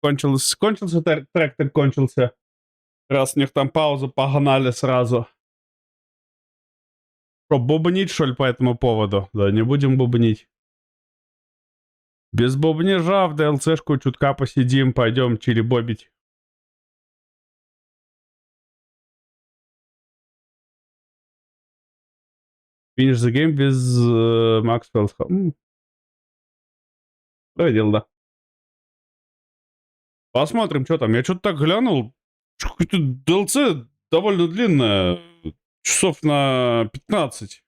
Кончился трек, так кончился. Раз у них там пауза, погнали сразу. Что, бубнить, что ли, по этому поводу? Да, не будем бубнить. Без бубнежа в ДЛЦшку чутка посидим, пойдем черебобить. Finish the game with Maxwell's. Дело, да. Посмотрим, что там. Я что-то так глянул. Какое-то DLC довольно длинное. Часов на 15.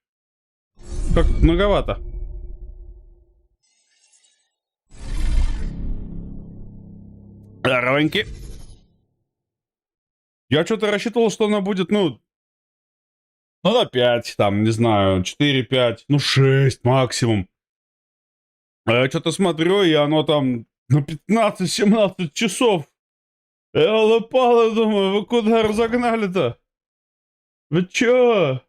Как многовато. Здоровеньки. Я что-то рассчитывал, что она будет, ну на 5, там, не знаю, 4-5, ну 6 максимум. А я что-то смотрю, и оно там на 15-17 часов. Я лопала, думаю, вы куда разогнали-то? Вы чё?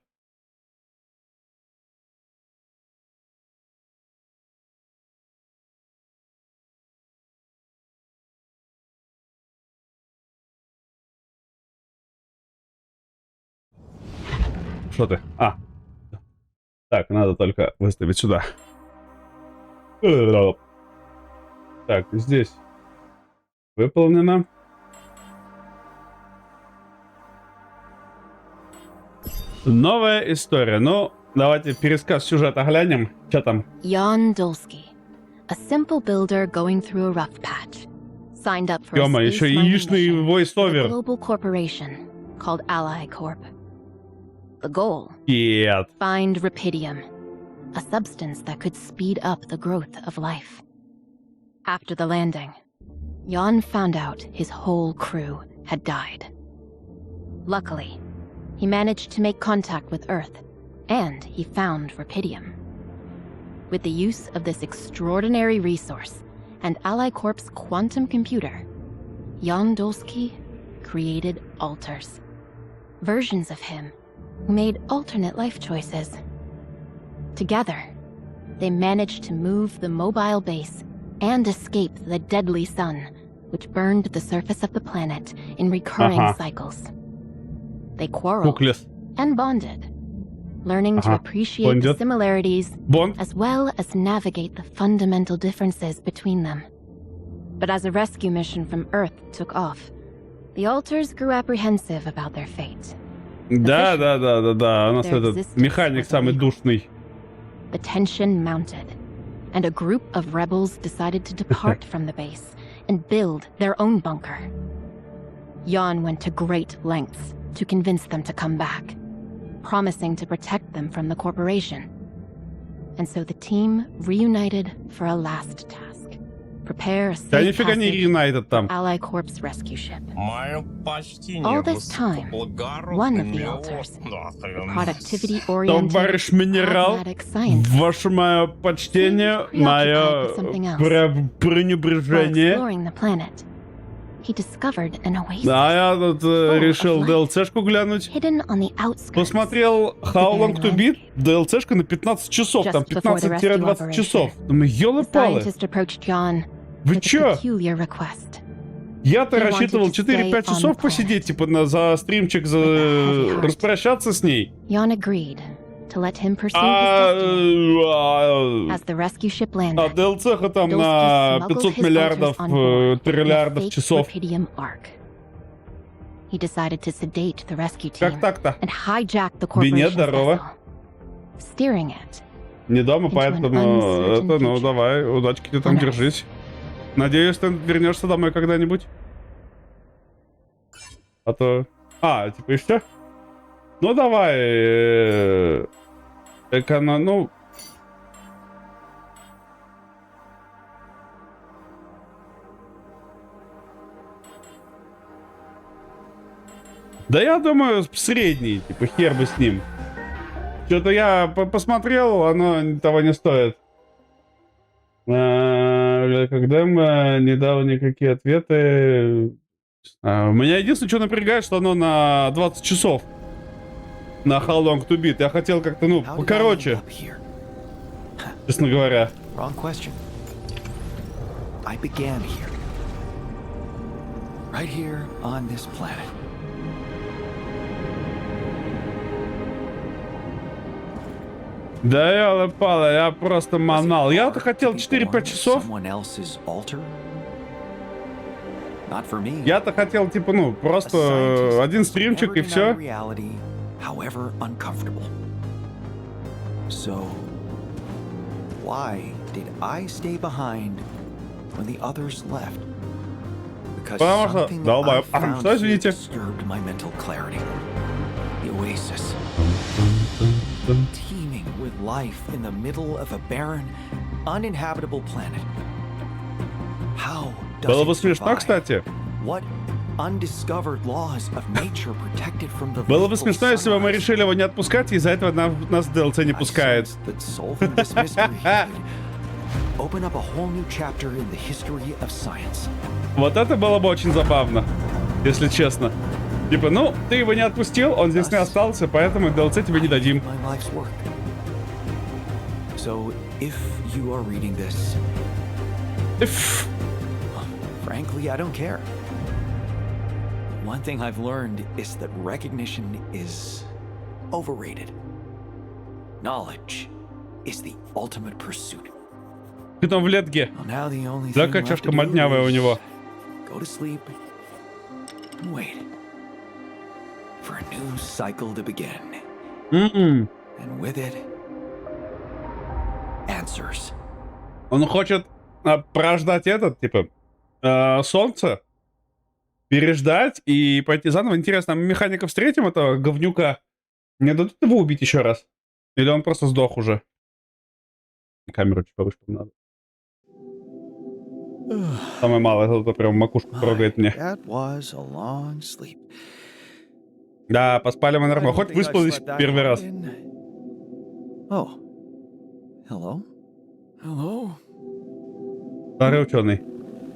Что ты? А. Так, надо только выставить сюда. Так, здесь выполнено. Новая история. Ну, давайте пересказ сюжета глянем. Что там? Jan Dulski, a simple builder going through a rough patch, signed up for Тёма, a еще space mining яичный mission with a войс-овер. global corporation called Ally Corp. The goal: Нет. find Rapidium, a substance that could speed up the growth of life. After the landing, Jan found out his whole crew had died. Luckily, he managed to make contact with Earth, and he found Rapidium. With the use of this extraordinary resource and Ally Corp's quantum computer, Jan Dulski created alters. Versions of him who made alternate life choices. Together, they managed to move the mobile base and escape the deadly sun, which burned the surface of the planet in recurring cycles. They quarreled Куклес. and bonded, learning to appreciate the Bonded. similarities Бонд. as well as navigate the fundamental differences between them. But as a rescue mission from Earth took off, the alters grew apprehensive about their fate. Да. У нас Their этот existence механик was самый illegal. душный. The tension mounted, and a group of rebels decided to depart from the base and build their own bunker. Jan went to great lengths to convince them to come back, promising to protect them from the corporation. And so the team reunited for a last task. Prepare a Да safe нифига не passage Юнайтед там. Ally Corp's rescue ship. All All this time, one of the alters, the productivity-oriented, Товарищ минерал, pragmatic scientist, ваше мое почтение, Seemed preoccupied with something else. While пренебрежение. exploring the planet, he discovered an oasis А я тут решил of light. ДЛЦшку глянуть. hidden on the outskirts. Посмотрел How Long to Beat, ДЛЦшка на 15 часов, там Just before the rescue 15-20 часов. Думаю, The ёлы-палы, scientist approached John вы with a чё? peculiar request. Я-то He wanted рассчитывал to stay 4-5 on часов the посидеть, типа, за стримчик, With a heavy heart. распрощаться с ней. Jan agreed to let him pursue his destiny. As the rescue ship А landed, ДЛЦха там Dulski на smuggled 500 his миллиардов, alters on board in a триллиардов fake часов. Rapidium arc. He decided to sedate the rescue Как team так-то? and hijack the Винет, corporation's здорово. vessel, steering it. Не дома, Into поэтому an uncertain это, ну future. давай, удачки ты там On Earth. держись. Надеюсь, ты вернешься домой когда-нибудь. А то... типа и все? Ну давай, ну... Да я думаю, средний, типа хер бы с ним. Что-то я посмотрел, оно того не стоит. Когда мы не дал никакие ответы... Меня единственное, что напрягает, что оно на 20 часов. На How Long to Beat. Я хотел как-то, ну, покороче, честно говоря. Wrong question. I began here. right here on this planet. Да ёлы-палы, я просто Was it манал. Я-то hard хотел to be 4-5 born as часов. someone else's altar? Not for me. Я-то хотел, типа, ну, A просто scientist один must стримчик never и deny все. reality, however uncomfortable. So, why did I stay behind when the others left? Because Потому что- something долбоёб. I found Что, here извините? disturbed my mental clarity. The oasis, teeming with life in the middle of a barren, uninhabitable planet. How does Было it бы смешно, survive? кстати. What undiscovered laws of nature protected from the Было бы lethal смешно, если бы мы sunrise? решили его не отпускать, и из-за этого нас DLC не I пускает. sensed that solving this mystery could open up a whole new chapter in the history of science. Вот это было бы очень забавно, если честно. Типа, ну, ты его не отпустил, он здесь не остался, поэтому DLC тебе не дадим. My life's work. So, if you are reading this, Эф. frankly, I don't care. One thing I've learned is that recognition is overrated. Knowledge is the ultimate pursuit. Ты там в летге. Well, now the only Да, thing как left чашка to do моднявая у is него. go to sleep and wait for a new cycle to begin. М-м. And with it, answers. Он хочет прождать этот, типа, солнце, переждать и пойти заново. Интересно, а мы механика встретим этого говнюка? Не дадут его убить еще раз? Или он просто сдох уже? Камеру чуть повыше надо. Самое малое, это прям макушку трогает мне. That was a long sleep. Да, поспали мы I нормально. don't Хоть think I've выспались slept that первый hard раз. Oh. Hello? Hello? Старый ученый.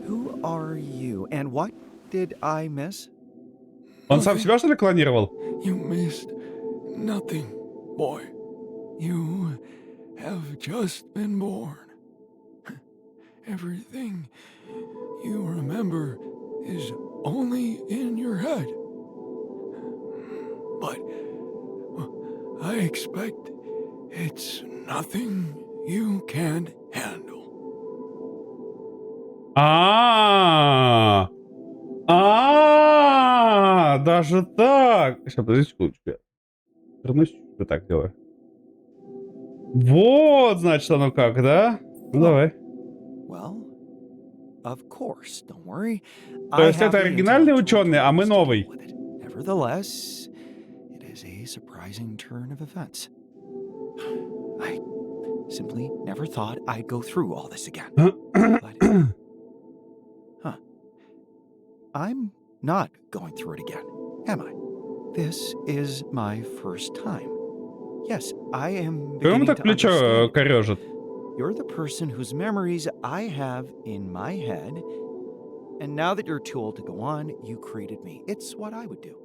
Who are you? And what did I miss? Он сам себя, что ли, клонировал? You missed nothing, boy. You have just been born. Everything you remember is only in your head. But I expect it's nothing you can't handle. Даже так. Сейчас, подожди секундочку. Я вернусь, вот так делаю. Вот, значит, оно как, да? Ну, давай. Well, of course, don't worry. То есть это оригинальный ученый, а мы новый. Nevertheless, it is a surprising turn of events. I simply never thought I'd go through all this again. But, I'm not going through it again, am I? This is my first time. Yes, I am Кому beginning так to плечо understand. корежит? You're the person whose memories I have in my head, and now that you're too old to go on, you created me. It's what I would do.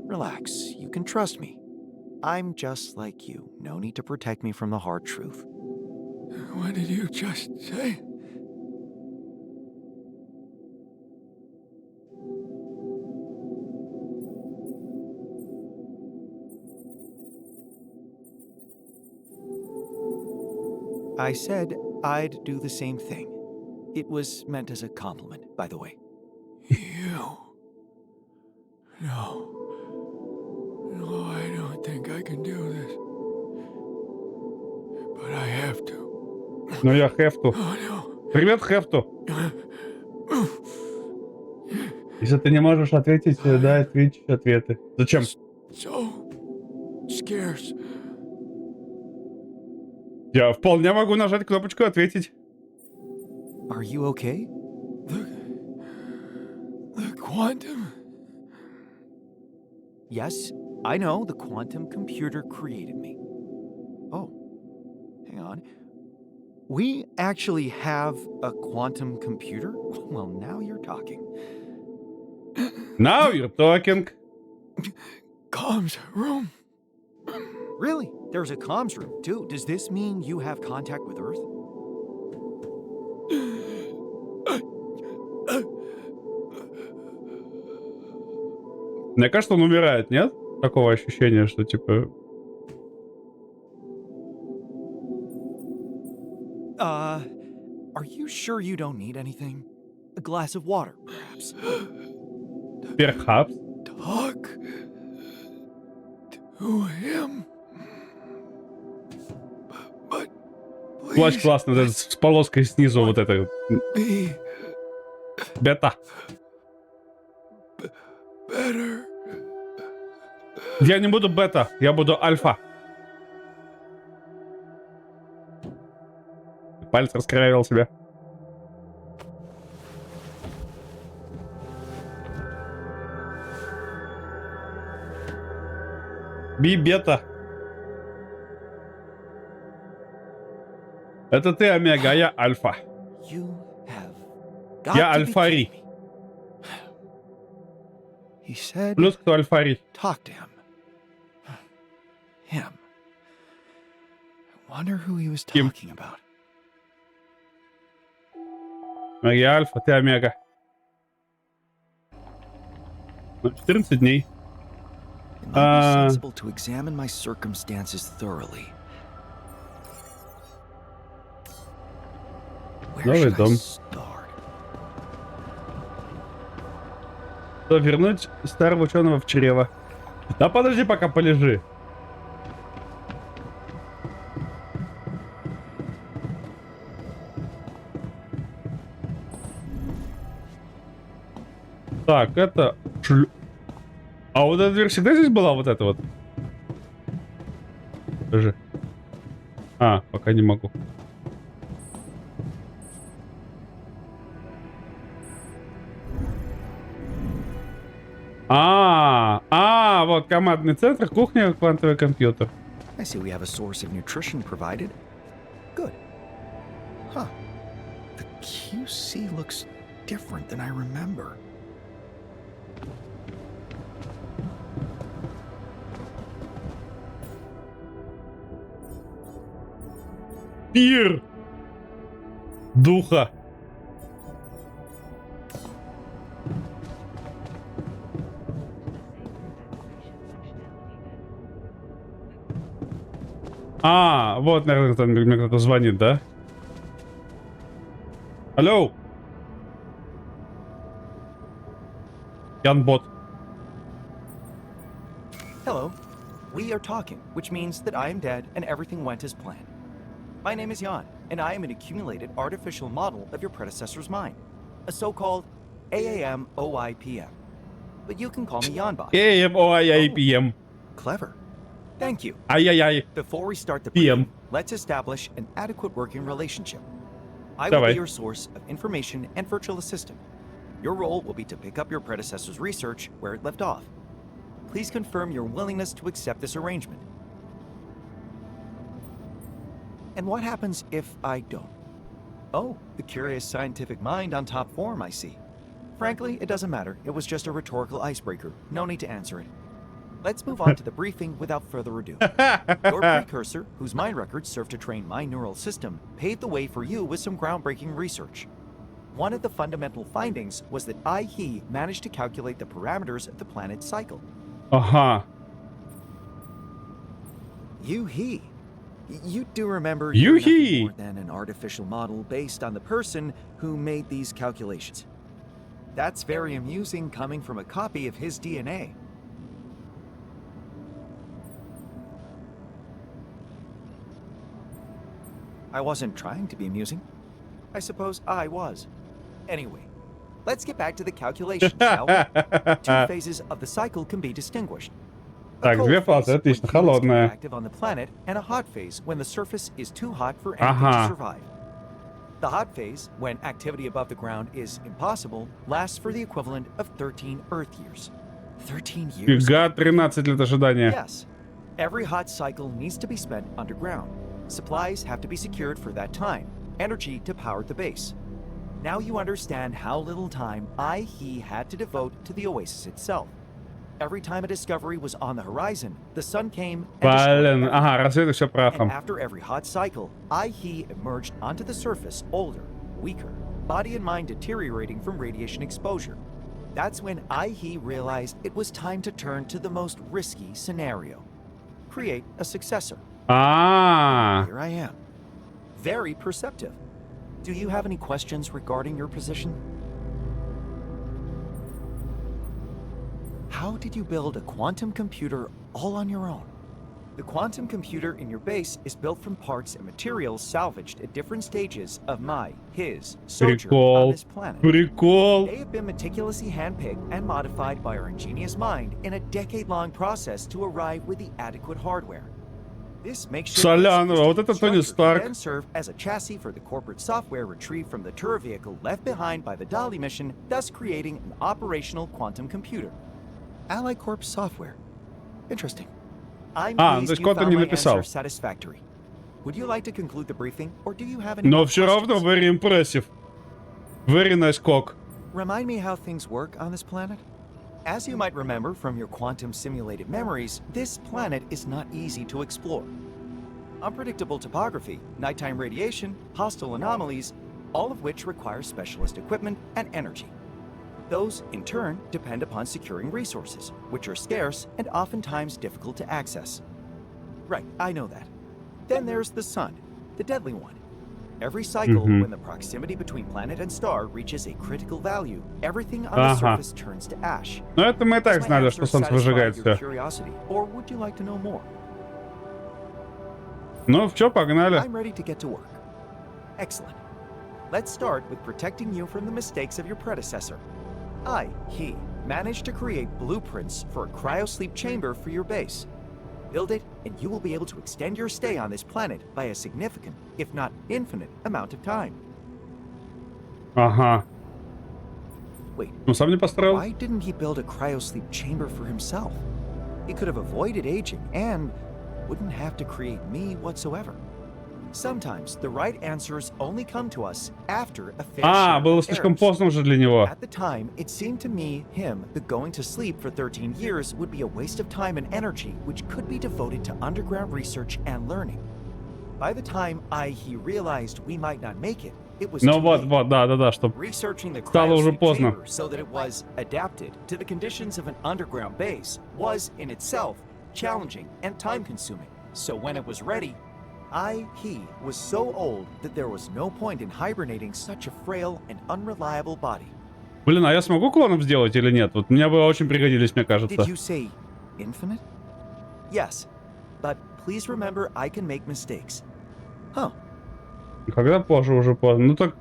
Relax, you can trust me. I'm just like you. No need to protect me from the hard truth. What did you just say? I said I'd do the same thing. It was meant as a compliment, by the way. You. No. No, I don't think I can do this. But I have to. Ну я Хефту. Oh no. Привет, Хефту. Если ты не можешь ответить, дай ответь ответы. Зачем? So scarce. Я вполне могу нажать кнопочку «Ответить». Are you okay? The quantum. Yes, I know the quantum computer created me. Oh, hang on. We actually have a quantum computer? Well, now you're talking. Now you're talking. Comms room. Really? There's a comms room, too. Does this mean you have contact with Earth? Мне кажется, он умирает, нет? Такого ощущения, что типа... Are you sure you don't need anything? A glass of water, perhaps? Perhaps. Talk to him. But Плащ please классный, вот этот с полоской снизу, вот это. be Бета. better. Я не буду бета, я буду альфа. Палец раскровил себе. Би бета. Это ты омега, а я альфа. You have got Я to be альфарий. kidding me. He said, Плюс кто альфарий. talk to him. Him. I wonder who he was Him. talking about. Я альфа, ты омега. 14 дней. It might be sensible to examine my circumstances thoroughly. Where Новый should I дом. start? Что, вернуть старого ученого в чрево? Да подожди, пока полежи. Так, это... А вот эта дверь всегда здесь была, вот эта вот? Подожди. А, пока не могу. Вот командный центр, кухня, квантовый компьютер. I see we have a source of nutrition provided. Good. Huh. The QC looks different than I remember. Пир! Духа. Вот, наверное, там мне кто-то звонит, да? Алло! Янбот. Hello. We are talking, which means that I am dead and everything went as planned. My name is Jan, and I am an accumulated artificial model of your predecessor's mind, a so-called AAM-OIPM. But you can call me Janbot. AAM-OIPM. Clever. Thank you. Ай-яй-яй. Before we start the PM. briefing, let's establish an adequate working relationship. I will Давай. be your source of information and virtual assistant. Your role will be to pick up your predecessor's research where it left off. Please confirm your willingness to accept this arrangement. And what happens if I don't? Oh, the curious scientific mind on top form, I see. Frankly, it doesn't matter. It was just a rhetorical icebreaker. No need to answer it. Let's move on to the briefing without further ado. Your precursor, whose mind records served to train my neural system, paved the way for you with some groundbreaking research. One of the fundamental findings was that He managed to calculate the parameters of the planet's cycle. Ага. He. You do remember You you're nothing he. more than an artificial model based on the person who made these calculations. That's very amusing coming from a copy of his DNA. I wasn't trying to be amusing. I suppose I was. Anyway, let's get back to the calculations, shall we? Two phases of the cycle can be distinguished. A Так, cold две фазы, phase, отлично, when humans can be холодная. active on the planet, and a hot phase when the surface is too hot for anything Ага. to survive. The hot phase, when activity above the ground is impossible, lasts for the equivalent of 13 Earth years. 13 years? Фига, 13 лет ожидания. Yes. Every hot cycle needs to be spent underground. Supplies have to be secured for that time, energy to power the base. Now you understand how little time He had to devote to the oasis itself. Every time a discovery was on the horizon, the sun came and destroyed Блин, everything. ага, рассветы все And прахом. after every hot cycle, He emerged onto the surface older, weaker, body and mind deteriorating from radiation exposure. That's when He realized it was time to turn to the most risky scenario. Create a successor. А, Here I am. Very perceptive. Do you have any questions regarding your position? How did you build a quantum computer all on your own? The quantum computer in your base is built from parts and materials salvaged at different stages of his sojourn Прикол. on this planet. Прикол. They have been meticulously handpicked and modified by our ingenious mind in a decade-long process to arrive with the adequate hardware. This makeshift Солянова, вот это Тони structure Старк. can then serve as a chassis for the corporate software retrieved from the tour vehicle left behind by the Dali mission, thus creating an operational quantum computer. Ally Corp software. Interesting. I'm А, pleased то есть you код он found не my написал. answer satisfactory. Would you like to conclude the briefing, or do you have any Но more все равно questions? very impressive. Very nice cock. Remind me how things work on this planet? As you might remember from your quantum simulated memories, this planet is not easy to explore. Unpredictable topography, nighttime radiation, hostile anomalies, all of which require specialist equipment and energy. Those, in turn, depend upon securing resources, which are scarce and oftentimes difficult to access. Right, I know that. Then there's the sun, the deadly one. Every cycle, when the proximity between planet and star reaches a critical value, everything on the Ага. surface turns to ash. Ну это мы и Does так my знали, answer что Солнце satisfy выжигает your все. curiosity, or would you like to know more? Ну все, погнали. I'm ready to get to work. Excellent. Let's start with protecting you from the mistakes of your predecessor. He managed to create blueprints for a cryosleep chamber for your base. Build it, and you will be able to extend your stay on this planet by a significant, if not infinite, amount of time. Ага. Wait, Ну сам не построил. why didn't he build a cryosleep chamber for himself? He could have avoided aging and wouldn't have to create me whatsoever. Sometimes the right answers only come to us after a fair А, share было of слишком errors. поздно уже для него. At the time, it seemed to me that going to sleep for 13 years would be a waste of time and energy which could be devoted to underground research and learning. By the time he realized we might not make it, it was Ну too вот, late. вот, да, чтоб Researching the Стало уже cryosleep поздно. chamber so that it was adapted to the conditions of an underground base was in itself challenging and time-consuming. So when it was ready, he was so old that there was no point in hibernating such a frail and unreliable body. Блин, а я смогу клонов сделать или нет? Вот мне бы очень пригодились, мне Did кажется. you say infinite? Yes, but please remember I can make mistakes. Huh. Когда позже, уже поздно. Ну так...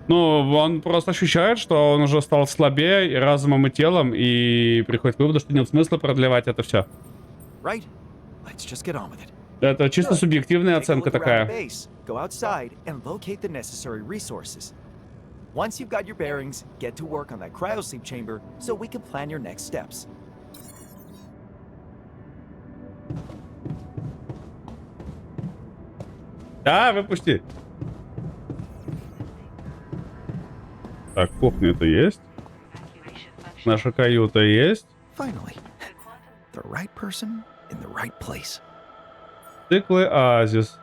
Ну, он просто ощущает, что он уже стал слабее и разумом, и телом, и приходит к выводу, что нет смысла продлевать это все. Right? Let's just get on with it. Это чисто Good. субъективная Take a оценка look around the такая. base, go outside, and locate the necessary resources. Once you've got your bearings, get to work on that cryosleep chamber so we can plan your next steps. Да, выпусти. Так, кухня-то есть. Наша каюта есть. Finally, the right person in the right place. Циклы Оазис.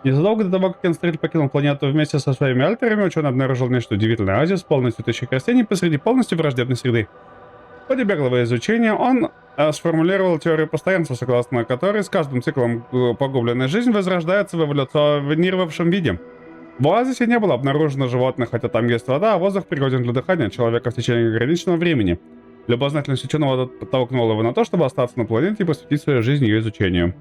Незадолго до того, как Кенстрель покинул планету вместе со своими альтерами, ученый обнаружил нечто удивительное. Оазис, полный цветущих растений посреди полностью враждебной среды. В ходе беглого изучения он сформулировал теорию постоянства, согласно которой с каждым циклом погубленная жизнь возрождается в эволюционировавшем виде. В оазисе не было обнаружено животных, хотя там есть вода, а воздух пригоден для дыхания человека в течение ограниченного времени. Любознательность ученого подтолкнула его на то, чтобы остаться на планете и посвятить свою жизнь ее изучению.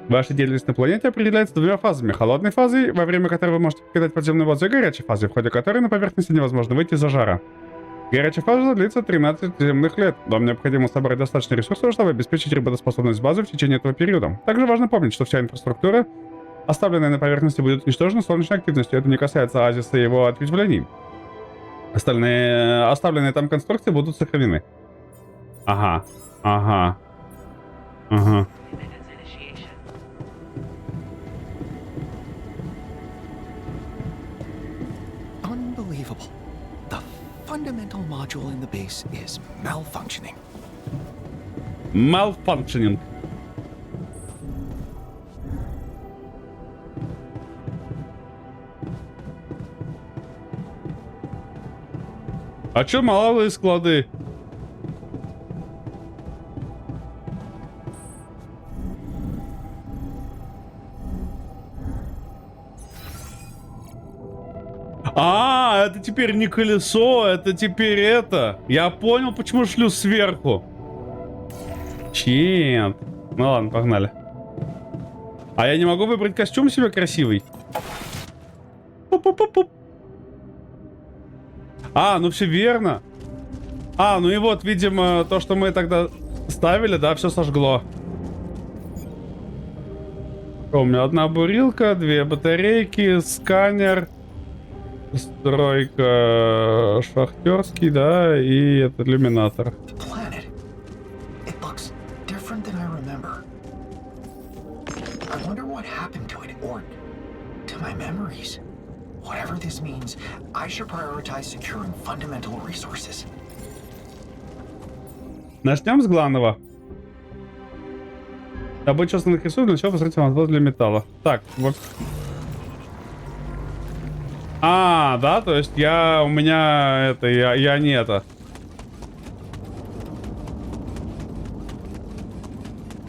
Ваша деятельность на планете определяется двумя фазами. Холодной фазой, во время которой вы можете покидать подземную воду, и горячей фазой, в ходе которой на поверхности невозможно выйти из-за жара. Горячая фаза длится 13 земных лет. Вам необходимо собрать достаточно ресурсов, чтобы обеспечить работоспособность базы в течение этого периода. Также важно помнить, что вся инфраструктура, оставленная на поверхности, будет уничтожена солнечной оактивностью. Это не касается оазиса и его ответвлений. Остальные оставленные там конструкции будут сохранены. Ага. Unbelievable. The fundamental module in the base is malfunctioning. Malfunctioning. А чё малые склады? А, это теперь не колесо, это теперь это. Я понял, почему шлю сверху. Чент. Ну ладно, погнали. А я не могу выбрать костюм себе красивый? Пуп-пуп-пуп-пуп. А, ну все верно. А, ну и вот, видимо, то, что мы тогда ставили, да, все сожгло. У меня одна бурилка, 2 батарейки, сканер, стройка шахтерский, да, и этот иллюминатор. Planet. It looks different than I remember. I wonder what happened to it, or to my memories. Whatever this means, I should prioritize securing fundamental resources. Начнем с главного. Добыть чувственных ресурсов, для начала посмотрите вам для металла. Так, вот. А, да, то есть у меня это, я не это.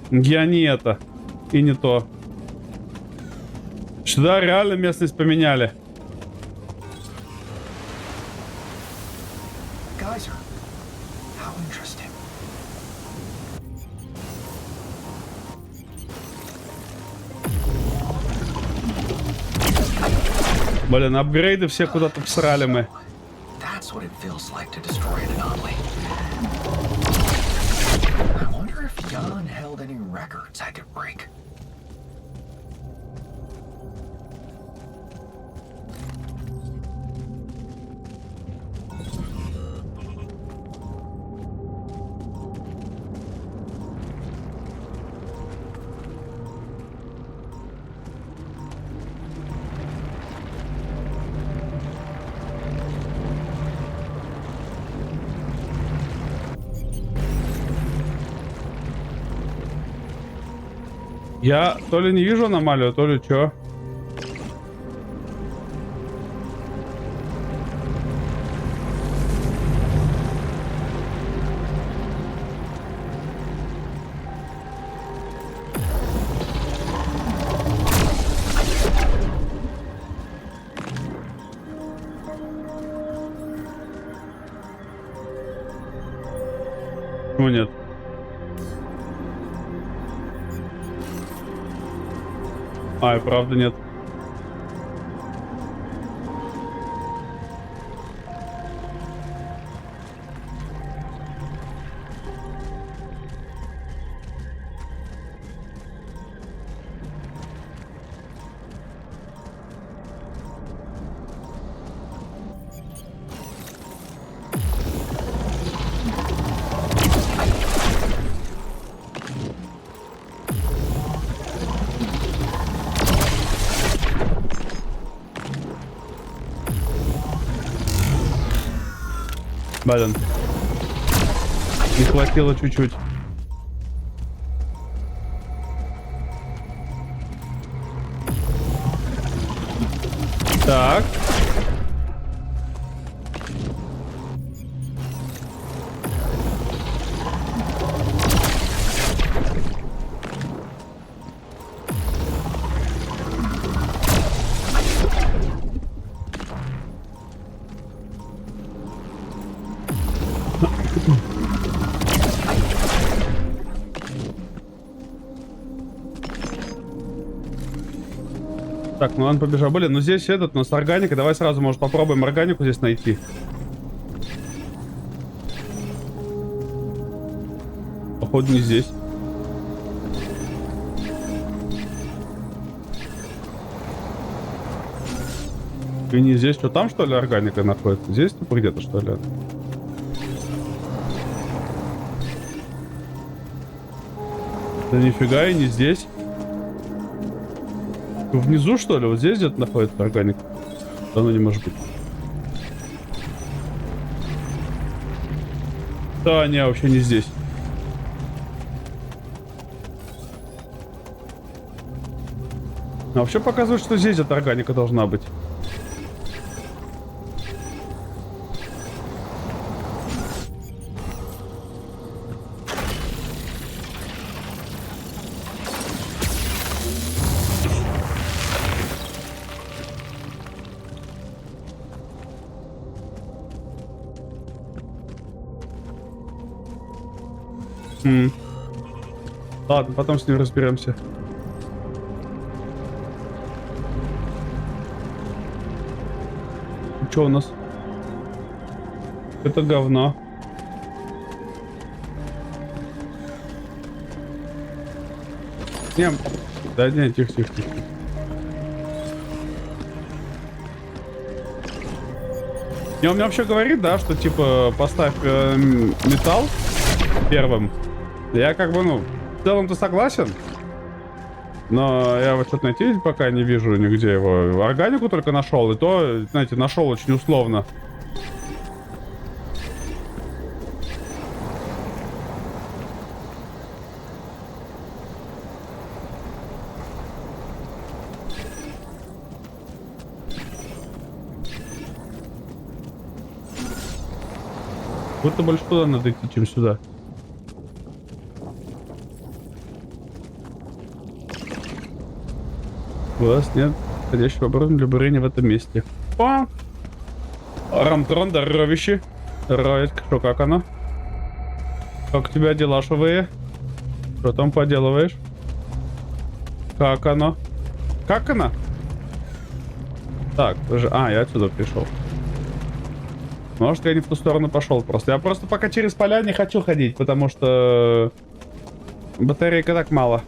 Я не это. И не то. Сюда реально местность поменяли. Geyser. How interesting. Блин, апгрейды все куда-то всрали мы. That's what it feels like to destroy an anomaly. I wonder if Jan held any records I could break. Я то ли не вижу аномалию, то ли чё. Почему нет? А, и правда нет. Блин. Не хватило чуть-чуть. Так. Так, ну он побежал. Блин, ну здесь этот, у нас органика. Давай сразу, может, попробуем органику здесь найти. Походу, не здесь. И не здесь. Что, там, что ли, органика находится? Здесь, типа, где-то, что ли? Да нифига, и не здесь. Внизу, что ли? Вот здесь где-то находится органика? Да ну не может быть. Да, не, вообще не здесь. А вообще показывает, что здесь эта органика должна быть. Ладно, потом с ним разберемся. Что у нас? Это говно. Не, да не, тихо. И он мне вообще говорит, да, что типа поставь металл первым. Я как бы, ну, в целом-то согласен. Но я вот что-то найти пока не вижу нигде его. Органику только нашел, и то, знаете, нашел очень условно. Будто больше туда надо идти, чем сюда. У вас нет подходящего оборудования для бурения в этом месте. О! Рамтрон, здоровище. Здоровечко, что, как оно? Как у тебя дела шовые? Что там поделываешь? Как оно? Как оно? Так, подожди. А, я отсюда пришел. Может, я не в ту сторону пошел просто. Я просто пока через поля не хочу ходить, потому что батарейка так мало.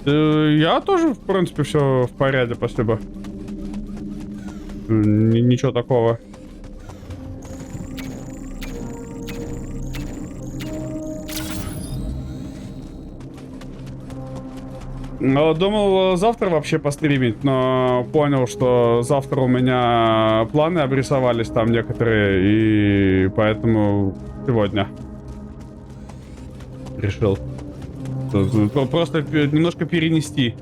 Я тоже, в принципе, все в порядке, спасибо. Ничего такого. Думал завтра вообще постримить, но понял, что завтра у меня планы обрисовались там некоторые, и поэтому сегодня решил просто немножко перенести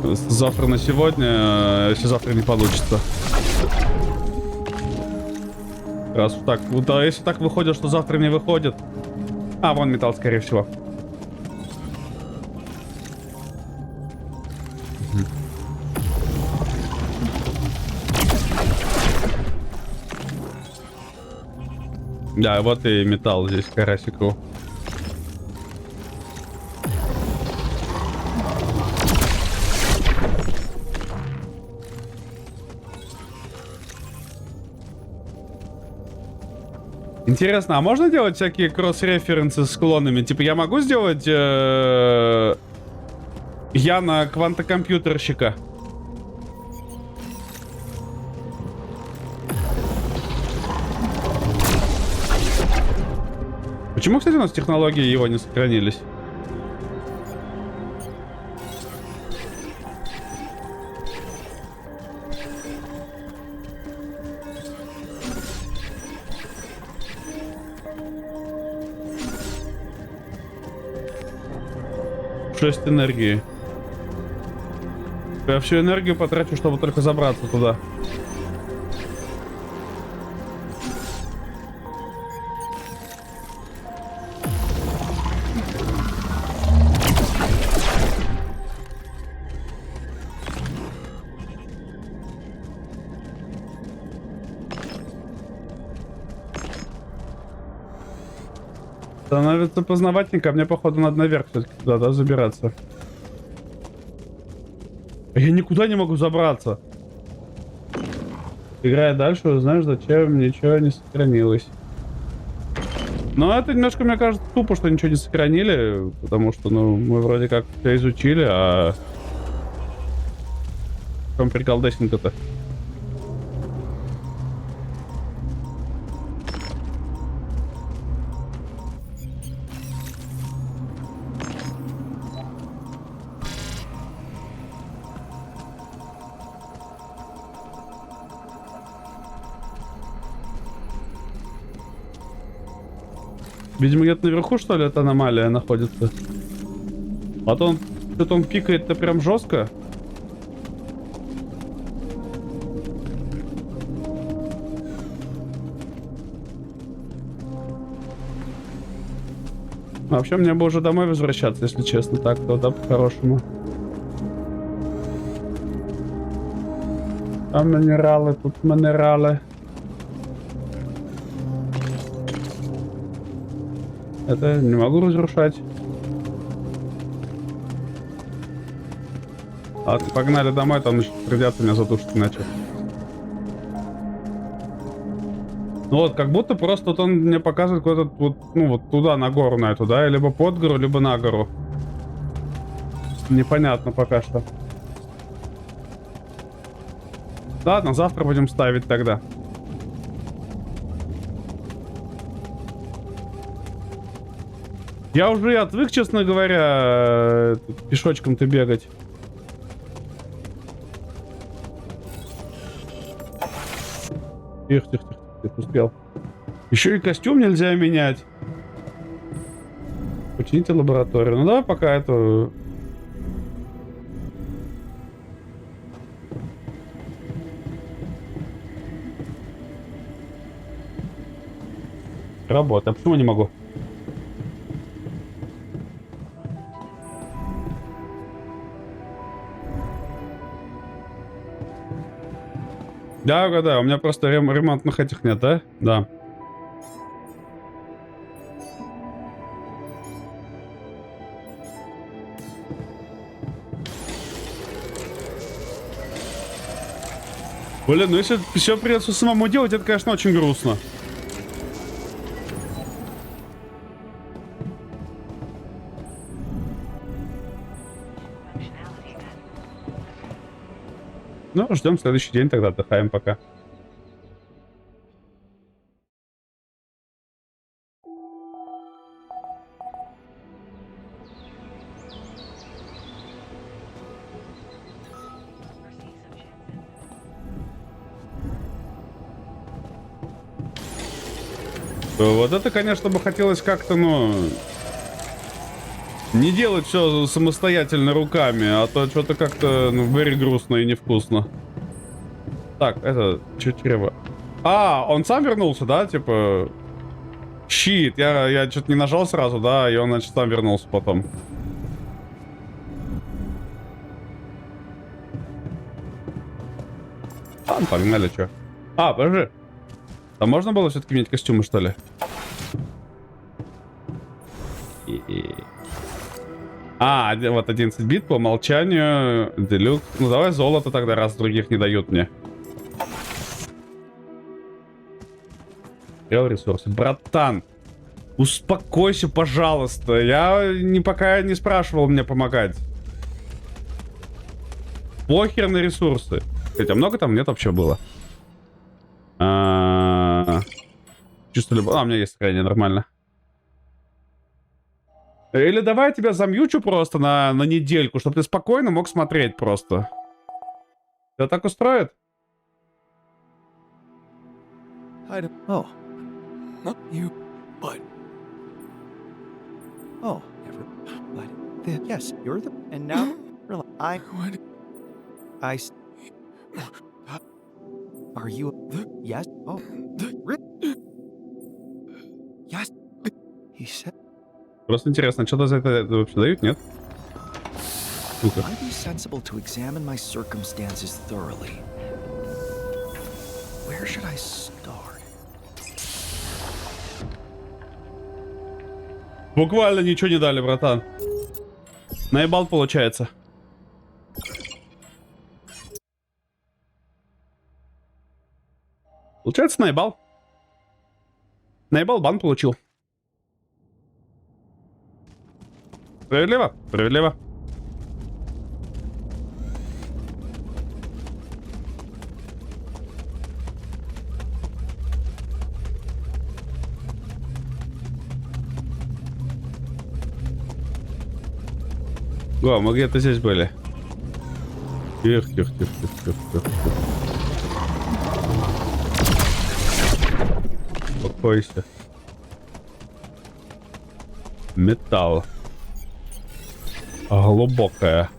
завтра на сегодня, если завтра не получится. Раз так, вот, а если так выходит, что завтра не выходит. А, вон металл, скорее всего. Да, вот и металл здесь, карасику. Интересно, а можно делать всякие кросс-референсы с клонами? Типа я могу сделать Яна квантокомпьютерщика? Почему, кстати, у нас технологии его не сохранились? Шесть энергии. Я всю энергию потрачу, чтобы только забраться туда. Становится познавательненько, а мне, походу, надо наверх все-таки туда, да, забираться. Я никуда не могу забраться. Играя дальше, узнаешь, зачем ничего не сохранилось. Но это немножко, мне кажется, тупо, что ничего не сохранили, потому что, ну, мы вроде как все изучили, а... В чем приколдесенько-то? Видимо, где-то наверху, что ли, эта аномалия находится. А то он... Что-то он пикает-то прям жестко. Вообще, мне бы уже домой возвращаться, если честно. Так, то да, по-хорошему. Там минералы, тут минералы. Это не могу разрушать. Ладно, погнали домой, там еще придется меня задушить иначе. Ну вот, как будто просто вот он мне показывает куда-то вот, ну вот туда, на гору на эту, да? Либо под гору, либо на гору. Непонятно пока что. Ладно, завтра будем ставить тогда. Я уже и отвык, честно говоря, пешочком-то бегать. Тихо, тихо, тихо, тихо, успел. Еще и костюм нельзя менять. Почините лабораторию. Ну давай пока это... Работа. А почему не могу? Да, угадаю. У меня просто ремонтных этих нет, да? Да. Блин, ну если все придется самому делать, это, конечно, очень грустно. Ну, ждем следующий день, тогда отдыхаем пока. Вот это, конечно, бы хотелось как-то, ну... Не делать все самостоятельно руками, а то что-то как-то, ну, very грустно и невкусно. Так, это... Чрево. А, он сам вернулся, да? Типа... Щит. Я что-то не нажал сразу, да? И он, значит, сам вернулся потом. Ладно, погнали, чё. А, подожди. Там можно было все-таки менять костюмы, что ли? А, вот 11 бит по умолчанию. Делюкс. Ну давай золото тогда, раз других не дают мне. Ресурсы. Братан, успокойся, пожалуйста. Я пока не спрашивал мне помогать. Похер на ресурсы. Хотя много там нет вообще было. Чувство любовь. А, у меня есть сохранение, нормально. Или давай я тебя замьючу просто на недельку, чтобы ты спокойно мог смотреть просто. Тебя так устроит? Oh. Not you, but Oh, never. But yes, you're the. And now, what? Are you? Yes. Oh. Yes. He said. Просто интересно, что-то за это вообще дают, нет? Ну-ка. I'd be sensible to examine my circumstances thoroughly. Where should I start? Буквально ничего не дали, братан. Наебал, получается. Получается, наебал. Наебал, бан получил. Справедливо? Справедливо. О, мы где-то здесь были. Тихо, тихо, тихо, тихо, тихо, тихо. Успокойся. Металл. Глубокая.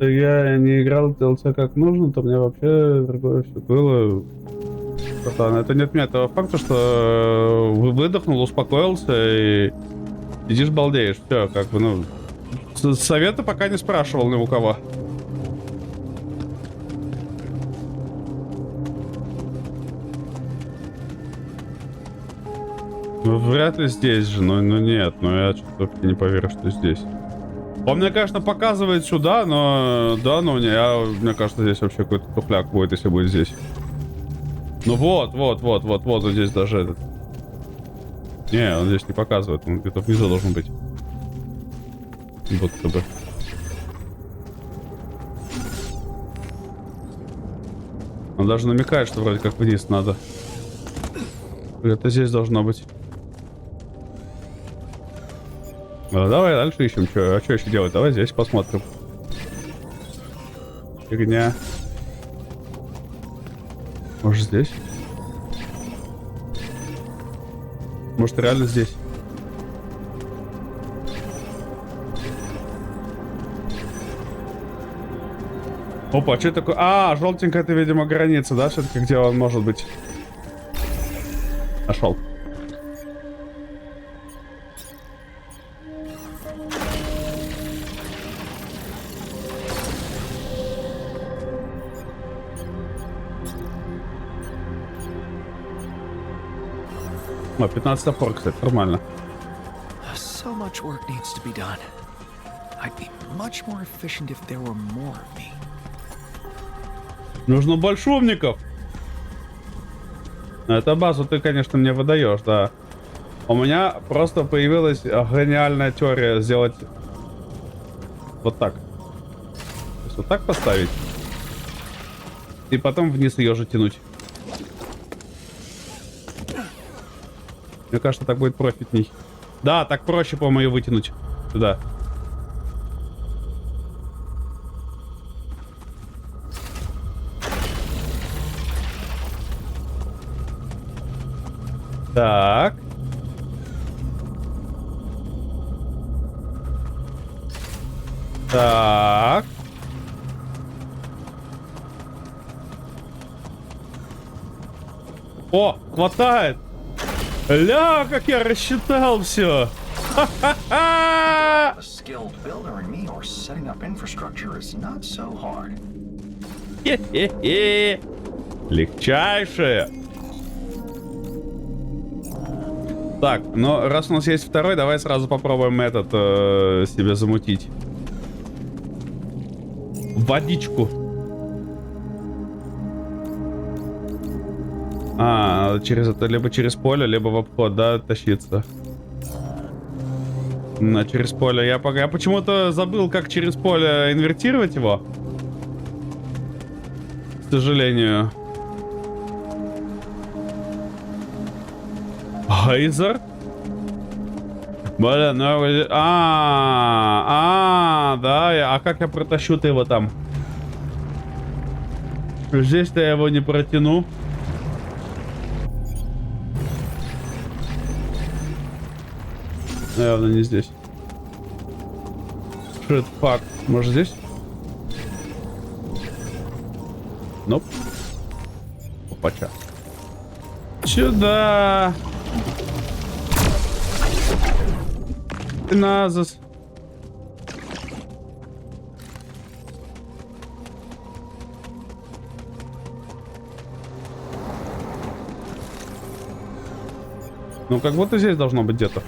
Я не играл в DLC как нужно, то мне вообще другое все было. Братан, это не отменяет того факта, что выдохнул, успокоился и Сидишь, балдеешь. Все, как бы, ну... Совета пока не спрашивал ни у кого. Ну, вряд ли здесь же, но нет. Но я что-то не поверю, что здесь. Он мне, конечно, показывает сюда, но... Да, но мне кажется, здесь вообще какой-то тухляк будет, если будет здесь. Ну вот здесь даже этот. Не, он здесь не показывает, он где-то внизу должен быть. Будто бы. Он даже намекает, что вроде как вниз надо. Это здесь должно быть. Давай дальше ищем. А что еще делать? Давай здесь посмотрим. Фигня. Может здесь? Может реально здесь? Опа, что такое? А, желтенькая это, видимо, граница, да? Все-таки где он может быть? Нашел. О, 15 топор, кстати, нормально. So much work needs to be done. I'd be much more efficient if there were more of me. Нужно больше умников. Это базу ты, конечно, мне выдаешь, да. У меня просто появилась гениальная теория сделать вот так. То есть вот так поставить. И потом вниз ее же тянуть. Мне кажется, так будет профитней. Да, так проще, по-моему, ее вытянуть сюда. Так. Так. О, хватает. Ля, как я рассчитал все. A skilled builder in me or setting up infrastructure is not so hard. Хе-хе-хе. Легчайшее. Так, ну раз у нас есть второй, давай сразу попробуем этот себе замутить. Водичку. А, через это либо через поле, либо в обход, да, тащиться. Через поле. Я почему-то забыл, как через поле инвертировать его. К сожалению. Гейзер? Блин, ну... да, а как я протащу-то его там? Здесь-то я его не протяну. Наверно, не здесь. Shit, fuck. Может здесь? Ноп. Опача. Сюда. Назас. Ну, как будто здесь должно быть где-то.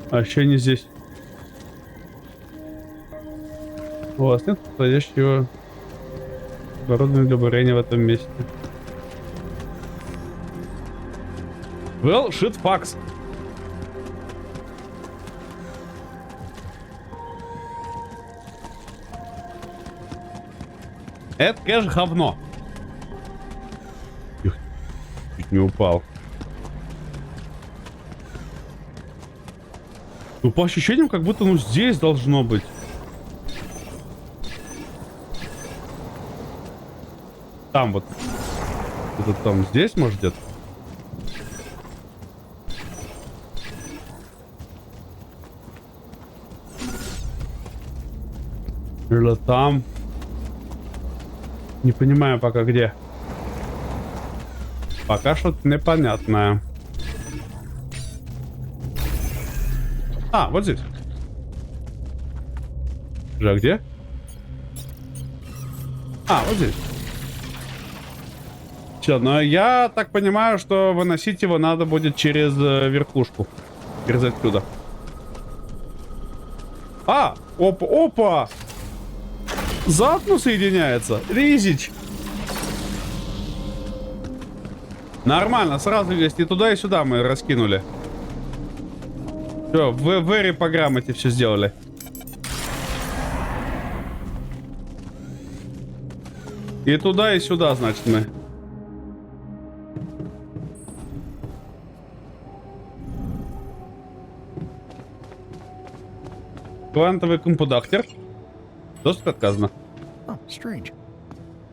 А еще не здесь. У вас нет подходящего оборудования для бурения в этом месте. Well, shit fucks. Это, конечно, говно. Чуть не упал. Ну, по ощущениям, как будто, ну, здесь должно быть. Там вот. Это там здесь, может, где-то? Или там. Не понимаю пока где. Пока что-то непонятное. А, вот здесь. А где? А, вот здесь. Все, но я так понимаю, что выносить его надо будет через верхушку. Через отсюда. А! Опа! Опа! Заодно соединяется. Ризич. Нормально, сразу есть и туда, и сюда мы раскинули. Все, в Very по грамоте все сделали. И туда, и сюда, значит, мы. Квантовый компудактор. Доступ отказано. Oh, strange.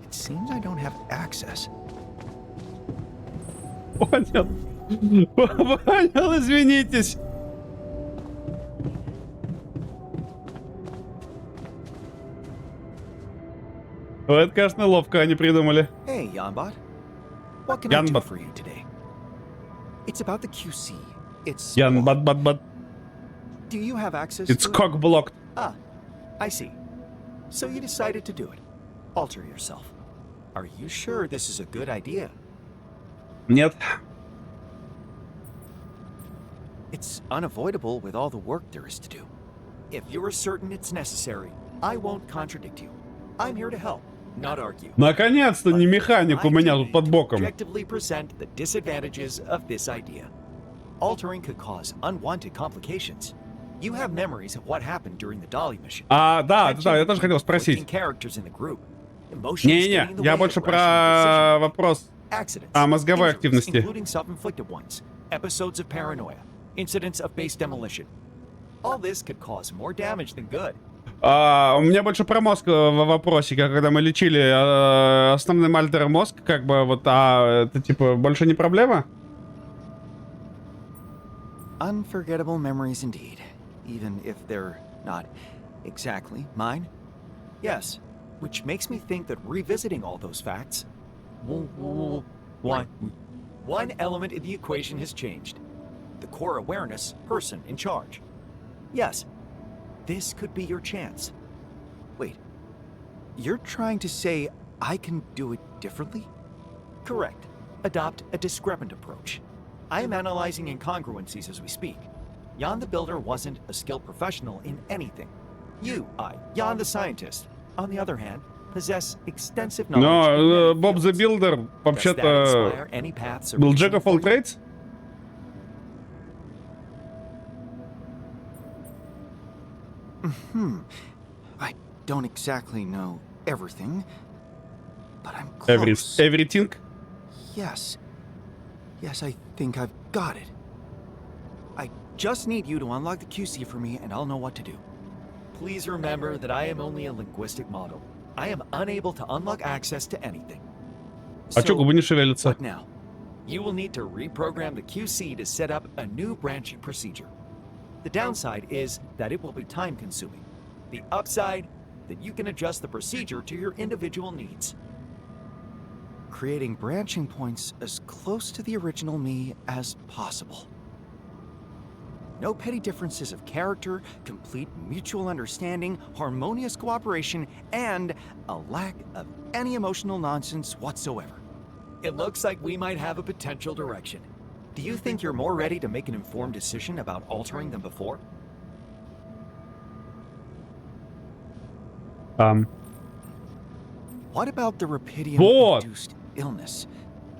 It seems I don't have access. Понял. Понял, извинитесь. Это, конечно, ловко они придумали. Hey, Yanbot. What can I do Yanbot. for you today? It's about the QC. It's... Ян, бат. Do you have access It's to it? cock blocked. Ah, I see. So you decided to do it. Alter yourself. Are you sure this is a good idea? Нет. It's unavoidable with all the work there is to do. If you're certain it's necessary, I won't contradict you. I'm here to help, not argue. Наконец-то не механик у меня тут под боком. Objectively present the disadvantages of this idea. Altering could cause unwanted complications. You have memories of what happened during the Dolly mission. А, да, я тоже хотел спросить. Не-не, я больше про вопрос о мозговой активности. Including self-inflicted ones, episodes of paranoia, incidents of base demolition. All this could cause more damage than good. У меня больше про мозг в вопросике, когда мы лечили основным альтером мозг, как бы вот, это типа больше не проблема? Unforgettable memories indeed, even if they're not exactly mine. Yes, which makes me think that revisiting all those facts, one element in the equation has changed. The core awareness person in charge. Yes, this could be your chance. Wait, you're trying to say I can do it differently? Correct. Adopt a discrepant approach. I am analyzing incongruencies as we speak. Jan the Builder wasn't a skilled professional in anything. You, Jan the Scientist, on the other hand, possess extensive knowledge. Но Боб the Builder Does that вообще-то inspire any paths or был Jack of all reasoning for you? trades? I don't exactly know everything, but I'm close. Everything? Yes. Yes, I think I've got it. I just need you to unlock the QC for me, and I'll know what to do. Please remember that I am only a linguistic model. I am unable to unlock access to anything. А чё губы не шевелятся? What now? You will need to reprogram the QC to set up a new branching procedure. The downside is that it will be time-consuming. The upside, that you can adjust the procedure to your individual needs. Creating branching points as close to the original me as possible. No petty differences of character, complete mutual understanding, harmonious cooperation, and a lack of any emotional nonsense whatsoever. It looks like we might have a potential direction. Do you think you're more ready to make an informed decision about altering than before? What about the Rapidium-induced illness?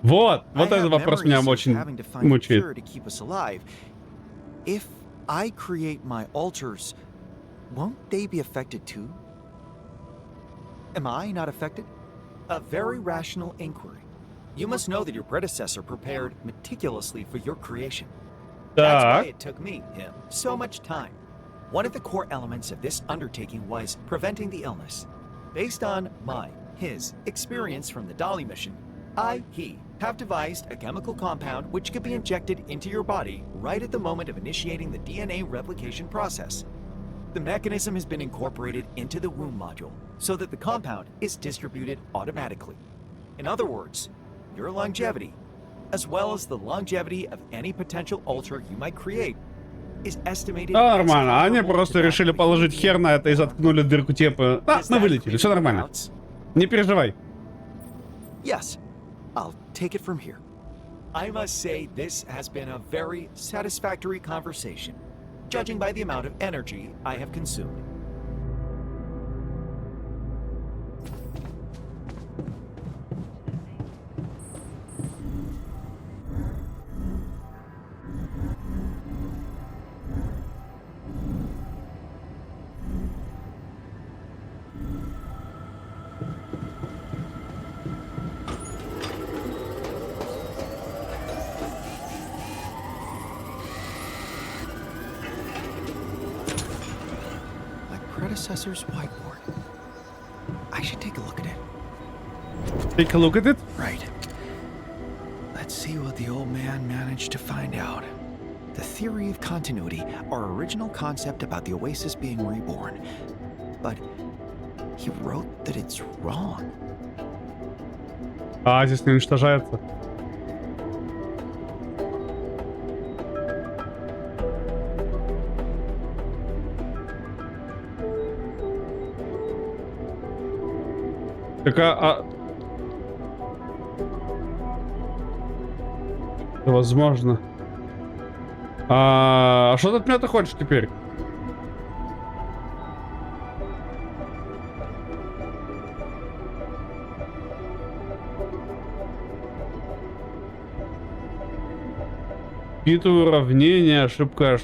Вот I этот have вопрос меня memories of очень having to find a мучает. cure to keep us alive. If I create my alters, won't they be affected too? Am I not affected? A very rational inquiry. You must know that your predecessor prepared meticulously for your creation. That's why Так, it took me, him, so much time. One of the core elements of this undertaking was preventing the illness. Based on his experience from the Dolly mission, he have devised a chemical compound which could be injected into your body right at the moment of initiating the DNA replication process. The mechanism has been incorporated into the womb module so that the compound is distributed automatically. In other words, your longevity, as well as the longevity of any potential alter you might create, is estimated. Да, нормально. Они просто решили положить хер на это и заткнули дырку типа. Да, мы вылетели, все нормально. Не переживай. Yes, I'll take it from here. I must say this has been a very satisfactory conversation, judging by the amount of energy I have consumed. Predecessor's whiteboard. I should take a look at it. Take a look at it. Right. Let's see what the old man managed to find out. The theory of continuity, our original concept about the Oasis being reborn. But he wrote that it's wrong. Оазис не уничтожается. Так, возможно. А что ты от меня-то хочешь теперь? Какие-то уравнения, ошибка.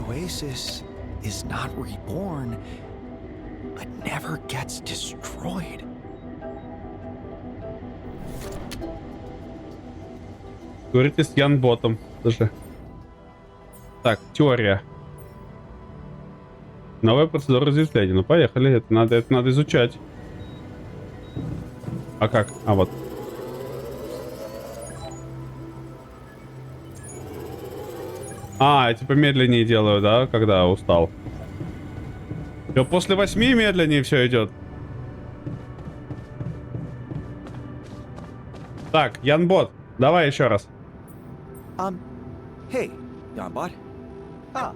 Oasis is not reborn, but never gets destroyed. Говорите с Ян Ботом даже. Так, теория. Новая процедура разветвления. Ну поехали, это надо изучать. А как? А вот. А, я типа медленнее делаю, да, когда устал. Все, после 8 медленнее все идет. Так, Янбот, давай еще раз. Hey, Yanbot.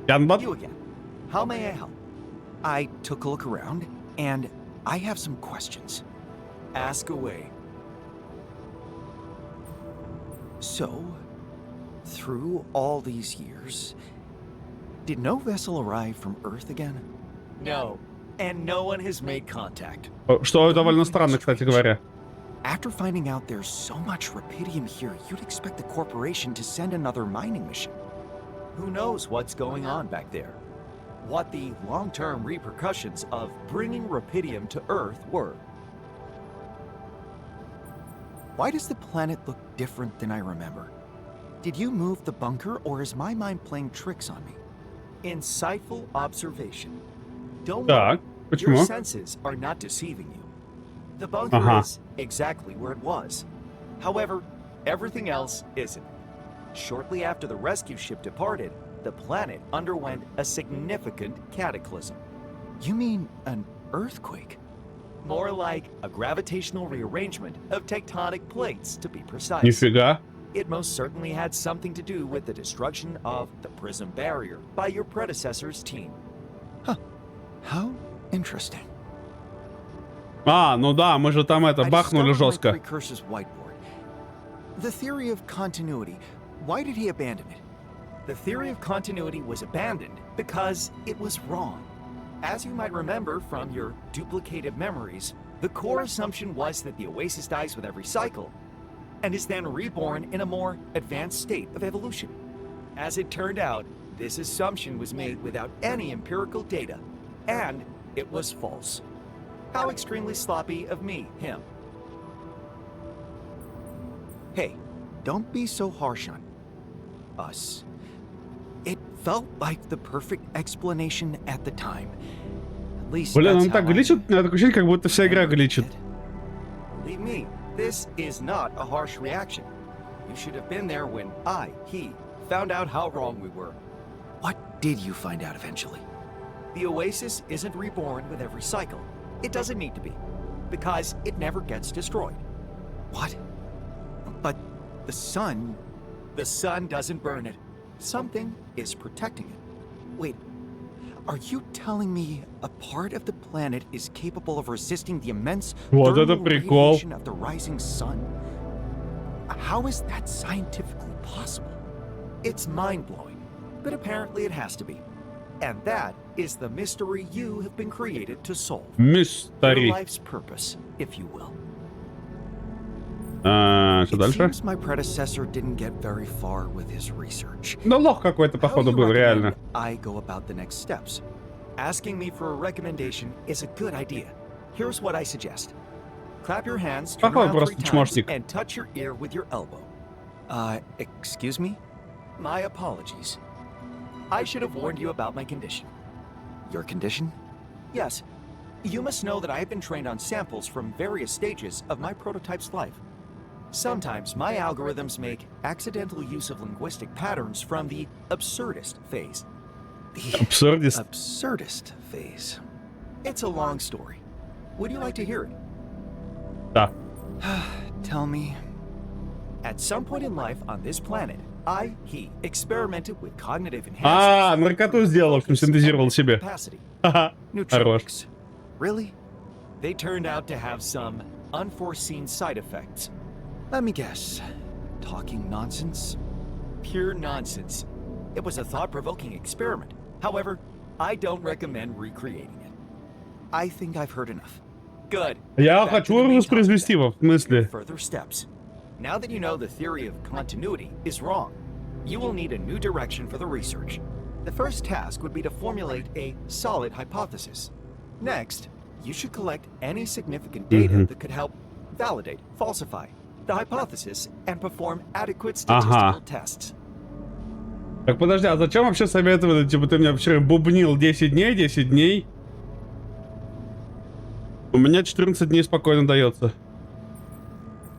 Yanbot? You again. How may I help? I took a look around, and I have some questions. Ask away. So, through all these years, did no vessel arrive from Earth again? No, and no one has made contact. Что довольно странно, кстати говоря. After finding out there's so much rupidium here, you'd expect the corporation to send another mining mission. Who knows what's going on back there? What the long-term repercussions of bringing rupidium to Earth were. Why does the planet look different than I remember? Did you move the bunker, or is my mind playing tricks on me? Insightful observation. Don't worry, Так, почему? your senses are not deceiving you. The bunker is exactly where it was. However, everything else isn't. Shortly after the rescue ship departed, the planet underwent a significant cataclysm. You mean an earthquake? More like a gravitational rearrangement of tectonic plates, to be precise. Нифига. It most certainly had something to do with the destruction of the Prism Barrier by your predecessor's team. Huh. How interesting. А, ну да, мы же там это бахнули жестко. Precursor's whiteboard. The theory of continuity. Why did he abandon it? The theory of continuity was abandoned because it was wrong. As you might remember from your duplicated memories, the core assumption was that the Oasis dies with every cycle, and is then reborn in a more advanced state of evolution. As it turned out, this assumption was made without any empirical data, and it was false. How extremely sloppy of me, him. Hey, don't be so harsh on us. It felt like the perfect explanation at the time, At least Блин, that's он так how I гличит, у меня такое ощущение, как будто вся игра remember гличит. it. Believe me, this is not a harsh reaction. You should have been there when he found out how wrong we were. What did you find out eventually? The Oasis isn't reborn with every cycle. It doesn't need to be, because it never gets destroyed. What? But the sun doesn't burn it. Something is protecting it. Wait, are you telling me a part of the planet is capable of resisting the immense Вот это thermal прикол. radiation of the rising sun? How is that scientifically possible? It's mind-blowing, but apparently it has to be. And that is the mystery you have been created to solve. Your Мистери. life's purpose, if you will. Что It дальше? seems my predecessor didn't get very far with his research. Да лох какой-то, How походу, do you был, реально. recommend I go about the next steps? Asking me for a recommendation is a good idea. Here's what I suggest. Clap your hands, turn Похож around просто 3 times, чмошник. and touch your ear with your elbow. Excuse me? My apologies. I should have warned you about my condition. Your condition? Yes. You must know that I have been trained on samples from various stages of my prototype's life. Sometimes my algorithms make accidental use of linguistic patterns from the absurdist phase. The Абсурдист. absurdist phase. It's a long story. Would you like to hear it? Да. Tell me. At some point in life on this planet, he experimented with cognitive enhancements. Наркоту сделал, в общем, синтезировал себе. Capacity. Ха-ха. Хорош. Nootropics. Really? They turned out to have some unforeseen side effects. Let me guess. Talking nonsense? Pure nonsense. It was a thought-provoking experiment. However, I don't recommend recreating it. I think I've heard enough. Good. Я Back to хочу the main воспроизвести topic его, в смысле. Further steps. Now that you know the theory of continuity is wrong, you will need a new direction for the research. The first task would be to formulate a solid hypothesis. Next, you should collect any significant data that could help validate, falsify the hypothesis and perform adequate statistical tests. Так, подожди, а зачем вообще советовали? Типа, ты меня вчера бубнил 10 дней, 10 дней. У меня 14 дней спокойно дается.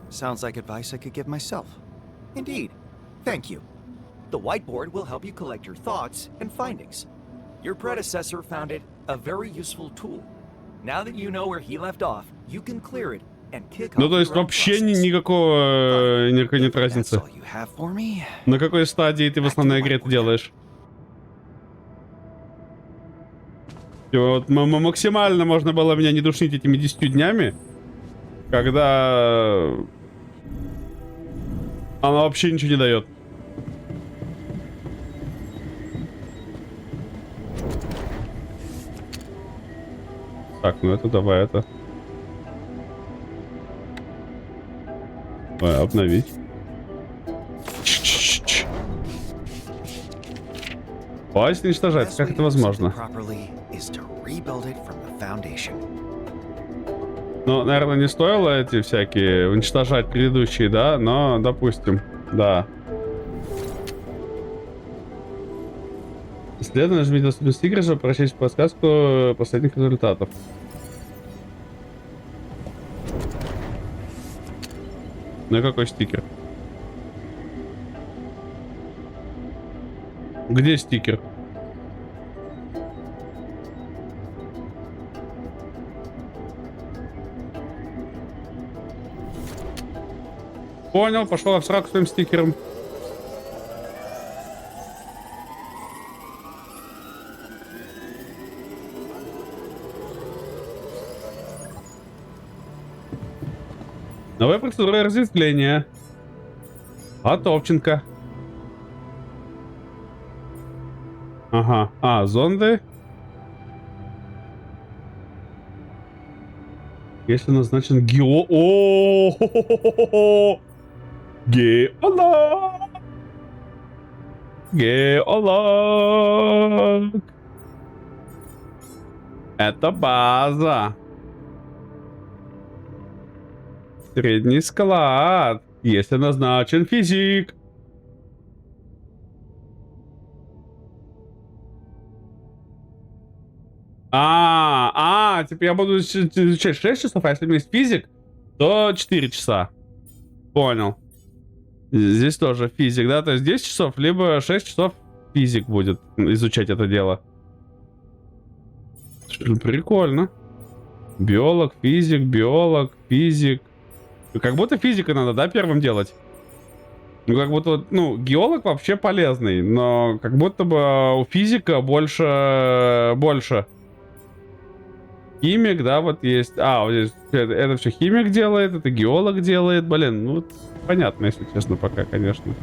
Sounds like advice I could give myself. Indeed. Thank you. The whiteboard will help you collect your thoughts and findings. Your predecessor found it a very useful tool. Now that you know where he left off, you can clear it and kick off Ну, то есть your own вообще process. никакого нет That's разницы. all you have for me. На какой стадии ты в основной игре это делаешь? И вот максимально можно было меня не душнить этими 10 днями, когда она вообще ничего не дает. Так, ну это давай это. Давай, обновить. Власть уничтожать, Best как way это to do something возможно? properly is to rebuild it from the foundation. Ну, наверное, не стоило эти всякие уничтожать предыдущие, да? Но, допустим, да. Следует нажмите доступность игры, чтобы прочесть подсказку последних результатов. Ну и какой стикер? Где стикер? Понял, пошел в сраку своим стикером. Новая процедура разветвления. Готовченко. Ага. Зонды. Если назначен геолог. Геолог. Это база. Средний склад. Если назначен физик. Типа я буду изучать 6 часов, а если у меня есть физик, то 4 часа. Понял. Здесь тоже физик, да? То есть 10 часов, либо 6 часов физик будет изучать это дело. Прикольно. Биолог, физик. Как будто физика надо, да, первым делать? Ну, как будто, ну, геолог вообще полезный, но как будто бы у физика больше. Химик, да, вот есть. Вот здесь это все химик делает, это геолог делает, блин, ну, понятно, если честно, пока, конечно.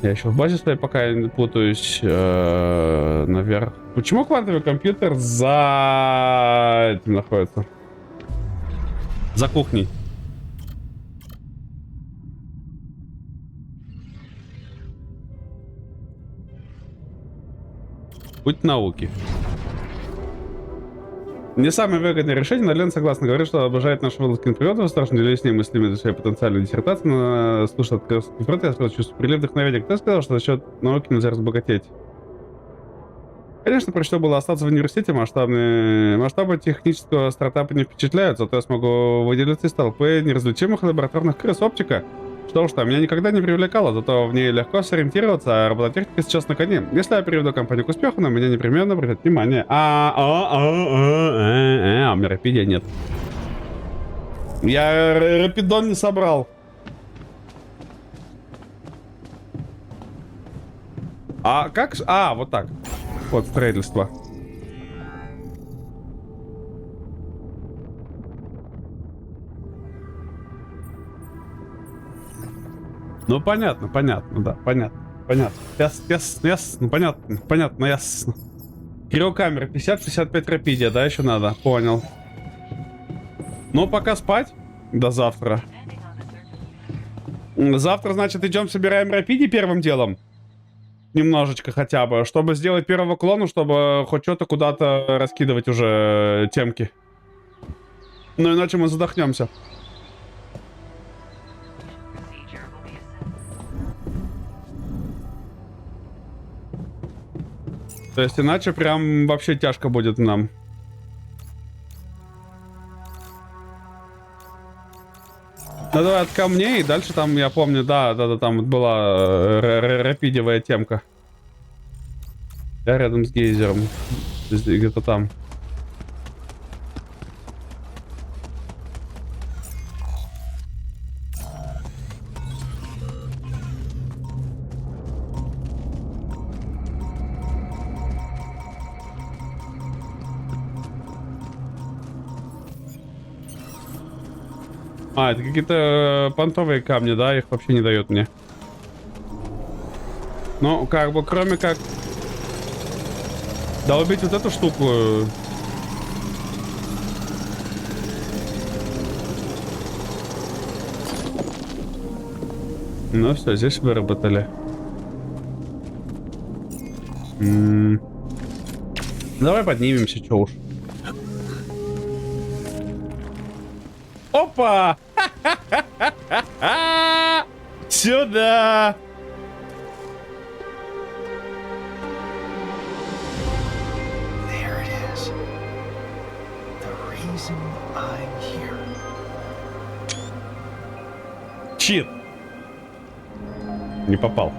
Я еще в базе своей пока не путаюсь, наверх. Почему квантовый компьютер за этим находится? За кухней. Путь науки. Не самое выгодное решение, но Лен согласно говорит, что обожает нашего Вылазкин природу, восторженно делюсь с ней мыслями за своей потенциальной диссертации, но слушай, открылся природы, я сразу чувствую прилив вдохновения. Кто сказал, что за счет науки нельзя разбогатеть? Конечно, проще было остаться в университете, масштабы технического стартапа не впечатляют, зато я смогу выделиться из толпы неразличимых лабораторных крыс. Оптика. Что уж там, меня никогда не привлекало, зато в ней легко сориентироваться, а робототехника сейчас на коне. Если я приведу компанию к успеху, на меня непременно обратят внимание. У меня рапидия нет. Я рапидон не собрал. Как? Вот так. Вот строительство. Ну, понятно, да, понятно. Ясно, понятно, ясно. Криокамера 50-65 рапидия, да, еще надо, понял. Ну, пока спать. До завтра. Завтра, значит, идем собираем рапиди первым делом. Немножечко хотя бы, чтобы сделать первого клона, чтобы хоть что-то куда-то раскидывать уже темки. Ну, иначе мы задохнемся. То есть иначе прям вообще тяжко будет нам. Ну давай от камней, дальше там, я помню, да, там была рапидевая темка. Я рядом с гейзером. Где-то там. Это какие-то понтовые камни, да? Их вообще не дают мне. Ну, как бы, кроме как... долбить вот эту штуку... Ну все, здесь выработали. Давай поднимемся, чё уж. Опа! Сюда! There it is. The reason I'm here. Чит. Не попал.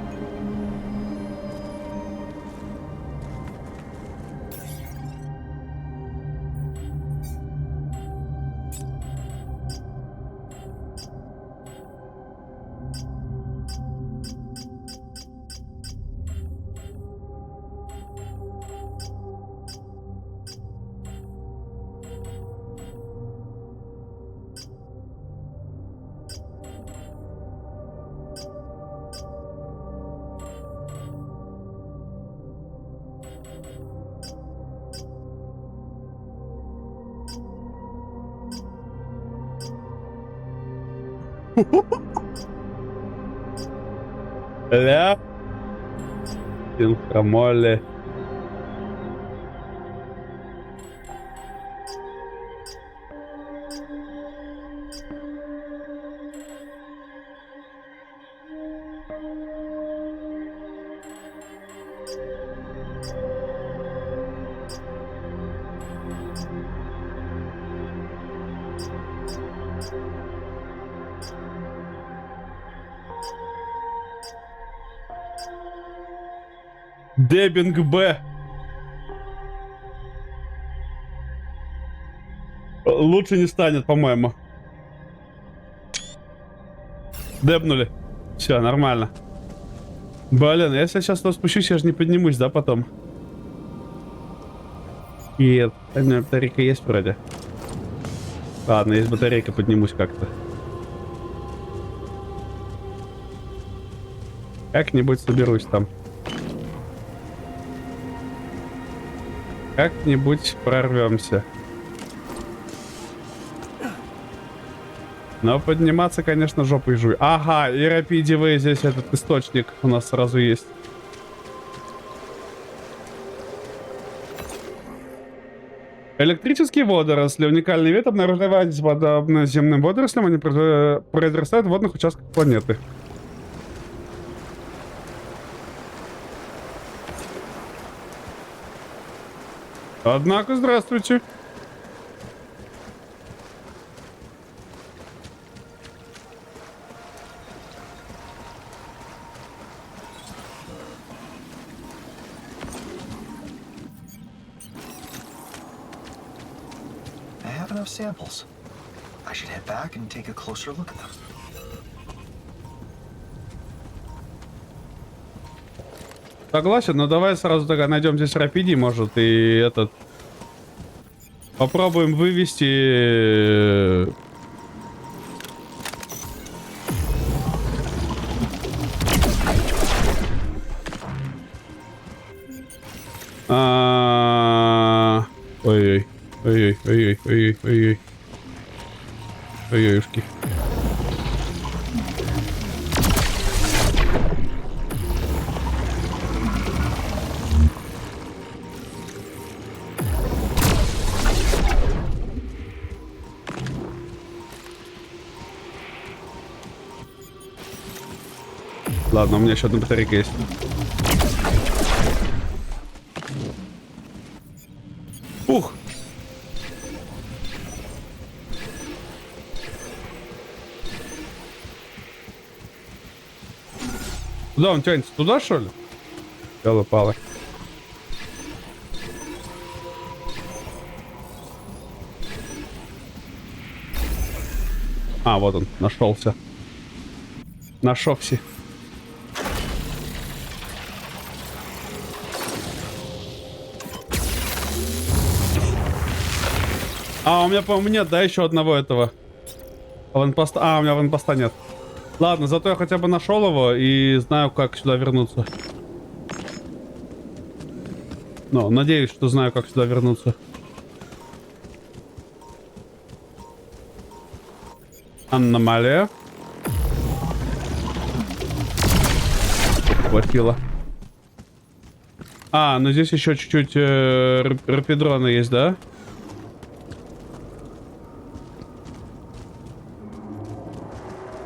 Ля. Инфрамоле. Дебинг Б. Лучше не станет, по-моему. Дебнули. Все, нормально. Блин, если я сейчас туда спущусь, я же не поднимусь, да, потом? И батарейка есть вроде. Ладно, есть батарейка, поднимусь как-то. Как-нибудь соберусь там. Как-нибудь прорвемся. Но подниматься, конечно, жопой жуй. Ага, и рапидивый здесь этот источник у нас сразу есть. Электрические водоросли. Уникальный вид, обнаруживаясь подобно земным водорослям, они произрастают в водных участках планеты. Однако, здравствуйте. I have enough samples. I should head back and take a closer look at them. Согласен, но давай сразу тогда найдем здесь рапиди, может, и этот... Попробуем вывести... Ой-ой. Ой-ой, ой-ой, ой-ой, ой-ой. Ой-ой-ушки. Ладно, у меня еще одна батарейка есть. Ух! Куда он тянется? Туда, что ли? Ёлы-палы. А, вот он, нашелся. Нашелся. А, у меня, по-моему, нет, да, еще одного этого. Аванпоста. А, у меня аванпоста нет. Ладно, зато я хотя бы нашел его и знаю, как сюда вернуться. Ну, надеюсь, что знаю, как сюда вернуться. Аномалия. Хватило. А, ну здесь еще чуть-чуть рапидрона есть, да?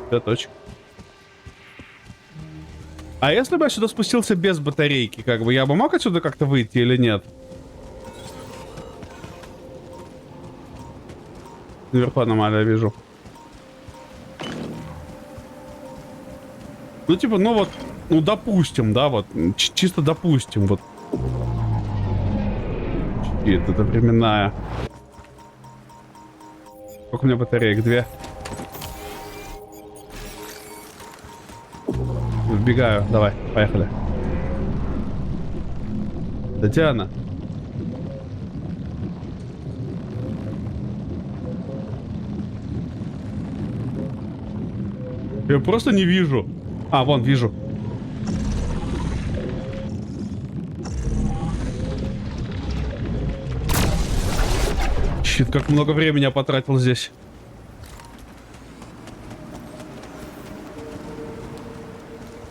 Точка. А если бы я сюда спустился без батарейки, как бы, я бы мог отсюда как-то выйти или нет? Наверху аномалия вижу. Ну, типа, ну вот, ну, допустим, да, вот, чисто допустим, вот. Это временная. Сколько у меня батареек? 2. Вбегаю, давай, поехали. Татьяна. Я просто не вижу. А, вон, вижу. Щит, как много времени я потратил здесь.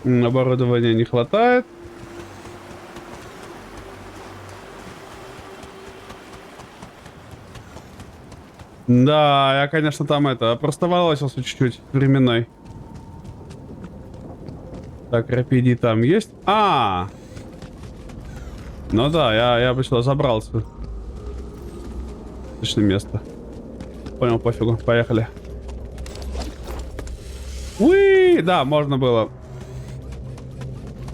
Оборудования не хватает. Да, я, конечно, там это, простоволосился чуть-чуть временной. Так, рапиди там есть. Ну да, я бы сюда забрался. Отличное место. Понял, пофигу, поехали. теории, да, можно было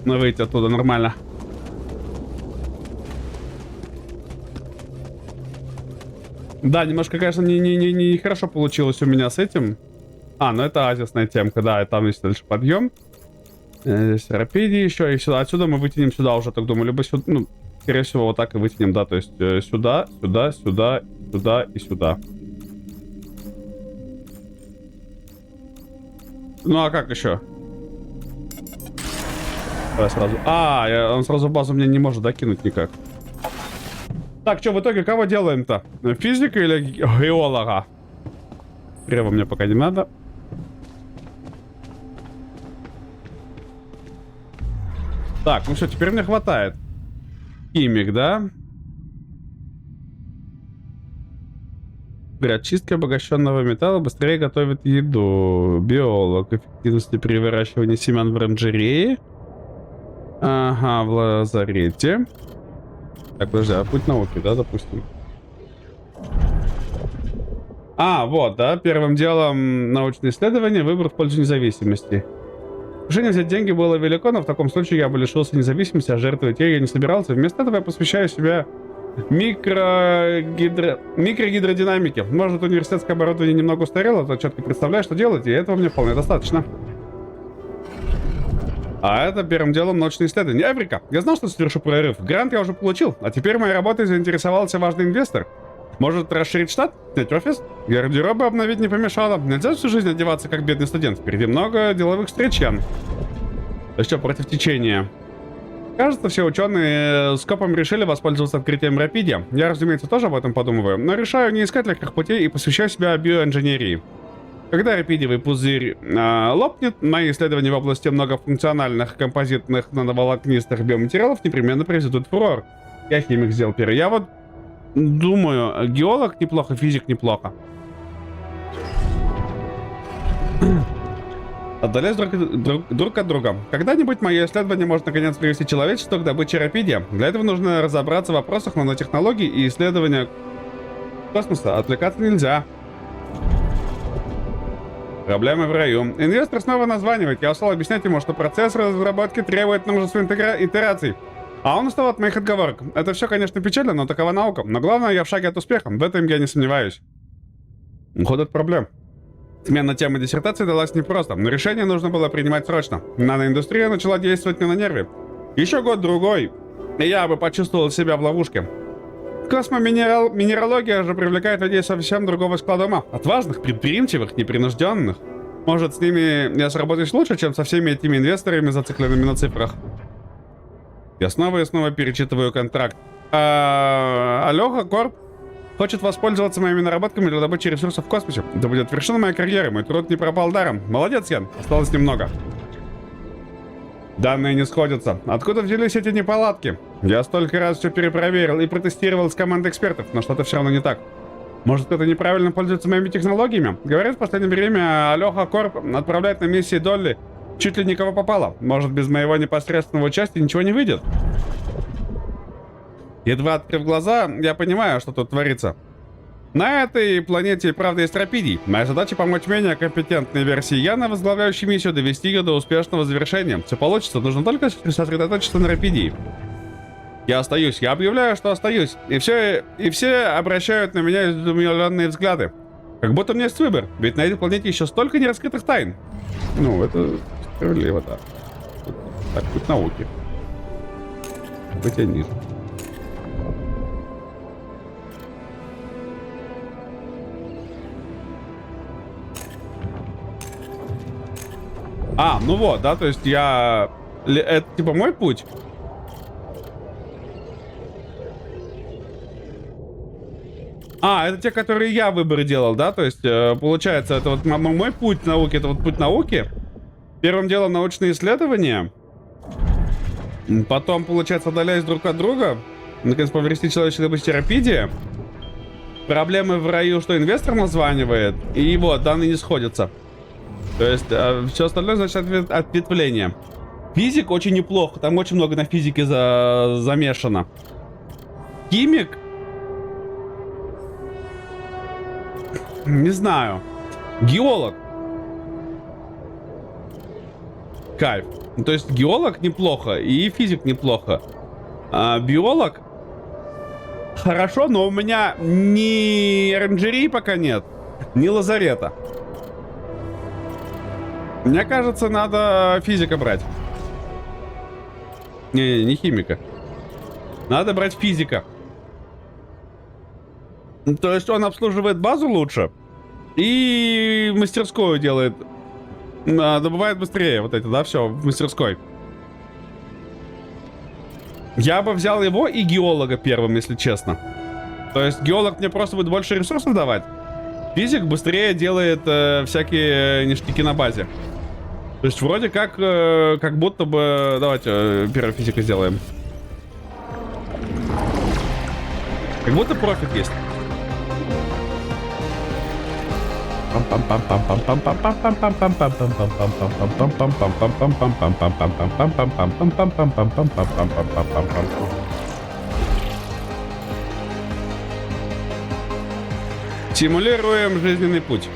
выйти оттуда нормально. Да, немножко, конечно, не хорошо получилось у меня с этим. А, ну это азисная темка, да, и там есть дальше подъем. Здесь рапиди еще, и сюда. Отсюда мы вытянем сюда уже, так думаю, либо сюда, ну, скорее всего, вот так и вытянем, да, то есть сюда, сюда, сюда, сюда и сюда. Ну, а как еще? Давай сразу. Он сразу в базу мне не может докинуть никак. Так, что в итоге кого делаем-то? Физика или геолога? Криво мне пока не надо. Так, ну все, теперь мне хватает. Химик, да? При очистке обогащенного металла быстрее готовит еду. Биолог. Эффективности при выращивании семян в оранжерее. Ага, в лазарете. Так, подожди, а путь науки, да, допустим? А, вот, да, первым делом научные исследования, выбор в пользу независимости. Решение взять деньги было велико, но в таком случае я бы лишился независимости, а жертвовать ей я не собирался. Вместо этого я посвящаю себя микрогидродинамике. Может, университетское оборудование немного устарело, то четко представляю, что делать, и этого мне вполне достаточно. А это первым делом научные исследования. Эврика, я знал, что совершу прорыв. Грант я уже получил, а теперь моей работой заинтересовался важный инвестор. Может, расширить штат? Снять офис? Гардеробы обновить не помешало. Нельзя всю жизнь одеваться как бедный студент. Впереди много деловых встреч, Ян. Да что, против течения? Кажется, все ученые с копом решили воспользоваться открытием Рапидия. Я, разумеется, тоже об этом подумываю, но решаю не искать легких путей и посвящаю себя биоинженерии. Когда рапидиевый пузырь лопнет, мои исследования в области многофункциональных композитных нановолокнистых биоматериалов непременно произведут фурор. Я химик сделал первый. Я вот думаю, геолог неплохо, физик неплохо. Отдаляюсь друг от друга. Когда-нибудь мое исследование может наконец привести человечество к добыче рапидия. Для этого нужно разобраться в вопросах нанотехнологий и исследования космоса. Отвлекаться нельзя. Проблемы в раю. Инвестор снова названивает. Я устал объяснять ему, что процесс разработки требует множества итераций. А он устал от моих отговорок. Это все, конечно, печально, но такова наука. Но главное, я в шаге от успеха. В этом я не сомневаюсь. Уход от проблем. Смена темы диссертации далась непросто, но решение нужно было принимать срочно. Наноиндустрия начала действовать мне на нервы. Еще год-другой, и я бы почувствовал себя в ловушке. Космоминералогия же привлекает людей совсем другого склада ума. Отважных, предприимчивых, непринужденных. Может, с ними я сработаюсь лучше, чем со всеми этими инвесторами, зацикленными на цифрах. Я снова и снова перечитываю контракт. Алёха Корп хочет воспользоваться моими наработками для добычи ресурсов в космосе. Это будет вершина моей карьеры. Мой труд не пропал даром. Молодец, Ян. Осталось немного. Данные не сходятся. Откуда взялись эти неполадки? Я столько раз все перепроверил и протестировал с командой экспертов, но что-то все равно не так. Может, кто-то неправильно пользуется моими технологиями? Говорят, в последнее время Алёха Корп отправляет на миссии Долли чуть ли никого попало. Может, без моего непосредственного участия ничего не выйдет? Едва открыв глаза, я понимаю, что тут творится. На этой планете и правда есть Рапидий. Моя задача помочь менее компетентной версии Яна, возглавляющей миссию, довести ее до успешного завершения. Все получится, нужно только сосредоточиться на Рапидии. Я остаюсь, я объявляю, что остаюсь. И все обращают на меня изумленные взгляды. Как будто у меня есть выбор, ведь на этой планете еще столько нераскрытых тайн. Ну, это справедливо, да. Так, путь науки. Потяни. А, ну вот, да, то есть я... Это типа мой путь? А, это те, которые я выбор делал, да? То есть, получается, это вот мой путь науки, это вот путь науки. Первым делом научные исследования. Потом, получается, отдаляясь друг от друга. Наконец, повести человечество добычи Рапидия. Проблемы в раю, что инвестор названивает. И вот, данные не сходятся. То есть, все остальное, значит, ответвление. Физик очень неплохо. Там очень много на физике замешано. Химик? Не знаю. Геолог. кайф. Ну, то есть геолог неплохо и физик неплохо. А биолог хорошо, но у меня ни оранжерии пока нет, ни лазарета. Мне кажется, надо физика брать. Не химика. Надо брать физика. То есть он обслуживает базу лучше и мастерскую делает. Добывает быстрее вот это, да, все в мастерской. Я бы взял его и геолога первым, если честно. То есть геолог мне просто будет больше ресурсов давать. Физик быстрее делает всякие ништяки на базе. То есть вроде как будто бы... Давайте первый физика сделаем. Как будто профит есть. Симулируем жизненный путь.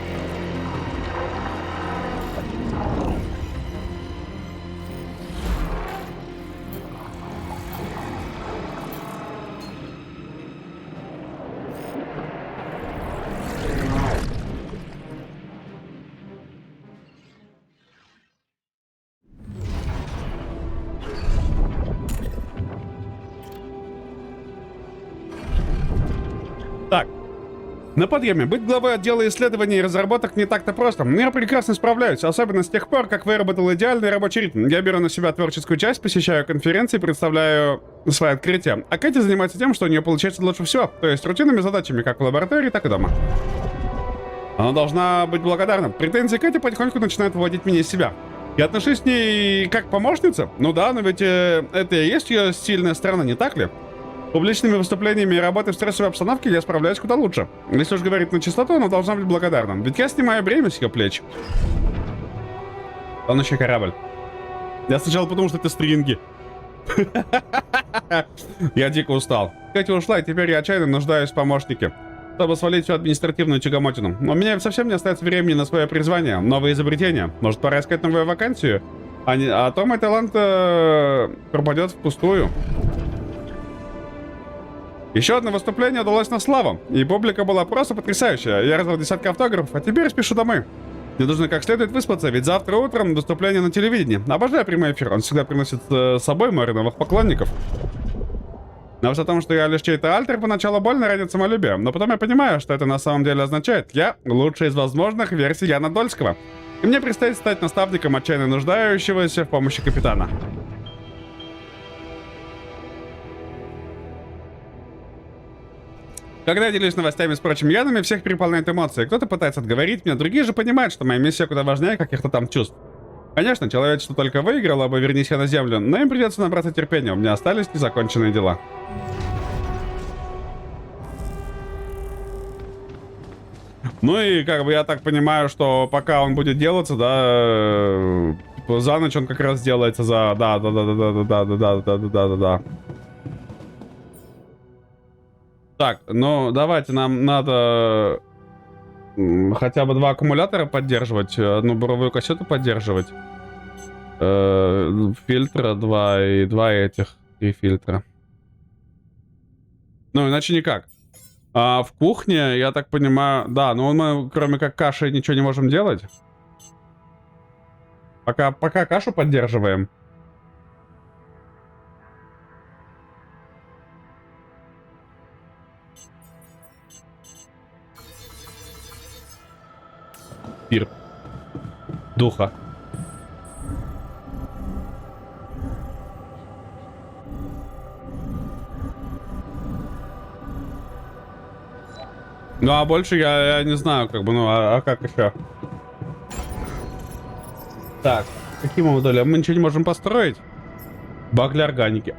Так, на подъеме. Быть главой отдела исследований и разработок не так-то просто. Но я прекрасно справляюсь, особенно с тех пор, как выработал идеальный рабочий ритм. Я беру на себя творческую часть, посещаю конференции, представляю свои открытия. А Кэти занимается тем, что у нее получается лучше всего. То есть рутинными задачами, как в лаборатории, так и дома. Она должна быть благодарна. Претензии Кэти потихоньку начинают выводить меня из себя. Я отношусь к ней как помощница. Ну да, но ведь это и есть ее сильная сторона, не так ли? Публичными выступлениями и работой в стрессовой обстановке я справляюсь куда лучше. Если уж говорить на чистоту, она должна быть благодарна. Ведь я снимаю бремя с ее плеч. Он еще корабль. Я сначала подумал, что это стринги. Я дико устал. Катя ушла, и теперь я отчаянно нуждаюсь в помощнике, чтобы свалить всю административную тягомотину. Но у меня совсем не остается времени на свое призвание, новые изобретения. Может, пора искать новую вакансию? А то мой талант пропадет впустую. Еще одно выступление удалось на славу, и публика была просто потрясающая. Я раздал десятки автографов, а теперь спешу домой. Мне нужно как следует выспаться, ведь завтра утром выступление на телевидении. Обожаю прямой эфир, он всегда приносит с собой море новых поклонников. Но все о том, что я лишь чей-то альтер, поначалу больно ранит самолюбие, но потом я понимаю, что это на самом деле означает. Я лучшая из возможных версий Яна Дольского. И мне предстоит стать наставником отчаянно нуждающегося в помощи капитана. Когда я делюсь новостями с прочими янами, всех переполняют эмоции. Кто-то пытается отговорить меня, другие же понимают, что моя миссия куда важнее каких-то там чувств. Конечно, человечество только выиграло бы, вернись я на землю, но им придется набраться терпения, у меня остались незаконченные дела. Ну и как бы я так понимаю, что пока он будет делаться, да, типа, за ночь он как раз делается за... Да. Так, ну давайте, нам надо хотя бы 2 аккумулятора поддерживать, одну буровую кассету поддерживать, фильтра 2 и 2 этих, и фильтра. Ну иначе никак. А в кухне, я так понимаю, да, но мы кроме как каши ничего не можем делать. Пока кашу поддерживаем. Пир. Духа. Ну а больше я не знаю, как бы, ну а как еще? Так, какие модули? Мы ничего не можем построить? Баг для органики.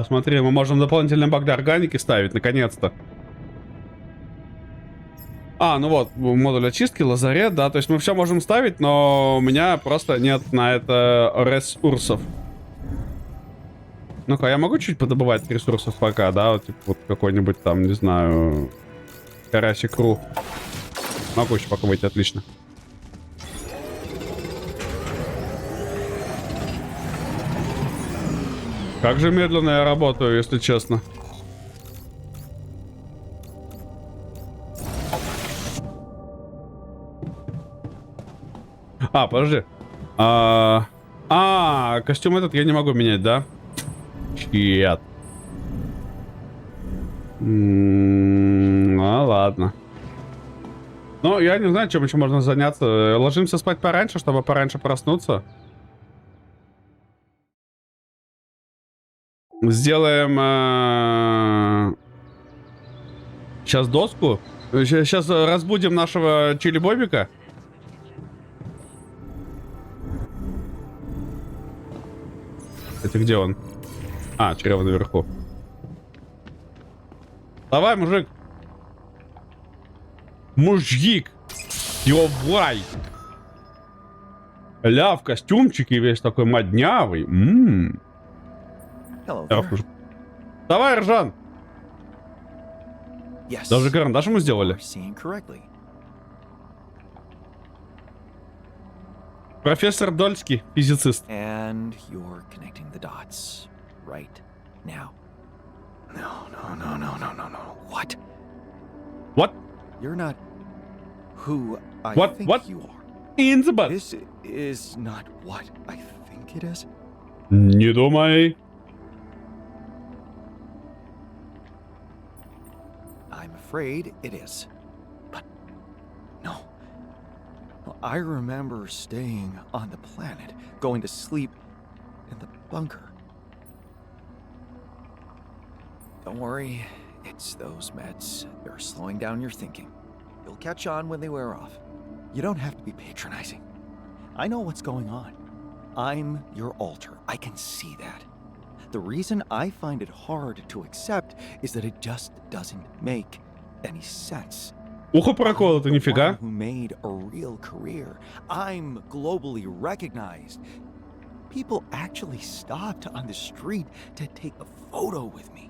Смотри, мы можем дополнительные баг для органики ставить, наконец-то. Ну вот, модуль очистки, лазарет, да, то есть мы все можем ставить, но у меня просто нет на это ресурсов. Ну-ка, я могу чуть подобывать ресурсов пока, да, вот, типа, вот какой-нибудь там, не знаю, карасик ру. Могу еще пока выйти, отлично. Как же медленно я работаю, если честно. Подожди. Костюм этот я не могу менять, да? Чет. Ну ладно. Ну, я не знаю, чем еще можно заняться. Ложимся спать пораньше, чтобы пораньше проснуться. Сделаем... Сейчас доску. Сейчас разбудим нашего чили-бобика. Это где он? Чрево наверху. Давай, мужик. Мужик. Давай. Ля в костюмчике весь такой моднявый. Hello there. Давай, Ржан. Yes. Даже карандаш ему сделали. You're seeing correctly. Профессор Дольский, физицист. And you're connecting the dots right now. No. What? What? You're not who I What? think What? you are. In the butt. This is not what I think it is. Не думай. I'm afraid it is. But no. I remember staying on the planet, going to sleep in the bunker. Don't worry, it's those meds. They're slowing down your thinking. You'll catch on when they wear off. You don't have to be patronizing. I know what's going on. I'm your alter. I can see that. The reason I find it hard to accept is that it just doesn't make any sense. Ухо проколото, I'm the нифига. one who made a real career. I'm globally recognized. People actually stopped on the street to take a photo with me.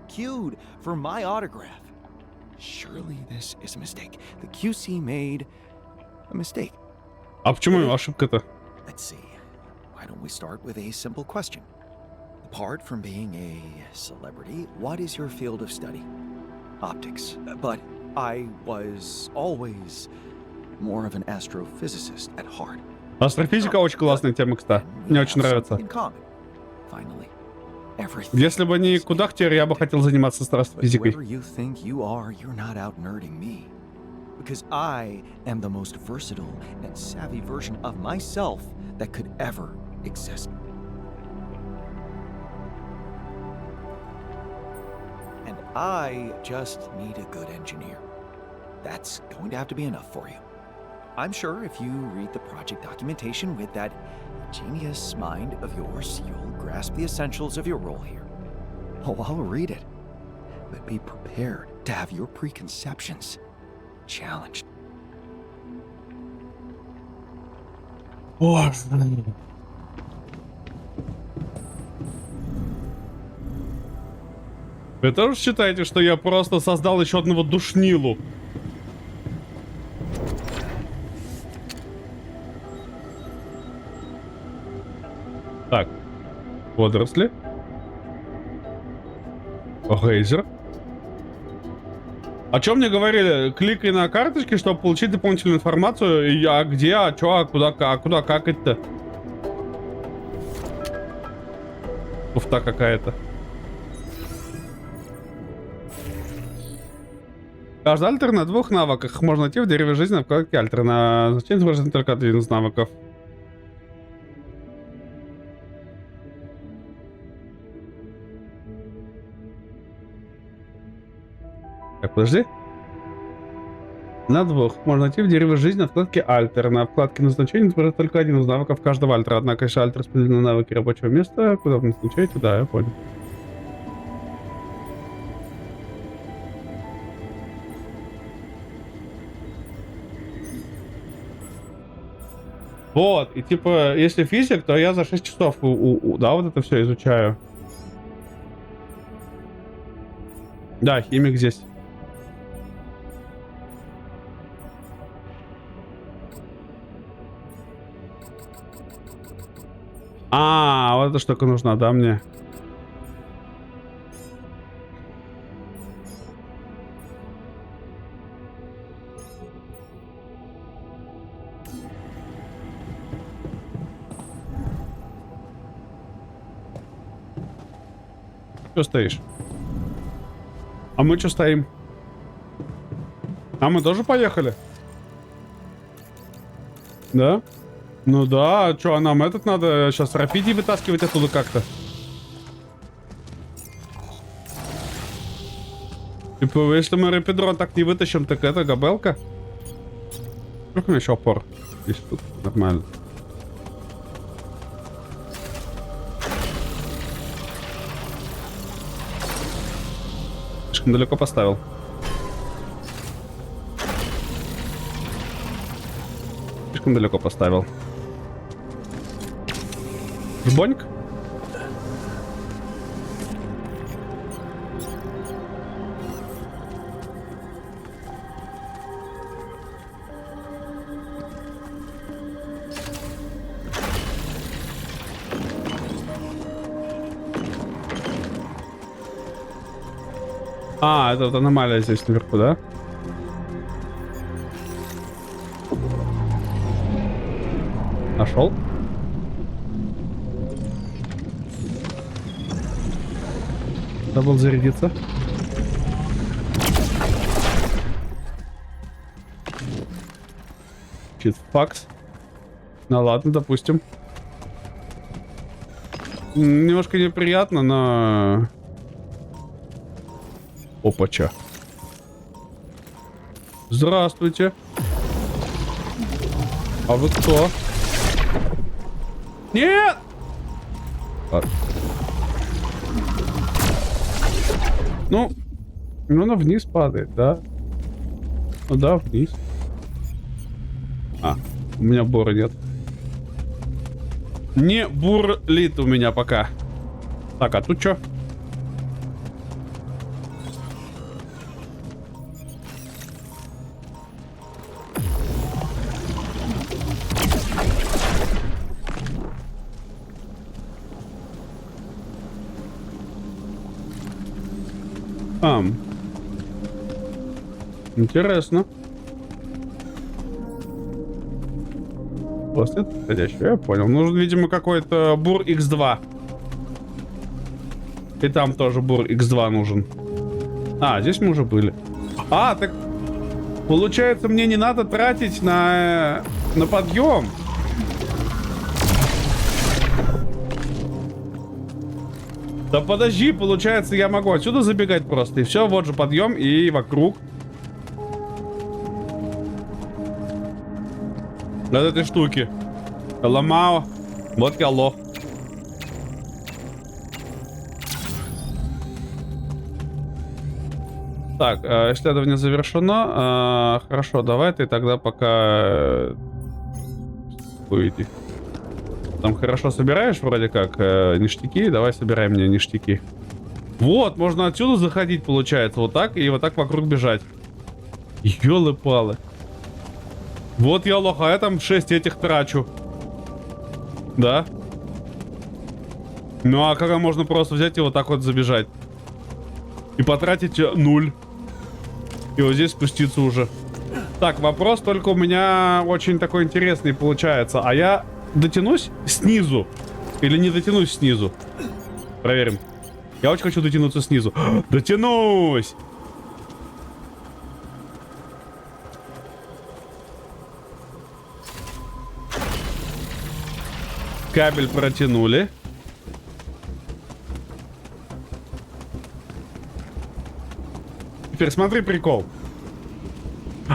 Queued for my autograph. Surely this is a mistake. The QC made a mistake. А почему ошибка-то? Let's see. Why don't we start with a simple question? Apart from being a celebrity, what is your field of study? Optics. But I was always more of an astrophysicist at heart. Астрофизика очень классная тема, кстати. And we Мне очень have нравится. something in common. Finally, everything. Если бы не кудахтер, я бы хотел заниматься But астрофизикой. whoever you think you are, you're not out nerding me. Because I am the most versatile and savvy version of myself that could ever exist. And I just need a good engineer. That's going to have to be enough for you. I'm sure if you read the project documentation with that genius mind of yours, you'll grasp the essentials of your role here. Oh, I'll read it. But be prepared to have your preconceptions challenged. Вы тоже считаете, что я просто создал еще одного душнилу? Так. Водоросли. Гейзер. О чем мне говорили? Кликай на карточки, чтобы получить дополнительную информацию. А где, а чё, а куда, как это? Туфта какая-то. Каждый альтер на 2 навыках. Можно найти в дереве жизни на вкладке альтер. На значение изображен только один из навыков. Так, подожди. На 2. Можно найти в дереве жизни на вкладке альтер. На вкладке назначения изображен только один из навыков каждого альтера. Однако, если альтер распределен на навыки рабочего места, куда вы назначаете, да, я понял. Вот, и типа, если физик, то я за 6 часов, да, вот это все изучаю. Да, химик здесь. Вот эта штука нужна, да, мне? Что стоишь? А мы что стоим? А мы тоже поехали? Да? Ну да, а что, а нам этот надо сейчас Рафиди вытаскивать оттуда как-то? Типа, если мы Рапидрон так не вытащим, так это габелка? Сколько у меня еще опор? 10 штук, нормально. Слишком далеко поставил. Слишком далеко поставил. Боньк? А, это вот аномалия здесь наверху, да? Нашел? Забыл зарядиться. Читфакс. Ну ладно, допустим. Немножко неприятно, но... Опача. Здравствуйте. А вы кто? Нет! Ладно. Ну, она вниз падает, да? Ну да, вниз. А, у меня бура нет. Не бурлит у меня пока. Так, а тут что? Интересно. После подходящего, я понял. Нужен, видимо, какой-то бур X2. И там тоже бур X2 нужен. А, здесь мы уже были. А, так получается, мне не надо тратить на подъем. Да подожди, получается, я могу отсюда забегать просто. И все, вот же подъем и вокруг. От этой штуки. Ломао. Вот я лох. Так, исследование завершено. Хорошо, давай ты тогда пока... Уйди. Там хорошо собираешь вроде как ништяки. Давай собирай мне ништяки. Вот, можно отсюда заходить, получается. Вот так и вот так вокруг бежать. Ёлы-палы. Вот я лох, а я там 6 этих трачу. Да? Ну а как можно просто взять и вот так вот забежать? И потратить 0. И вот здесь спуститься уже. Так, вопрос только у меня очень такой интересный получается. А я дотянусь снизу? Или не дотянусь снизу? Проверим. Я очень хочу дотянуться снизу. Дотянусь! Кабель протянули. Теперь смотри прикол.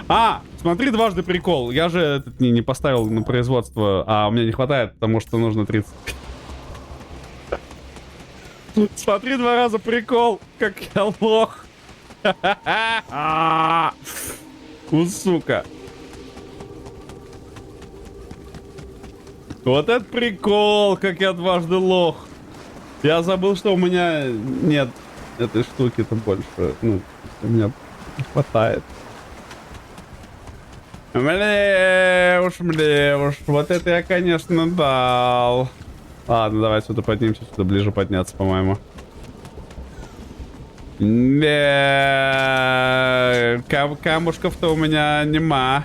А, смотри дважды прикол. Я же этот не поставил на производство, а у меня не хватает, потому что нужно 30. Смотри два раза прикол, как я лох. Сука. Вот это прикол, как я дважды лох. Я забыл, что у меня нет этой штуки-то больше. Ну, у меня не хватает. Мле уж. Вот это я, конечно, дал. Ладно, давай сюда поднимемся, сюда ближе подняться, по-моему. Камушков-то у меня нема.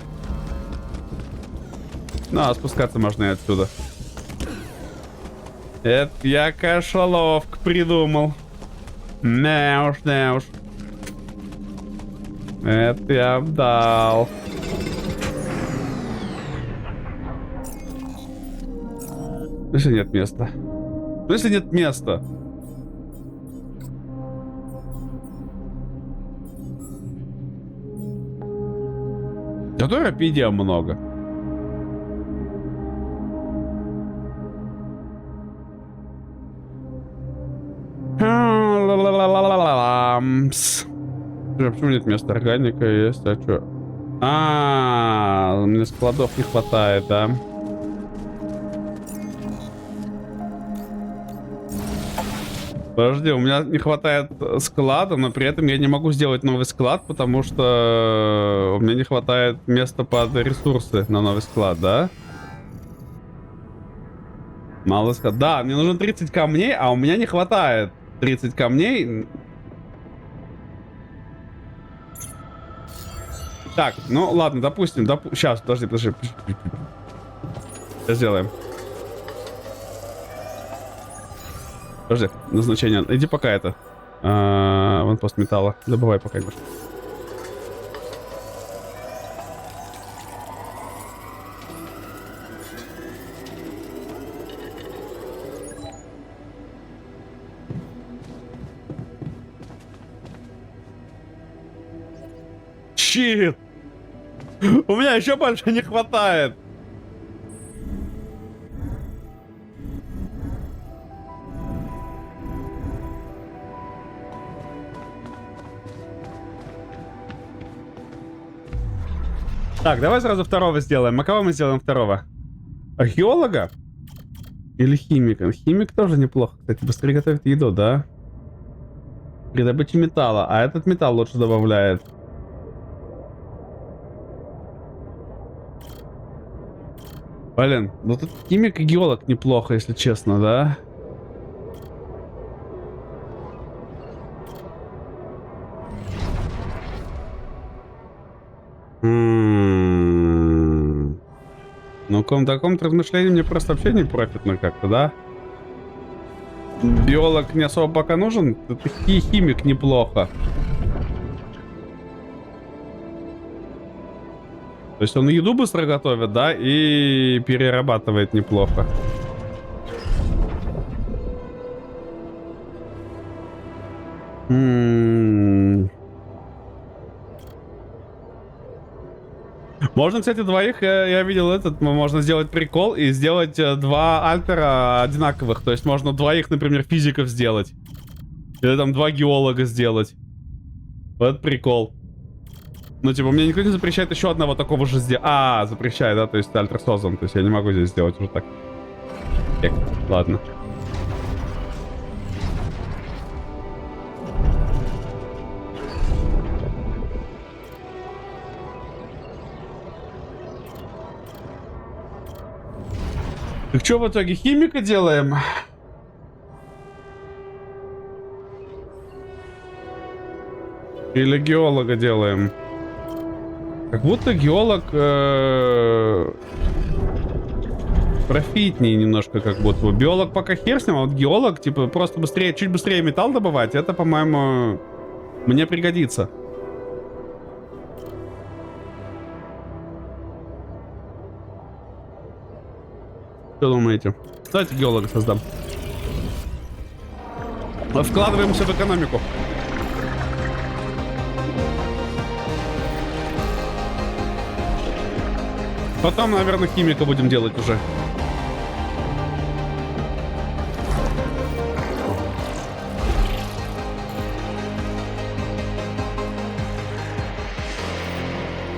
Ну, а спускаться можно и отсюда. Это я кошеловку придумал. Не уж, не уж. Это я дал. Если нет места. Если нет места. Зато рапидия много. Почему нет места? Органика есть, а что? Мне складов не хватает, да? Подожди, у меня не хватает склада, но при этом я не могу сделать новый склад, потому что у меня не хватает места под ресурсы на новый склад, да? Мало склад. Да, мне нужно 30 камней, а у меня не хватает 30 камней. Так, ну ладно, допустим, сейчас, подожди. Сейчас сделаем. Подожди, назначение. Иди пока это. Вон пост металла. Добывай пока немножко. Щит! У меня еще больше не хватает. Так, давай сразу второго сделаем. А кого мы сделаем второго? Археолога? Или химика? Химик тоже неплохо. Кстати, быстрее готовит еду, да? При добыче металла. А этот металл лучше добавляет. Блин, ну тут химик и геолог неплохо, если честно, да? Ну, таком-то размышлении мне просто вообще не профитно как-то, да? Биолог не особо пока нужен, это химик неплохо. То есть он еду быстро готовит, да, и перерабатывает неплохо. Можно, кстати, двоих, я видел можно сделать прикол и сделать два альтера одинаковых. То есть можно двоих, например, физиков сделать. Или там два геолога сделать. Вот прикол. Ну, типа, мне никто не запрещает еще одного такого же сделать. Запрещает, да, то есть альтер создан. То есть я не могу здесь сделать уже так. Ладно. Так что в итоге, химика делаем? Или геолога делаем? Как будто геолог профитнее немножко, как будто. Биолог пока хер с ним, а вот геолог, типа, просто быстрее, чуть быстрее металл добывать, это, по-моему, мне пригодится. Что думаете? Давайте геолога создам. Вкладываемся в экономику. Потом, наверное, химика будем делать уже.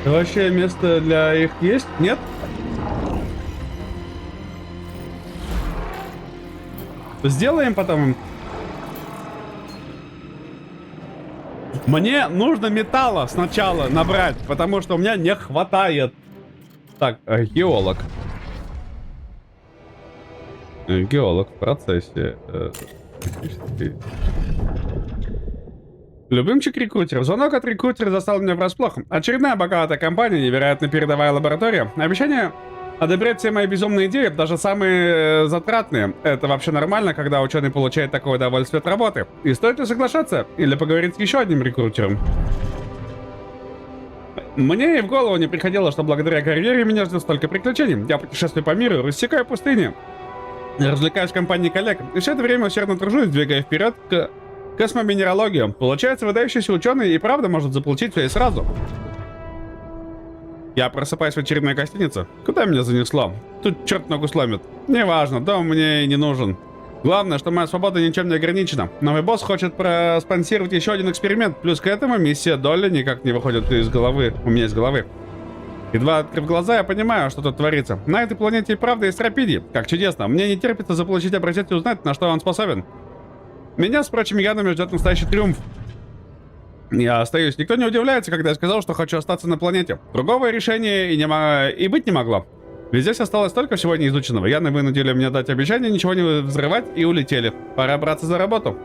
Вообще место для их есть? Нет? Сделаем потом. Мне нужно металла сначала набрать, потому что у меня не хватает. Так, геолог. Геолог в процессе. Любимчик-рекрутер. Звонок от рекрутера застал меня врасплох. Очередная богатая компания, невероятно передовая лаборатория. Обещание одобрять все мои безумные идеи, даже самые затратные. Это вообще нормально, когда ученый получает такое удовольствие от работы. И стоит ли соглашаться? Или поговорить с еще одним рекрутером? Мне и в голову не приходило, что благодаря карьере меня ждет столько приключений. Я путешествую по миру, рассекаю пустыни, развлекаюсь в компании коллег. И все это время усердно тружусь, двигая вперед к космоминералогию. Получается, выдающийся ученый и правда может заполучить все и сразу. Я просыпаюсь в очередной гостинице. Куда меня занесло? Тут черт ногу сломит. Неважно, дом мне и не нужен. Главное, что моя свобода ничем не ограничена. Новый босс хочет проспонсировать еще один эксперимент. Плюс к этому миссия Долли никак не выходит из головы. У меня из головы. Едва открыв глаза, я понимаю, что тут творится. На этой планете и правда есть Рапиди. Как чудесно. Мне не терпится заполучить образец и узнать, на что он способен. Меня с прочими янами ждет настоящий триумф. Я остаюсь. Никто не удивляется, когда я сказал, что хочу остаться на планете. Другого решения и быть не могло. Ведь здесь осталось столько всего неизученного. Яны вынудили меня дать обещание ничего не взрывать и улетели. Пора браться за работу.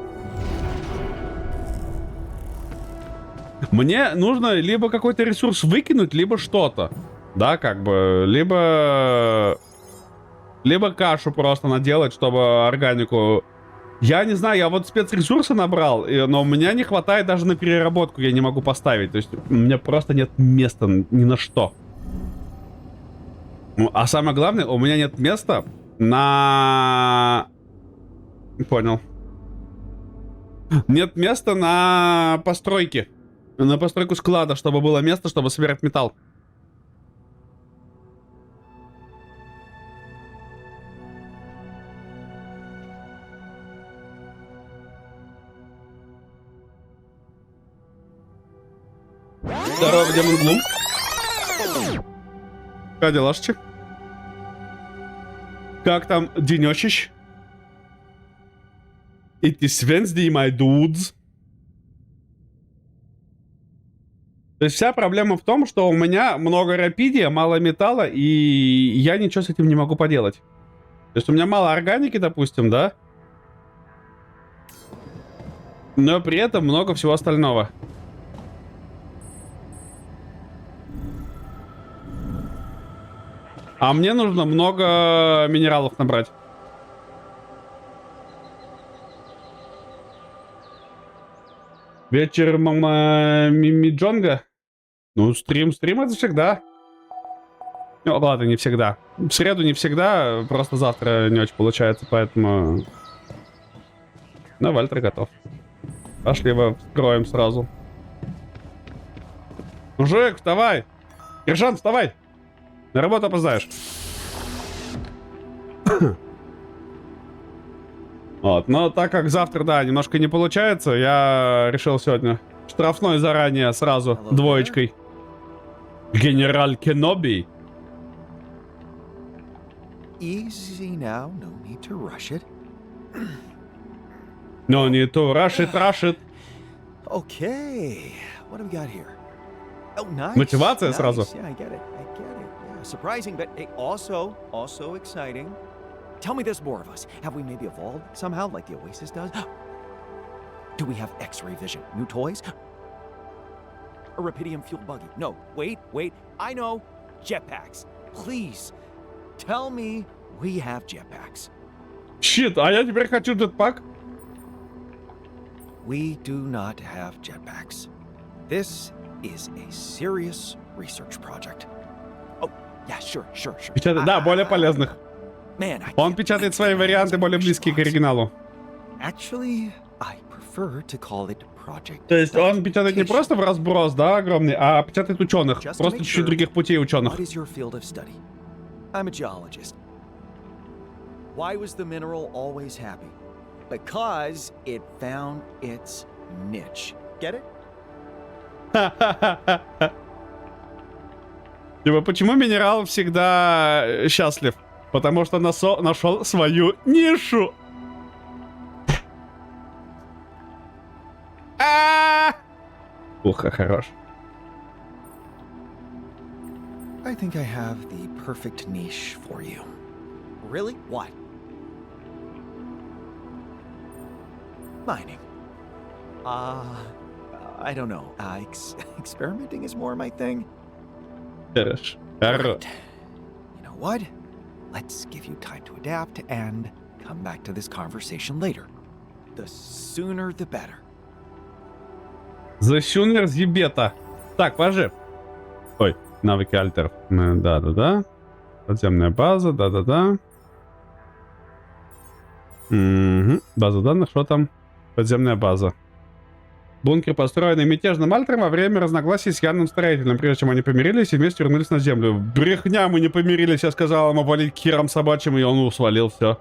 Мне нужно либо какой-то ресурс выкинуть, либо что-то. Да, как бы. Либо кашу просто наделать, чтобы органику... Я не знаю, я вот спецресурсы набрал, но у меня не хватает даже на переработку, я не могу поставить. То есть у меня просто нет места ни на что. А самое главное, у меня нет места на... Понял. Нет места на постройки. На постройку склада, чтобы было место, чтобы собирать металл. Здорово, Демон Глум. Как делашечек? Как там денечищ? Эти свенсди, my dudes. То есть вся проблема в том, что у меня много рапидия, мало металла, и я ничего с этим не могу поделать. То есть у меня мало органики, допустим, да? Но при этом много всего остального. А мне нужно много минералов набрать. Вечер, мама Мимиджонга. Ну, стрим это всегда. Ну, ладно, не всегда. В среду не всегда, просто завтра не очень получается, поэтому... Ну, Вальтер готов. Пошли его вскроем сразу. Мужик, вставай! Киржан, вставай! На работу опоздаешь. Вот, но так как завтра, да, немножко не получается, я решил сегодня штрафной заранее сразу двоечкой. Генераль Кеноби. Easy now, no need to rush it. No need to rush it. Okay, what do we got here? Oh, nice. Мотивация nice. сразу. Yeah, I get it. Yeah, surprising, but hey, also exciting. Tell me there's more of us. Have we maybe evolved somehow, like the Oasis does? Do we have X-ray vision? New toys? A Rapidium-fueled buggy? No, wait. I know. Jetpacks. Please, tell me we have jetpacks. Щит, а я теперь хочу джетпак. We do not have jetpacks. This is a serious research project. Oh, yeah, sure. Печатает, да, более полезных. Man, I Он can't- печатает свои варианты более близкие к оригиналу. Actually, I prefer to call it project. То есть он печатает не просто в разброс, да, огромный, а печатает ученых. Just to Просто make чуть-чуть sure, других путей ученых. What is your field of study? I'm a geologist. Why was the mineral always happy? Because it found its niche. Get it? Типа, почему минерал всегда счастлив? Потому что нашел свою нишу. Уха, хорош. I think I have the perfect niche for you. Really? What? Mining. I don't know. Experimenting is more my thing. Хорош. Right. You know what? Let's give you time to adapt and come back to this conversation later. The sooner the better. The sooner the better. Так, подожди. Ой, навыки альтеров. Да-да-да. Подземная база, да-да-да. Угу. База данных, что там? Подземная база. Бункер, построенный мятежным альтером во время разногласий с Яном Строителем, прежде чем они помирились и вместе вернулись на землю. Брехня, мы не помирились, я сказал ему валить хером собачьим, и он свалил, все.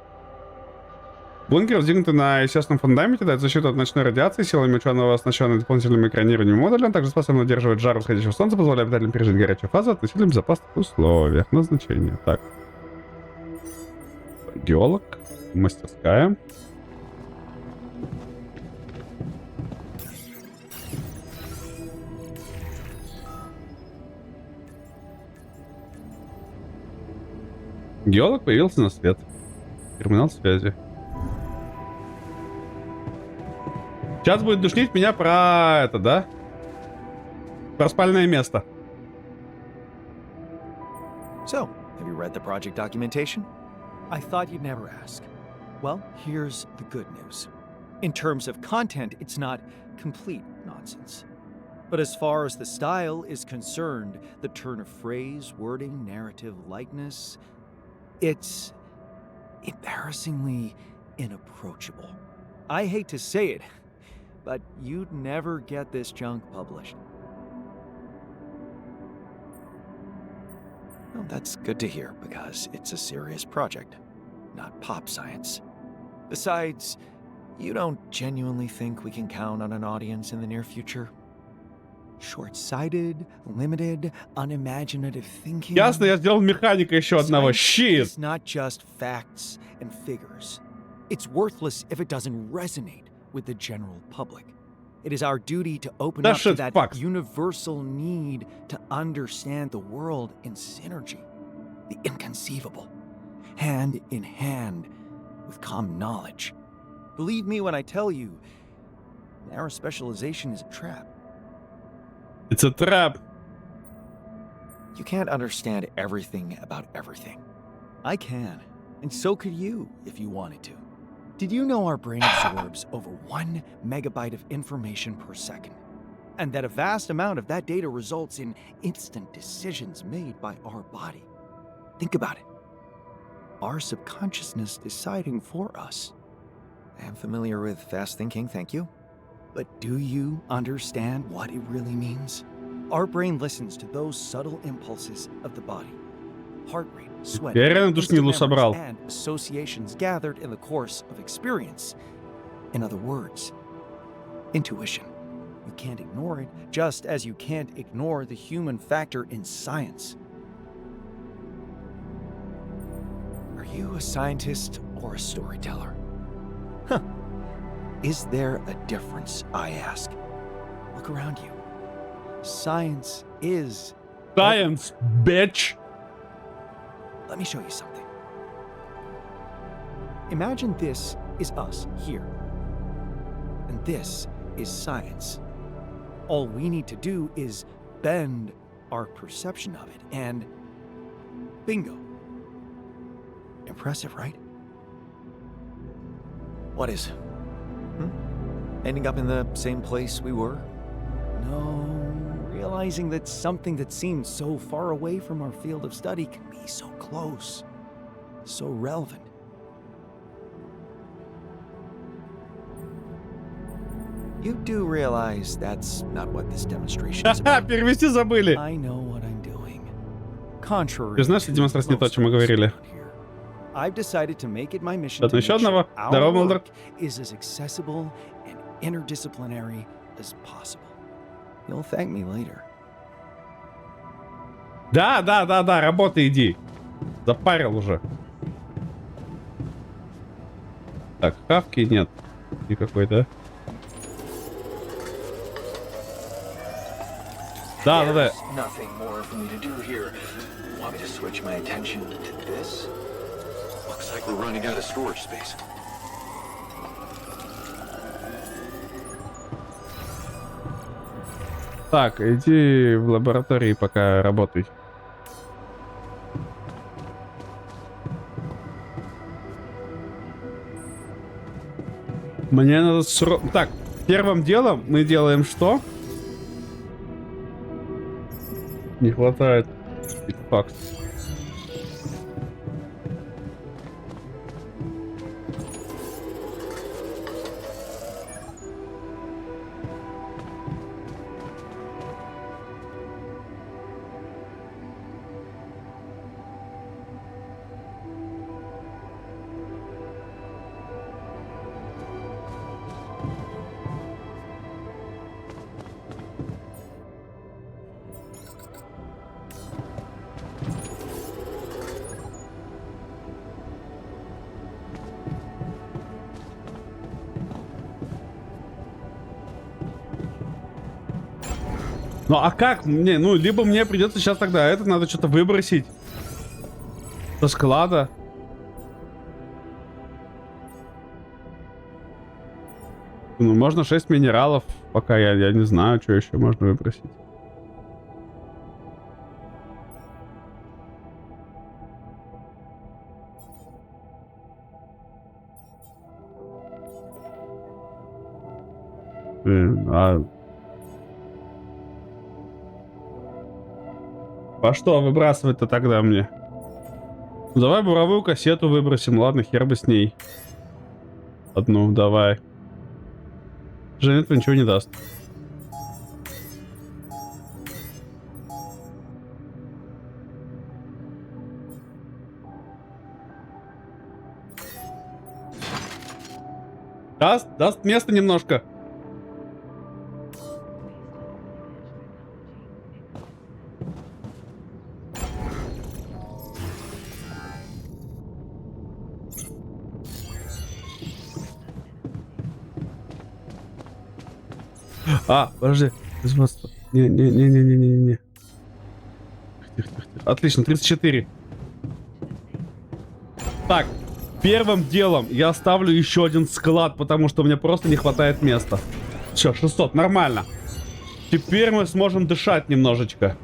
Бункер воздвигнутый на естественном фундаменте, дает защиту от ночной радиации, силами ученого оснащенный дополнительным экранированием модуля, он также способен удерживать жар восходящего солнца, позволяя обитателям пережить горячую фазу в относительно безопасных условиях. Назначение. Так. Геолог. Мастерская. Геолог появился на свет. Терминал связи. Сейчас будет душнить меня про это, да? Про спальное место. So, have you read the project documentation? I thought you'd never ask. Well, here's the good news. In terms of content, it's not complete nonsense. But as far as the style is concerned, the turn of phrase, wording, narrative, likeness, it's embarrassingly inapproachable. I hate to say it, but you'd never get this junk published. Well, that's good to hear, because it's a serious project, not pop science. Besides, you don't genuinely think we can count on an audience in the near future? Short-sighted, limited, unimaginative thinking. Ясно, я сделал механика еще одного. Щит. It's not just facts and figures. It's worthless if it doesn't resonate with the general public. It is our duty to open That up to shit's that fucked. universal need to understand the world in synergy, the inconceivable, hand in hand with common knowledge. Believe me when I tell you, narrow specialization is a trap. It's a trap. You can't understand everything about everything. I can, and so could you if you wanted to. Did you know our brain absorbs over 1 megabyte of information per second? And that a vast amount of that data results in instant decisions made by our body? Think about it. Our subconsciousness deciding for us. I am familiar with fast thinking, thank you. But do you understand what it really means? Our brain listens to those subtle impulses of the body. Heart rate, sweat, Я реально instant душнилу memories, собрал. and associations gathered in the course of experience. In other words, intuition. You can't ignore it, just as you can't ignore the human factor in science. Are you a scientist or a storyteller? Huh. Is there a difference, I ask? Look around you. Science is... Science, bitch. Let me show you something. Imagine this is us here. And this is science. All we need to do is bend our perception of it, and bingo. Impressive, right? What is? Ending up in the same place we were? No, realizing that something that seems so far away from our field of study can be so close, so relevant. You do realize that's not what this demonstration is Ха-ха, about. перевести забыли. I know what I'm doing. Contrary Ты знаешь, что to демонстрация не то, о most чем мы of us говорили. around here, I've decided to make it my mission Ладно, to еще make одного. sure our Здорово, Молдер. work is as accessible and interdisciplinary as possible. You'll thank me later. Да, да, да, да, работай, иди. Запарил уже. Так, хавки нет. Никакой, да? Да, да, да. There's nothing more for me to do here. Want me to switch my attention to this? Looks like we're running out of storage space. Так, иди в лаборатории пока работай. Мне надо Так, первым делом мы делаем что? Не хватает артефакт. Ну а как мне? Ну, либо мне придется сейчас тогда это надо что-то выбросить со склада. Ну, можно 6 минералов, пока я не знаю, что еще можно выбросить. Блин, а что выбрасывать-то тогда мне? Ну, давай буровую кассету выбросим. Ладно, хер бы с ней. Одну, давай. Женя это ничего не даст. Даст место немножко. Подожди. Производство. Не. Тихо. Отлично, 34. Так, первым делом я оставлю еще один склад, потому что мне просто не хватает места. Все, 600, нормально. Теперь мы сможем дышать немножечко.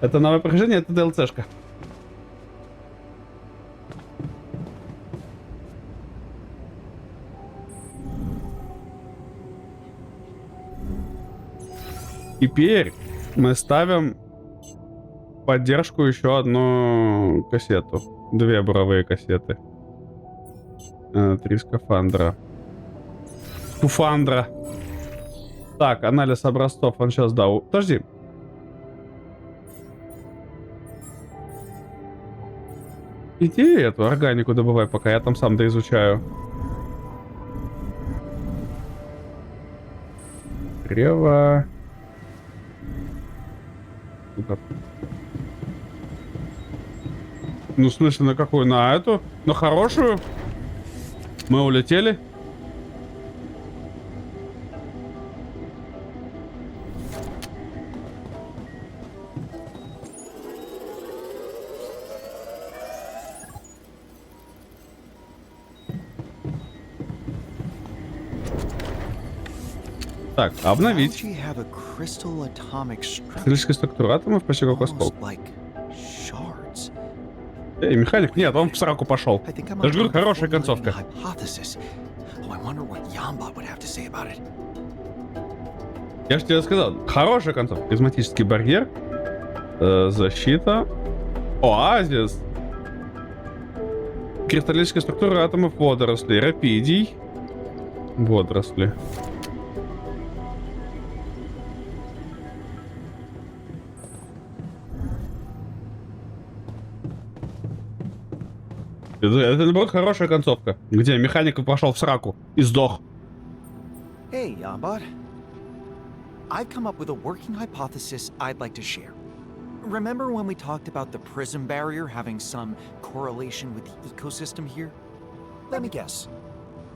Это новое прохождение, это DLC-шка. Теперь мы ставим поддержку еще одну кассету. 2 буровые кассеты. 3 скафандра. Скуфандра. Так, анализ образцов. Он сейчас, да. Подожди. Иди эту органику добывай, пока я там сам доизучаю. Древо. Ну, в смысле, на какую? На эту? На хорошую? Мы улетели? Так, обновить. Кристаллическая структура атомов почти как осколок. Эй, механик, нет, он в сраку пошел. Я же говорю, хорошая концовка. Я же тебе сказал, хорошая концовка. Призматический барьер. Защита. Оазис. Кристаллическая структура атомов водорослей. Рапидий. Водоросли. Это наоборот хорошая концовка, где механик пошел в сраку и сдох. Hey, Yambot. I've come up with a working hypothesis I'd like to share. Remember when we talked about the prism barrier having some correlation with the ecosystem here? Let me guess.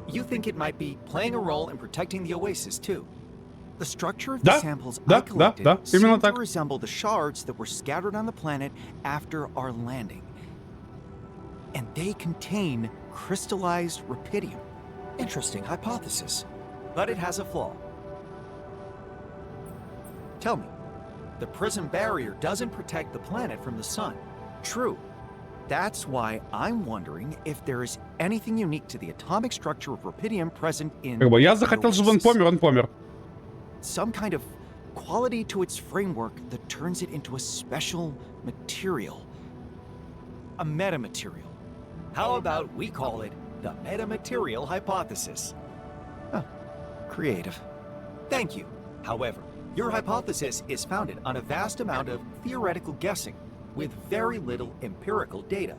You think it might be playing a role in protecting the oasis too? The structure of the samples I collected seemed to resemble the shards that were scattered on the planet after our landing. And they contain crystallized rupidium. Interesting hypothesis. But it has a flaw. Tell me, the prism barrier doesn't protect the planet from the sun. True. That's why I'm wondering if there is anything unique to the atomic structure of rubidium present in Как бы я the захотел, чтобы он Oasis. помер, он помер. Some kind of quality to its framework that turns it into a special material. A metamaterial. How about we call it the metamaterial hypothesis? Huh. Creative. Thank you. However, your hypothesis is founded on a vast amount of theoretical guessing with very little empirical data.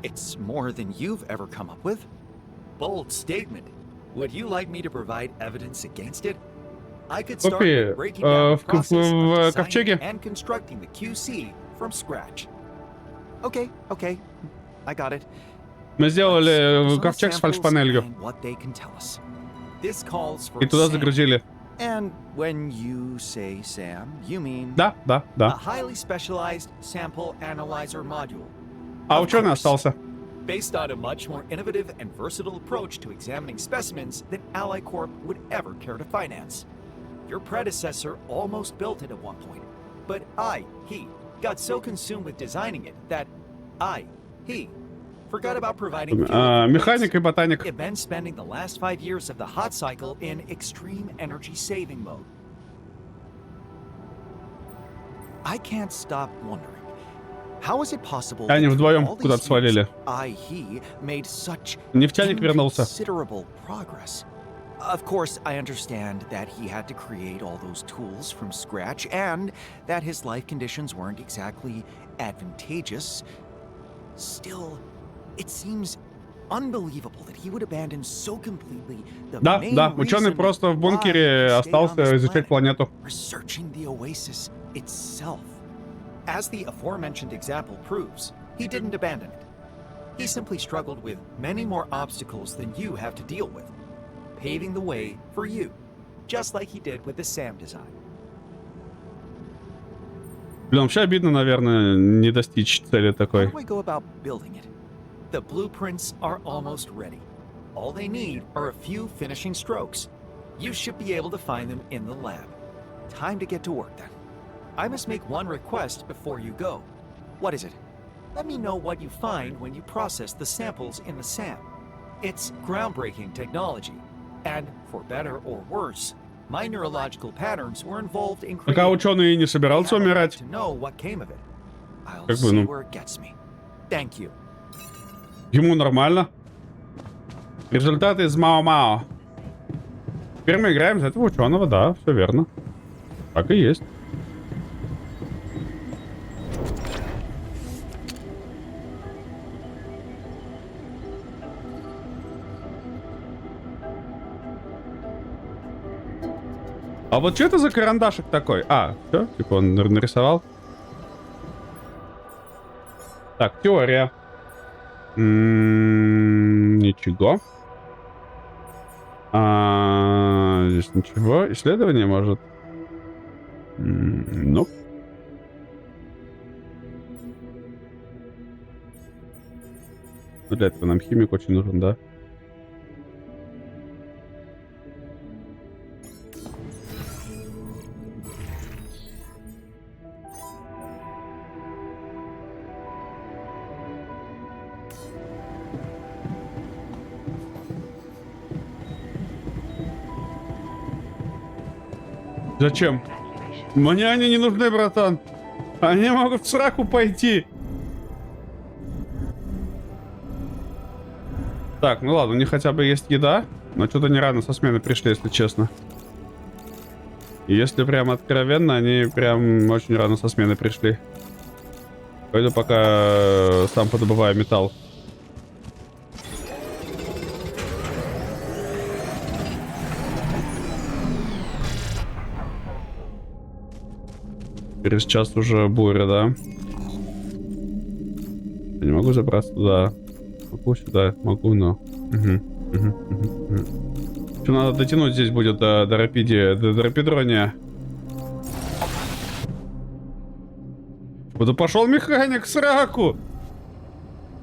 It's more than you've ever come up with. Bold statement. Would you like me to provide evidence against it? I could start Копии with breaking down the process of в designing ковчеге. and constructing the QC from scratch. Okay, I got it. Мы сделали Let's ковчег с samples фальшпанелью. and what they can tell us. This calls for И туда SAM. загрузили. And when you say SAM, you mean Да, да, a да. highly specialized sample analyzer module. А Of ученый course. остался. Based on a much more innovative and versatile approach to examining specimens than Ally Corp would ever care to finance. Your predecessor almost built it at one point, but he, got so consumed with designing it that he, forgot about providing fuel for Механик и ботаник. it been spending the last 5 years of the hot cycle in extreme energy saving mode. I can't stop wondering, how is it possible Они that вдвоем all these куда-то свалили. years, he made such Нефтяник вернулся. considerable progress? Of course, I understand that he had to create all those tools from scratch and that his life conditions weren't exactly advantageous. Still, it seems unbelievable that he would abandon so completely the Да, main да, ученый reason просто в why бункере he stayed on остался this изучать planet, планету. researching the Oasis itself. As the aforementioned example proves, he didn't abandon it. He simply struggled with many more obstacles than you have to deal with, paving the way for you, just like he did with the SAM design. Блин, вообще обидно, наверное, не достичь цели How такой. do I go about building it? The blueprints are almost ready. All they need are a few finishing strokes. You should be able to find them in the lab. Time to get to work then. I must make one request before you go. What is it? Let me know what you find when you process the samples in the SAM. It's groundbreaking technology. And, for better or worse, my neurological patterns were involved in Пока creating ученый и не собирался and I'd like умирать. to know what came of it. I'll Как бы, see ну. where it gets me. Thank you. Ему нормально. Результаты из Мао-Мао. Теперь мы играем за этого ученого, да, все верно. Так и есть. А вот что это за карандашик такой? А, все, типа он нарисовал. Так, теория. Ничего. Здесь ничего. Исследование, может? Ну. Для этого нам химик очень нужен, да? Зачем? Мне они не нужны, братан. Они могут в сраку пойти. Так, ну ладно, у них хотя бы есть еда. Но что-то не рано со смены пришли, если честно. И если прям откровенно, они прям очень рано со смены пришли. Пойду пока сам подобываю металл. Через час уже буря, да? Я не могу забраться туда. Могу сюда, могу, но... Что надо дотянуть здесь будет до Рапидрония. Да пошел механик в сраку!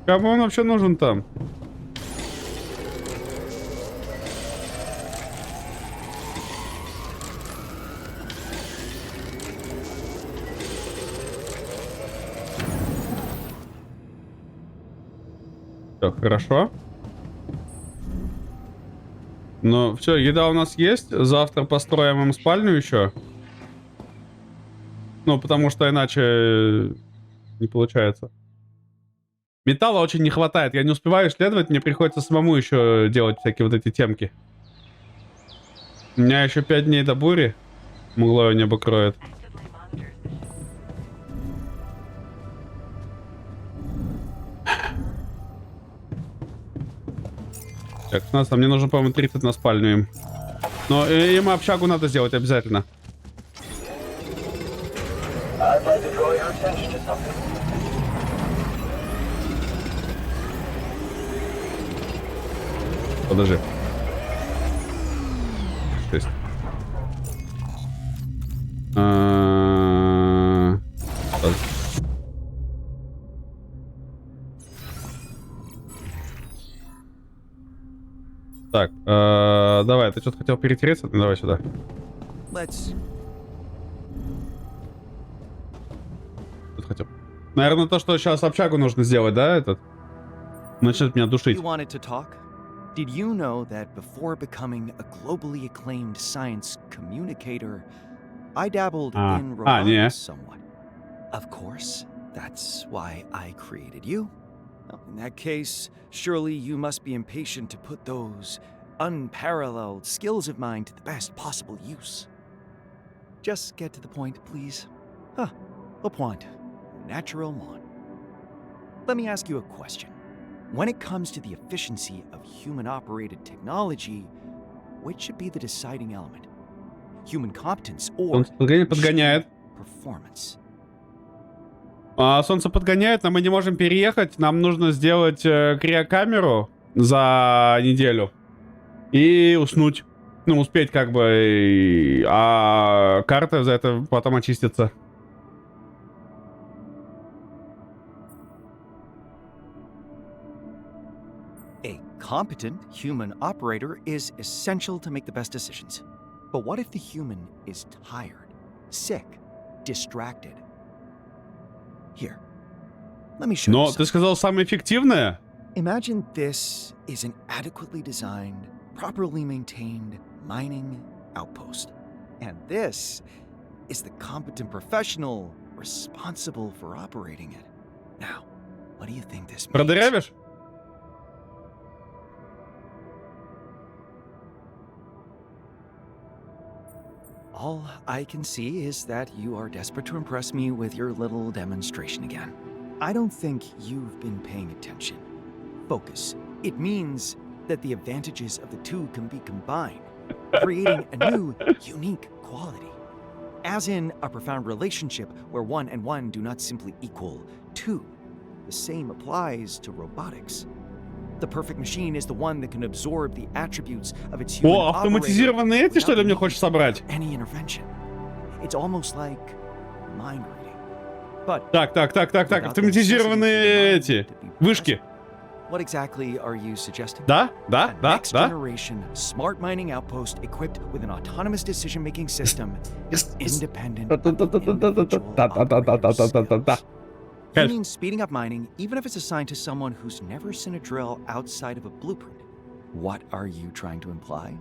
Кому он вообще нужен там? Все, хорошо. Ну, все, еда у нас есть. Завтра построим им спальню еще. Ну, потому что иначе не получается. Металла очень не хватает. Я не успеваю исследовать, мне приходится самому еще делать всякие вот эти темки. У меня еще 5 дней до бури. Мглою небо кроет. Так, а мне нужно, по-моему, 30 на спальню им. Но им общагу надо сделать обязательно. Подожди. 6. Так, давай, ты что-то хотел перетереться? Ну, давай сюда. Let's... Что-то хотел. Наверное, то, что сейчас общагу нужно сделать, да, этот? Начнет меня душить. You wanted to talk? Did you know that before becoming a globally acclaimed science communicator, I dabbled in yeah. robotics somewhat? Of course, that's why I created you. Well, in that case, surely you must be impatient to put those unparalleled skills of mine to the best possible use. Just get to the point, please. Au point. Naturellement. Let me ask you a question. When it comes to the efficiency of human-operated technology, which should be the deciding element? Human competence or Он подгоняет. performance? Солнце подгоняет, но мы не можем переехать. Нам нужно сделать криокамеру за неделю. И уснуть. Ну, успеть как бы. А карта за это потом очистится. A competent human operator is essential to make the best decisions. But what if the human is tired, sick, distracted? Here, let me show you Но something. ты сказал самое эффективное? Imagine this is an adequately designed, properly maintained mining outpost. And this is the competent professional responsible for operating it. Now, what do you think this means? Продырявишь? All I can see is that you are desperate to impress me with your little demonstration again. I don't think you've been paying attention. Focus. It means that the advantages of the two can be combined, creating a new, unique quality. As in a profound relationship where 1 and 1 do not simply equal 2. The same applies to robotics. The perfect machine is the one that can absorb the attributes of its human О, автоматизированные эти, что ли, мне хочешь собрать? any intervention. It's almost like mind reading. But Так, автоматизированные эти вышки. what exactly are you suggesting? Да? A next generation smart mining outpost equipped with an autonomous decision-making system is independent of individual operator skills. You mean speeding up mining, even if it's assigned to someone who's never seen a drill outside of a blueprint? What are you trying to imply?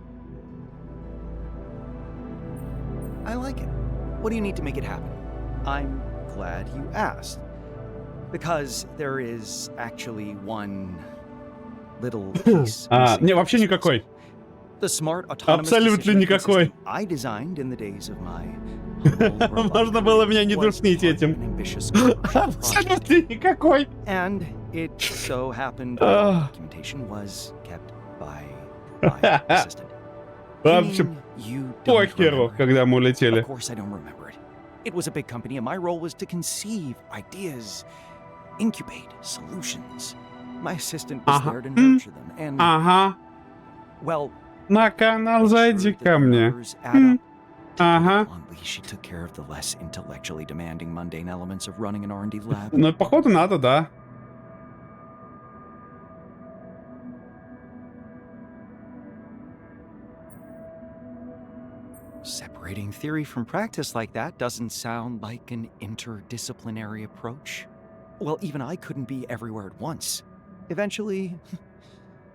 I like it. What do you need to make it happen? I'm glad you asked. Because there is actually one little piece. Не, вообще никакой. The smart autonomous Абсолютно decision-making никакой. system I designed in the days of my Можно было меня не душнить этим. Абсолютно никакой. And it so happened that documentation was kept by my assistant. В You общем, mean you don't похеру, remember it? когда мы Of улетели. course I don't remember it. It was a big company and my role was to conceive ideas, incubate solutions. My assistant was there to nurture them and, Ага. well, На канал зайди sure that ко the мне. numbers add up. Ага. Bluntly, she took care of the less intellectually demanding mundane elements of running an R&D lab. Ну, походу, надо, да. Separating theory from practice like that doesn't sound like an interdisciplinary approach. Well, even I couldn't be everywhere at once. Eventually,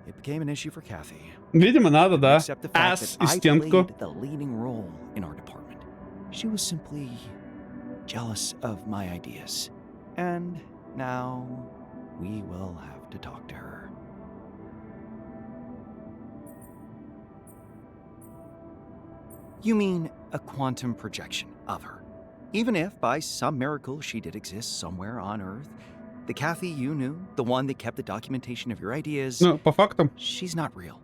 it became an issue for Kathy. Видимо, надо, да. Accept the fact that I Ассистентку. played the leading role in our department. She was simply jealous of my ideas. And now we will have to talk to her. You mean a quantum projection of her? Even if, by some miracle, she did exist somewhere on Earth, the Kathy you knew, the one that kept the documentation of your ideas, Ну, по фактам. she's not real.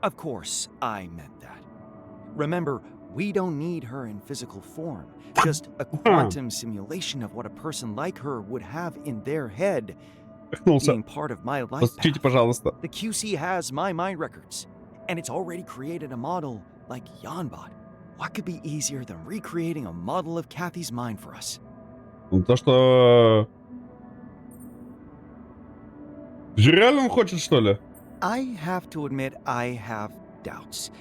Of course, I meant that. Remember, we don't need her in physical form. Just a quantum simulation of what a person like her would have in their head, Вернулся. being part of my life Постучите, path. пожалуйста. The QC has my mind records, and it's already created a model like Yanbot. What could be easier than recreating a model of Kathy's mind for us? Ну, то, что... Реально он хочет, что ли? I have to admit I have doubts.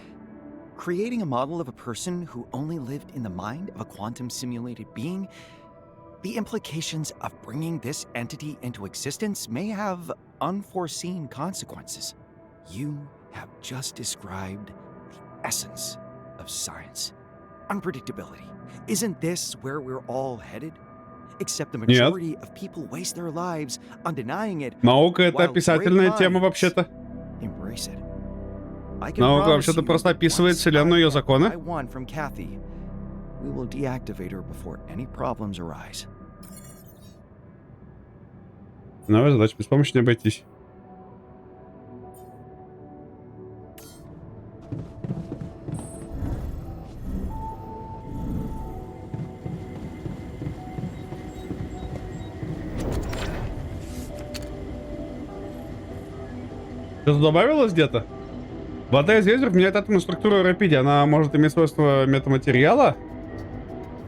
Creating a model of a person who only lived in the mind of a quantum simulated being, the implications of bringing this entity into existence may have unforeseen consequences. You have just described the essence of science. Unpredictability. Isn't this where we're all headed? Except the majority of people waste their lives on denying it. Наука — это while описательная great тема minds вообще-то. Embrace it. I can Наука promise вообще-то you просто that описывает once Вселенную и ее I get законы. what I want from Kathy, we will deactivate her before any problems arise. Новая задача, без помощи не обойтись. Что-то добавилось где-то? Вода из ядер меняет атомную структуру рапиди. Она может иметь свойства метаматериала.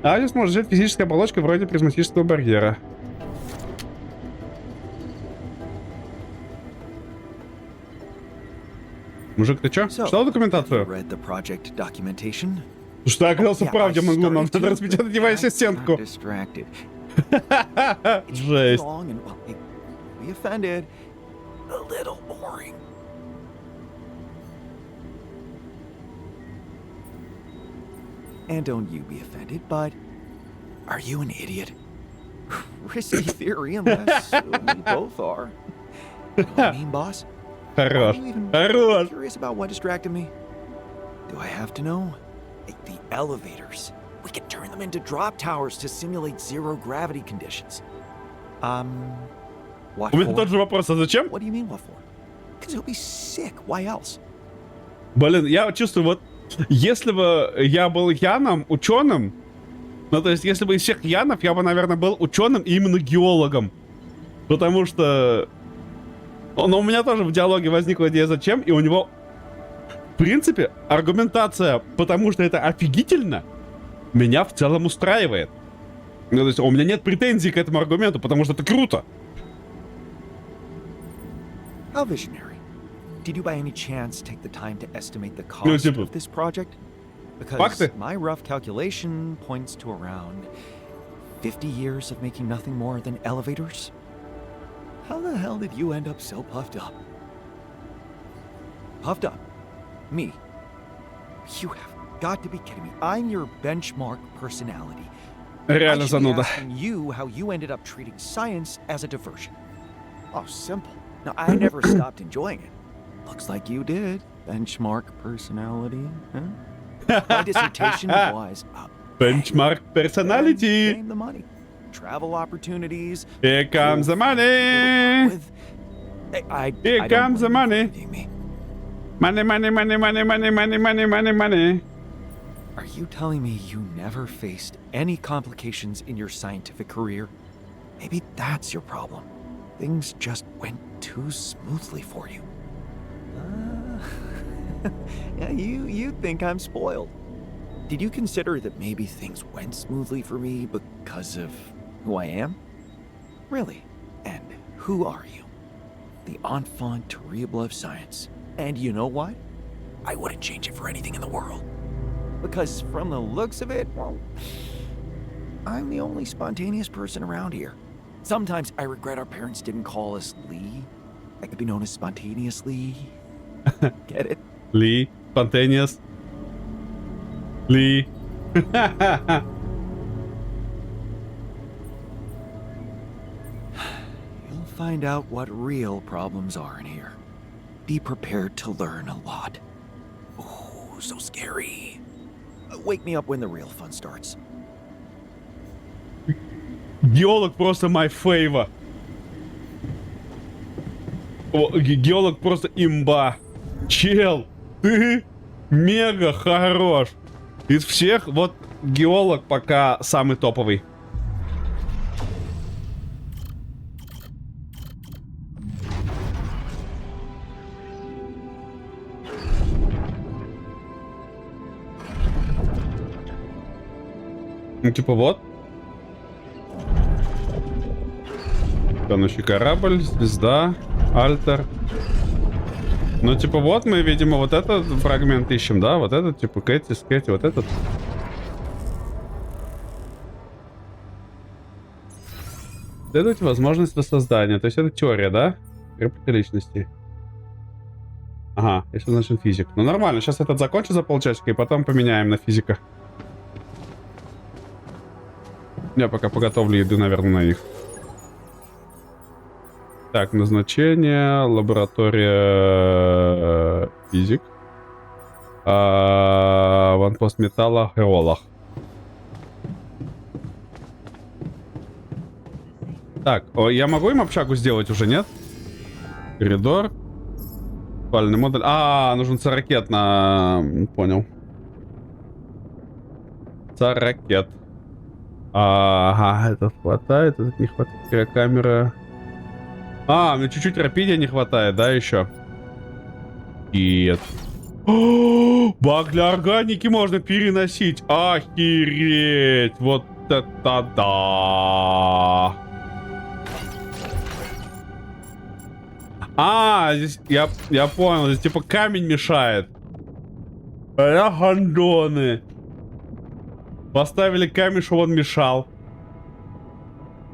А здесь может жить физическая оболочка вроде призматического барьера. Мужик, ты чё? So, Читал have you документацию? read the project documentation? Что я оказался Yeah, прав, где I мы нам started надо to, распечатать but его I ассистентку. got distracted. It's Жесть. long and, well, be offended. A little boring. And don't you be offended, but are you an idiot? Risky theory, unless we both are. You know what I mean, boss? Are Хорош. you even Хорош. curious about what distracted me? Do I have to know? Like the elevators. We could turn them into drop towers to simulate zero gravity conditions. What У меня тот for? же вопрос, а зачем? What do you mean, what for? Because he'll be sick. Why else? Блин, я чувствую, вот, если бы я был Яном, ученым, ну, то есть, если бы из всех Янов, я бы, наверное, был ученым и именно геологом. Потому что... Но у меня тоже в диалоге возникла идея зачем, и у него, в принципе, аргументация, потому что это офигительно, меня в целом устраивает. Ну, то есть, у меня нет претензий к этому аргументу, потому что это круто. How visionary. Did you by any chance take the time to estimate the Ну, cost типа, of this project? Because факты. my rough calculation points to around 50 years of making nothing more than elevators. How the hell did you end up so puffed up? Puffed up? Me? You have got to be kidding me. I'm your benchmark personality. Реально I should be зануда. asking you how you ended up treating science as a diversion. Oh, simple. Now, I never stopped enjoying it. Looks like you did. Benchmark personality, huh? My dissertation was Benchmark then personality. came the money. Travel opportunities. Here comes the cool people to money. work with. I Here don't comes the blame you money. for leaving me. Money, money, money, money, money, money, money, money, money. Are you telling me you never faced any complications in your scientific career? Maybe that's your problem. Things just went too smoothly for you. Yeah, you think I'm spoiled. Did you consider that maybe things went smoothly for me because of who I am? Really? And who are you? The enfant terrible of science. And you know what? I wouldn't change it for anything in the world. Because from the looks of it, well, I'm the only spontaneous person around here. Sometimes I regret our parents didn't call us Lee. I could be known as spontaneously. Get it? Ли. Spontaneous. Ли. You'll find out what real problems are in here. Be prepared to learn a lot. Oh, so scary. Wake me up when the real fun starts. Геолог просто my favor. О, геолог просто имба. Чел, ты мега хорош. Из всех, вот геолог пока самый топовый. Ну, типа вот. Тонущий корабль, звезда, альтер. Ну, типа, вот мы, видимо, вот этот фрагмент ищем, да? Вот этот, типа, Кэти, Скэти, вот этот. Следуйте возможность воссоздания. То есть это теория, да? Реплика личности. Ага, если значит физик. Ну, нормально, сейчас этот закончу за полчасика, и потом поменяем на физика. Я пока поготовлю еду, наверное, на них. Так, назначение, лаборатория физик. Ванпост металла, геолог. Так, я могу им общагу сделать уже, нет? Коридор. Спальный модуль. Нужен царакет на... Понял. Царакет. Ага, это хватает, этот не хватает. Камера... мне чуть-чуть рапидия не хватает, да, еще? Нет. Баг для органики можно переносить. Охереть. Вот это да. Здесь я понял. Здесь типа камень мешает. Гандоны. Поставили камень, чтобы он мешал.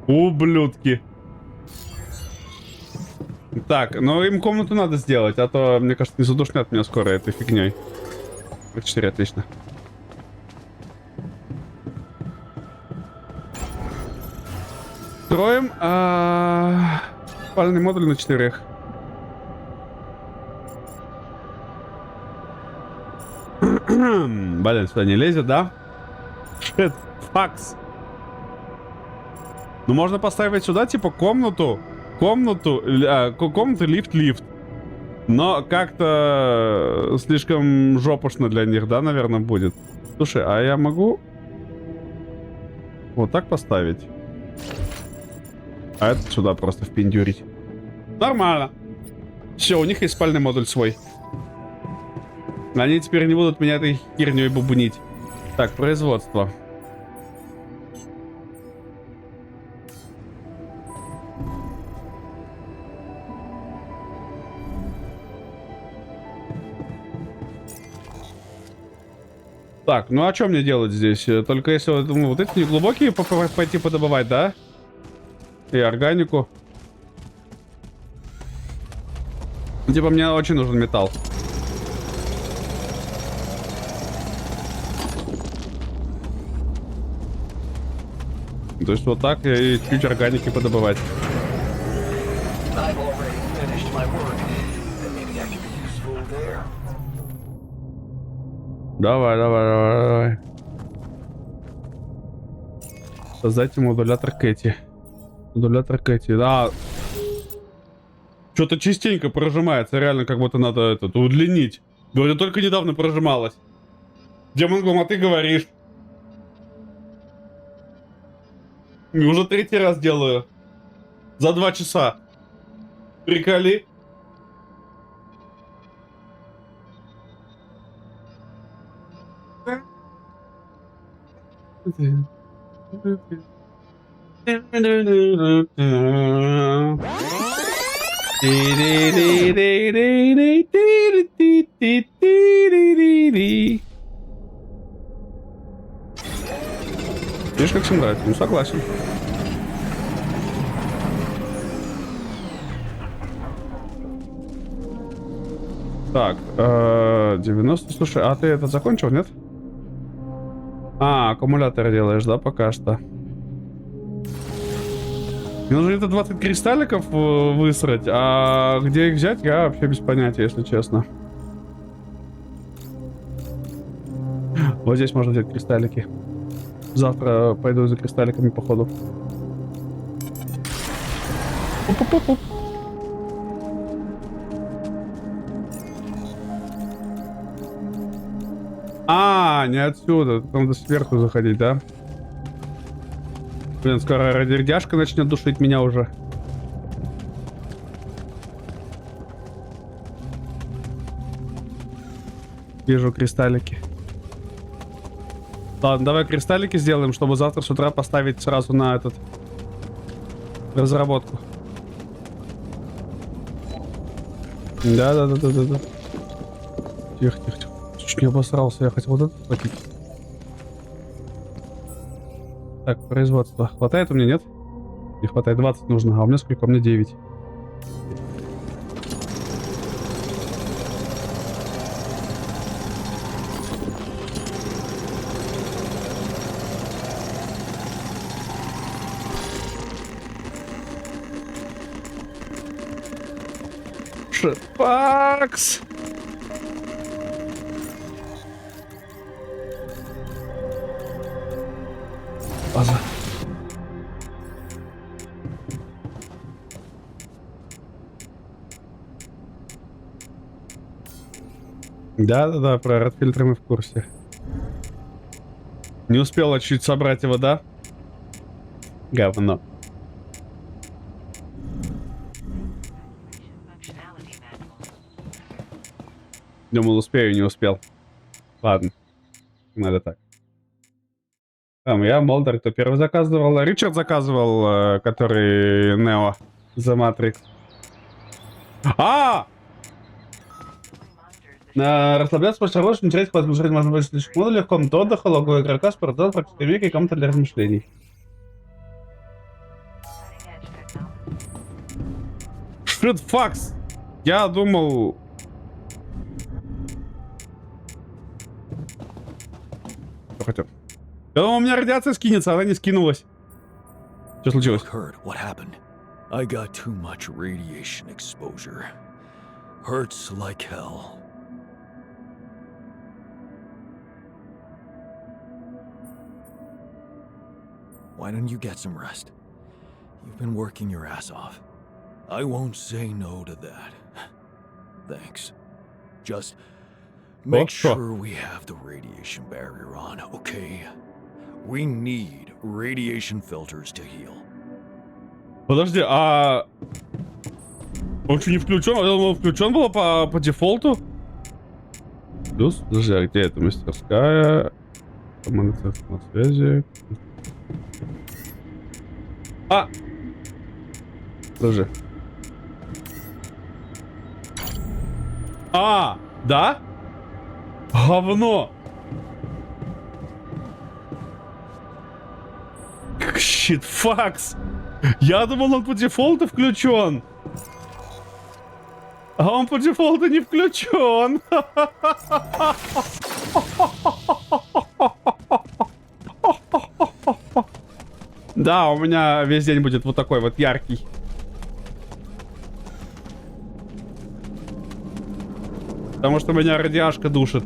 Ублюдки. Так, но им комнату надо сделать, а то, мне кажется, не задушнят меня скоро этой фигней. 4, отлично. Строим спальный модуль на 4. Блин, сюда не лезет, да? Shit, факс. Ну, можно поставить сюда, типа, комнату, лифт. Но как-то слишком жопошно для них, да, наверное, будет. Слушай, а я могу вот так поставить? А это сюда просто впендюрить. Нормально. Все, у них есть спальный модуль свой. Они теперь не будут меня этой херней бубнить. Так, производство. Так, ну а что мне делать здесь? Только если вот эти неглубокие пойти подобывать, да? И органику. Типа мне очень нужен металл. То есть вот так и чуть органики подобывать. Давай. Создайте модулятор Кэти. Да. Что-то частенько прожимается. Реально, как будто надо удлинить. Говорю, только недавно прожималось. Демонгом, а ты говоришь. И уже 3-й раз делаю. За 2 часа. Приколи. Видишь, как всем нравится? Ну, согласен. Так, 90, слушай, а ты это закончил, нет? А, аккумулятор делаешь, да, пока что? Мне нужно это 20 кристалликов высрать, а где их взять, я вообще без понятия, если честно. Вот здесь можно взять кристаллики. Завтра пойду за кристалликами, походу. Оп-оп-оп-оп. А, не отсюда. Тут надо сверху заходить, да? Блин, скоро радиодяшка начнет душить меня уже. Вижу кристаллики. Ладно, давай кристаллики сделаем, чтобы завтра с утра поставить сразу на этот разработку. Да. Тихо. Чуть не обосрался, я хотел вот это схватить. Так, производство. Хватает у меня, нет? Не хватает, 20 нужно, а у меня сколько? У меня 9. Шипакс! База. Да, про редфильтры мы в курсе. Не успела чуть собрать его, да? Говно. Думал, успею, не успел. Ладно. Надо так. Там я, Молдер, кто первый заказывал. Ричард заказывал, который Нео за Матрикс. Расслабляться после работы, интересно, возможно, можно быть слишком модулей в комнату отдыха, логового игрока, спортзал, практически веки и комната для размышлений. Shit, факс! Я думал... Что хотел? Я думал, у меня радиация скинется, она не скинулась. Что случилось? Kurt, what happened? I got too much radiation exposure. Hurts like hell. Why don't you get some rest? You've been working your ass off. I won't say no to that. Thanks. Just make sure we have the radiation barrier on, okay? We need radiation filters to heal. Подожди, а... Он что, не включен? Я думал, включен было по дефолту? Плюс, подожди, а где это мастерская? Команда на связи. А! Подожди. А! Да? Говно! Щит, факс! Я думал, он по дефолту включен. А он по дефолту не включен. Да, у меня весь день будет вот такой вот яркий. Потому что меня радиашка душит.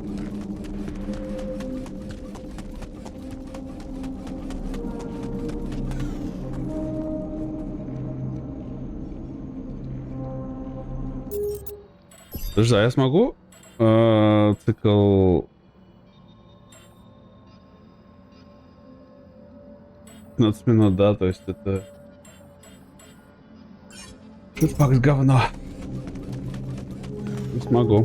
Подожди, а я смогу цикл 15 минут, да, то есть это... Шутпак с говно. Не смогу.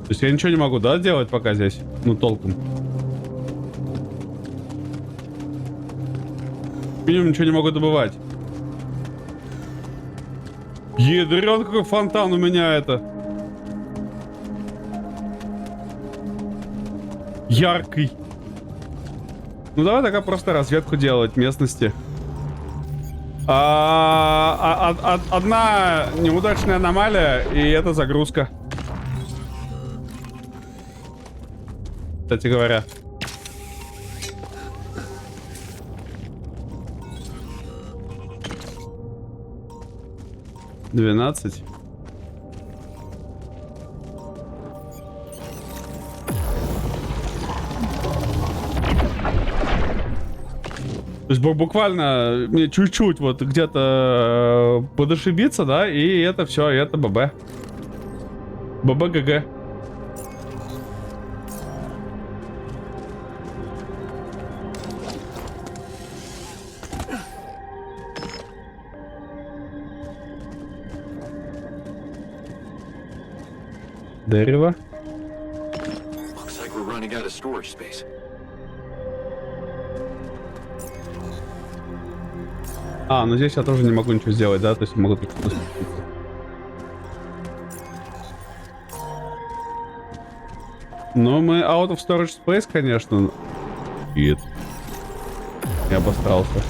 То есть я ничего не могу, да, делать пока здесь? Ну, толком. Минимум ничего не могу добывать. Ядрён, какой фонтан у меня это. Яркий. Ну давай тогда просто разведку делать местности. Одна неудачная аномалия, и это загрузка. Кстати говоря. $12. То есть буквально мне чуть-чуть вот где-то подошибиться, да, и это все, и это ББ. ББ-ГГ. Дерево. Looks like we're running out of storage space. А, ну здесь я тоже не могу ничего сделать, да? То есть могу только спуститься. Ну, мы out of storage space, конечно. Нет. Я обосрался.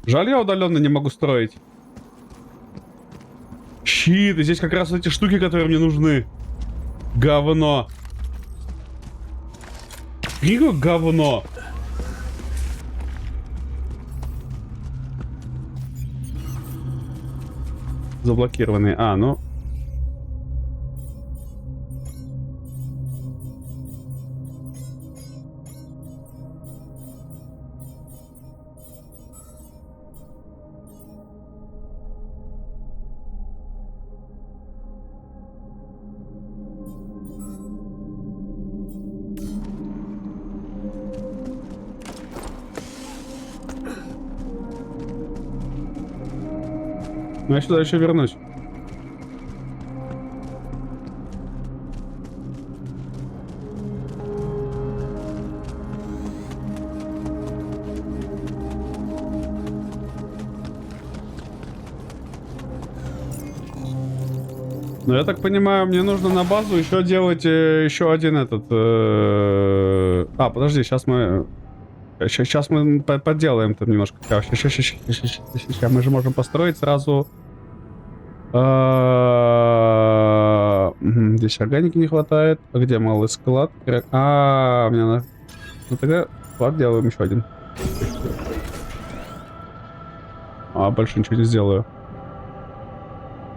Жаль, я удаленно не могу строить. Щит, и здесь как раз эти штуки, которые мне нужны. Говно. Какое говно. Заблокированные. А, ну. Ну, я сюда еще вернусь. Ну, я так понимаю, мне нужно на базу еще делать еще один этот... А, подожди, сейчас мы... Сейчас мы подделаем там немножко. Сейчас мы же можем построить сразу. Здесь органики не хватает. А где малый склад? Мне надо... Ну тогда склад делаем еще один. Больше ничего не сделаю.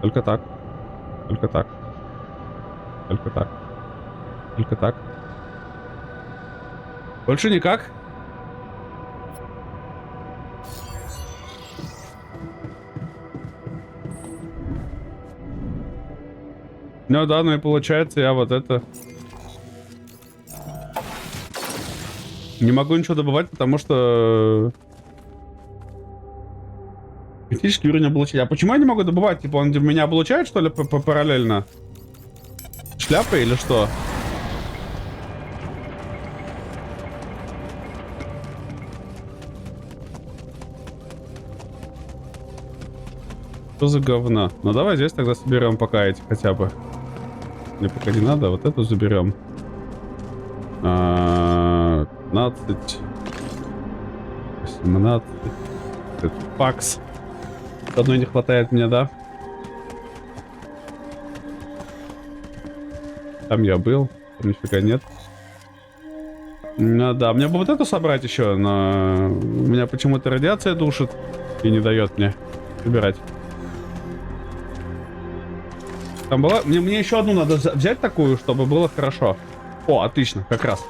Только так. Только так. Только так. Только так. Больше никак. Ну да, ну и получается я вот это... Не могу ничего добывать, потому что... Критический уровень облучения. А почему я не могу добывать? Типа он меня облучает, что ли, параллельно? Шляпа или что? Что за говно? Ну давай здесь тогда соберем пока эти хотя бы. Или пока не надо, вот эту заберем. 15. 18. Это пакс. Одной не хватает мне, да? Там я был. Там нифига нет. Ну да, мне бы вот эту собрать еще, но... Меня почему-то радиация душит и не дает мне убирать. Там была... Мне еще одну надо взять такую, чтобы было хорошо. О, отлично, как раз.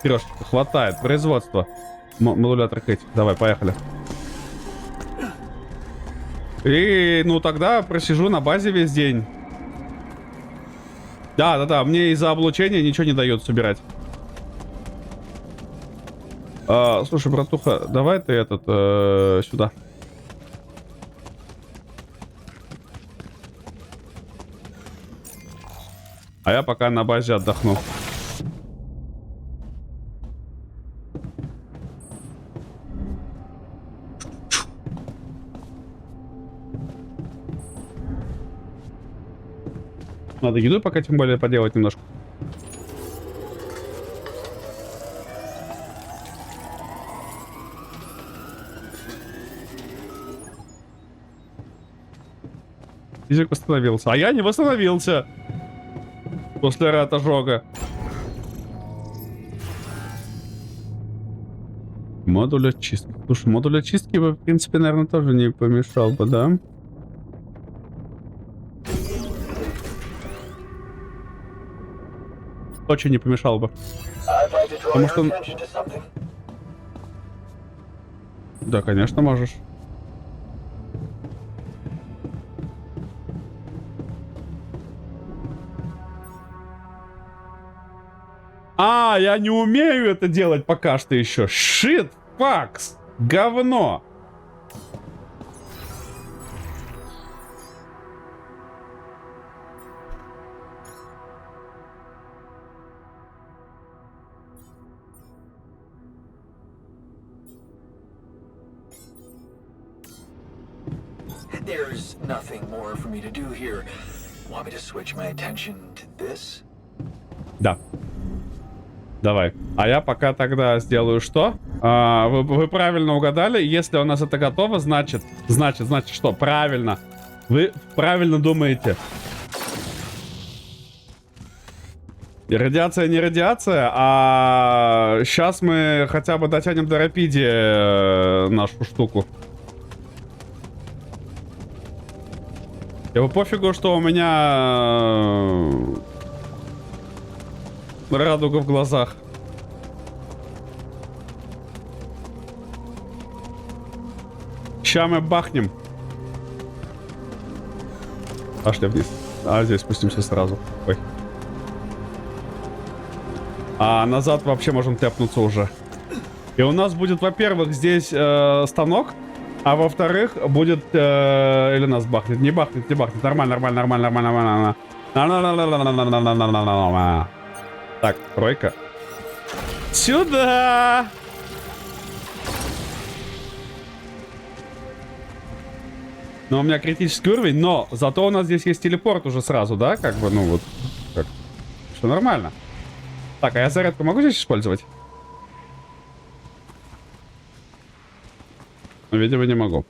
Сереж, хватает. Производство. Модулятор Кэти. Давай, поехали. И, ну, тогда просижу на базе весь день. Да, мне из-за облучения ничего не дает собирать. Слушай, братуха, давай ты этот сюда. А я пока на базе отдохну. Надо еду пока тем более поделать немножко. Физик восстановился. А я не восстановился. После рад ожога. Модуль очистки. Слушай, модуль очистки бы, в принципе, наверное, тоже не помешал бы, да? Очень не помешал бы. Потому что... Да, конечно, можешь. А, я не умею это делать пока что еще. Shit, факс, говно. There's nothing more for me to do here. Want me to switch my attention to this? Да. Давай. А я пока тогда сделаю что? Вы правильно угадали. Если у нас это готово, значит что? Правильно. Вы правильно думаете. И радиация не радиация, а сейчас мы хотя бы дотянем до рапиди нашу штуку. Его пофигу, что у меня радуга в глазах. Ща мы бахнем. Пошли вниз. А здесь спустимся сразу. Ой. А назад вообще можем тэпнуться уже. И у нас будет, во-первых, здесь станок. А во-вторых, будет... или нас бахнет. Не бахнет, не бахнет. Нормально. Так, тройка. Сюда! Но у меня критический уровень, но зато у нас здесь есть телепорт уже сразу, да? Как бы, ну вот... Как? Все нормально. Так, а я зарядку могу здесь использовать? Ну, видимо, не могу.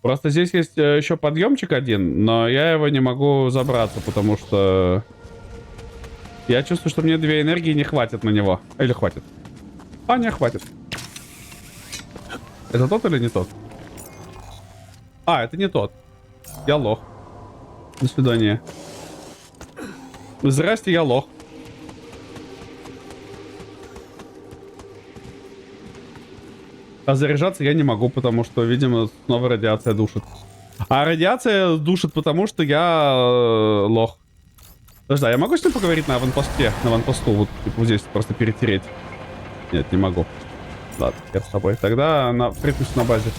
Просто здесь есть еще подъемчик один, но я его не могу забраться, потому что... Я чувствую, что мне 2 энергии не хватит на него. Или хватит? А, не хватит. Это тот или не тот? А, это не тот. Я лох. До свидания. Здрасте, я лох. А заряжаться я не могу, потому что, видимо, снова радиация душит. А радиация душит, потому что я лох. Подожди, а я могу с ним поговорить на аванпосте? На аванпосту, вот, типа, вот здесь просто перетереть. Нет, не могу. Ладно, я с тобой. Тогда припусть на базе.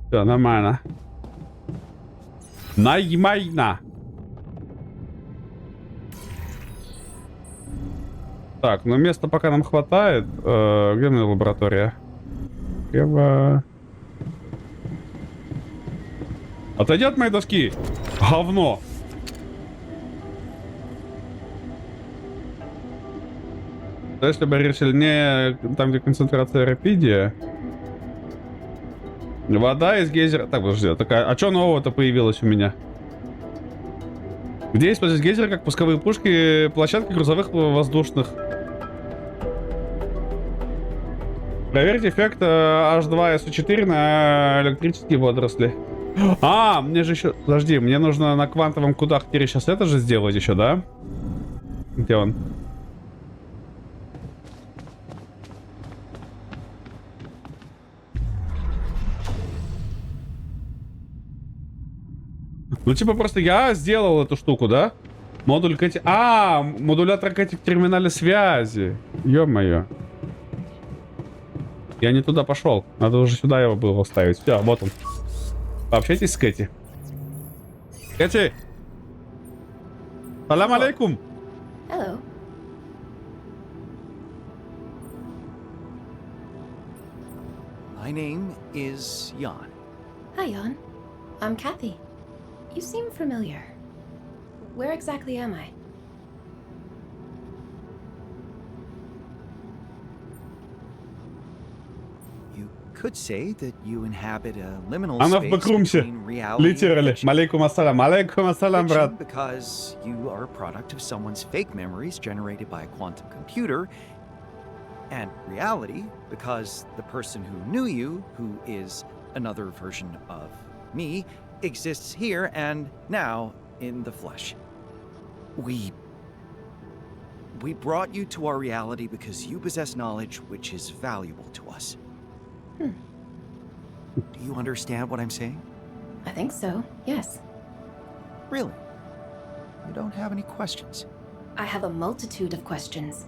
Все, нормально. Наймайна. Так, ну места пока нам хватает. Где у меня лаборатория? Отойди от моей доски. Говно. Если барьер сильнее, там где концентрация рапидия. Вода из гейзера. Так, подожди, а что нового-то появилось у меня? Где использовать гейзеры как пусковые пушки, площадки грузовых воздушных. Проверьте эффект H2SO4 на электрические водоросли. А, мне же еще... Подожди, мне нужно на квантовом кудахтере сейчас это же сделать еще, да? Где он? Ну, типа, просто я сделал эту штуку, да? Модуль Кэти... А, модулятор Кэти в терминале связи. Ё-моё. Я не туда пошел. Надо уже сюда его было ставить. Все, вот он. Пообщайтесь с Кэти. Кэти! Салам алейкум! Hello. My name is Jan. Hi, Jan. I'm Kathy. You seem familiar. where exactly am I? You could say that you inhabit a liminal Она в space бэкрумсе. between reality and Literally. fiction. Малейкум ассалам. Алейкум ассалам, Fiction брат. because you are a product of someone's fake memories generated by a quantum computer, and reality because the person who knew you, who is another version of me, exists here and now in the flesh. We brought you to our reality because you possess knowledge which is valuable to us. Do you understand what I'm saying? I think so, yes. Really? You don't have any questions? I have a multitude of questions.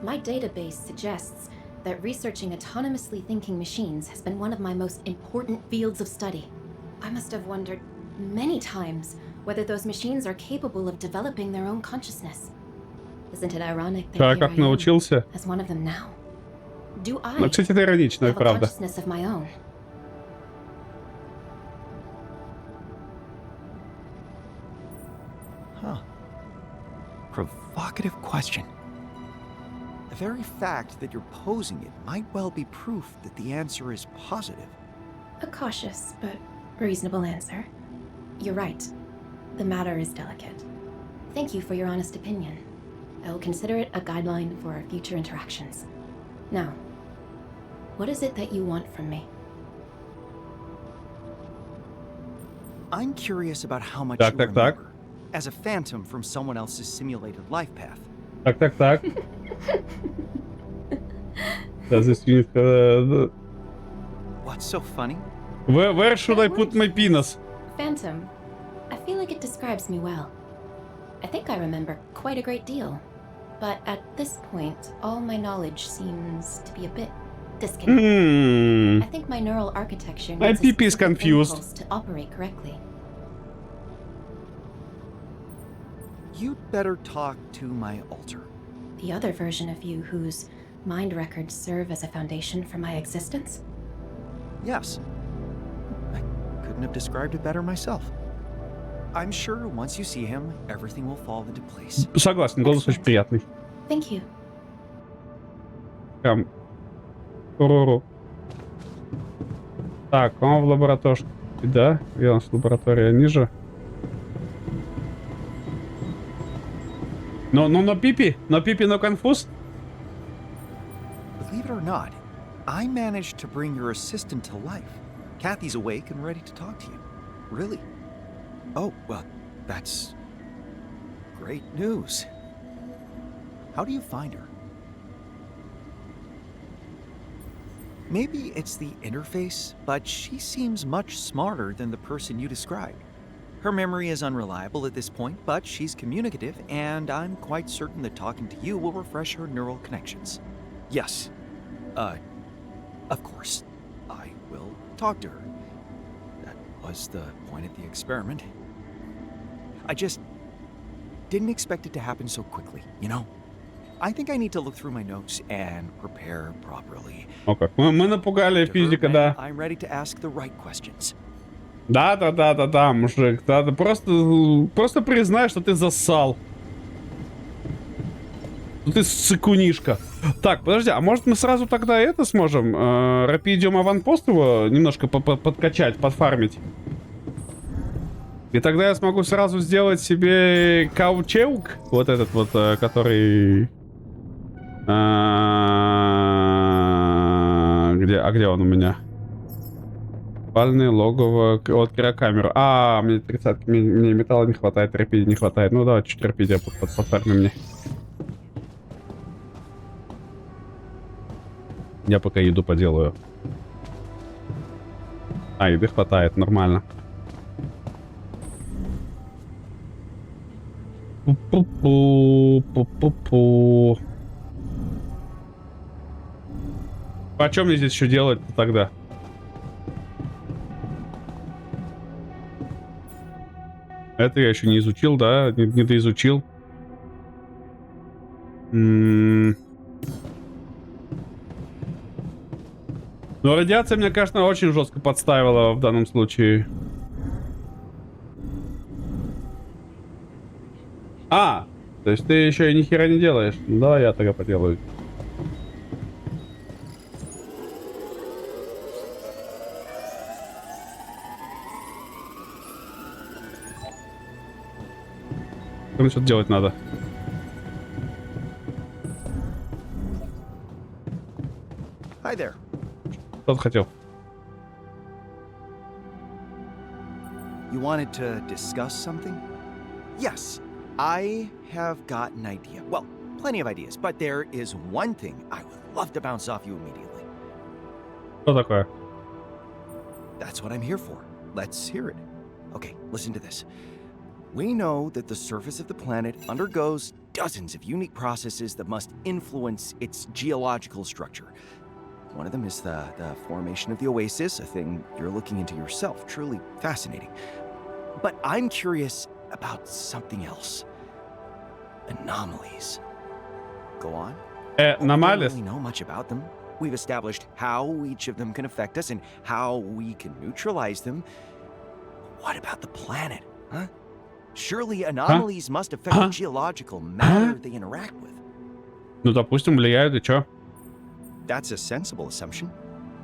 My database suggests that researching autonomously thinking machines has been one of my most important fields of study. I must have wondered many times whether those machines are capable of developing their own consciousness. Isn't it ironic that Да, here как I am, научился. as one of them now? Do I Ну, кстати, это иронично, и have a правда. consciousness of my own? Huh. Provocative question. The very fact that you're posing it might well be proof that the answer is positive. A cautious but reasonable answer. You're right. The matter is delicate. Thank you for your honest opinion. I will consider it a guideline for our future interactions. Now, what is it that you want from me? I'm curious about how much Так, you так, так. remember as a phantom from someone else's simulated life path. Так. Das ist wie... What's so funny? Where should I put my penis? Phantom. I feel like it describes me well. I think I remember quite a great deal. But at this point, all my knowledge seems to be a bit disconnected. I think my neural architecture My needs a PP is specific confused. impulse to operate correctly. You'd better talk to my alter. The other version of you whose mind records serve as a foundation for my existence? Yes. I couldn't have described it better myself. I'm sure once you see him, everything will fall into place. Согласен, голос очень приятный. Thank you. Прям... Уруру. Так, он в лаборатории, да? Где у нас лаборатория? Ниже. Но пипи, но конфуз. Believe it or not, I managed to bring your assistant to life. Kathy's awake and ready to talk to you. Really? Oh, well, that's great news. How do you find her? Maybe it's the interface, but she seems much smarter than the person you described. Her memory is unreliable at this point, but she's communicative, and I'm quite certain that talking to you will refresh her neural connections. Yes. Of course. I will talk to her. That was the point of the experiment. I just didn't expect it to happen so quickly, you know? I think I need to look through my notes and prepare properly. О, как мы напугали To her, физика, man, да. I'm ready to ask the right questions. Да, мужик, да, просто признай, что ты зассал. Что ты сыкунишка. Так, подожди, а может мы сразу тогда это сможем? Рапидиум аванпост его немножко подкачать, подфармить? И тогда я смогу сразу сделать себе каучеук, вот этот вот, который... Где он у меня? Спальный, логово, вот кирокамеру. Мне 30, мне металла не хватает, рапидии не хватает. Ну давай, чуть рапидия подфарми мне. Я пока еду поделаю. Еды хватает, нормально. Пу-пу-пу. А что мне здесь еще делать тогда? Это я еще не изучил, да? Не доизучил. Но радиация меня, конечно, очень жестко подставила в данном случае. То есть ты еще и ни хера не делаешь. Ну, давай я тогда поделаю. Ну, что-то делать надо. Hi there. Что ты хотел? You wanted to discuss something? Yes, I have got an idea. Well, plenty of ideas, but there is one thing I would love to bounce off you immediately. Что такое? That's what I'm here for. Let's hear it. Okay, listen to this. We know that the surface of the planet undergoes dozens of unique processes that must influence its geological structure. One of them is the formation of the oasis, a thing you're looking into yourself. Truly fascinating. But I'm curious about something else. Anomalies. Go on. We don't Аномалис? really know much about them. We've established how each of them can affect us and how we can neutralize them. What about the planet, huh? Surely anomalies must affect the geological matter they interact with. Ну, допустим, влияют, и чё? That's a sensible assumption.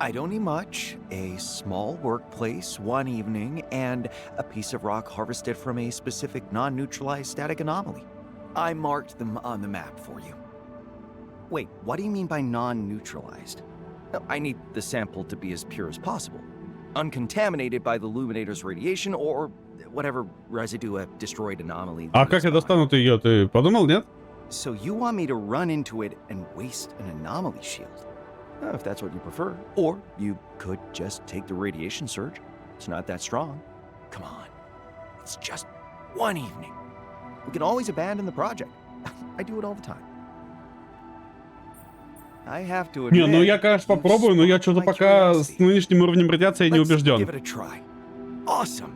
I don't need much. A small workplace, one evening, and a piece of rock harvested from a specific non-neutralized static anomaly. I marked them on the map for you. Wait, what do you mean by non-neutralized? I need the sample to be as pure as possible. Uncontaminated by the illuminator's radiation or whatever residue a destroyed anomaly. А leaves как я behind. достану ее? Ты подумал, нет? So you want me to run into it and waste an anomaly shield? If that's what you prefer. Or you could just take the radiation surge. It's not that strong. Come on. It's just one evening. We can always abandon the project. I do it all the time. I have to Не, admit, ну я, конечно, you попробую, но я sparked что-то my пока с curiosity. нынешним уровнем радиации не Let's убежден. give it a try. Awesome.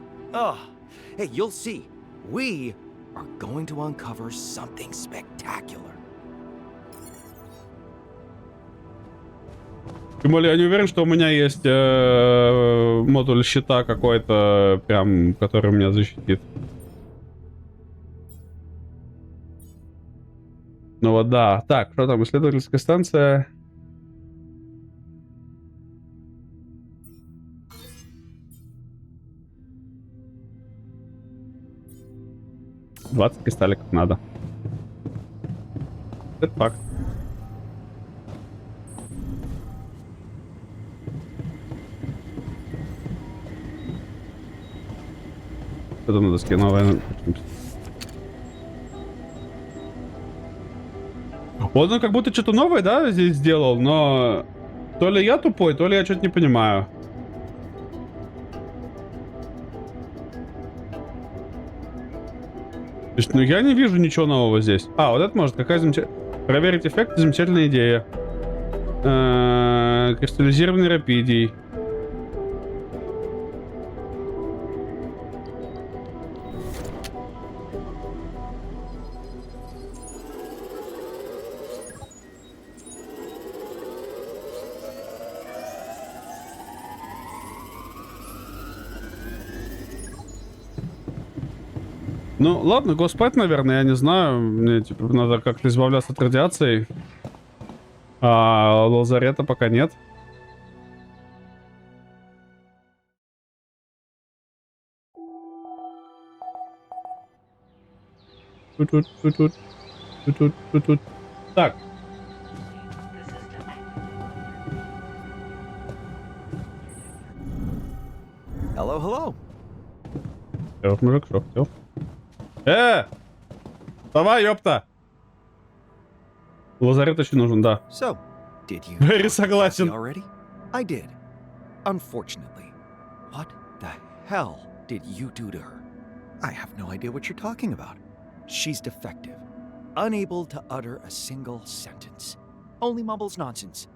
Hey, you'll see. We are going to uncover something spectacular. Тем более, я не уверен, что у меня есть модуль щита какой-то, прям, который меня защитит. Ну вот да. Так, что там, исследовательская станция. $20 кристалликов надо. Это факт. Что-то на доске новое. Вот он как будто что-то новое, да, здесь сделал, но то ли я тупой, то ли я что-то не понимаю. То есть, ну я не вижу ничего нового здесь. А, вот это может, какая замечательная... Проверить эффект, замечательная идея. Кристаллизированный рапидий. Ну, ладно, госпайт, наверное, я не знаю. Мне, типа, надо как-то избавляться от радиации. А лазарета пока нет. Тут. Так. Hello, hello. Всё, мужик, что хотел? Давай, ёпта! Лазарет очень нужен, да. So, did you Very talk to согласен. Cassie already? I did. Unfortunately. What the hell did you do to her? I have no idea what you're talking about. She's defective. Unable to utter a single sentence. Only mumbles nonsense.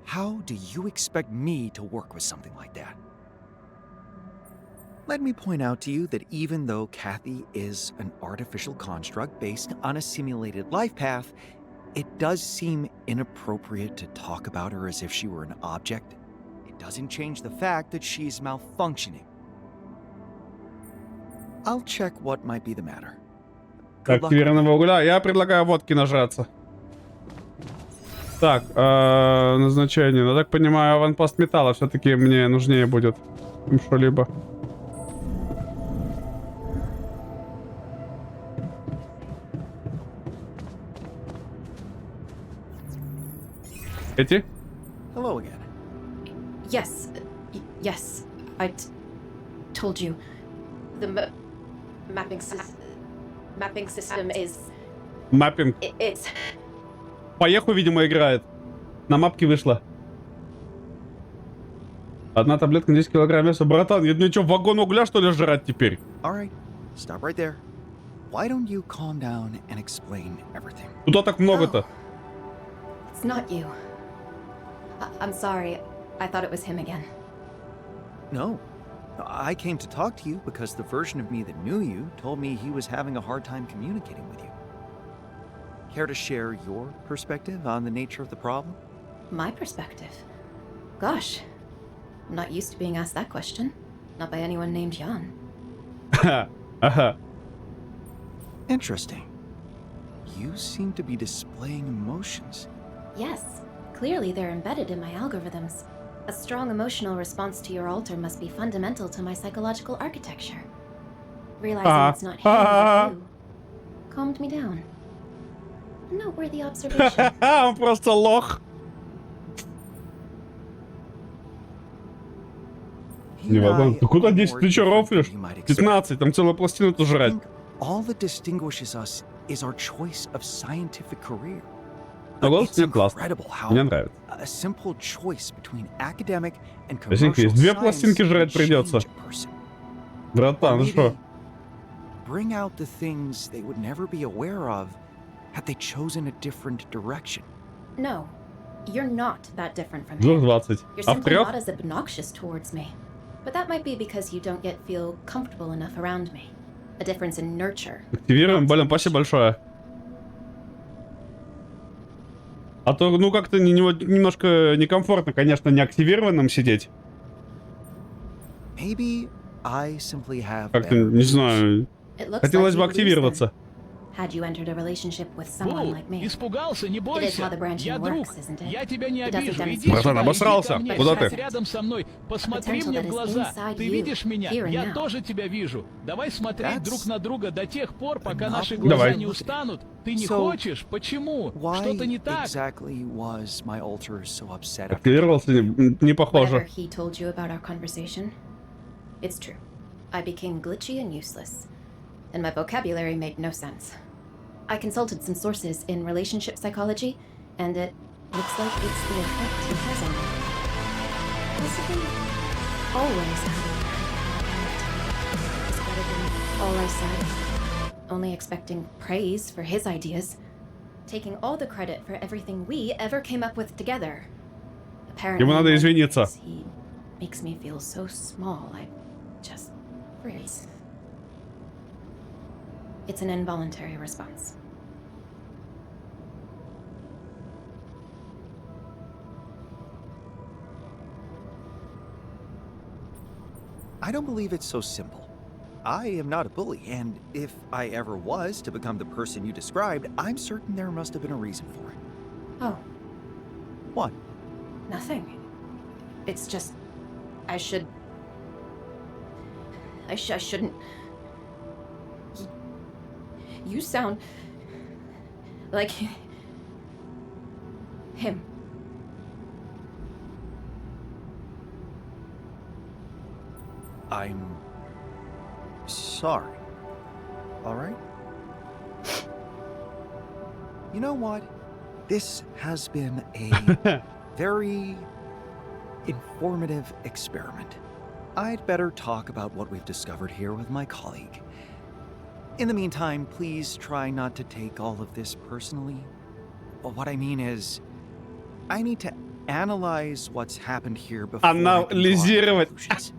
How do you expect me to work with something like that? Let me point out to you that even though Kathy is an artificial construct based on a simulated life path, it does seem inappropriate to talk about her as if she were an object. It doesn't change the fact that she's malfunctioning. I'll check what might be the matter. Good luck. Активированного угля. Я предлагаю водки нажраться. Так, назначение. Ну, так понимаю, аванпост металла все-таки мне нужнее будет, чем что-либо. Эти? Hello again. Yes, yes, told you. The mapping system is. Маппинг. It's. Поеху, видимо, играет. На мапке вышла. Одна таблетка на 10 килограмм веса. Братан, я мне что, вагон угля, что ли, жрать теперь? All right, stop right there. Why don't you calm down and explain everything? Куда так много-то? It's not you. I'm sorry. I thought it was him again. No. I came to talk to you because the version of me that knew you told me he was having a hard time communicating with you. Care to share your perspective on the nature of the problem? My perspective. Gosh, I'm not used to being asked that question. Not by anyone named Jan. Ага. Interesting. You seem to be displaying emotions. Yes, clearly they're embedded in my algorithms. A strong emotional response to your altar must be fundamental to my psychological architecture. Realizing it's not him but you calmed me down. A noteworthy observation. Он просто лох. Не вагон. Ты куда 10? Ты что, рофлишь? 15, там целую пластину-то жрать. All that distinguishes us is our choice of scientific career. Но голос It's мне классный. incredible how Мне нравится. a simple choice between academic and Пластинки commercial есть. Две science пластинки can жрать придется. change a person. Братан, ну Or что? maybe bring out the things they would never be aware of had they chosen a different direction. No, you're not that different from Двух him. 20. You're А в simply трех? not as obnoxious towards me. But that might be because you don't yet feel comfortable enough around me. A difference in nurture. Активируем. Блин, спасибо большое. А то, ну, как-то немножко некомфортно, конечно, неактивированным сидеть. Maybe I simply have Как-то, better не знаю, It looks хотелось like бы you lose them. активироваться. Had you entered a relationship with someone like me. Испугался, не It is бойся. how the branching Я друг. works, isn't it? Я тебя не It doesn't обижу. demonstrate Иди Братан, сюда, обосрался. иди ко мне, Куда сядь ты? рядом со мной. Посмотри potential мне that в is глаза. inside Ты you, видишь меня? here and Я now. тоже тебя вижу. Давай смотреть That's друг на друга до тех пор, пока enough наши of глаза Давай. не устанут. Ты не So, хочешь? Почему? Why Что-то не так. exactly was my altar so upset? after Активировался, не Whatever похоже. he told you about our conversation, it's true. I became glitchy and useless, and my vocabulary made no sense. I consulted some sources in relationship psychology, and it looks like it's the effect he has on me. Possibly always having discredited all I said, only expecting praise for his ideas, taking all the credit for everything we ever came up with together. Apparently, Ему надо one извиниться. is he makes me feel so small. I just freeze. It's an involuntary response. I don't believe it's so simple. I am not a bully, and if I ever was to become the person you described, I'm certain there must have been a reason for it. Oh, What? nothing. It's just I shouldn't. You sound like him. I'm sorry. All right? You know what? This has been a very informative experiment. I'd better talk about what we've discovered here with my colleague. In the meantime, please try not to take all of this personally. What I mean is, I need to analyze what's happened here before I can draw any Анализировать. conclusions.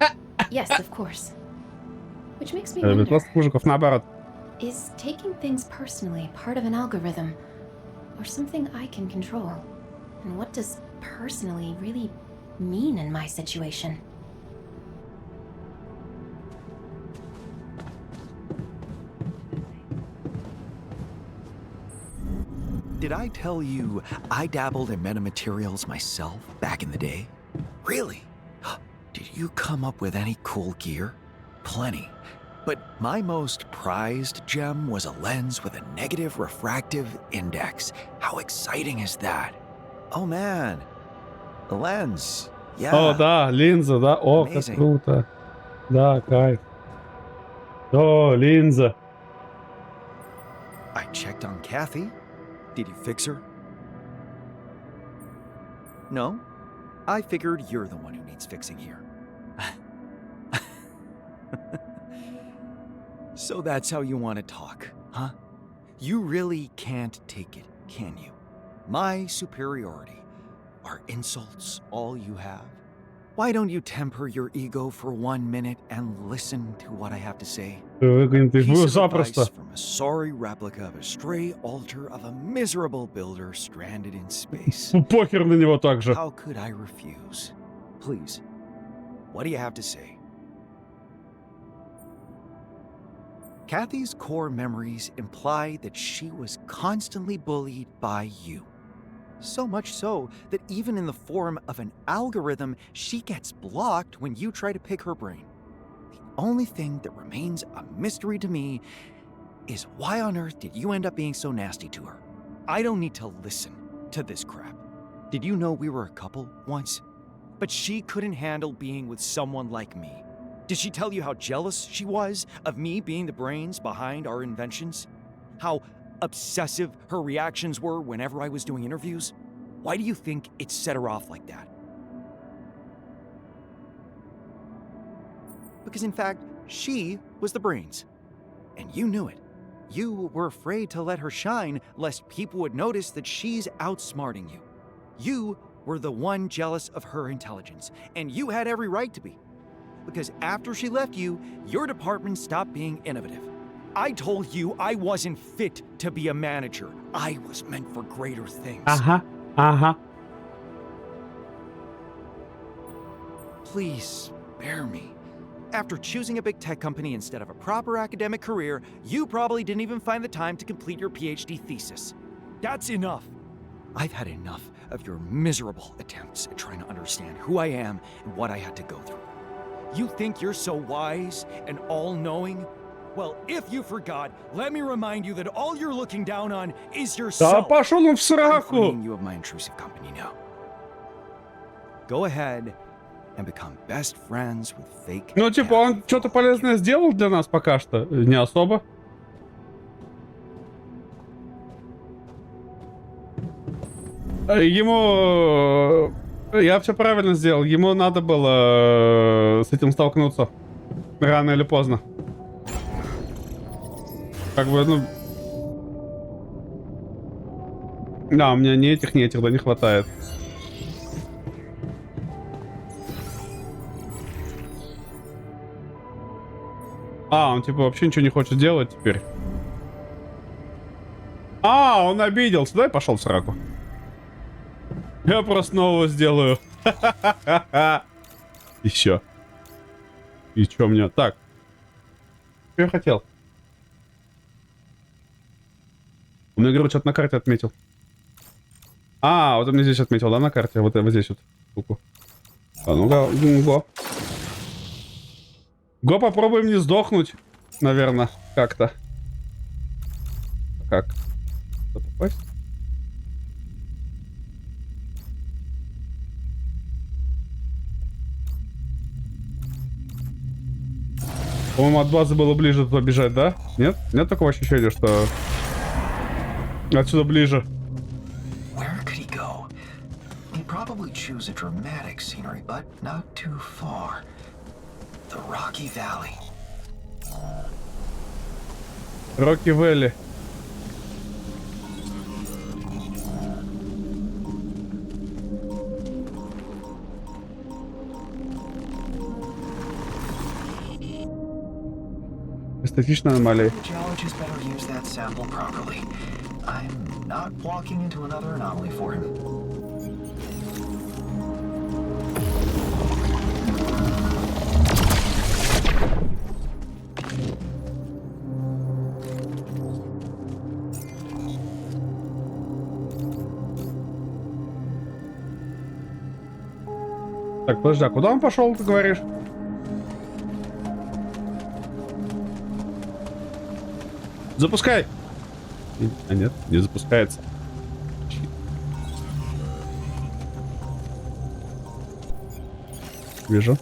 Yes, of course. Which makes me Без wonder, пластых мужиков, наоборот. is taking things personally part of an algorithm or something I can control? And what does personally really mean in my situation? Did I tell you I dabbled in metamaterials myself back in the day? Really? Did you come up with any cool gear? Plenty. But my most prized gem was a lens with a negative refractive index. How exciting is that? Oh man, the lens. Yeah. О, да, линза, да. О, как Amazing. круто. Да, кайф. О, линза. I checked on Kathy. Did you fix her? No? I figured you're the one who needs fixing here. So that's how you want to talk, huh? You really can't take it, can you? My superiority. Are insults all you have? Why don't you temper your ego for 1 minute and listen to what I have to say? Выгонит их Piece of запросто. advice from a sorry replica of a stray altar of a miserable builder stranded in space. Похер на него также. How could I refuse? Please, what do you have to say? Kathy's core memories imply that she was constantly bullied by you. So much so that even in the form of an algorithm, she gets blocked when you try to pick her brain. The only thing that remains a mystery to me is why on earth did you end up being so nasty to her? I don't need to listen to this crap. Did you know we were a couple once? But she couldn't handle being with someone like me. Did she tell you how jealous she was of me being the brains behind our inventions? How obsessive her reactions were whenever I was doing interviews? Why do you think it set her off like that? Because in fact, she was the brains. And you knew it. You were afraid to let her shine lest people would notice that she's outsmarting you. You were the one jealous of her intelligence, and you had every right to be. Because after she left you, your department stopped being innovative. I told you I wasn't fit to be a manager. I was meant for greater things. Ага, ага. Please spare me. After choosing a big tech company instead of a proper academic career, you probably didn't even find the time to complete your PhD thesis. That's enough. I've had enough of your miserable attempts at trying to understand who I am and what I had to go through. You think you're so wise and all-knowing? Well, if you forgot, let me remind you that all you're looking down on is Да yourself. пошел он в I'm сраку. freeing you of my intrusive company now. Go ahead and become best friends with fake. Ну, типа, он Kathy что-то Falk. полезное сделал для нас пока что? Не особо. Ему... Я все правильно сделал. Ему надо было с этим столкнуться. Рано или поздно. Как бы, ну... Да, у меня ни этих, да, не хватает. А, он типа вообще ничего не хочет делать теперь. А, он обиделся. Дай пошел в сраку. Я просто нового сделаю. Еще. И что мне? Так. Что я хотел? Он мне, говорит, что-то на карте отметил. А, вот он мне здесь отметил, да, на карте? Вот здесь вот штуку. А ну-ка, го. Го, попробуем не сдохнуть, наверное, как-то. Как? Что-то попасть? По-моему, от базы было ближе туда бежать, да? Нет? Нет такого ощущения, что отсюда ближе. Where could he go? He'd probably choose a dramatic scenery, but not too far. The Rocky Valley. Рокки Вэлли. Эстетичная аномалия. The geologist better use that sample properly. I'm not walking into another anomaly for him. Так, подожди, а куда он пошел, ты говоришь? Запускай! А нет, не запускается. Вижу.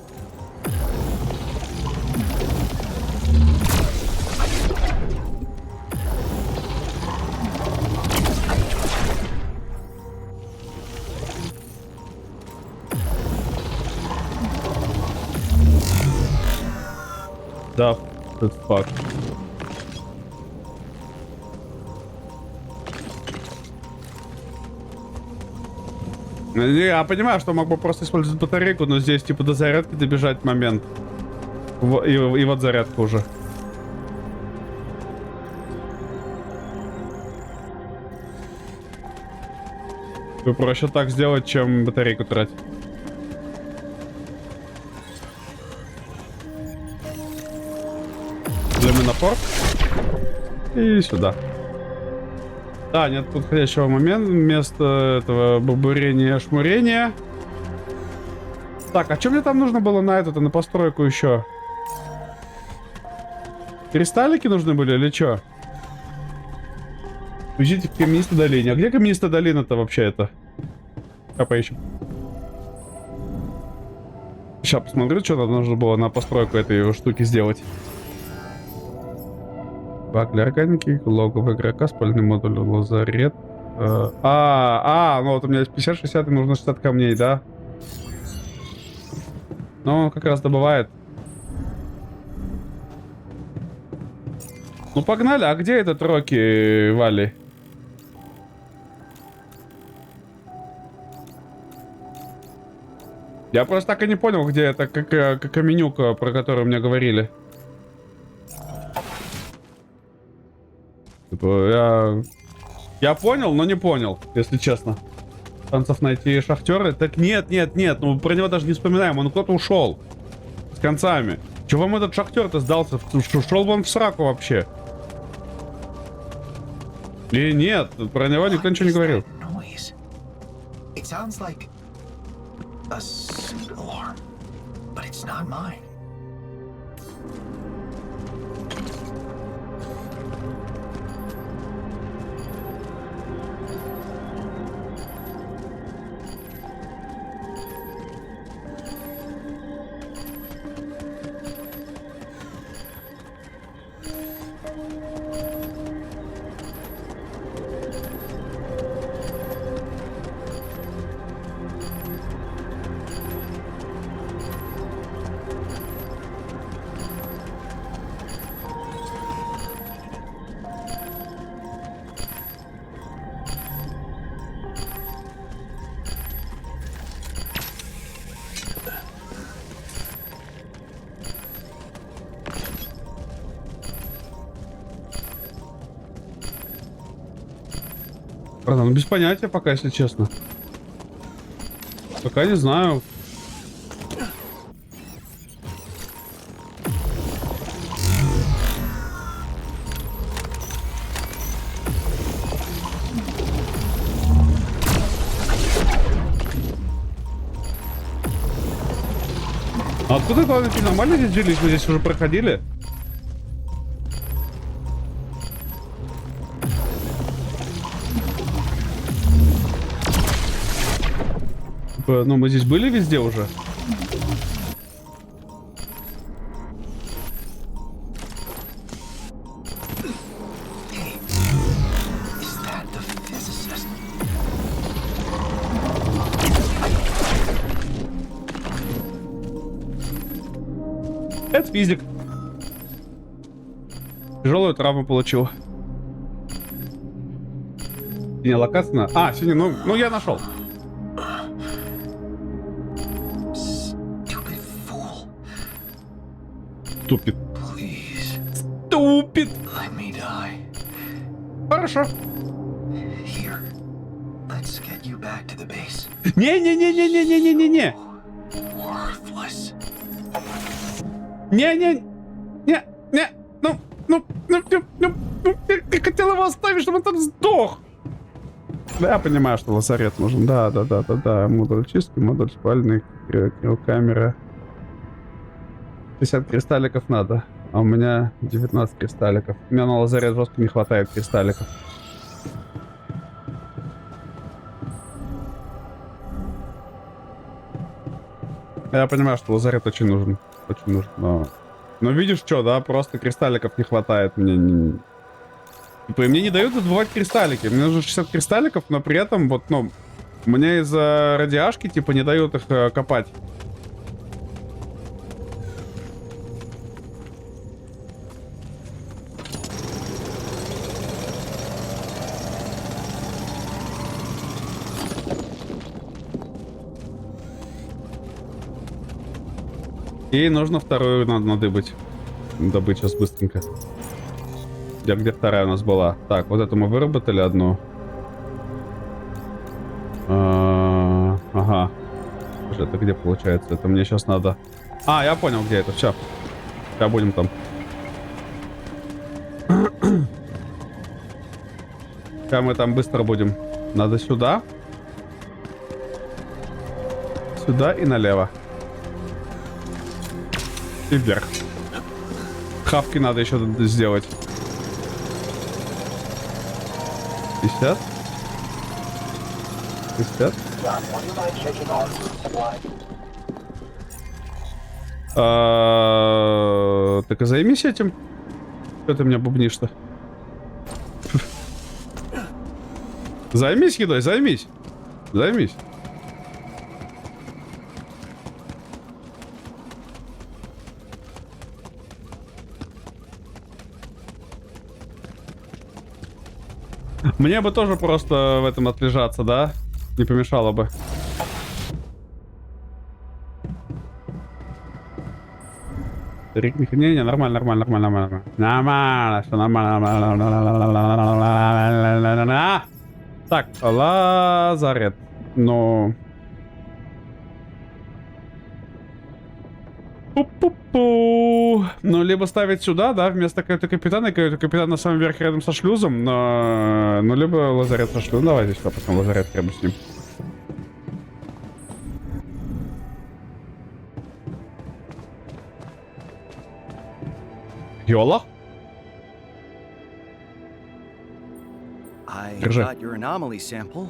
Да, этот факт. Я понимаю, что мог бы просто использовать батарейку, но здесь типа до зарядки добежать момент. И вот зарядка уже. Проще так сделать, чем батарейку тратить. Напор. И сюда. Да, нет подходящего момента. Вместо этого бурения-шмурения. Так, а что мне там нужно было на эту-то, на постройку еще? Кристаллики нужны были или что? Уезжите в каменистой долине. А где каменистая долина-то вообще это? А поищем. Сейчас посмотрю, что там нужно было на постройку этой штуки сделать. Бак для органики, логово игрока, спальный модуль, лазарет. Ну вот у меня есть 50-60, и нужно 60 камней, да? Ну, он как раз добывает. Ну, погнали. А где этот Рокки, Вали? Я просто так и не понял, где это каменюка, про которую мне говорили. Я понял, но не понял, если честно. Шансов найти шахтера. Так нет, ну про него даже не вспоминаем. Он куда-то ушел. С концами. Чего вам этот шахтер-то сдался? Ушел бы он в сраку вообще. И нет, про него никто ничего не говорил. Правда, ну без понятия пока, если честно. Пока не знаю. А откуда планеты нормально здесь жились? Мы здесь уже проходили? Ну, мы здесь были везде уже. Это физик. Тяжелую травму получил. Не, локация. Синий, ну я нашел. Тупит. Тупит. Хорошо. Не-не-не-не-не-не-не-не-не. Не-не-не. Ну, я хотел его оставить, чтобы он там сдох. Да, я понимаю, что лазарет нужен. Да. Модуль чистки, модуль спальный, криокамера. 50 кристалликов надо. А у меня 19 кристалликов. У меня на лазарет жестко не хватает кристалликов. Я понимаю, что лазарет очень нужен. Очень нужен, но видишь, что, да? Просто кристалликов не хватает мне. Типа, и мне не дают добывать кристаллики. Мне нужно 60 кристалликов, но при этом, вот, ну, мне из-за радиашки, типа, не дают их копать. И нужно вторую надо надыбать. Добыть сейчас быстренько. Где вторая у нас была? Так, вот эту мы выработали одну. Ага. Это где получается? Это мне сейчас надо... А, я понял, где это. Все. Сейчас будем там. Сейчас мы там быстро будем. Надо сюда. Сюда и налево. И вверх. Хавки надо еще сделать. 50. 50. Так и займись этим. Что ты меня бубнишь-то? Займись едой, займись. Займись. Мне бы тоже просто в этом отлежаться, да? Не помешало бы. Не, нормально. Нормально, все нормально. Так, лазарет. Ну... Пу-пу-пу. Ну, либо ставить сюда, да, вместо каюты капитана. Каюта капитана на самом верхе рядом со шлюзом, но... Ну, либо лазарет со шлюзом. Давайте сюда потом лазарет рядом с ним. Йола? I Держи. got your anomaly sample.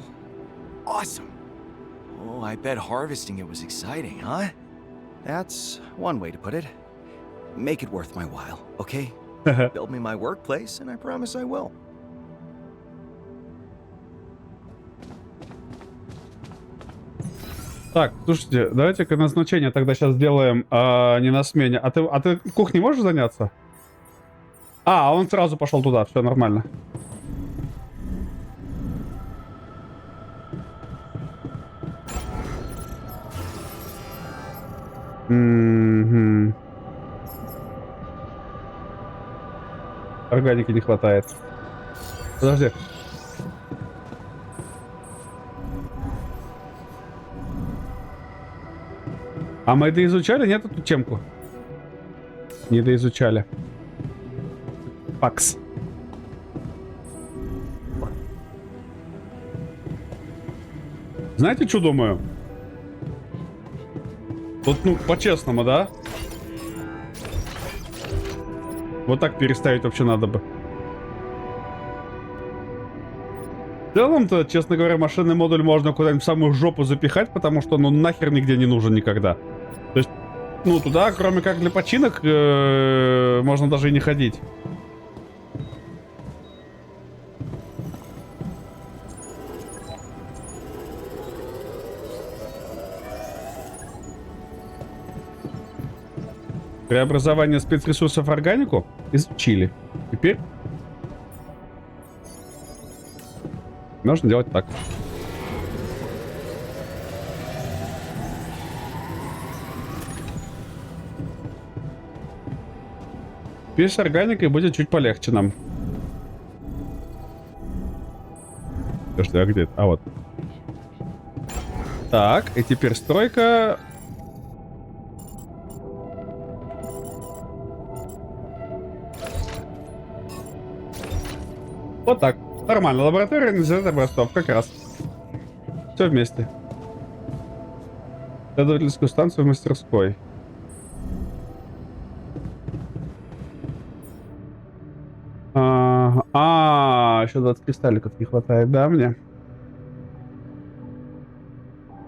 Awesome. Oh, I bet harvesting it was exciting, huh? That's one way to put it. Make it worth my while, okay? Build me my workplace, and I promise I will. Так, слушайте, давайте-ка назначение тогда сейчас сделаем не на смене. А ты кухней можешь заняться? А, он сразу пошел туда, все нормально. Угу. Органики не хватает. Подожди. А мы доизучали, нет, эту темку? Не доизучали. Пакс. Знаете, что думаю? Тут, ну, по-честному, да? Вот так переставить вообще надо бы. В целом-то, честно говоря, машинный модуль можно куда-нибудь в самую жопу запихать, потому что он нахер нигде не нужен никогда. То есть, ну, туда, кроме как для починок, можно даже и не ходить. Преобразование спецресурсов в органику изучили. Теперь можно делать так. Теперь с органикой будет чуть полегче нам. Подожди, а где это? А вот. Так, и теперь стройка. Вот так. Нормально, лаборатория, инвентарь, образцов, как раз. Все вместе. Исследовательскую станцию в мастерской. Еще 20 кристалликов не хватает, да, мне?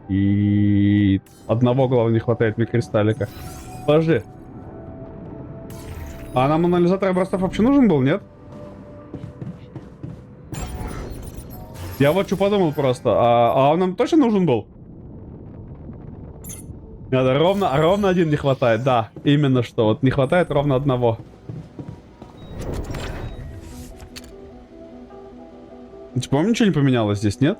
И одного, главное, не хватает мне кристаллика. Подожди. А нам анализатор образцов вообще нужен был, нет? Я вот что подумал просто. А он нам точно нужен был? Надо ровно один не хватает, да. Именно что. Вот не хватает ровно одного. По-моему, ничего не поменялось здесь, нет?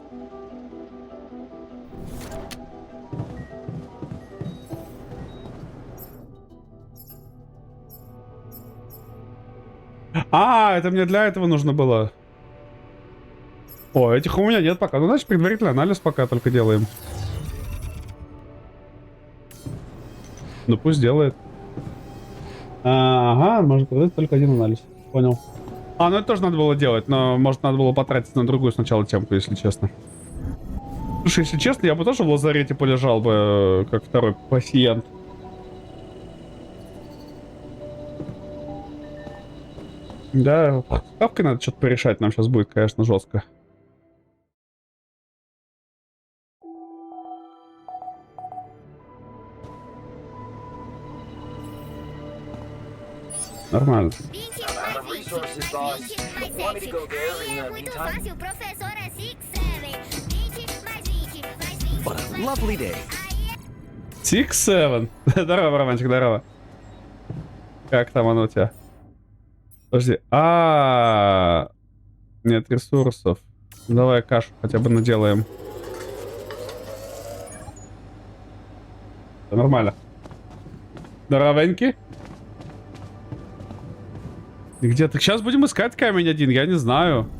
Это мне для этого нужно было. О, этих у меня нет пока. Ну, значит, предварительный анализ пока только делаем. Ну, пусть делает. Ага, может быть, только один анализ. Понял. Ну это тоже надо было делать, но, может, надо было потратить на другую сначала темку, если честно. Слушай, если честно, я бы тоже в лазарете полежал бы, как второй пациент. Да, с Кавкой надо что-то порешать, нам сейчас будет, конечно, жестко. Нормально. What a lovely day. 6-7. Здорово, Романчик, здорово. Как там оно у тебя? Подожди. Нет ресурсов. Давай кашу хотя бы наделаем. Да, нормально. Здоровенький. Где ты? Сейчас будем искать камень один, я не знаю.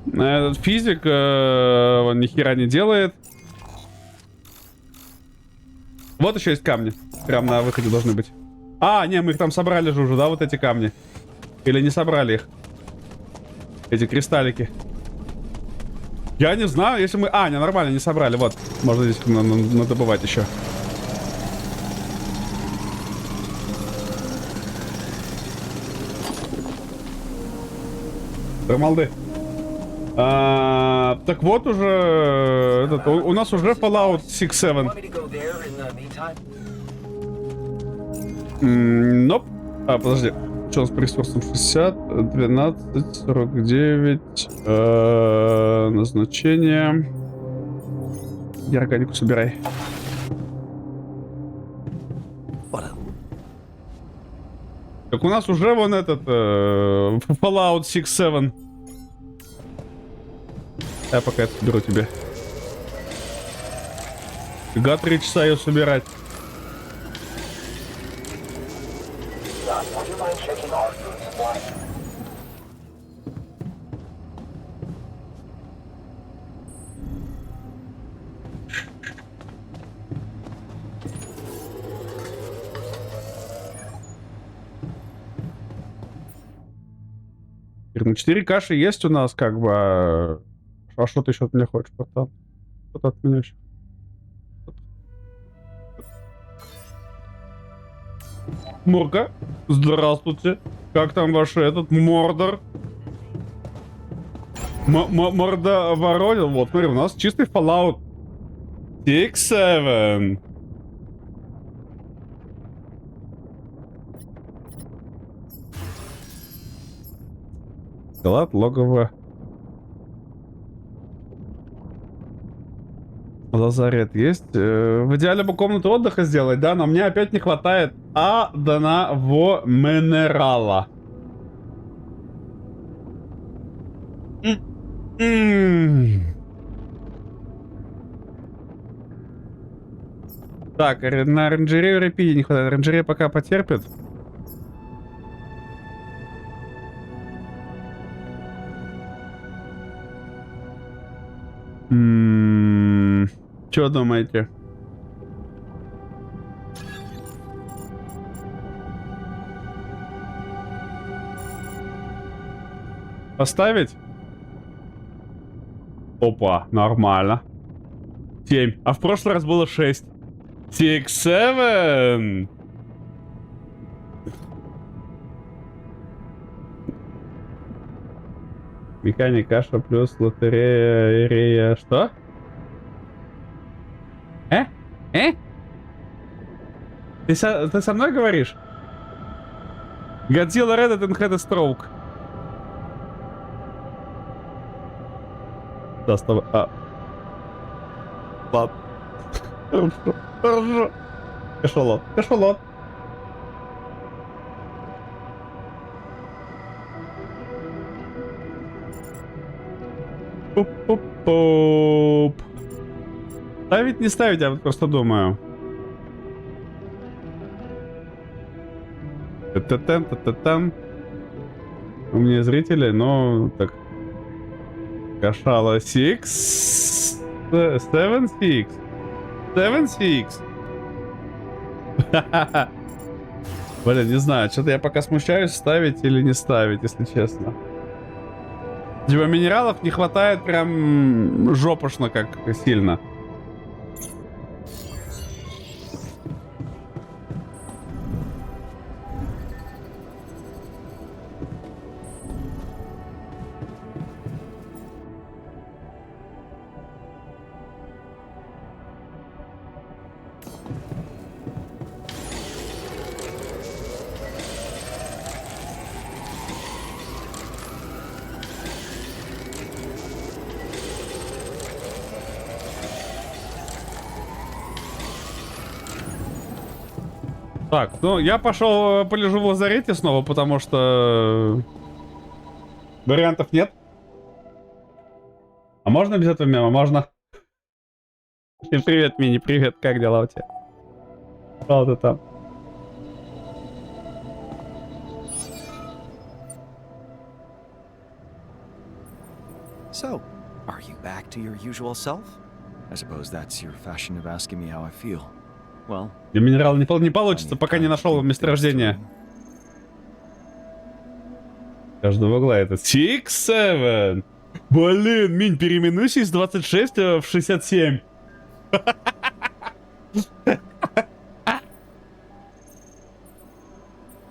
Этот физик он ни хера не делает. Вот еще есть камни. Прям на выходе должны быть. Не, мы их там собрали же уже, да, вот эти камни? Или не собрали их? Эти кристаллики. Я не знаю, если мы... не, нормально, не собрали. Вот, можно здесь надобывать еще. Малды. Так вот уже... у нас уже Fallout 6-7. Ноп. Подожди. Что у нас по ресурсам? 60, 12, 49. Назначение. И органику собирай. Так у нас уже вон этот Fallout 6-7. Я пока это соберу тебе. Фига 3 часа ее собирать. Ну, 4 каши есть у нас, как бы. А что ты еще от меня хочешь, братан? Что-то от меня еще. Мурка, здравствуйте. Как там ваш этот Мордор? Морда воронил. Вот, смотри, у нас чистый Fallout 6-7. Склад, логово. Лазарет есть. В идеале бы комнату отдыха сделать, да, но мне опять не хватает одного минерала. Так, на оранжерею рапиди не хватает. Оранжерея пока потерпит. Что думаете? поставить? Опа, нормально. 7. А в прошлый раз было 6. 6, 7. Механик, каша плюс лотерея, ирея. Что? Ты со мной говоришь? Godzilla Red and had a stroke. Да, с тобой. Ладно. Хорошо. Хорошо. Кашалот. Кашалот. Пуп-пуп-пуп. Ставить, не ставить, я вот просто думаю. Та-та-там, та-та-там. У меня зрители, но так. Кашала 6. 7, 6. 7, 6. Блин, не знаю, что-то я пока смущаюсь, ставить или не ставить, если честно. Типа минералов не хватает прям жопошно как сильно. Так, ну я пошел полежу в лазарете снова, потому что вариантов нет. А можно без этого мема? Можно. И привет, Мини, привет, как дела у тебя? Что ты там? So, are you back to your usual self? I suppose that's your fashion of asking me how I feel. Well, И минерал не получится, пока не нашел месторождение. Каждого угла это 6, 7. Блин, Минь, переименуйся из 26 в 67.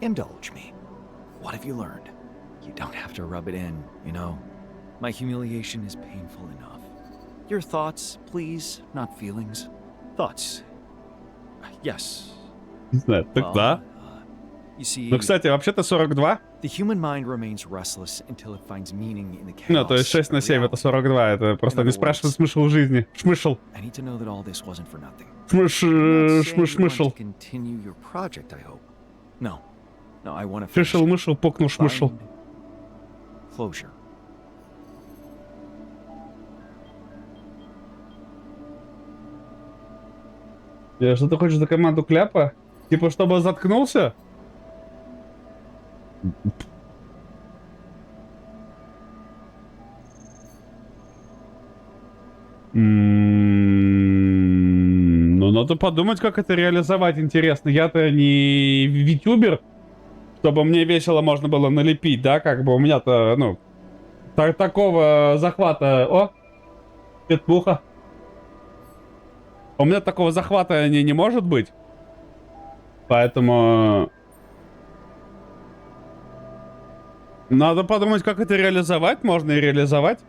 indulge me. What have you learned? You don't have to rub it in, you know. My humiliation is painful enough. Your thoughts, please, not feelings. Thoughts. Yes. Не знаю, так Well, да. You see, Ну, кстати, вообще-то 42. the human mind remains restless until it finds meaning in the chaos. Ну, то есть 6 на of 7 это reality. 42. Это просто не спрашивает смысл жизни. Шмышл. I need to know that all this wasn't for nothing. Шмыш, I'm not saying you want шмышл. to continue your project, I hope. No. No, I want to Шишел, мышел, покнул, шмышл. Find closure. Что ты хочешь за команду кляпа? Типа, чтобы заткнулся? Ну, надо подумать, как это реализовать, интересно. Я-то не витюбер, чтобы мне весело можно было налепить, да? Как бы у меня-то, ну, такого захвата... О! Петуха. У меня такого захвата не может быть. Поэтому... Надо подумать, как это реализовать. Можно и реализовать.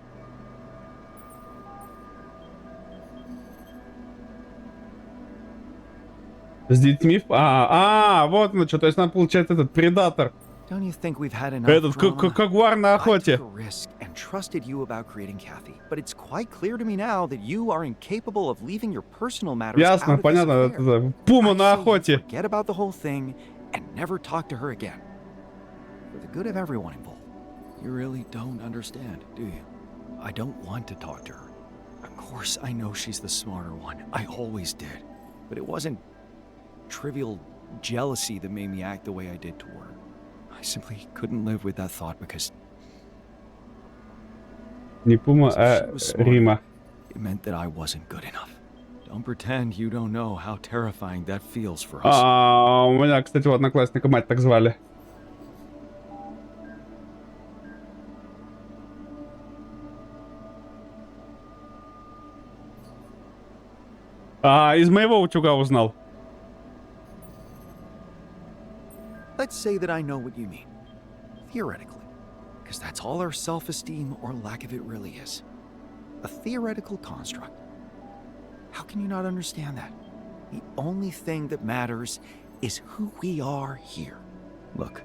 С детьми... вот оно что. То есть нам получается этот предатор. Don't you think we've had enough Этот drama? кагуар на I охоте. took a risk and trusted you about creating Kathy, but it's quite clear to me now that you are incapable of leaving your personal matters Ясно, out of this понятно. affair. Это пума I на say you охоте. forget about the whole thing and never talk to her again. For the good of everyone involved. You really don't understand, do you? I don't want to talk to her. Of course, I know she's the smarter one. I always did. But it wasn't trivial jealousy that made me act the way I did toward her. I simply couldn't live with that thought because Не пума, а Рима. it meant that I wasn't good enough. Don't pretend you don't know how terrifying that feels for us. У меня, кстати, у одноклассника мать так звали. А, из моего утюга узнал. Let's say that I know what you mean. Theoretically. Because that's all our self-esteem or lack of it really is. A theoretical construct. How can you not understand that? The only thing that matters is who we are here. Look,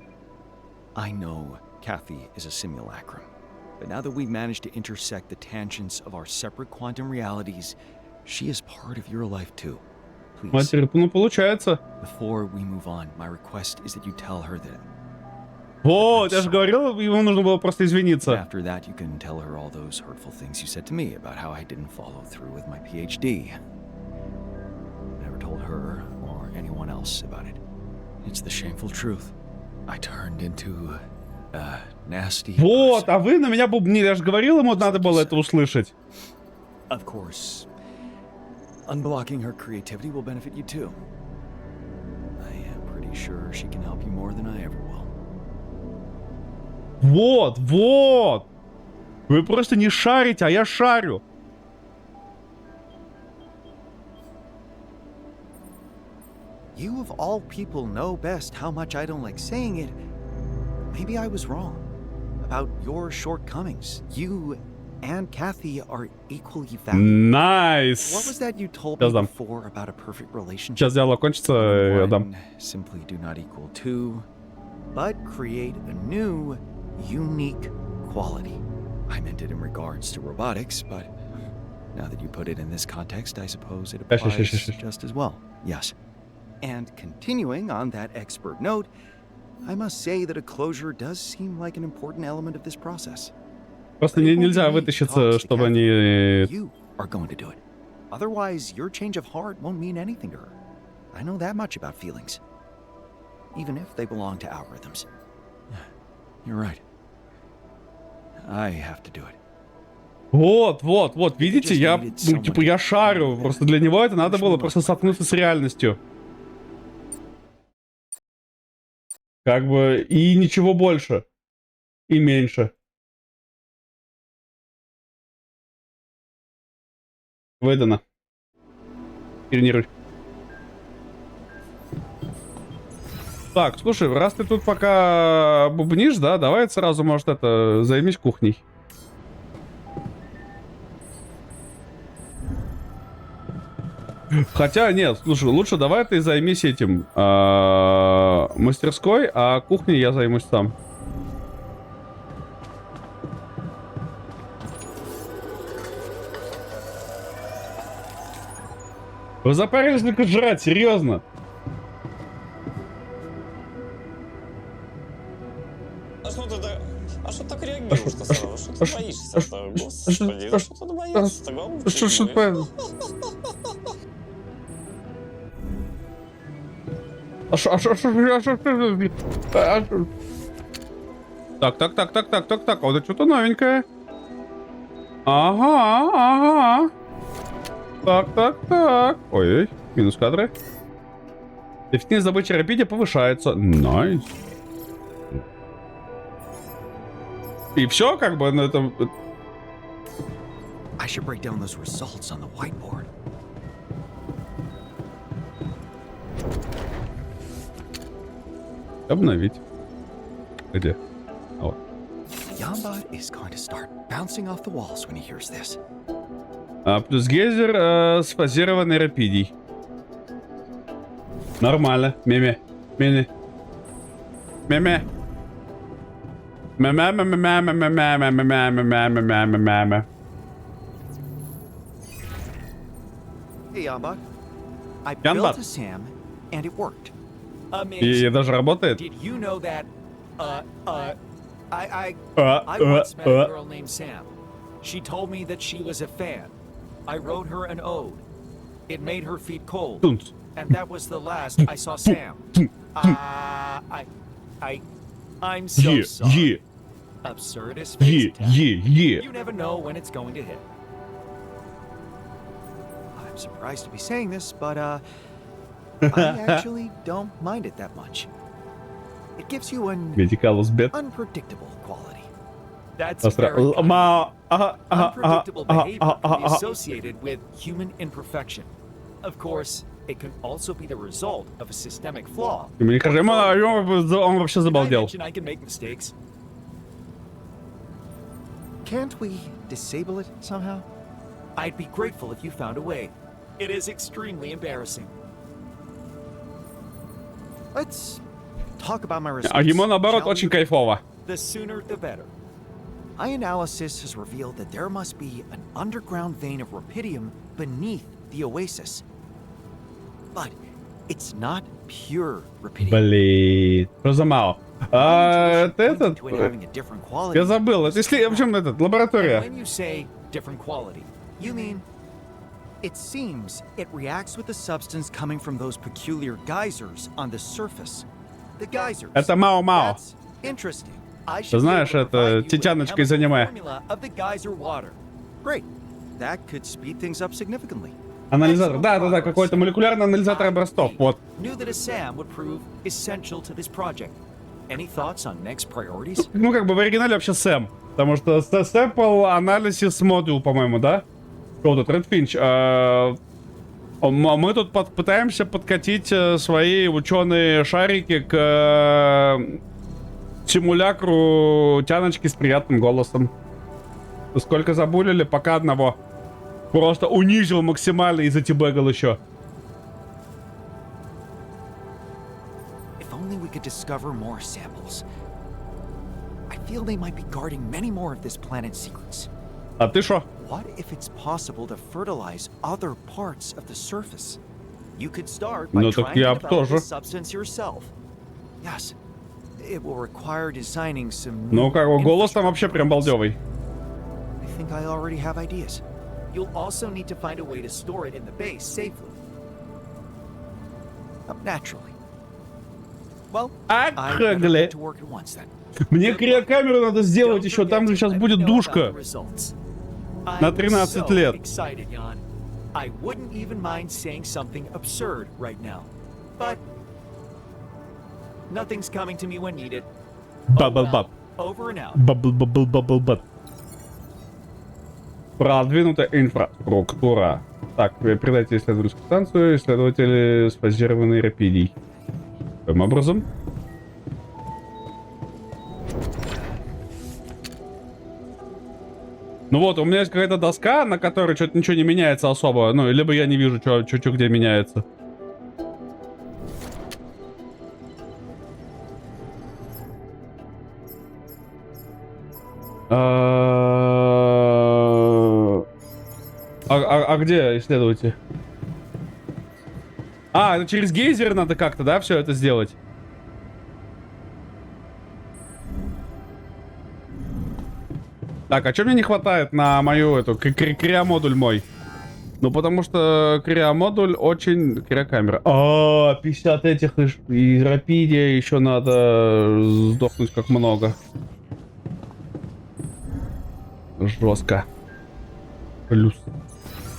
I know Kathy is a simulacrum. But now that we've managed to intersect the tangents of our separate quantum realities, she is part of your life too. Please, Матерь, ну получается. before we move on, my request is that you tell her that Вот, я же говорил, ему нужно было просто извиниться. after that you can tell her all those hurtful things you said to me about how I didn't follow through with my PhD. Never told her or anyone else about it. It's the shameful truth. I turned into a nasty Вот, person. а вы на меня бубнили. Я же говорил, ему надо было это услышать. Of course, unblocking her creativity will benefit you too. I am pretty sure she can help you more than I ever will. Вот, вот. Вы просто не шарите, а я шарю. You of all people know best how much I don't like saying it. Maybe I was wrong about your shortcomings. You and Kathy are equally valuable. Найс. What was that you told Сейчас me дам. before about a perfect relationship? Сейчас диалог кончится, я дам. One simply do not equal two, but create a new, unique quality. I meant it in regards to robotics, but now that you put it in this context, I suppose it Yes, yes, applies yes, yes. just as well. Yes. And continuing on that expert note, I must say that a closure does seem like an important element of this process. Просто But it won't нельзя be me вытащиться, talks to чтобы Kathy. они... You are going to do it. Otherwise, your change of heart won't mean anything to her. I know that much about feelings. Even if they belong to algorithms. You're right. I have to do it. Вот, вот, вот, видите, я, ну, типа, я шарю. Просто для него это надо было просто столкнуться с реальностью. Как бы, и ничего больше. И меньше. Выдано. Тренируй. Так, слушай, раз ты тут пока бубнишь, да, давай сразу, может, это, займись кухней. Хотя, нет, слушай, лучше давай ты займись этим мастерской, а кухней я займусь сам. Вы запарились только жрать, серьезно. А что ты так... А что так реагируешь-то сразу? Что ты боишься-то? Господи, а что ты боишься-то? Голубчик Что мой? понятно? Так, вот это что-то новенькое. Ага. Так. Ой, минус кадры. Эффективность добычи рапиде повышается. Найс. И все, как бы, на этом... I should break down those results on the whiteboard. Обновить. Где? А вот. Yambot is going to start bouncing off the walls when he hears this. Плюс гейзер с фазированной рапидией. Нормально. Меме. Hey, Yambot. I Yambot. built a SAM, and it worked. И Amazing. даже работает. Did you know that, I once met a girl named Sam. She told me that she was a fan. I wrote her an ode. It made her feet cold. Тунц. And that was the last I saw Sam. I'm so sorry. Absurdist face tag. You never know when it's going to hit. I'm surprised to be saying this, but I actually don't mind it that much. It gives you an Медикалус бет. unpredictable quality. That's Остро. very kind. Ма... Unpredictable behavior can be associated with human imperfection. Of course, it could also be the result of a systemic flaw. Мне кажется, он вообще Did I забалдел. mention I can make mistakes? Can't we disable it somehow? I'd be grateful if you found a way. It is extremely embarrassing. Let's talk about my А ему results, наоборот shall we? очень кайфово. The sooner the better. My analysis has revealed that there must be an underground vein of rapidium beneath the oasis. But it's not pure rapidium. Блин, что за мало? Это этот... To it having a different quality. Я забыл. Это если... В общем, этот, лаборатория. When you say different quality, you mean it seems it reacts with the substance coming from those peculiar geysers on the surface. The geysers. Это Мао-Мао. That's interesting. I Ты should be знаешь, able to это provide you with the Титяночка из chemical аниме. formula of the geyser water. Great. That could speed things up significantly. Анализатор. Да, какой-то молекулярный анализатор образцов. Вот. Knew that a SAM would prove essential to this project. Any thoughts on next priorities? Ну, как бы в оригинале вообще Сэм. Потому что Sample Analysis Module, по-моему, да? Что тут, Redfinch. Мы тут пытаемся подкатить свои ученые шарики к симулякру тяночки с приятным голосом. Сколько забулили? Пока одного. Просто унизил максимально и затибегал еще. If only we could discover more samples. I feel they might be guarding many more of this planet's secrets. А ты шо? What if it's possible to fertilize other parts of the surface? You could start by Ну, так trying я to б develop тоже. this substance yourself. Yes, it will require designing some. Ну, new как бы голос там вообще прям infrastructure. балдевый. I think I already have ideas. You'll also need to find a way to store it in the base safely. Naturally. Well, I better Ага, get to work at once then. Мне криокамеру надо сделать Don't еще, forget там to же сейчас let me будет know about душка. the results. На I'm 13 so лет. excited, Jan. I wouldn't even mind saying something absurd right now. But nothing's coming to me when needed. Бабл-баб. Over and out. Бабл-бабл-бабл-баб. Продвинутая инфраструктура. Так, передайте исследовательскую станцию, исследователи сфазированной рапидией. Каким образом? Ну вот, у меня есть какая-то доска, на которой что-то ничего не меняется особо. Ну, либо я не вижу, что где меняется. А где исследователь? А, это через гейзер надо как-то, да, все это сделать? Так, а что мне не хватает на мою эту криомодуль мой? Ну, потому что криомодуль очень... Криокамера. 50 этих и рапидия еще надо сдохнуть как много. Жестко. Плюс.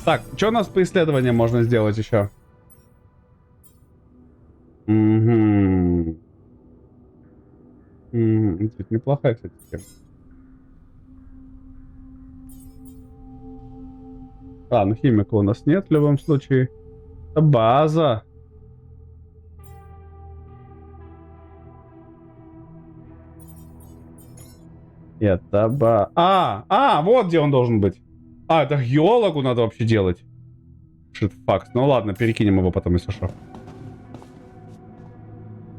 Так, что у нас по исследованиям можно сделать еще? Угу. Неплохая, кстати, тема. Ну химика у нас нет в любом случае. Это база. Это вот где он должен быть. Это геологу надо вообще делать. Шитфакс. Ну ладно, перекинем его потом, если что.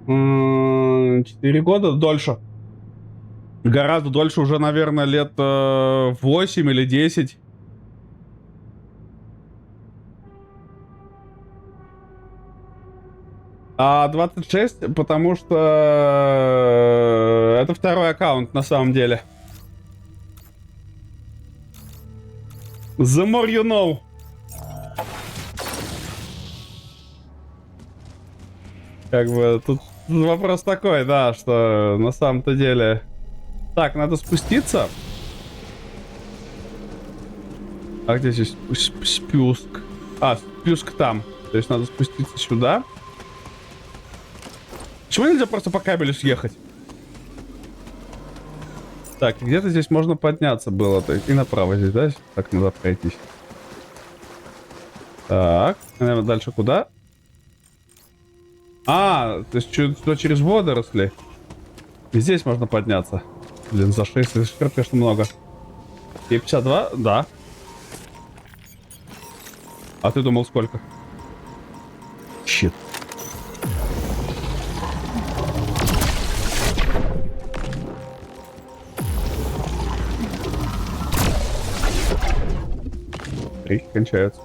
4 года? Дольше. Гораздо дольше, уже, наверное, лет 8 или 10. А 26, потому что это второй аккаунт на самом деле. The more you know. Как бы тут вопрос такой, да, что на самом-то деле... Так, надо спуститься. А где здесь спуск? Спуск там. То есть надо спуститься сюда. Почему нельзя просто по кабелю съехать? Так, где-то здесь можно подняться было. И направо здесь, да? Так надо пройтись. Так, наверное, дальше куда? А, то есть что через водоросли? И здесь можно подняться. Блин, за 6 это, конечно, много. И 52? Да. А ты думал сколько? Щит. Рейки кончаются.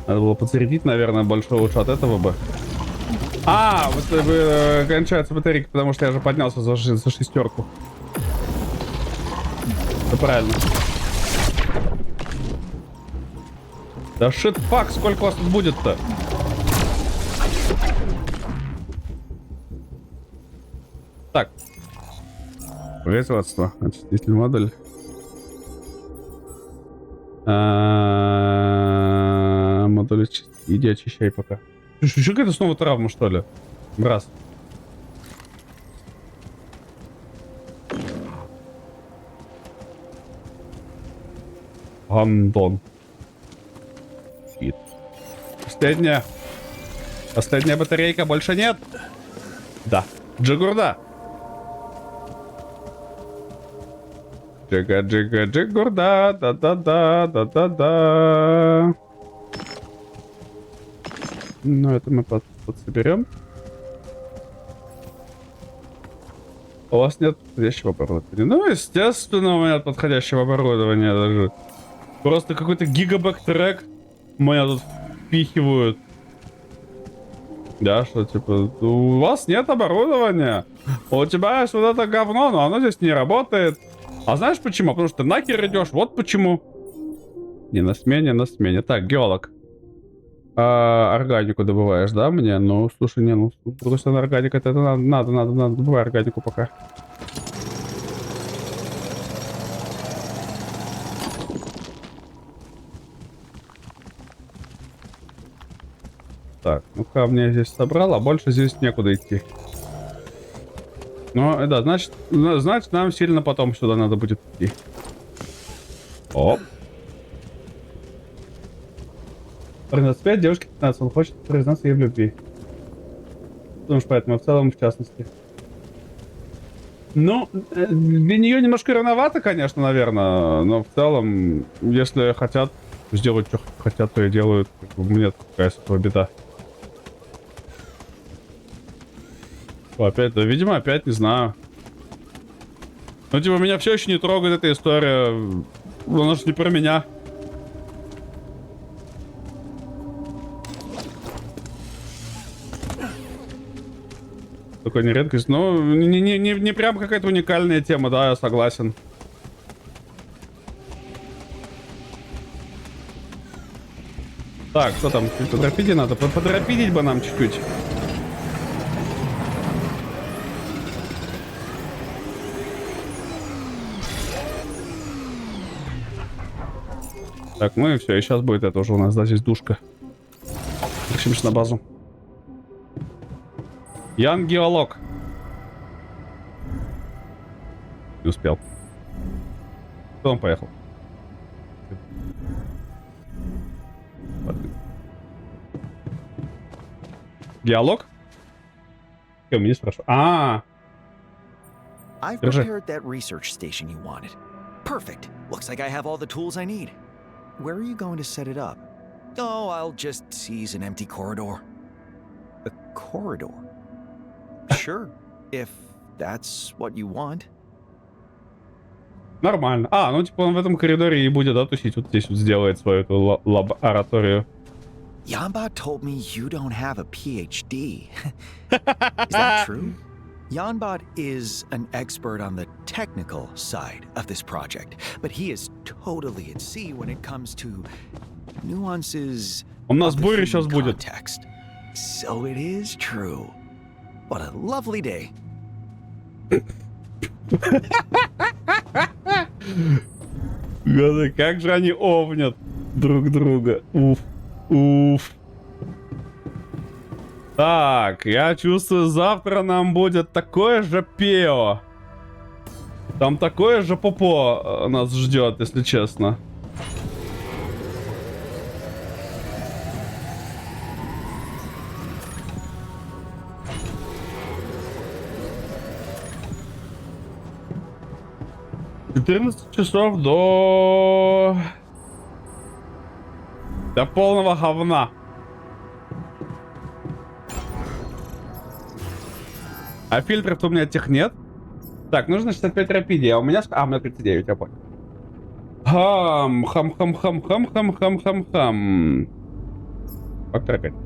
Надо было подзарядить, наверное, больше лучше от этого бы. А, вот кончаются батарейки, потому что я же поднялся за шестерку. Это правильно. Да шит фак, сколько вас тут будет-то? Так. Производство. Очиститель модуль. Модуль иди очищай пока. Что какая-то снова травма, что ли? Раз. Гандон. Щит. Последняя. Последняя батарейка. Больше нет? Да. Джигурда. Джигурда. Да-да-да. Ну, это мы подсоберем. У вас нет подходящего оборудования. Ну, естественно, у меня нет подходящего оборудования даже. Просто какой-то гигабэк-трек меня тут впихивают. Да, что типа, у вас нет оборудования. У тебя есть вот это говно, но оно здесь не работает. А знаешь почему? Потому что ты нахер идешь. Вот почему. Не на смене, на смене. Так, геолог. Органику добываешь, да, мне? Ну, слушай, не, ну, с другой стороны, органика, это надо, добывай органику пока. Так, ну камни я здесь собрал, а больше здесь некуда идти. Ну, да, значит, нам сильно потом сюда надо будет идти. Оп. 13-5, девушке 15, он хочет признаться ей в любви. Потому что поэтому в целом, в частности. Ну, для нее немножко рановато, конечно, наверное, но в целом, если хотят сделать, что хотят, то и делают. Мне какая с этого беда. О, опять, да, видимо, опять, не знаю. Ну, типа, меня все еще не трогает эта история. Она же не про меня. Такой не редкость, но не прям какая-то уникальная тема, да, я согласен. Так, что там? Поторопить надо? Поторопить бы нам чуть-чуть. Так, ну и все, и сейчас будет это уже у нас, да, здесь душка. Возвращаемся на базу. Ян геолог. Не успел. Кто он поехал? Геолог? Я меня спрашиваю. I've Держи. prepared that research station you wanted. Perfect. Looks like I have all the tools I need. Where are you going to set it up? Oh, I'll just seize an empty corridor. A corridor? Sure, if that's what you want. Нормально. Ну типа он в этом коридоре и будет, да, тусить. Вот здесь вот сделает свою эту лабораторию. Yanbot told me you don't have a PhD. Is that true? Yanbot is an expert on the technical side of this project, but he is totally at sea when it comes to nuances У нас of the буря human сейчас будет. context. So it is true. What a lovely day. Гады, как же они овнят друг друга. Уф. Уф. Так, я чувствую, завтра нам будет такое же пео. Там такое же попо нас ждет, если честно. 14 часов до полного говна. А фильтров у меня тех нет. Так, нужно 65 рапидий, а у меня... А, у меня 39, я понял. Хам. Как Аркадий?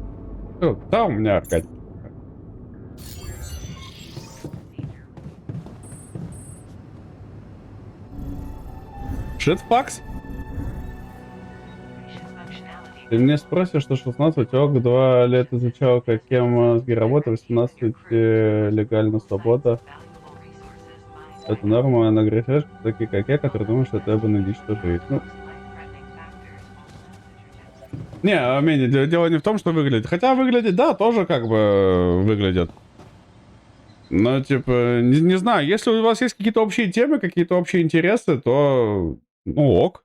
Да, у меня Аркадий. Шитфакс? Ты мне спросишь, что 16 ок, 2 лет изучал, каким мозги работают, 18 легально свобода. Это норма, нагрешешь, такие как я, которые думают, что это баналично жить. Ну. Не, Мини, дело не в том, что выглядит. Хотя выглядит, да, тоже как бы выглядит. Но, типа, не знаю, если у вас есть какие-то общие темы, какие-то общие интересы, то, ну, ок.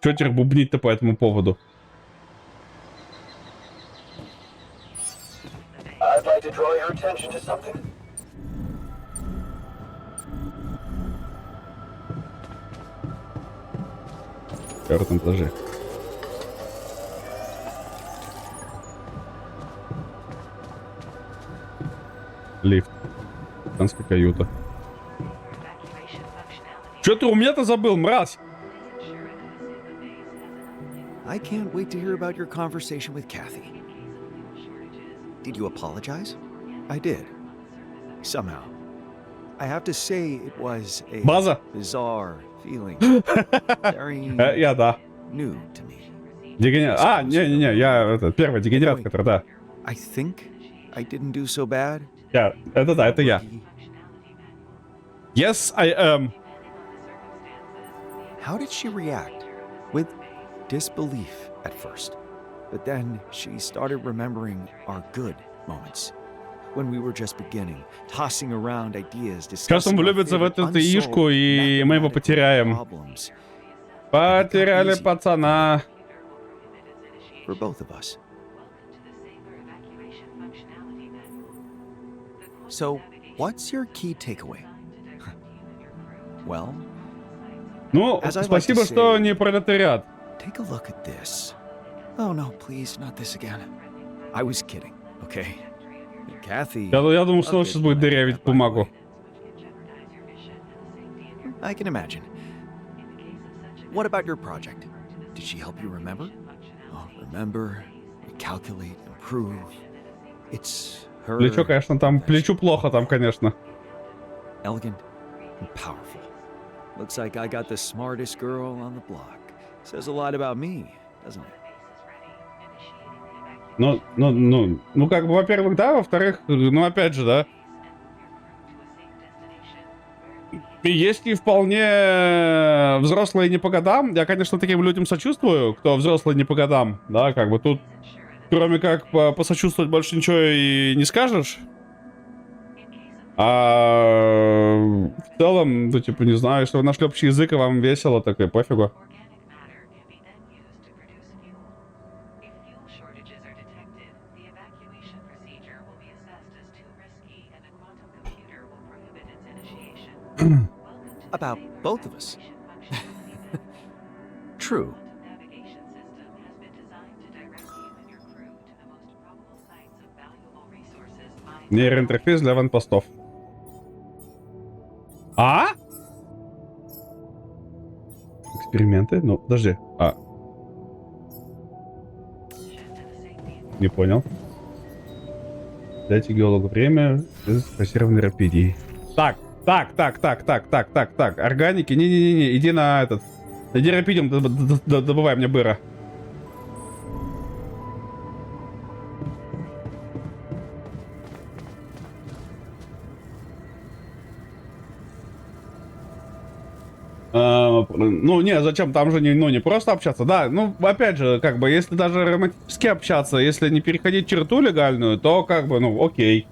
Чё теперь бубнить-то по этому поводу? I'd like to draw your attention to something. Там подожди. Лифт. Танская каюта. Чё ты у меня-то забыл, мразь? I can't wait to hear about your conversation with Kathy. Did you apologize? I did. Somehow. I have to say it was a База. bizarre feeling. Very Я да. new to me. А, не-не-не, я это, первый дегенерат, который, да. I think I didn't do so bad. Это я. Yes, I am. How did she react? With disbelief at first. But then she started remembering our good moments. When we were just beginning, tossing around ideas, Сейчас он discussing our влюбится в favorite эту яишку, и мы его unsolved потеряем. problems. Потеряли пацана. For both of us. So, what's your key takeaway? Well, Ну, As I like спасибо, to что say- не пролетариат. take a look at this. Oh no, please, not this again. I was kidding, okay? Kathy. Я думал, что он Okay, сейчас будет by дырявить the бумагу. way. I can imagine. What about your project? Did she help you remember? Oh, remember, recalculate, improve. It's her Плечо, конечно, там, плечу плохо там, конечно. elegant and powerful. Looks like I got the smartest girl on the block. Says a lot about me, doesn't it? Ну, как бы, во-первых, да, во-вторых, ну, опять же, да. И если вполне взрослые не по годам, я, конечно, таким людям сочувствую, кто взрослый не по годам, да, как бы тут, кроме как посочувствовать, больше ничего и не скажешь. А в целом, ну, типа, не знаю, если вы нашли общий язык, и вам весело, так и пофигу. About both of us. True. Нейроинтерфейс для ванпостов. А? Эксперименты? Ну, подожди. Не понял. Дайте геологу время с форсированной рапидией. Так. Органики, не-не-не, иди на этот. Иди рапидиум, добывай мне быра. Ну, не, зачем? Там же не просто общаться. Да, ну, опять же, как бы, если даже романтически общаться, если не переходить черту легальную, то, как бы, ну, окей.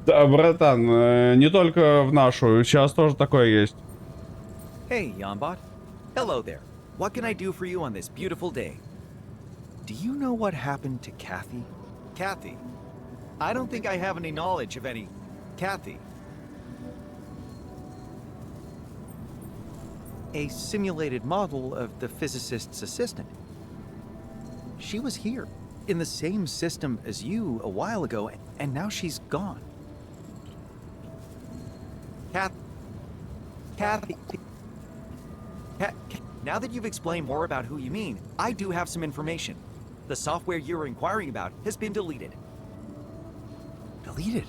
Да, братан, не только в нашу, сейчас тоже такое есть. Hey, Yonbot. Hello there. What can I do for you on this beautiful day? Do you know what happened to Kathy? Kathy? I don't think I have any knowledge of any... Kathy. a simulated model of the physicist's assistant. She was here, in the same system as you a while ago, and now she's gone. Kathy. Now that you've explained more about who you mean, I do have some information. The software you're inquiring about has been deleted. Deleted?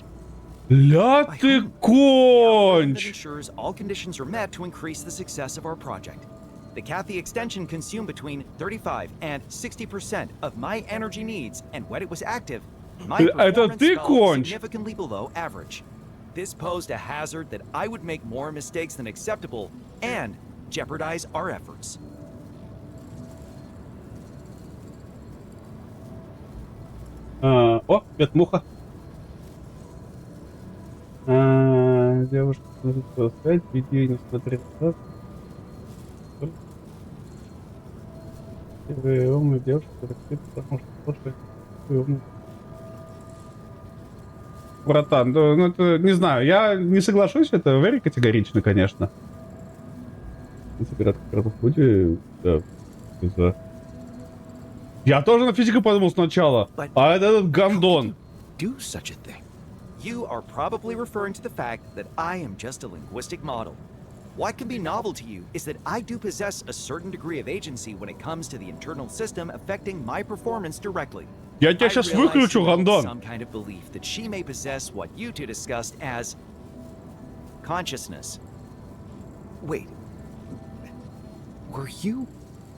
Ля By ты whom? That конч! ensures all conditions are met to increase the success of our project. The Kathy extension consumed between 35 and 60% of my energy needs, and when it was active, my Это performance ты fell конч! significantly below average. This posed a hazard that I would make more mistakes than acceptable and jeopardize our efforts. О, петмуха. Девушка должна сказать, видео не смотреть. Вы умная девушка, потому что слушай, вы умный. Братан, ну это, не знаю, я не соглашусь, это very категорично, конечно. Я тоже на физику подумал сначала, а этот гандон. Do such a thing. You are probably referring to the fact that I am just a linguistic model. What can be novel to you is that I do possess a certain degree of agency when it comes to the internal system affecting my performance directly. Я тебя I сейчас realize выключу, you hold гандон. some kind of belief that she may possess what you two discussed as consciousness. Wait. Were you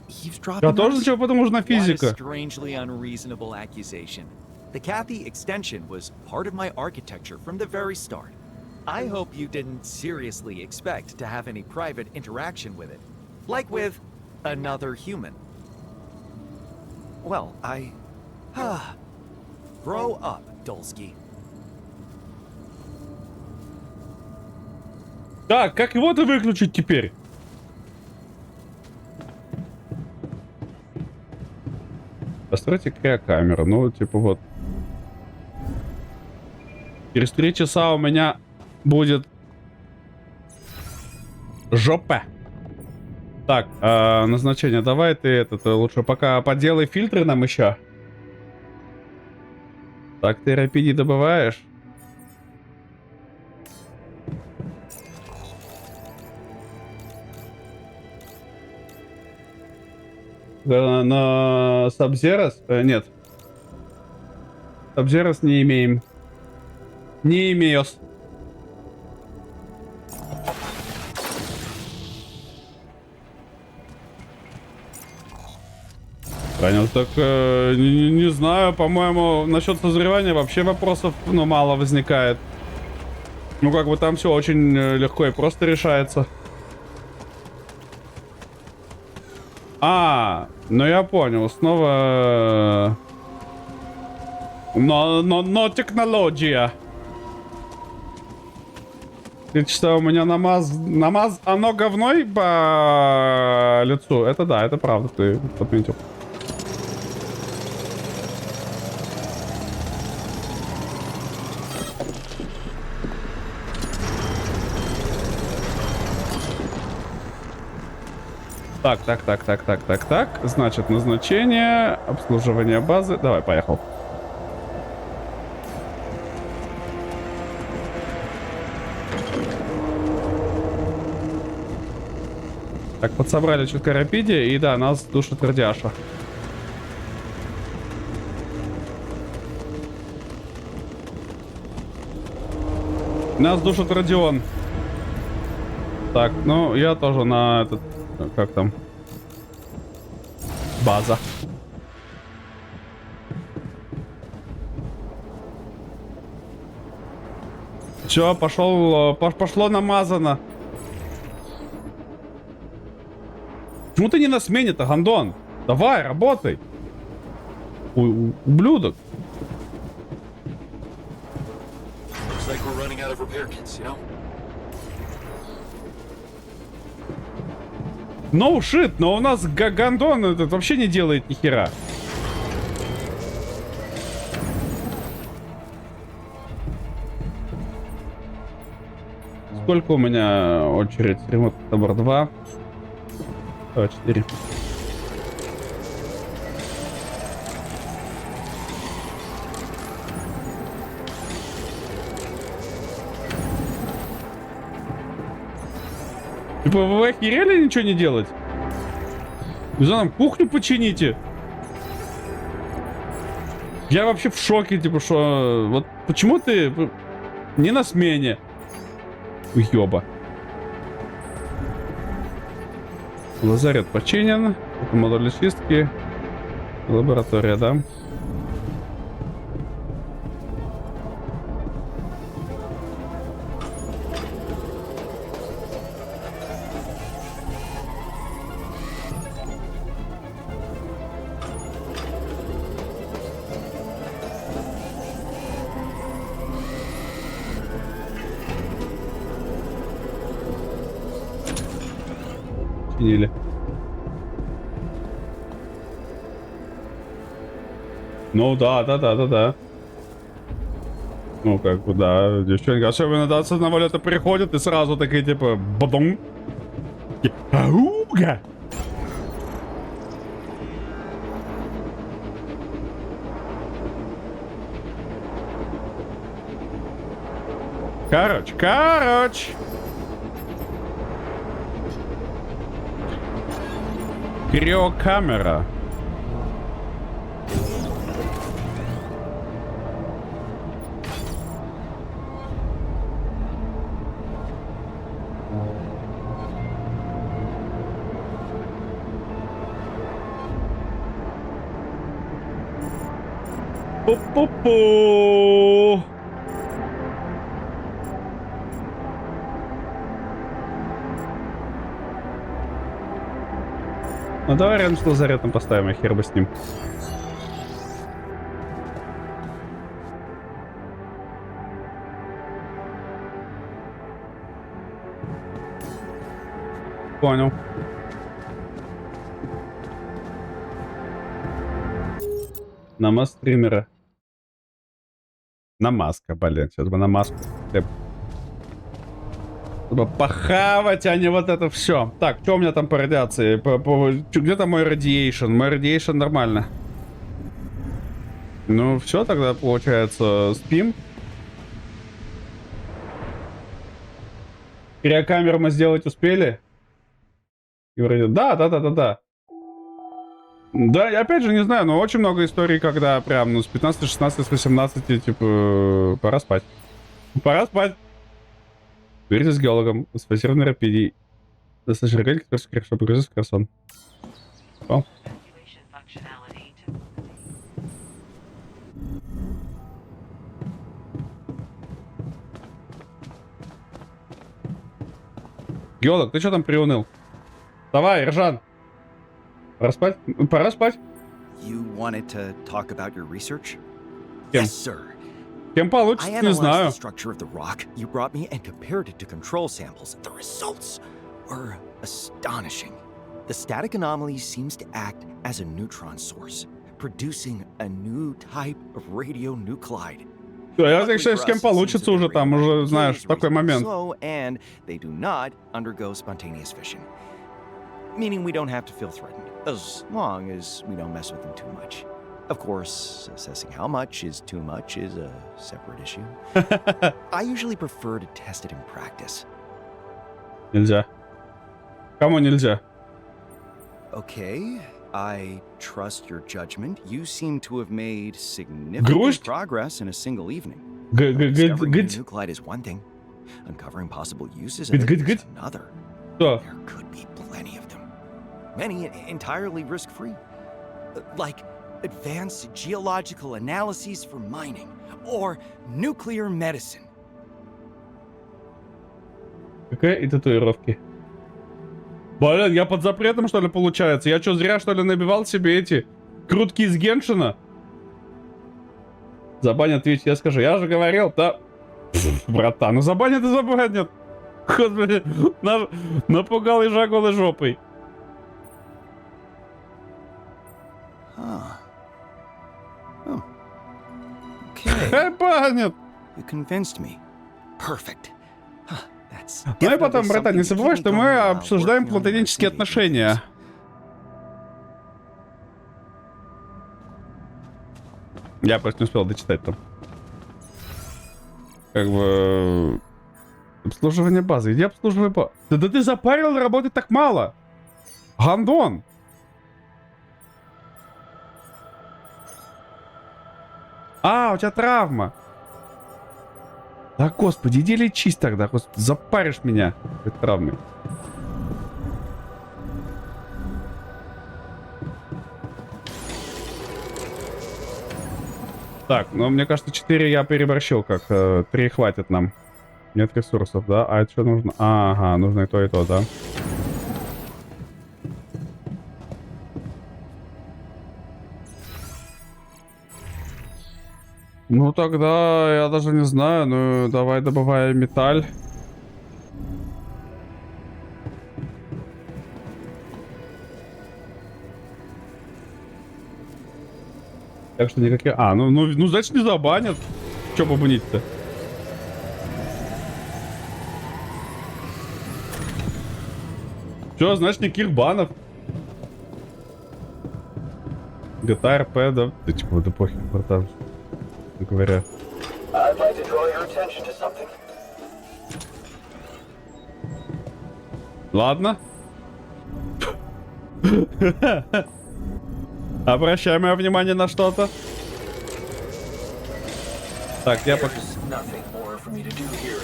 eavesdropping? Я тоже on us? ничего, потому что на What a физика. strangely unreasonable accusation. The Kathy extension was part of my architecture from the very start. I hope you didn't seriously expect to have any private interaction with it, like with another human. Well, grow up, Dolsky. Так, как его-то выключить теперь? Постройте криокамеру, ну, типа вот. Через 3 часа у меня будет жопа. Так, назначение. Давай ты этот лучше пока поделай фильтры нам еще. Так, ты рапиди добываешь? На Сабзерос? Нет. Сабзерос не имеем. Не имеешь. Понял, так не знаю, по-моему, насчет созревания вообще вопросов, ну, мало возникает. Ну, как бы там все очень легко и просто решается. Ну я понял, снова... Но технология. Ты что, у меня намаз, оно говной по лицу? Это да, это правда, ты подметил. Так. Значит, назначение, обслуживание базы. Давай, поехал. Так, подсобрали чуть карапиди, и да, нас душит радиаша. Нас душит радион. Так, ну, я тоже на этот... Как там? База. Чё, пошло намазано. Почему ты не на смене-то, гандон? Давай, работай. Ублюдок. Looks like we're running out of repair kits, you know? No shit, но у нас гандон этот вообще не делает ни хера. Сколько у меня очередь? Ремонт номер 2. 4. Типа, вы охерели ничего не делать? Вы за нам кухню почините. Я вообще в шоке, типа, что... Вот почему ты не на смене? Уёба. Лазарет починен. Это модуль чистки. Лаборатория, да? Чинили. Ну да. Ну как бы да, девчонка. Особенно до одного лета приходят и сразу такие типа бадум. Ауга! Короче. Криокамера. Пу-пу-пу. Ну давай рядом с лазаретом поставим, а хер бы с ним. Понял. Намаз стримера. Намазка, блин. Сейчас бы намазку. Чтобы похавать, а не вот это все. Так, что у меня там по радиации? Где там мой радиейшн? Мой радиейшн нормально. Ну, все тогда, получается, спим. Криокамеру мы сделать успели? И вроде... Да. Да, я опять же не знаю, но очень много историй, когда прям, ну, с 15, 16, с 18, типа, пора спать. Пора спать. Берите с геологом, с фазированной рапидией. Сожрали, чтобы погрузиться в Херсон. О. Геолог, ты что там приуныл? Давай, Ржан. Пора спать? Пора спать. You wanted to talk about your research? Кем? Yes, sir. Кем получится, I не analyzed знаю. the structure of the rock you brought me and compared it to control samples. The results were astonishing. The static anomaly seems to act as a neutron source, producing a new type of radionuclide. Да, я так считаю, с кем получится уже там, уже, знаешь, такой момент. Slow, and they do not undergo spontaneous fission. Meaning we don't have to feel threatened, as long as we don't mess with them too much. Of course, assessing how much is too much is a separate issue. I usually prefer to test it in practice. Нельзя. Кому нельзя? Okay, I trust your judgment. You seem to have made significant Грусть? progress in a single evening. Discovering a Good. nuclide is one thing. Uncovering possible uses Good, of good, it good. is another. Что? There could be plenty of them. Many entirely risk-free. Like advanced geological analyses for mining or nuclear medicine. Какая и татуировки? Блин, я под запретом, что ли, получается? Я что, зря, что ли, набивал себе эти крутки из Геншина? Забанят Twitch, я скажу. Я же говорил, да... Пфф, братан, ну забанят и забанят. Господи, напугал ежа голой жопой. Oh. Okay. Хай банят. You convinced me. Perfect. Ну и потом, братан, не забывай, что мы обсуждаем платонические отношения. Я просто не успел дочитать там. Как бы... Обслуживание базы. Иди обслуживай базу. Да ты запарил, работать так мало. Гандон. А, у тебя травма. Да, господи, иди лечись тогда. Господи, запаришь меня этой травмой. Так, ну мне кажется, 4 я переборщил, как 3 хватит нам. Нет ресурсов, да? А это что нужно? Ага, нужно и то, да? Ну тогда я даже не знаю, ну давай добывай металл. Так что никаких... А, ну значит не забанят. Че бубнить-то? Че, значит никаких банов. GTA RP, да? Да типа, да похер, братан. Говоря. I'd like to draw your attention to something. Ладно. Обращай мое внимание на что-то. Так, я пока... There's nothing more for me to do here.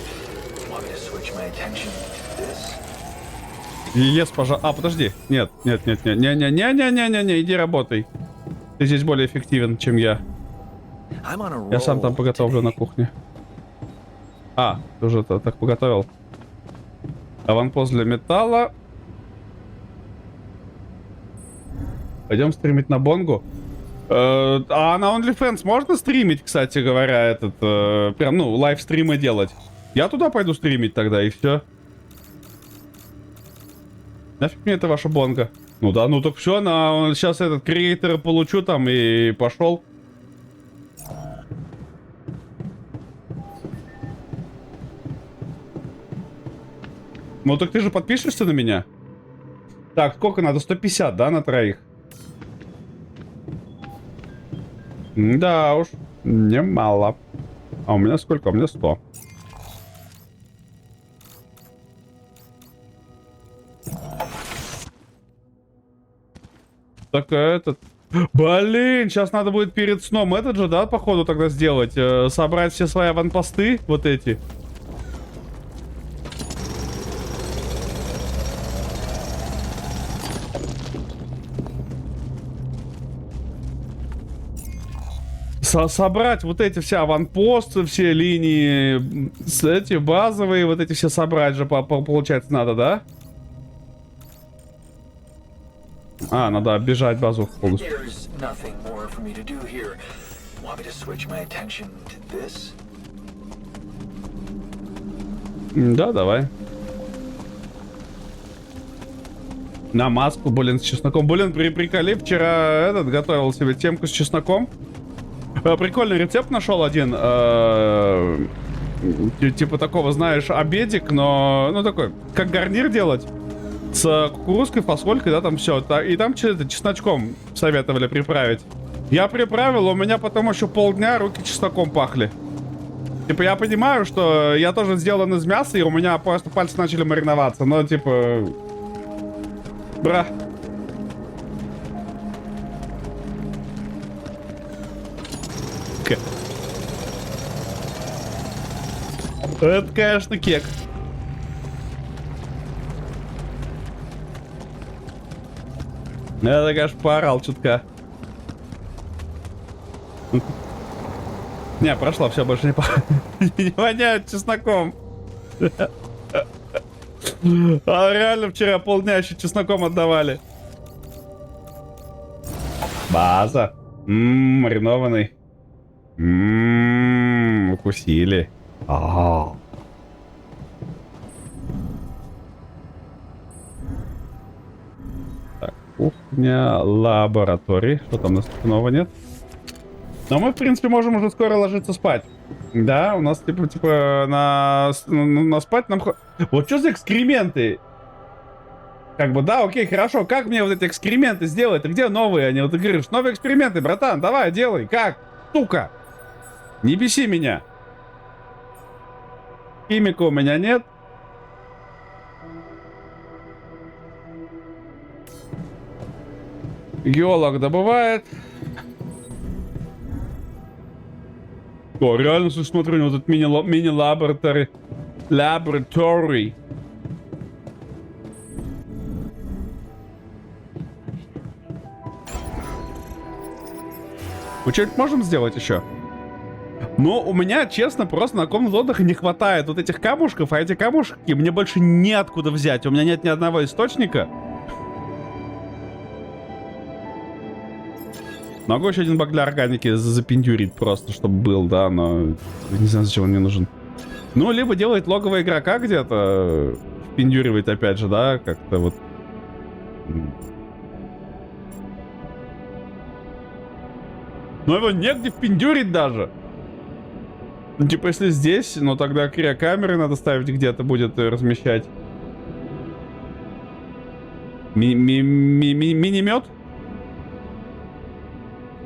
Want me to switch my attention to this? Ес, пожалуйста. А, подожди. Нет, не, иди работай. Ты здесь более эффективен, чем я. I'm on a Я сам там roll поготовлю на today. кухне. А, ты уже так поготовил. Аванпост для металла. Пойдем стримить на Бонгу. А на OnlyFans можно стримить, кстати говоря, этот... прям, ну, лайвстримы делать? Я туда пойду стримить тогда, и все. Нафиг мне это ваша Бонга? Ну да, ну так все, сейчас этот креатор получу там и пошел. Ну так ты же подпишешься на меня? Так, сколько надо? 150, да, на троих? Да уж, немало. А у меня сколько? У меня 100. Так, этот... Блин, сейчас надо будет перед сном этот же, да, походу тогда сделать? Собрать все свои аванпосты, вот эти. Собрать вот эти все аванпосты, все линии, эти базовые, вот эти все собрать же, получается, надо, да? А, надо оббежать базу полностью. There's nothing more for me to do here. Want me to switch my attention to this? Да, давай. На маску, блин, с чесноком. Блин, приколи, вчера этот готовил себе темку с чесноком. Прикольный рецепт нашел один. Типа такого, знаешь, обедик, но... Ну, такой, как гарнир делать. С кукурузкой, фасолькой, да, там все. И там чесночком советовали приправить. Я приправил, у меня потом еще полдня руки чесноком пахли. Типа, я понимаю, что я тоже сделан из мяса, и у меня просто пальцы начали мариноваться. Но, типа... Бра. Это, конечно, кек. Это, конечно, поорал чутка. Не, прошло, все, больше не воняет чесноком. А реально вчера полдня еще чесноком отдавали. База. Маринованный. Укусили. Так, кухня, лаборатория. Что там у нас нового нет? Но мы, в принципе, можем уже скоро ложиться спать. Да, у нас, типа, на спать нам... Вот что за экскременты? Как бы, да, окей, хорошо. Как мне вот эти экскременты сделать? Где новые они? Вот ты говоришь, новые эксперименты, братан, давай, делай. Как? сука! Не беси меня! Химика у меня нет. Геолог добывает. О, реально, слушай, смотрю, у него тут мини-лабораторий. Laboratory. Мы что-нибудь можем сделать еще? Но у меня, честно, просто на комнату отдыха не хватает вот этих камушков, а эти камушки мне больше неоткуда взять. У меня нет ни одного источника. Могу еще один баг для органики запиндюрить просто, чтобы был, да, но не знаю, зачем он мне нужен. Ну, либо делать логового игрока где-то, впендюривать опять же, да, как-то вот. Но его негде впендюрить даже. Ну, типа, если здесь, ну, тогда криокамеры надо ставить где-то будет размещать. Минимет?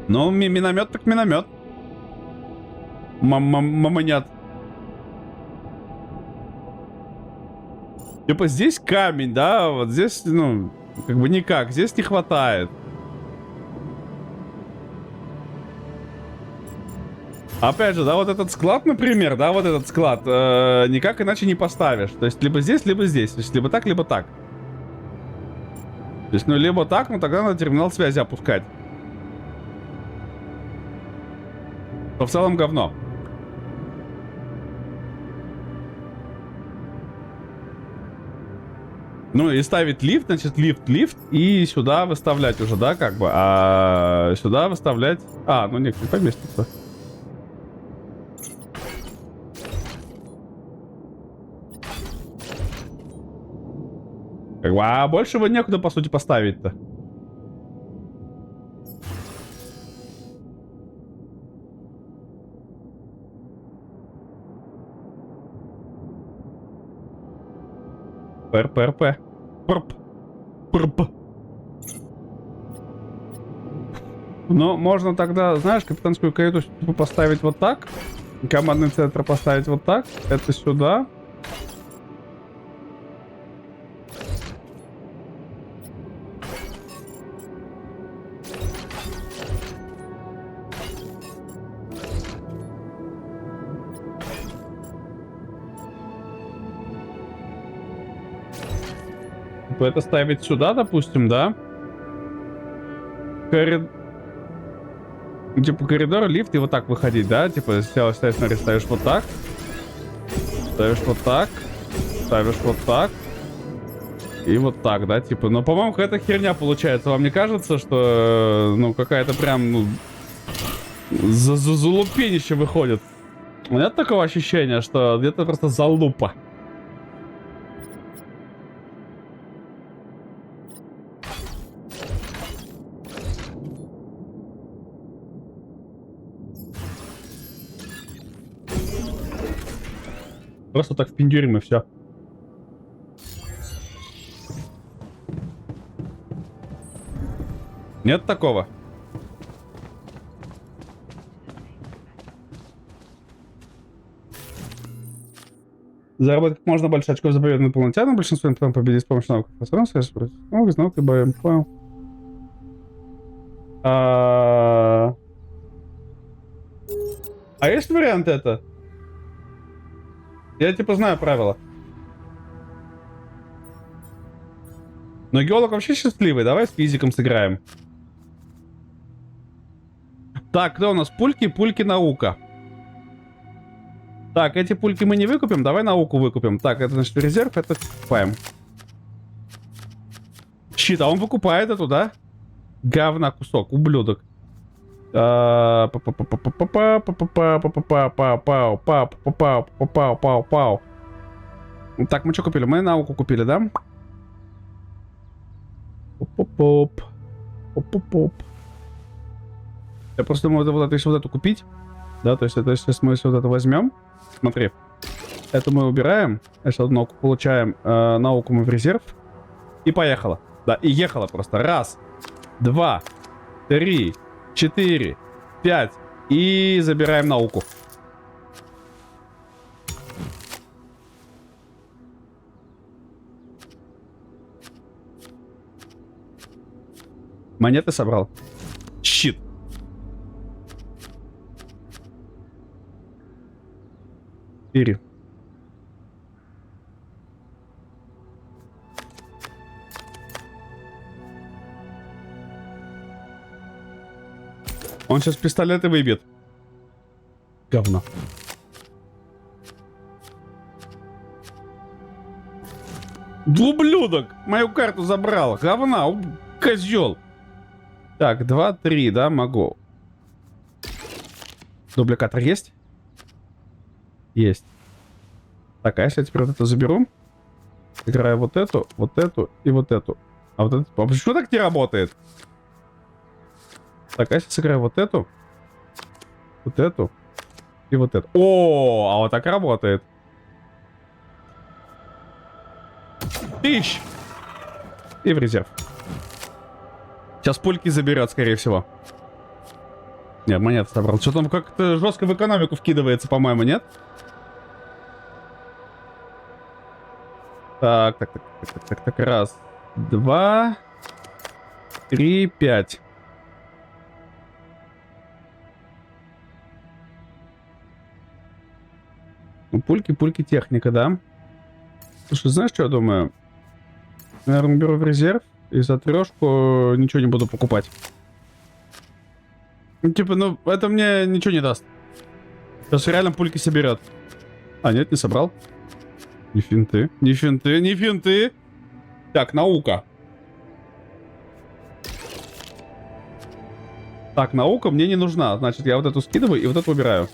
Ну, миномет так миномет. Мамонят. Типа здесь камень, да? Вот здесь, ну, как бы никак. Здесь не хватает. Опять же, да, вот этот склад, например, да, вот этот склад, никак иначе не поставишь. То есть либо здесь, либо здесь. То есть либо так, либо так. То есть, ну, либо так, ну, тогда надо терминал связи опускать. Но в целом говно. Ну и ставить лифт, значит лифт и сюда выставлять уже, да, как бы. А сюда выставлять... А, ну нет, не поместится. Как бы, а больше его некуда, по сути, поставить-то. ПРП. Прп. Ну, можно тогда, знаешь, капитанскую каюту типа поставить вот так. Командный центр поставить вот так. Это сюда. Это ставить сюда, допустим, да? Типа коридор, лифт и вот так выходить, да? Типа ставишь, смотри, ставишь вот так. Ставишь вот так. Ставишь вот так. И вот так, да? Типа, но, по-моему, какая-то херня получается. Вам не кажется, что, ну, какая-то прям, ну, залупенище выходит? Нет такого ощущения, что где-то просто залупа? Просто так впендюрим и все. Нет такого? Заработать как можно больше очков за победу над инопланетянами. Большинство потом победить с помощью навыков. С наукой боем. Понял. А есть вариант это? Я типа знаю правила. Но геолог вообще счастливый. Давай с физиком сыграем. Так, кто у нас? Пульки, пульки, наука. Так, эти пульки мы не выкупим. Давай науку выкупим. Так, это значит резерв, это покупаем. Щит, а он выкупает эту, да? Говна кусок, ублюдок. Так, мы что купили? Мы науку купили, да? Оп-оп-оп. Оп-оп-оп. Я просто думаю, вот это, если вот эту купить. Да, то есть это если мы вот это возьмем. Смотри. Это мы убираем. Если науку получаем, науку мы в резерв. И поехала. Да, и ехала просто. Раз, два, три, 4, 5, И забираем науку. Монеты собрал. Щит. Четыре. Он сейчас пистолеты выбьет. Говно. Ублюдок! Мою карту забрал. Говна, козел. Так, 2, 3, да, могу. Дубликатор есть? Есть. Так, а если я теперь вот это заберу? Играю вот эту и вот эту. А вот это... А почему так не работает? Так, а если сыграю вот эту и вот эту. О, а вот так работает. 1000. И в резерв. Сейчас пульки заберет, скорее всего. Нет, монет собрал. Что там как-то жестко в экономику вкидывается, по-моему, нет? Так. Раз, 2, 3, 5. Пульки, техника, да? Слушай, знаешь, что я думаю? Наверное, беру в резерв и за трешку ничего не буду покупать. Ну, типа, ну, это мне ничего не даст. Сейчас реально пульки соберет. А, нет, не собрал. Не финты. Так, наука. Так, наука мне не нужна. Значит, я вот эту скидываю и вот эту убираю.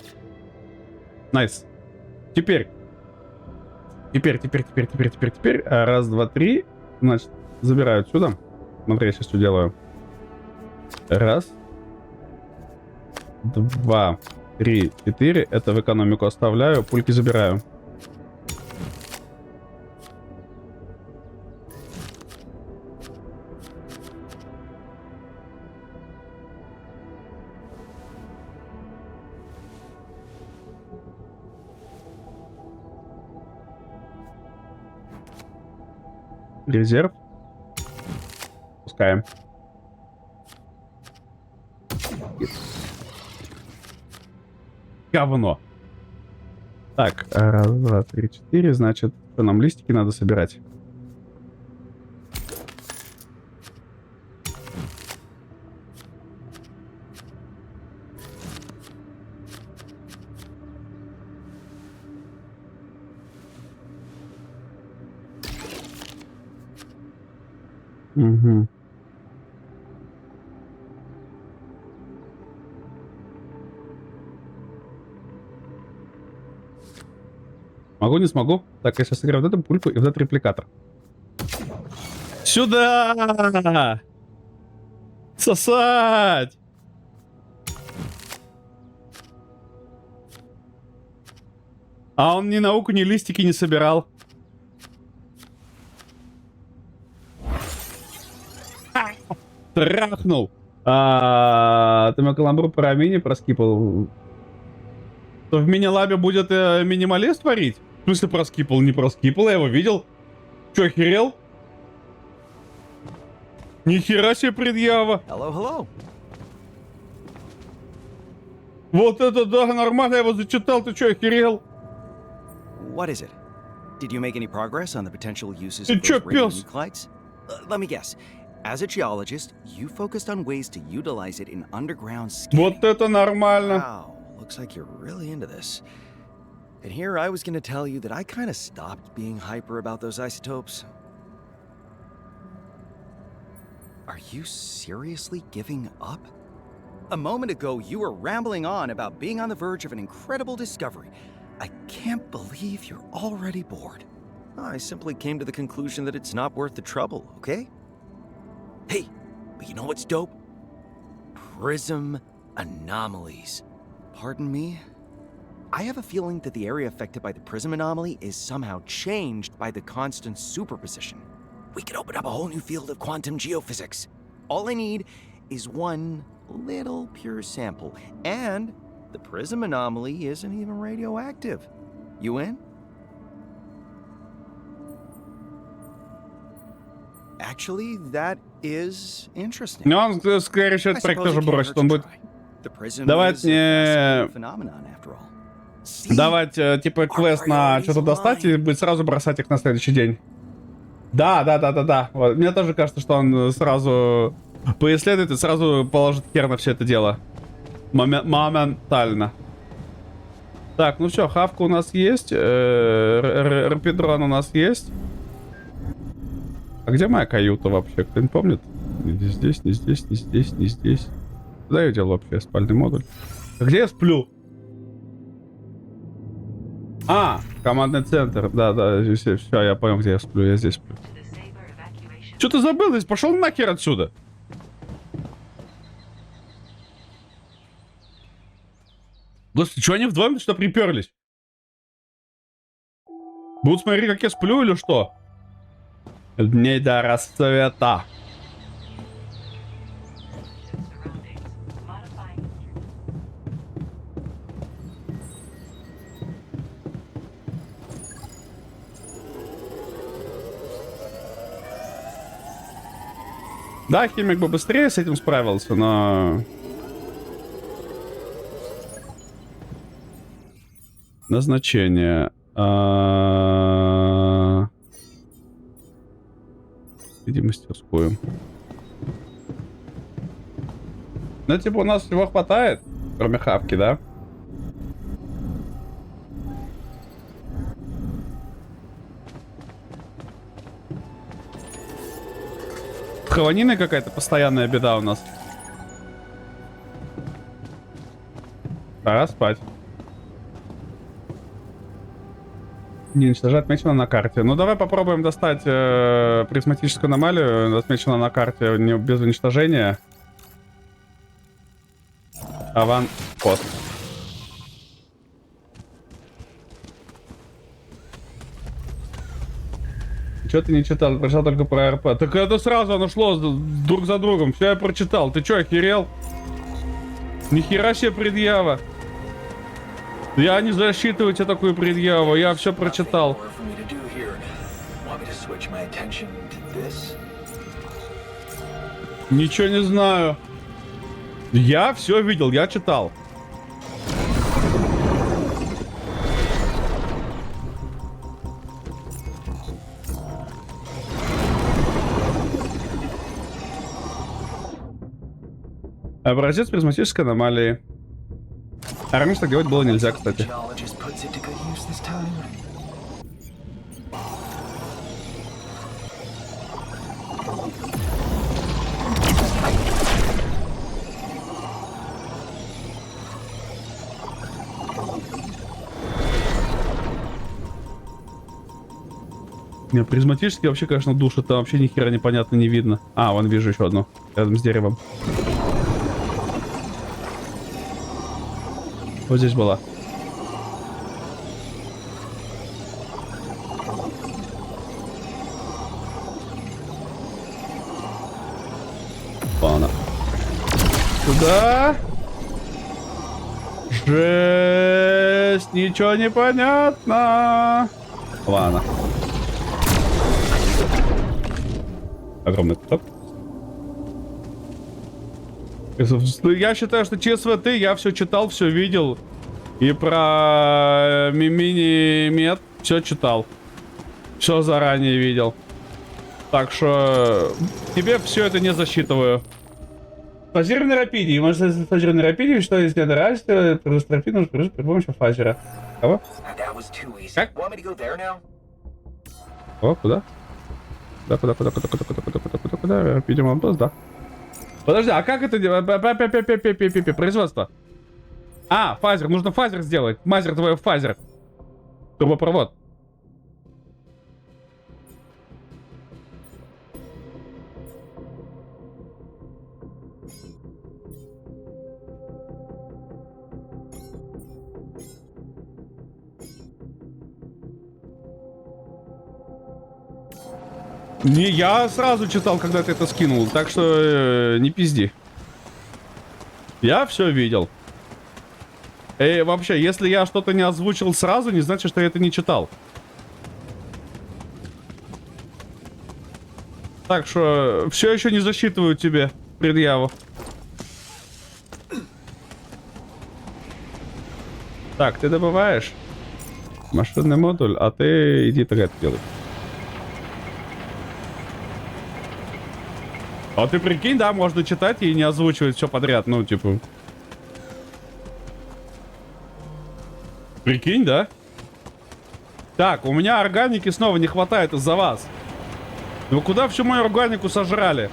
Найс. Теперь. Раз, два, три. Значит, забираю отсюда. Смотри, я сейчас что делаю. Раз. 2, 3, 4. Это в экономику оставляю. Пульки забираю. Резерв. Пускаем. Говно. Так, раз, два, три, 4. Значит, что нам листики надо собирать? Угу. Могу, не смогу. Так, я сейчас сыграю вот эту пульку и вот этот репликатор. Сюда! Сосать! А он ни науку, ни листики не собирал. Трахнул. Ты мой каламбур про мини проскипал. То в мини-лабе будет минималист творить? В смысле проскипал? Не проскипал, я его видел. Чё, охерел? Нихера себе предъява. Hello. Вот это да, нормально, я его зачитал, ты чё, охерел? What is it? Did you make any progress on the potential uses Ты of чё, those пёс? radionuclides? Let me guess. As a geologist, you focused on ways to utilize it in underground scanning. Вот это нормально. Wow, looks like you're really into this. And here I was gonna tell you that I kind of stopped being hyper about those isotopes. Are you seriously giving up? A moment ago, you were rambling on about being on the verge of an incredible discovery. I can't believe you're already bored. I simply came to the conclusion that it's not worth the trouble, okay? Hey, but you know what's dope? Prism anomalies. Pardon me? I have a feeling that the area affected by the prism anomaly is somehow changed by the constant superposition. We could open up a whole new field of quantum geophysics. All I need is one little pure sample. And the prism anomaly isn't even radioactive. You in? Actually, that is interesting. Но он, скорее всего, I этот проект suppose тоже it can't бросит. hurt Он to будет try. The prism давать is a мне... fascinating phenomenon, after all. See? давать, типа, квест на что-то достать и будет сразу бросать их на следующий день. Да. Вот. Мне тоже кажется, что он сразу поисследует и сразу положит хер на все это дело. Моментально. Так, ну все, хавка у нас есть. Рапидрон у нас есть. А где моя каюта вообще? Кто-нибудь помнит? Не здесь, не здесь, не здесь, не здесь. Куда я делал вообще? Спальный модуль. А где я сплю? А, командный центр. Да, все, я понял, где я сплю. Я здесь сплю. Что ты забыл? Здесь пошел нахер отсюда. Господи, что они вдвоем что приперлись? Будут смотреть, как я сплю или что? Дней до рассвета. Да, химик бы быстрее с этим справился, но... Назначение. Иди в мастерскую. Ну, типа, у нас всего хватает, кроме хавки, да? Хаванина какая-то постоянная беда у нас. Пора спать. Не уничтожать отмечено на карте. Ну, давай попробуем достать призматическую аномалию, отмеченную на карте не, без уничтожения. Аванпост. Чё ты не читал? Прочитал только про РП. Так это сразу оно шло друг за другом. Все я прочитал. Ты чё, охерел? Нихера себе предъява. Я не засчитываю тебе такую предъяву. Я все прочитал. Ничего не знаю. Я все видел, я читал. Образец призматической аномалии. А раньше так делать было нельзя, кстати. Не, призматически вообще, конечно, души там вообще ни хера непонятно не видно. А, вон вижу еще одну. Рядом с деревом. Вот здесь была. Ладно. Сюда. Жесть. Ничего не понятно. Ладно. Огромный кусок. Я считаю, что ЧСВТ я все читал, все видел. И про мини-мед все читал. Все заранее видел. Так что тебе все это не засчитываю. Фазированный рапидий. Может, фазированный рапидий, что из недорастия, предотвратить нужно при помощи фазера. Кого? Как? О, куда? Куда? Рапидий Монтос, да. Подожди, а как это делать? Производство. А, фазер. Нужно фазер сделать. Мазер твой фазер. Трубопровод. Не, я сразу читал, когда ты это скинул, так что не пизди. Я все видел. И вообще, если я что-то не озвучил сразу, не значит, что я это не читал. Так что все еще не засчитываю тебе предъяву. Так, ты добываешь машинный модуль, а ты иди тогда это делай. А ты прикинь, да, можно читать и не озвучивать все подряд, ну, типа... Прикинь, да? Так, у меня органики снова не хватает из-за вас. Вы куда всю мою органику сожрали?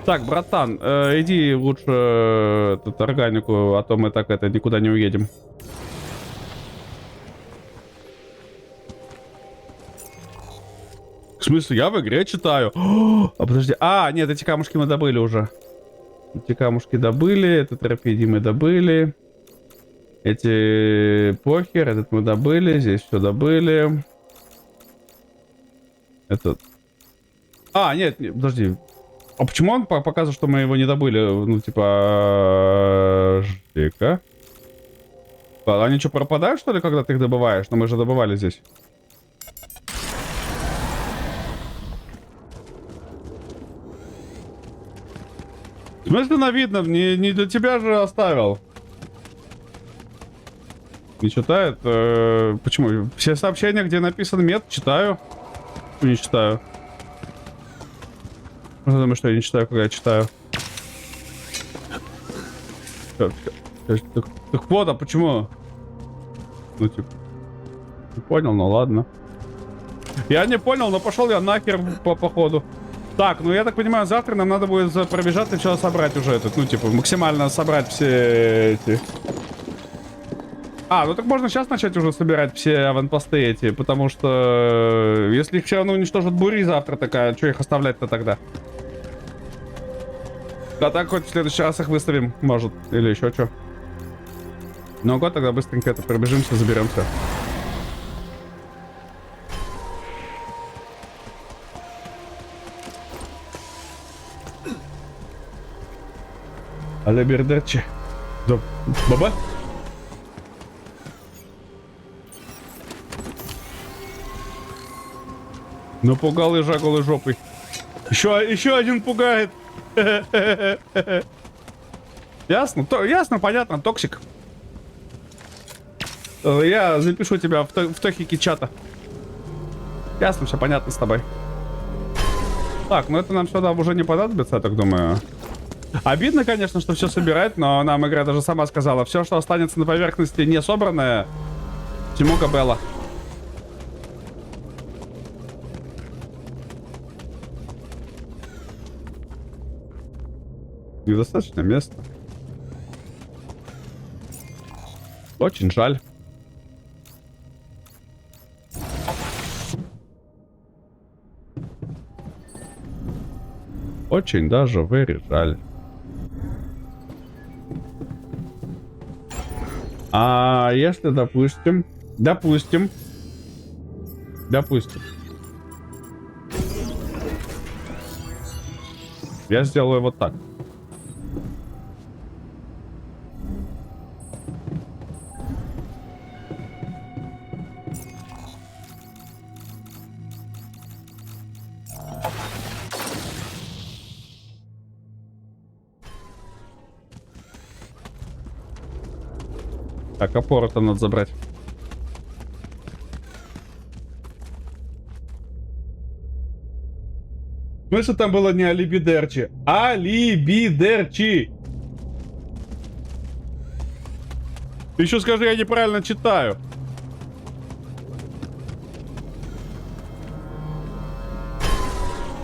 Так, братан, иди лучше тут органику, а то мы так это никуда не уедем. В смысле, я в игре читаю. А подожди. А, нет, эти камушки мы добыли уже. Эти камушки добыли, это торпеди мы добыли. Эти похер, этот мы добыли, здесь все добыли. Этот. А, нет, подожди. А почему он показывает, что мы его не добыли? Ну, типа... Жди-ка. Они что, пропадают, что ли, когда ты их добываешь? Но мы же добывали здесь. В смысле, на видно? Не для тебя же оставил. Не читает? Почему? Все сообщения, где написан мед, читаю. Не читаю. Я думаю, что я не читаю, когда я читаю. Так вот, а почему? Ну, типа... Не понял, ну ладно. Я не понял, но пошел я нахер по походу. Так, ну я так понимаю, завтра нам надо будет пробежать и все собрать уже этот, ну типа максимально собрать все эти... А, ну так можно сейчас начать уже собирать все аванпосты эти, потому что если их все равно уничтожат бури завтра такая, что их оставлять-то тогда? Да так хоть в следующий раз их выставим, может, или еще что. Ну год тогда быстренько это пробежимся, заберемся. Але бердерче. Да, баба? Напугал ежа голой жопой. Еще один пугает. Ясно? Ясно, понятно, токсик. Я запишу тебя в тохике чата. Ясно, все понятно с тобой. Так, ну это нам сюда уже не понадобится, я так думаю. Обидно, конечно, что все собирать, но нам игра даже сама сказала, все, что останется на поверхности не собранное, Тимо Габелла. Недостаточно места. Очень жаль. Очень даже very жаль. А если, допустим, я сделаю вот так. Так, опору-то надо забрать. Ну, что там было не алибидерчи. Алибидерчи. Ты еще скажи, я неправильно читаю.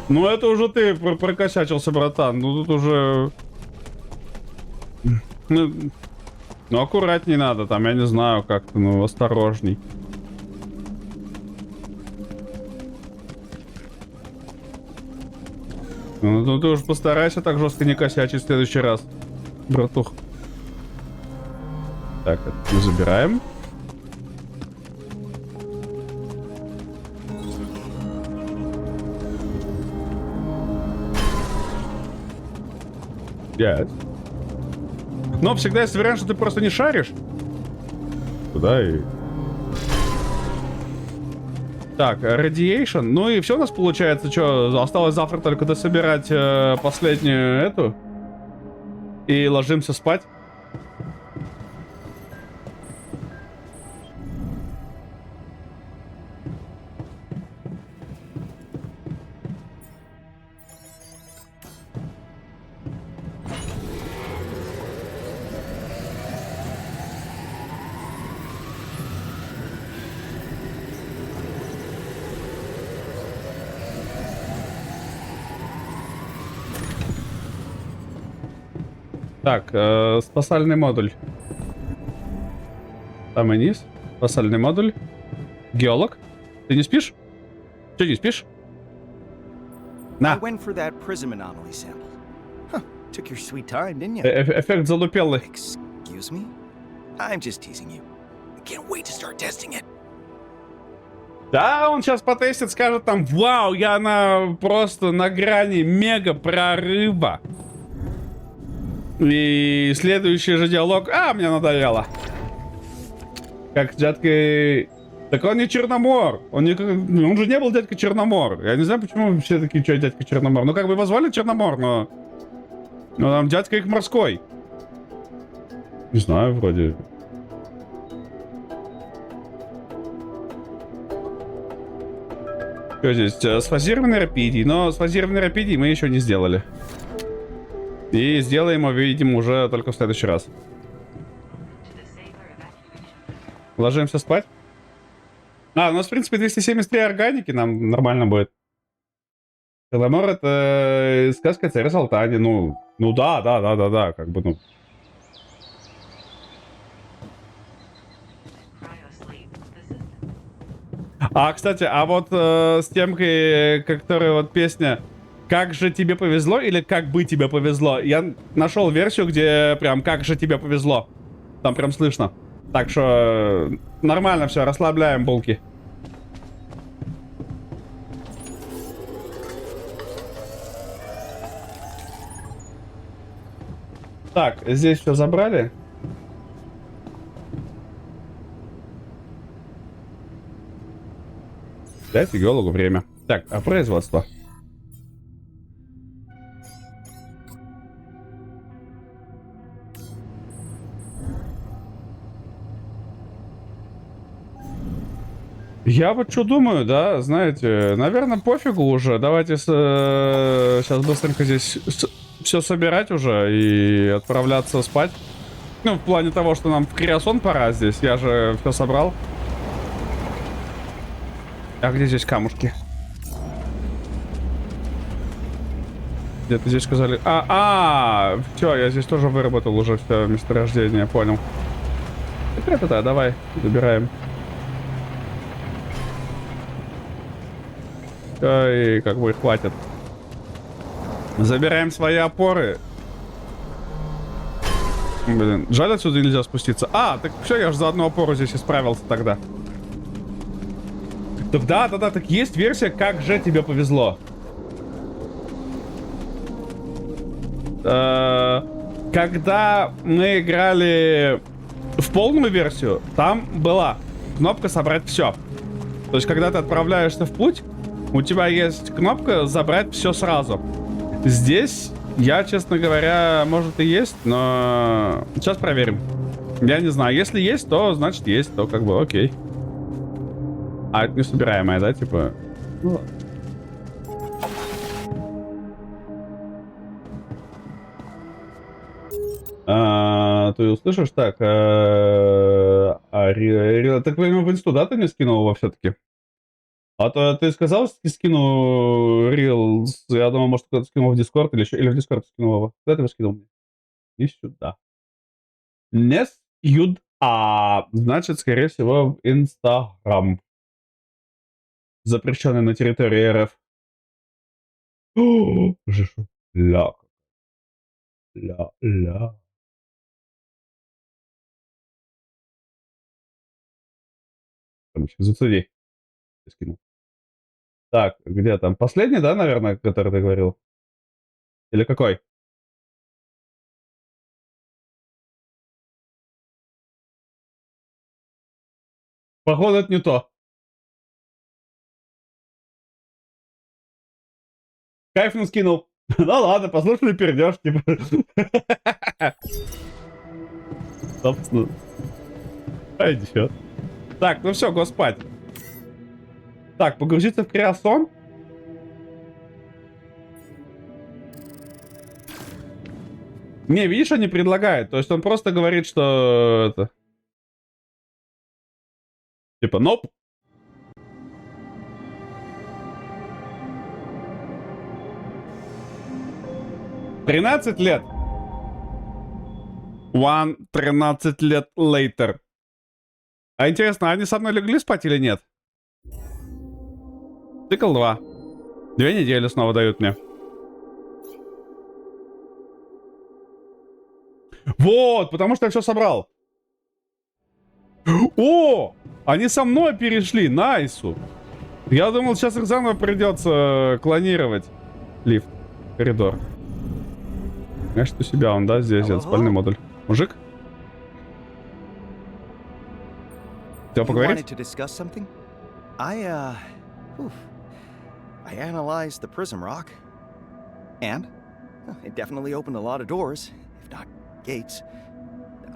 Ну, это уже ты прокосячился, братан. Ну, тут уже... Ну, аккуратней надо, там, я не знаю, как-то, ну, осторожней. Ну, ты уж постарайся так жестко не косячить в следующий раз, братух. Так, это мы забираем. Yes. Но всегда есть вариант, что ты просто не шаришь. Туда и... Так, Radiation. Ну и все у нас получается. Что, осталось завтра только дособирать последнюю эту. И ложимся спать. Так, спасальный модуль. Там и низ. Спасальный модуль. Геолог. Ты не спишь? Че, не спишь? I На. went for that prism anomaly sample. Huh, took your sweet time, didn't you? Эффект залупелый. Excuse me? I'm just teasing you. I can't wait to start testing it. Да, он сейчас потестит, скажет там, вау, я просто на грани мега прорыва. И следующий же диалог, мне надоело. Как дядькой... Так он не Черномор. Он же не был дядька Черномор. Я не знаю, почему все такие, что дядька Черномор. Ну, как бы его звали Черномор, но там дядька их морской. Не знаю, вроде... Что здесь? С фазированной рапидией. Но с фазированной рапидией мы еще не сделали. И сделаем его, видимо, уже только в следующий раз. Ложимся спать. У нас, в принципе, 273 органики, нам нормально будет. Черномор — это сказка царя Салтани. Ну да, как бы, ну. Кстати, вот с темкой, которая вот песня «Как же тебе повезло» или «Как бы тебе повезло», я нашел версию, где прям «Как же тебе повезло». Там прям слышно. Так что нормально все, расслабляем булки. Так, здесь все забрали. Дайте геологу время. Так, производство. Я вот что думаю, да, знаете, наверное, пофигу уже. Давайте сейчас быстренько здесь все собирать уже и отправляться спать. Ну, в плане того, что нам в Криосон пора здесь. Я же все собрал. А где здесь камушки? Где-то здесь сказали... Все, я здесь тоже выработал уже все месторождение, понял. Это давай, забираем. И как бы хватит. Забираем свои опоры. Блин, жаль, отсюда нельзя спуститься. Так все, я же за одну опору здесь и справился тогда. Так да, так есть версия «Как же тебе повезло». Когда мы играли в полную версию, там была кнопка «Собрать все». То есть, когда ты отправляешься в путь, у тебя есть кнопка «Забрать все сразу». Здесь, я, честно говоря, может и есть, но сейчас проверим. Я не знаю, если есть, то значит есть, то как бы окей. Это не собираемое, да, типа? Ну ладно. Ты услышишь? Так, так, понимаю, в инсту, да, ты не скинул его все-таки? А то ты сказал, что скину Reels. Я думал, может, кто-то скинул в Discord или в Discord скинул его. Куда ты его скинул мне? Не сюда. Не сюда. Значит, скорее всего, в Instagram. Запрещенный на территории РФ. Ля. Зацени. Скинул. Так, где там? Последний, да, наверное, который ты говорил? Или какой? Походу, это не то. Кайф скинул. Ну ладно, послушали, перейдешь, типа. Собственно. А иди чё. Так, ну все, го спать. Так, погрузиться в криосон. Не, видишь, они предлагают. То есть он просто говорит, что это... Типа, ноп. «13 лет. 13 лет later. А интересно, они со мной легли спать или нет? Цикл 2. 2 недели снова дают мне. Вот, потому что я все собрал. О! Они со мной перешли, найсу. Я думал, сейчас их заново придется клонировать. Лифт, коридор. Знаешь, у себя он, да, здесь, это спальный модуль. Мужик? Хотел You поговорить? wanted to discuss something? I analyzed the prism rock. And it definitely opened a lot of doors, if not gates.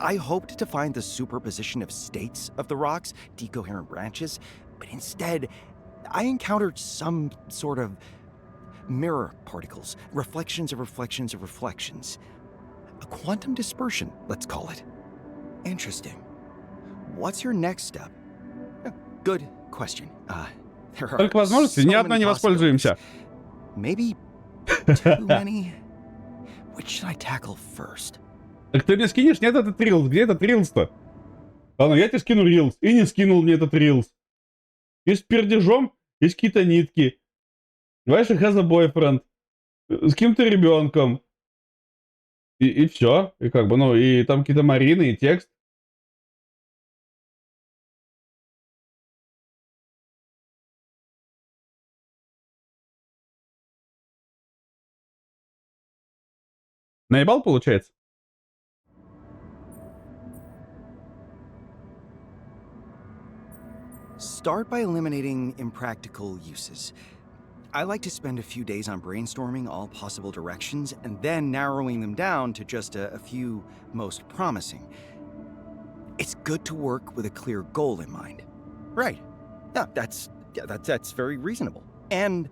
I hoped to find the superposition of states of the rocks, decoherent branches, but instead, I encountered some sort of mirror particles, reflections of reflections of reflections. A quantum dispersion, let's call it. Interesting. What's your next step? Good question. There are Только возможности, so ни одной many не воспользуемся. possibilities. Maybe too many? Which should I tackle first? Так ты мне скинешь? Нет, этот рилс. Где этот рилс-то? Ладно, я тебе скину рилс. И не скинул мне этот рилс. И с пердежом есть какие-то нитки. Знаешь, has a boyfriend. С каким-то ребенком. И все. И как бы, ну, и там какие-то марины, и текст. Наебал, получается? Start by eliminating impractical uses. I like to spend a few days on brainstorming all possible directions and then narrowing them down to just a few most promising. It's good to work with a clear goal in mind. Right. Yeah, that's very reasonable. And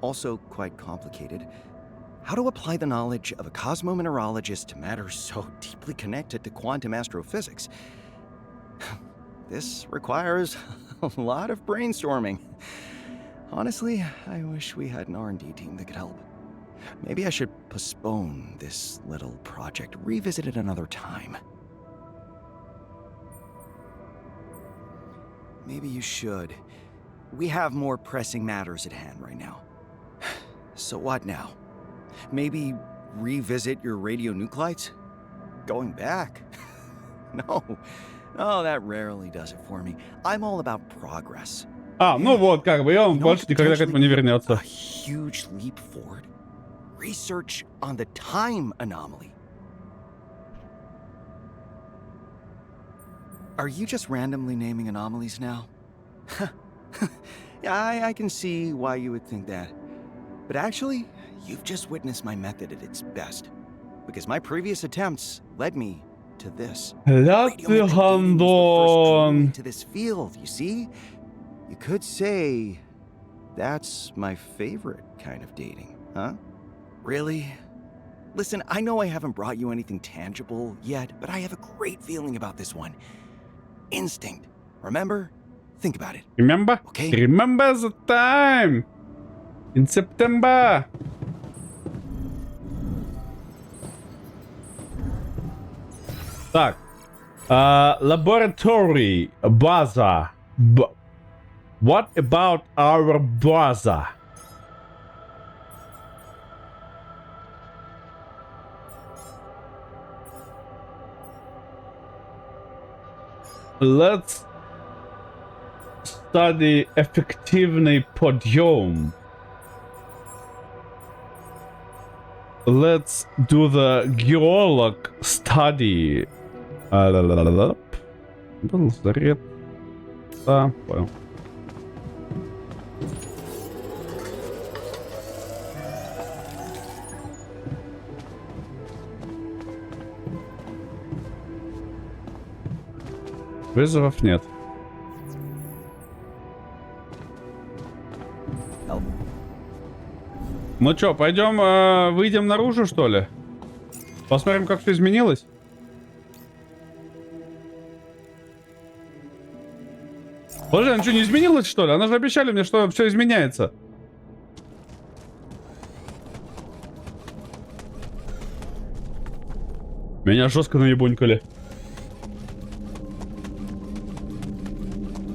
also quite complicated. How to apply the knowledge of a cosmomineralogist to matters so deeply connected to quantum astrophysics. This requires a lot of brainstorming. Honestly, I wish we had an R&D team that could help. Maybe I should postpone this little project, revisit it another time. Maybe you should. We have more pressing matters at hand right now. So what now? Maybe revisit your radionuclides? Going back? No. Oh, that rarely does it for me. I'm all about progress. А, ну вот, как бы, и он You know больше what никогда к этому не potentially вернется. A huge leap forward? Research on the time anomaly. Are you just randomly naming anomalies now? Yeah, I can see why you would think that. But actually, you've just witnessed my method at its best. Because my previous attempts led me to this. Ля ты Radiometric dating was the first гандон. journey to this field, you see? You could say that's my favorite kind of dating, huh? Really? Listen, I know I haven't brought you anything tangible yet, but I have a great feeling about this one. Instinct. Remember? Think about it. Remember? Okay. Remember the time. In September. Так. Laboratory. База. What about our база? Let's study эффективный подъем. Let's do the geolog study. Был заряд. Да, понял. Вызовов нет. Ну чё, пойдем выйдем наружу, что ли? Посмотрим, как все изменилось. Подожди, она что, не изменилась, что ли? Она же обещали мне, что все изменяется. Меня жестко наебунькали.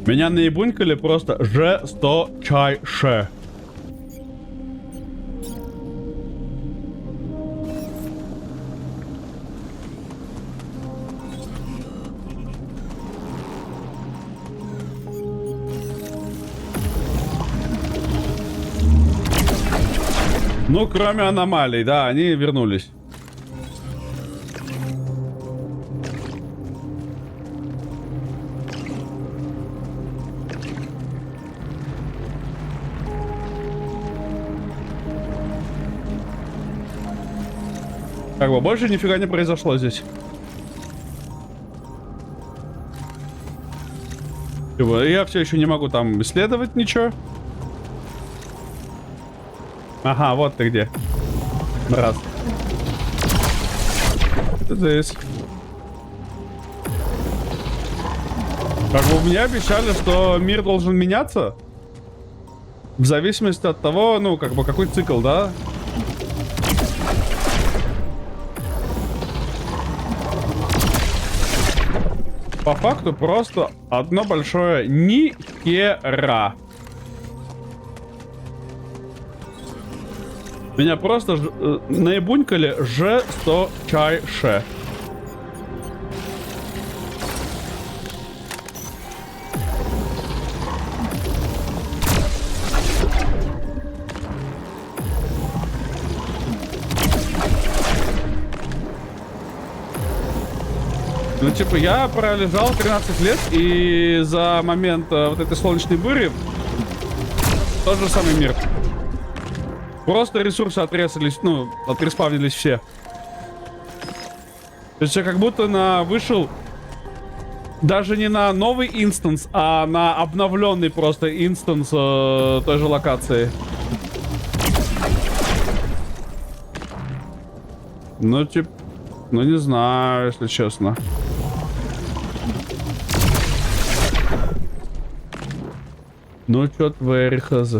Меня наебунькали просто жесточайше. Ну, кроме аномалий, да, они вернулись. Как бы больше нифига не произошло здесь. Я все еще не могу там исследовать ничего. Ага, вот ты где. Раз. Здесь. Как бы мне обещали, что мир должен меняться. В зависимости от того, ну, как бы, какой цикл, да? По факту просто одно большое нихера. Меня просто наебунькали жесточайше. Ну, типа, я пролежал 13 лет, и за момент вот этой солнечной бури тот же самый мир. Просто ресурсы отрезались, ну, отреспавнились все. То есть я как будто вышел даже не на новый инстанс, а на обновленный просто инстанс той же локации. Ну, типа, ну не знаю, если честно. Ну, чё твоя хз.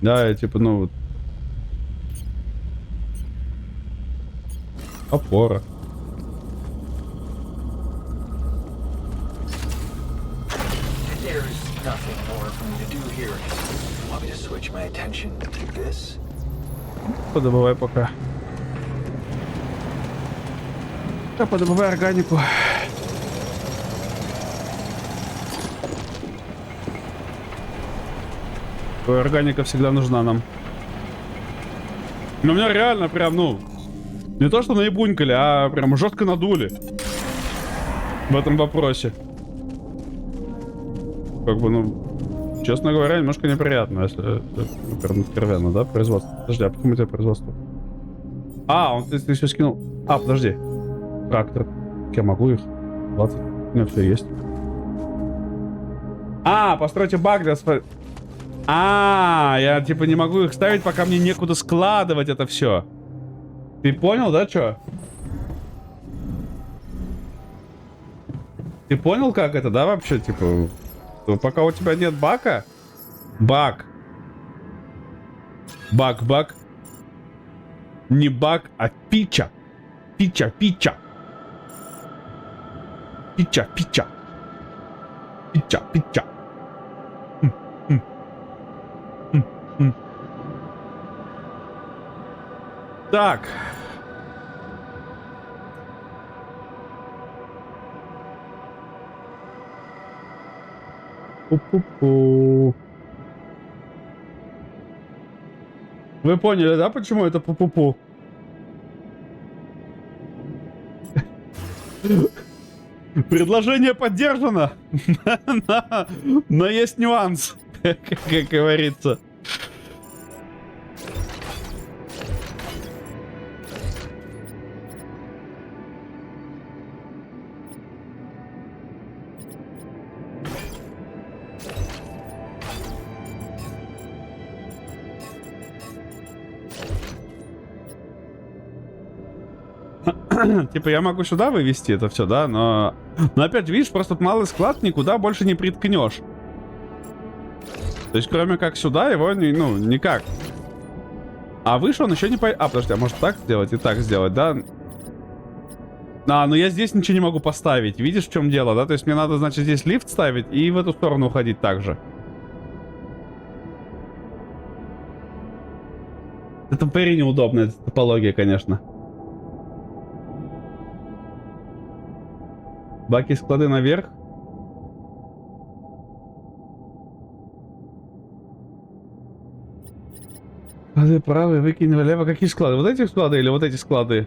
Да, я типа, ну вот. Опора. There's nothing more for me to do here. Want me to switch my attention to this? Подобывай пока. Да, подобывай органику. Органика всегда нужна нам. Но меня реально прям, ну, не то что наебунькали, а прям жестко надули в этом вопросе. Как бы, ну, честно говоря, немножко неприятно, если прям откровенно, да, производство. Подожди, а почему у тебя производство? А, он ты все скинул. А, подожди. Трактор. Я могу их? 20. У меня все есть. А, постройте баг для... я типа не могу их ставить, пока мне некуда складывать это все. Ты понял, да, чё? Ты понял, как это, да, вообще, типа? Пока у тебя нет бака? Баг. Баг. Не баг, а пича. Пича. Пича. Так. Пу-пу-пу. Вы поняли, да, почему это пу-пу-пу? Предложение поддержано, но есть нюанс, как говорится. Типа я могу сюда вывести это все, да, но опять видишь, просто тут малый склад никуда больше не приткнешь. То есть кроме как сюда его, ну, никак. А выше он еще не по... А, подожди, а может так сделать и так сделать, да? А, ну я здесь ничего не могу поставить. Видишь, в чем дело, да? То есть мне надо, значит, здесь лифт ставить и в эту сторону уходить также. Это very неудобная топология, конечно. Баки, склады наверх. Склады правые, выкинь влево. Какие склады? Вот эти склады или вот эти склады?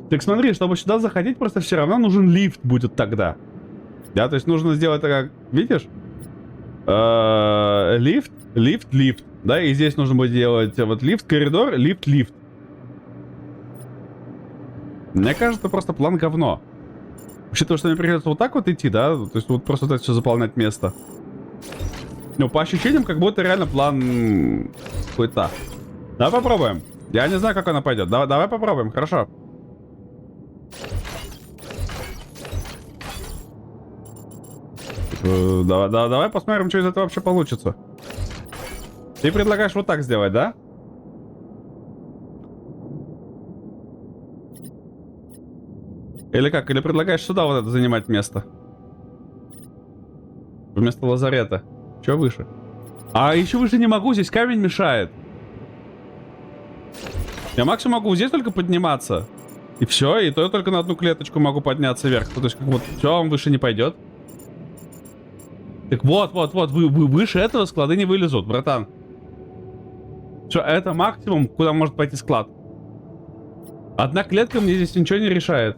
Так смотри, чтобы сюда заходить, просто все равно нужен лифт будет тогда. Да, то есть нужно сделать так, как... Видишь? Лифт, лифт, лифт. Да, и здесь нужно будет делать вот лифт, коридор, лифт, лифт. Мне кажется, просто план говно. Учитывая, что мне придется вот так вот идти, да? То есть вот просто так все заполнять место. Ну, по ощущениям, как будто реально план какой-то. Давай попробуем. Я не знаю, как она пойдет. Давай попробуем, хорошо. Давай посмотрим, что из этого вообще получится. Ты предлагаешь вот так сделать, да? Или как? Или предлагаешь сюда вот это занимать место? Вместо лазарета. Че выше? А еще выше не могу, здесь камень мешает. Я максимум могу здесь только подниматься. И все, и то я только на одну клеточку могу подняться вверх. То есть как вот, все, он выше не пойдет. Так вот, выше этого склады не вылезут, братан. Что, это максимум, куда может пойти склад. Одна клетка мне здесь ничего не решает.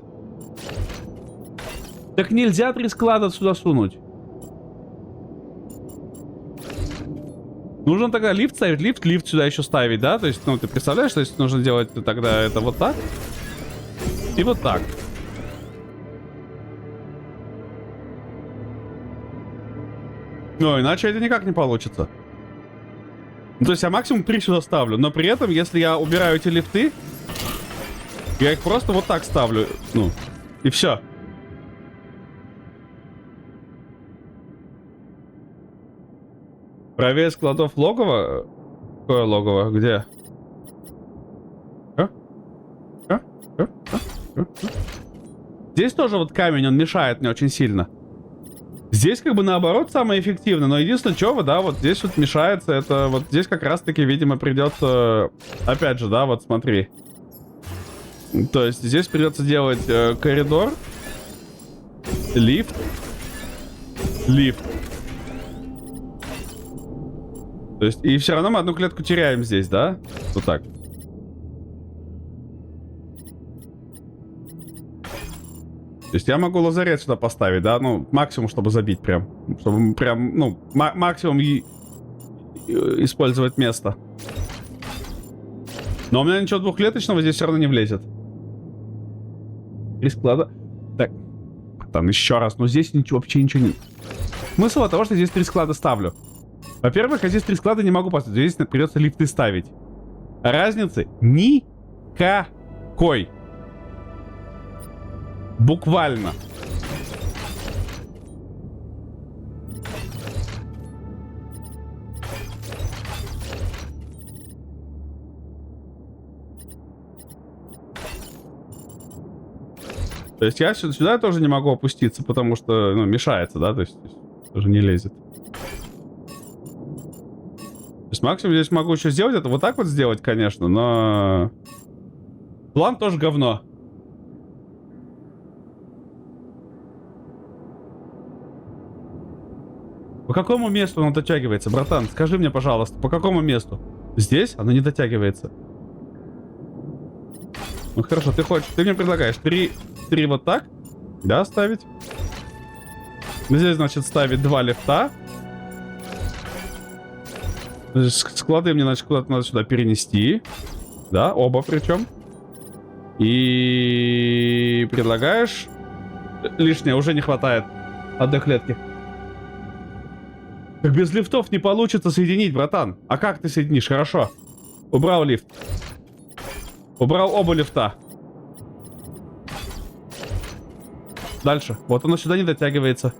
Так нельзя 3 склада сюда сунуть. Нужно тогда лифт ставить, лифт сюда еще ставить, да? То есть, ну, ты представляешь, что если нужно делать тогда это вот так и вот так. Ну, иначе это никак не получится. Ну, то есть я максимум 3 сюда ставлю, но при этом, если я убираю эти лифты, я их просто вот так ставлю, ну, и все. Правее складов логово? Какое логово? Где? Здесь тоже вот камень, он мешает мне очень сильно. Здесь как бы наоборот самое эффективное, но единственное, что да, вот здесь вот мешается, это вот здесь как раз-таки, видимо, придется, опять же, да, вот смотри. То есть здесь придется делать коридор, лифт, лифт. То есть, и все равно мы одну клетку теряем здесь, да? Вот так. То есть я могу лазарет сюда поставить, да? Ну, максимум, чтобы забить прям. Чтобы прям, ну, максимум использовать место. Но у меня ничего двухклеточного здесь все равно не влезет. 3 склада. Так. Там еще раз. Но здесь вообще ничего не... Смысл того, что здесь 3 склада ставлю. Во-первых, я здесь 3 склада не могу поставить. Здесь придется лифты ставить. Разницы никакой. Буквально. То есть я сюда тоже не могу опуститься, потому что, ну, мешается, да? То есть тоже не лезет. То есть максимум здесь могу еще сделать это вот так вот сделать, конечно, но... План тоже говно. По какому месту оно дотягивается, братан? Скажи мне, пожалуйста, по какому месту? Здесь оно не дотягивается. Ну хорошо, ты мне предлагаешь 3 вот так, да, ставить? Здесь, значит, ставить 2 лифта. Склады мне, значит, куда-то надо сюда перенести. Да, оба причем. И предлагаешь... Лишнее уже не хватает одной клетки. Так без лифтов не получится соединить, братан. А как ты соединишь? Хорошо. Убрал лифт. Убрал оба лифта. Дальше. Вот оно сюда не дотягивается.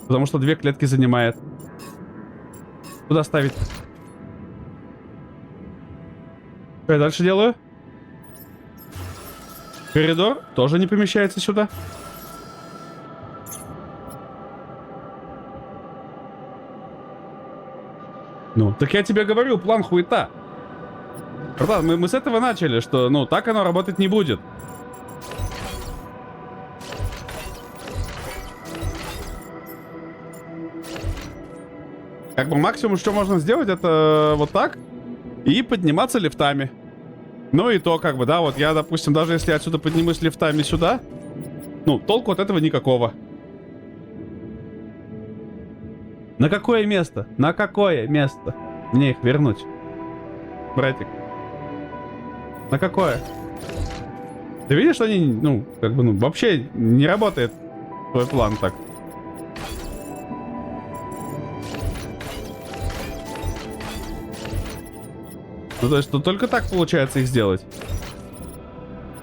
Потому что 2 клетки занимает. Куда ставить? Что я дальше делаю? Коридор тоже не помещается сюда. Ну, так я тебе говорю, план хуета. Братан, мы с этого начали, что, ну, так оно работать не будет. Как бы максимум, что можно сделать, это вот так. И подниматься лифтами. Ну и то, как бы, да, вот я, допустим, даже если отсюда поднимусь лифтами сюда, ну, толку от этого никакого. На какое место? На какое место? Мне их вернуть. Братик. На какое? Ты видишь, что они, ну, как бы, ну, вообще не работает твой план так. Ну, то есть, тут только так получается их сделать.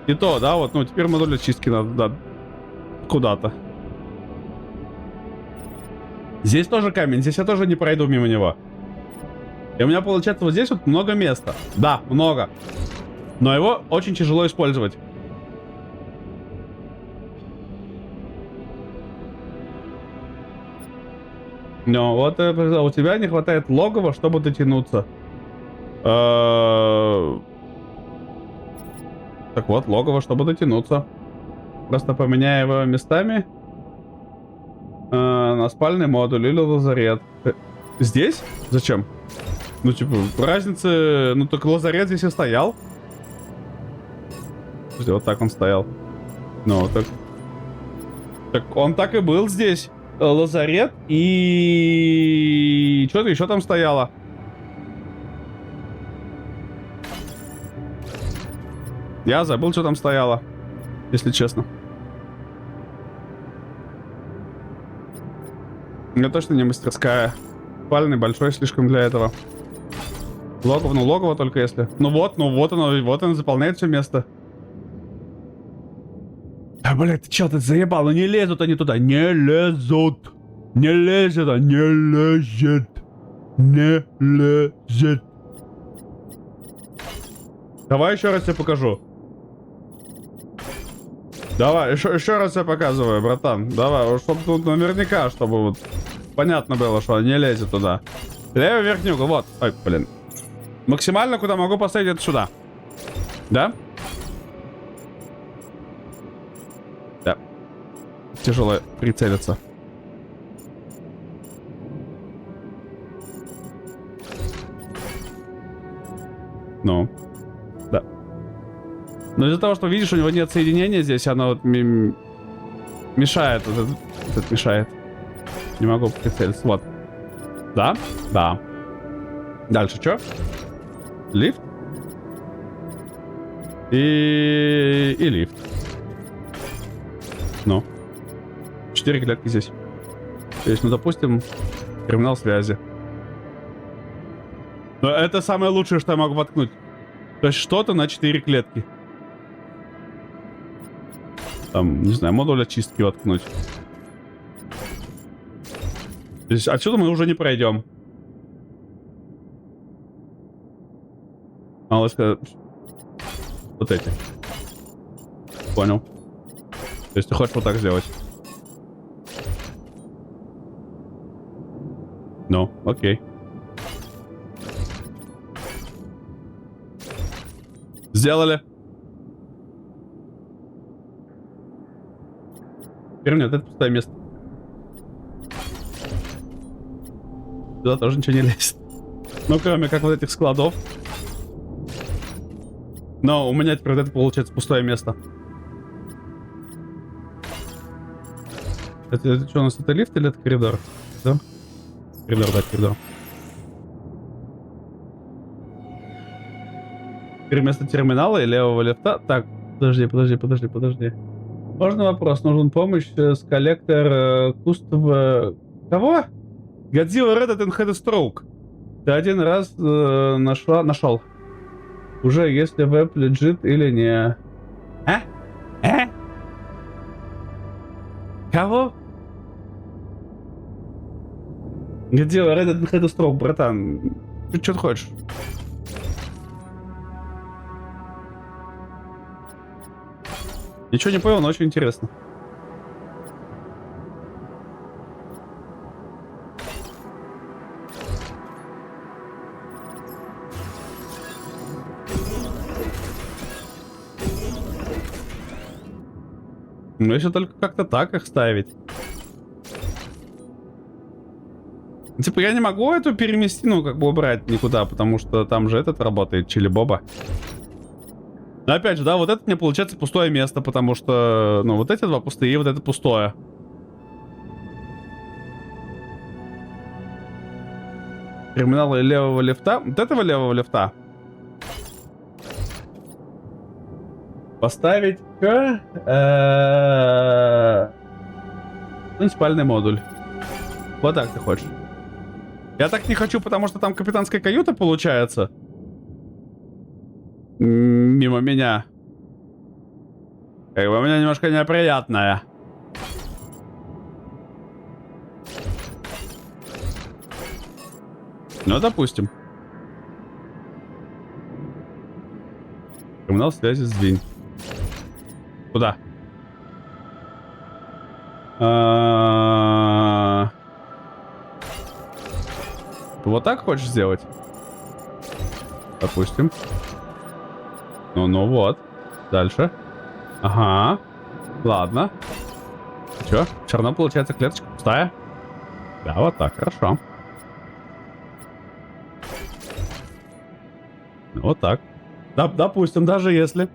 И то, да, вот, ну, теперь модуль очистки надо, да, куда-то. Здесь тоже камень, здесь я тоже не пройду мимо него. И у меня получается вот здесь вот много места. Да, много. Но его очень тяжело использовать. Но вот у тебя не хватает логова, чтобы дотянуться. Так вот, логово, чтобы дотянуться. Просто поменяю его местами на спальный модуль или лазарет. Здесь? Зачем? Ну, типа, разницы... Ну, только лазарет здесь и стоял. Вот так он стоял. Ну, так... Так он так и был здесь. Лазарет и... Что-то еще там стояло. Я забыл, что там стояло, если честно. Это точно не мастерская. Спальный большой слишком для этого. Логово, ну логово только если. Ну вот оно заполняет все место. Да, блядь, ты чё, ты заебал? Ну не лезут они туда, не лезут. Не лезет, а не лезет. Не лезет. Давай еще раз тебе покажу. Давай, еще раз я показываю, братан. Давай, чтобы тут наверняка, чтобы вот понятно было, что не лезет туда. Левый верхний угол, вот. Ой, блин. Максимально, куда могу поставить, это сюда. Да? Да. Тяжело прицелиться. Ну. Да. Но из-за того, что видишь, у него нет соединения здесь, оно вот мешает. Вот мешает. Не могу прицелиться. Вот. Да? Да. Дальше что? Лифт. И лифт. Ну. 4 клетки здесь. То есть, ну, допустим, терминал связи. Но это самое лучшее, что я могу воткнуть. То есть что-то на 4 клетки. Там, не знаю, модуль очистки воткнуть. То есть отсюда мы уже не пройдем. Мало сказать. Вот эти. Понял. То есть ты хочешь вот так сделать? Ну, окей. Сделали. Теперь нет, это пустое место. Сюда тоже ничего не лезет. Ну, кроме как вот этих складов. Но у меня теперь это получается пустое место. Это что у нас, это лифт или это коридор? Да? Коридор, да, коридор. Теперь вместо терминала и левого лифта... Так, подожди. Можно вопрос? Нужен помощь с коллектор кустов... Кого? Godzilla Red and Had a Stroke. Ты один раз нашел. Уже если веб лежит или не. Кого? Godzilla Red and Had a Stroke, братан. Ты что ты хочешь? Ничего не понял, но очень интересно. Ну, если только как-то так их ставить. Типа, я не могу эту переместить, ну, как бы убрать никуда, потому что там же этот работает, Чили Боба. Но опять же, да, вот это мне получается пустое место, потому что, ну, вот эти два пустые, и вот это пустое. Терминалы левого лифта. Вот этого левого лифта. Поставить муниципальный модуль. Вот так ты хочешь. Я так не хочу, потому что там капитанская каюта получается. Мимо меня. Как бы у меня немножко неприятная. Ну, допустим. Терминал связи сдвинь. Куда? Вот так хочешь сделать? Допустим. Ну вот. Дальше. Ага. Ладно. Чё? Все равно получается клеточка пустая. Да, вот так, хорошо. Вот так. Да, допустим, даже если.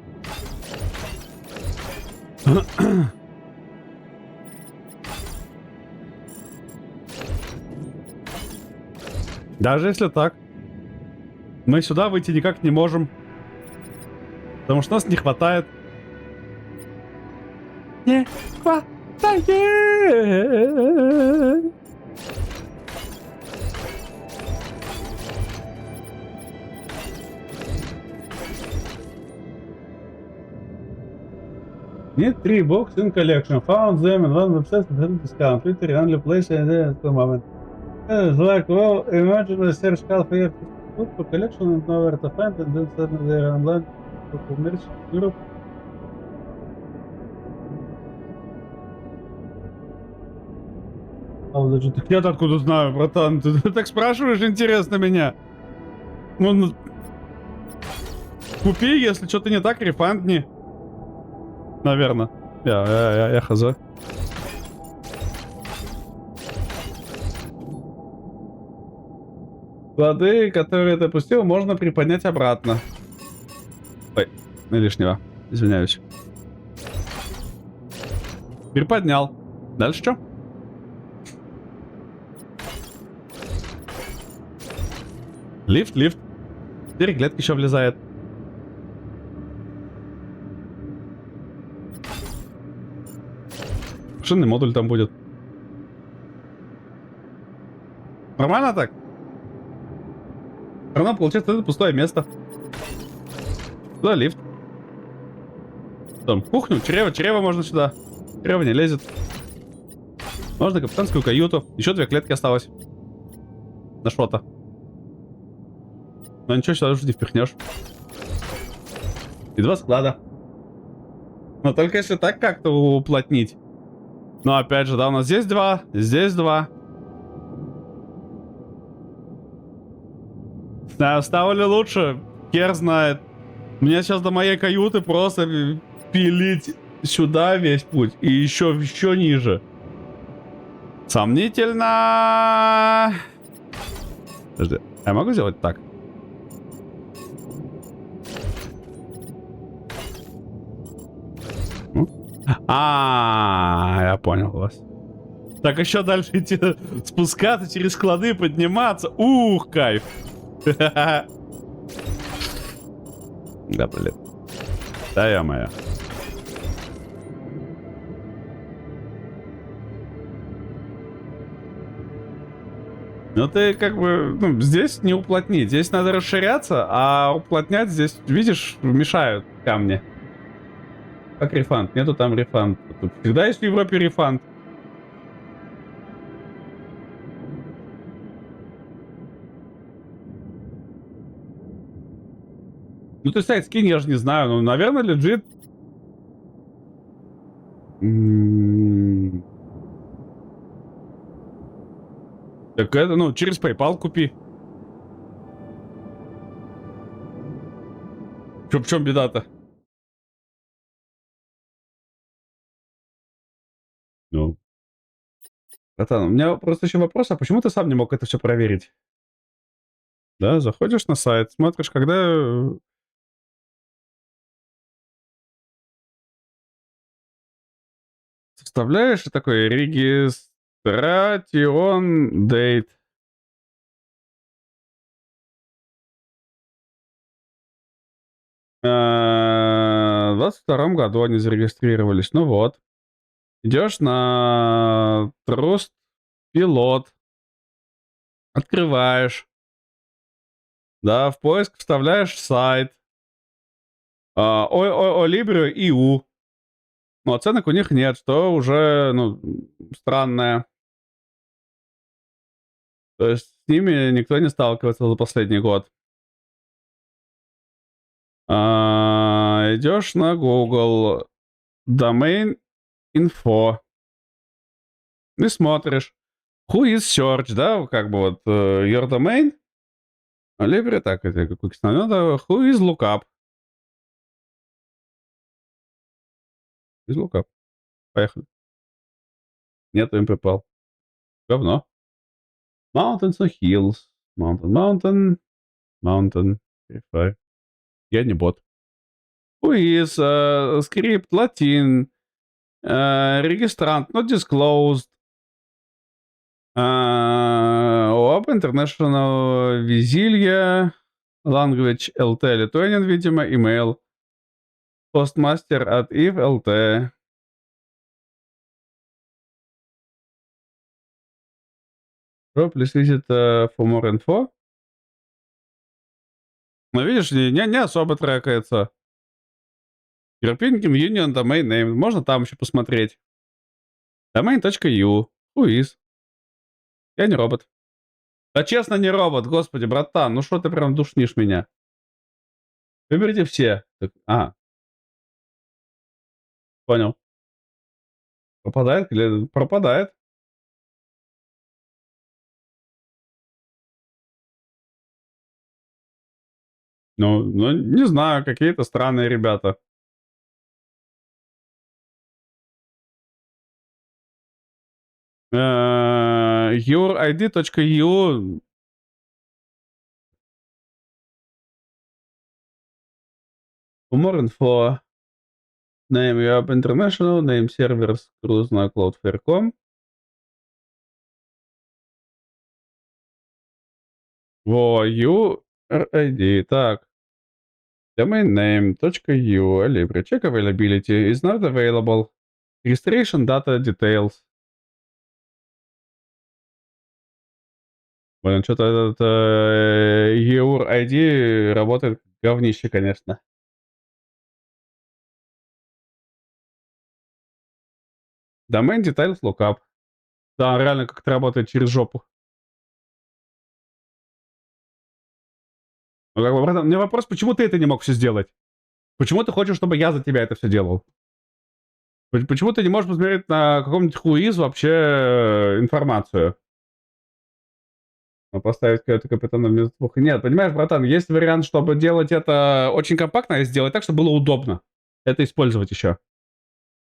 Даже если так. Мы сюда выйти никак не можем. Потому что нас не хватает. Не хватает. Need 3 books in collection. Found them and one website with a discount. Twitter only place in the moment. It's like, well, imagine a search call for your book for collection and nowhere to find, and then suddenly they're online for merch Europe. Так я-то откуда знаю, братан? Ты так спрашиваешь, интересно меня. Ну, купи, если что-то не так, рефандни. Наверное. Я хз. Плоды, которые ты опустил, можно приподнять обратно. Ой, лишнего. Извиняюсь. Приподнял. Дальше что? Лифт. Теперь клетка еще влезает. Машинный модуль там будет. Нормально так? Равно получается это пустое место. Сюда лифт. Там кухню, чрево можно сюда. Чрево не лезет. Можно капитанскую каюту. Еще 2 клетки осталось. На что-то. Но ничего сюда уже не впихнешь. И 2 склада. Но только если так как-то уплотнить. Но опять же, да, у нас здесь 2, здесь 2. Оставили лучше. Хер знает. Мне сейчас до моей каюты просто пилить сюда весь путь. И еще ниже. Сомнительно. Подожди, я могу сделать так? Я понял вас. Так, еще дальше идти, спускаться через склады, подниматься. Ух, кайф. Да, блин. Да, я моя. Ну ты как бы, ну, здесь не уплотнить. Здесь надо расширяться, а уплотнять здесь, видишь, мешают камни. Как рефанд? Нету там рефанд. Тут всегда есть в Европе рефанд. Ну ты сайт скинь, я же не знаю. Ну, наверное, лежит. Так это, ну, через PayPal купи. В чем беда-то? Ну. Братан, у меня просто еще вопрос, а почему ты сам не мог это все проверить? Да, заходишь на сайт, смотришь, когда... Вставляешь и такой регистration date. В 22 году они зарегистрировались. Ну вот. Идешь на Trust Pilot. Открываешь. Да, в поиск вставляешь сайт. Olibrio EU. Но оценок у них нет, что уже, ну, странное. То есть с ними никто не сталкивается за последний год. Идешь на Google Domain Info и смотришь. Who is search, да, как бы вот your domain. Libre, так, это какой надо. Who is lookup. Is lookup. Поехали. Нету им PayPal. Говно. Mountains, no hills. Mountain. Verify. Я не бот. Who is script Latin. Registrant not disclosed. ОАП International Визилья. Language LT Lithuanian, видимо. Email. Postmaster at if LT. Please visit for more info. Ну, видишь, не особо трекается. European Union Domain Name. Можно там еще посмотреть. Domain.eu. Who is? Я не робот. Да честно, не робот. Господи, братан, ну что ты прям душнишь меня? Выберите все. Так, понял. Пропадает? Пропадает. Ну, не знаю, какие-то странные ребята. YourID.eu. More info. Name UAP International. Name servers. Cruise на Cloudflare.com. Во, URID. Так. Domain name.eu. Libre. Check availability. Is not available. Registration data details. Блин, что-то этот EUR-ID работает говнище, конечно. Domain details lookup. Да, реально как-то работает через жопу. Ну, как бы, братан, у меня вопрос, почему ты это не мог все сделать? Почему ты хочешь, чтобы я за тебя это все делал? Почему ты не можешь посмотреть на каком-нибудь хуиз вообще информацию? Поставить какой-то капитана вместо двух. Нет, понимаешь, братан, есть вариант, чтобы делать это очень компактно и сделать так, чтобы было удобно. Это использовать еще.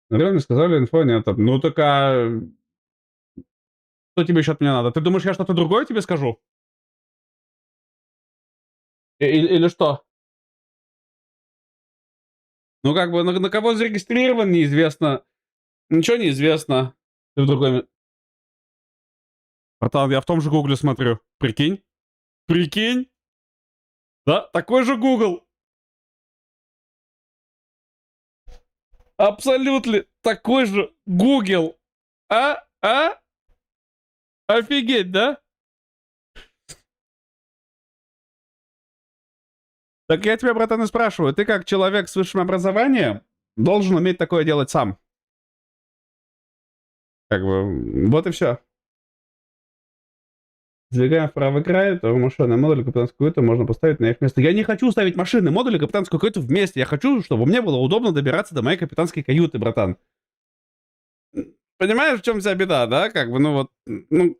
Наверное, сказали, инфо нет. Ну так что тебе еще от меня надо? Ты думаешь, я что-то другое тебе скажу? Или что? Ну как бы на кого зарегистрирован, неизвестно. Ничего не известно. Ты в другой... Братан, я в том же гугле смотрю. Прикинь? Прикинь? Да, такой же Google. Абсолютно такой же Google. А? Офигеть, да? Так я тебя, братан, и спрашиваю. Ты как человек с высшим образованием должен уметь такое делать сам. Как бы, вот и все. Сдвигаем в правый край, то машинный модуль и капитанскую каюту можно поставить на их место. Я не хочу ставить машинный модуль и капитанскую каюту вместе. Я хочу, чтобы мне было удобно добираться до моей капитанской каюты, братан. Понимаешь, в чем вся беда, да? Как бы, ну вот, ну...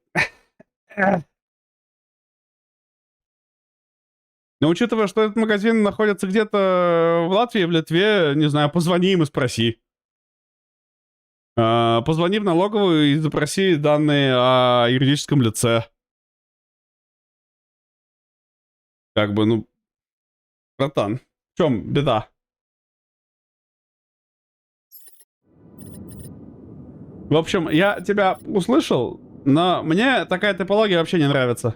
Но учитывая, что этот магазин находится где-то в Латвии, в Литве, не знаю, позвони им и спроси. Позвони в налоговую и запроси данные о юридическом лице. Как бы, ну... Братан, в чем беда? В общем, я тебя услышал, но мне такая топология вообще не нравится.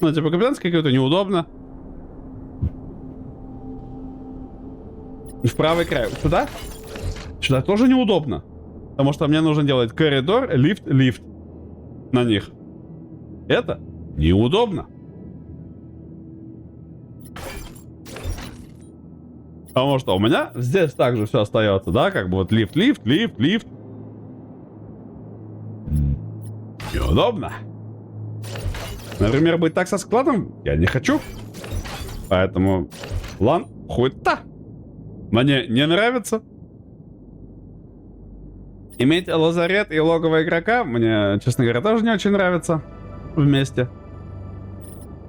Ну, типа, капитанская каюта неудобно. В правый край. Сюда? Сюда тоже неудобно. Потому что мне нужно делать коридор, лифт, лифт. На них. Это неудобно. Потому что у меня здесь также все остается, да? Как бы вот лифт, лифт, лифт, лифт. Неудобно. Например, быть так со складом я не хочу. Поэтому план хуйта. Мне не нравится. Иметь лазарет и логово игрока мне, честно говоря, тоже не очень нравится. Вместе.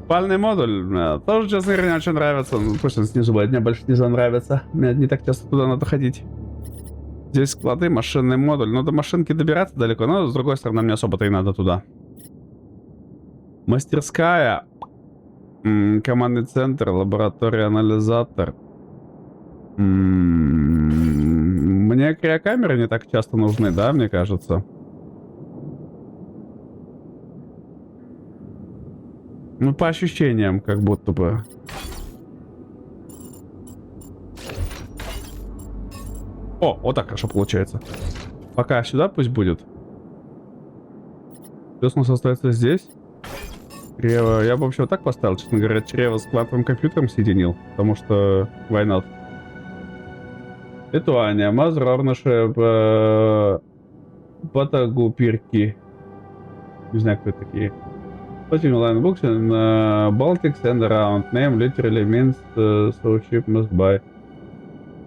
Спальный модуль мне тоже, честно говоря, не очень нравится. Ну, пусть он снизу будет, мне больше снизу нравится. Мне не так часто туда надо ходить. Здесь склады, машинный модуль. Но до машинки добираться далеко, но с другой стороны, мне особо-то и надо туда. Мастерская. Командный центр, лаборатория, анализатор. Мне криокамеры не так часто нужны, да, мне кажется. Ну, по ощущениям, как будто бы. О, вот так хорошо получается. Пока сюда пусть будет. Плюс у нас остается здесь. Чрево. Я бы вообще вот так поставил, честно говоря, чрево с квантовым компьютером соединил. Потому что why not? Литуания, Мазрорнаше, Батагупирки. Не знаю, кто это такие. Putting line books in Baltics and around. Name literally means so ship must buy.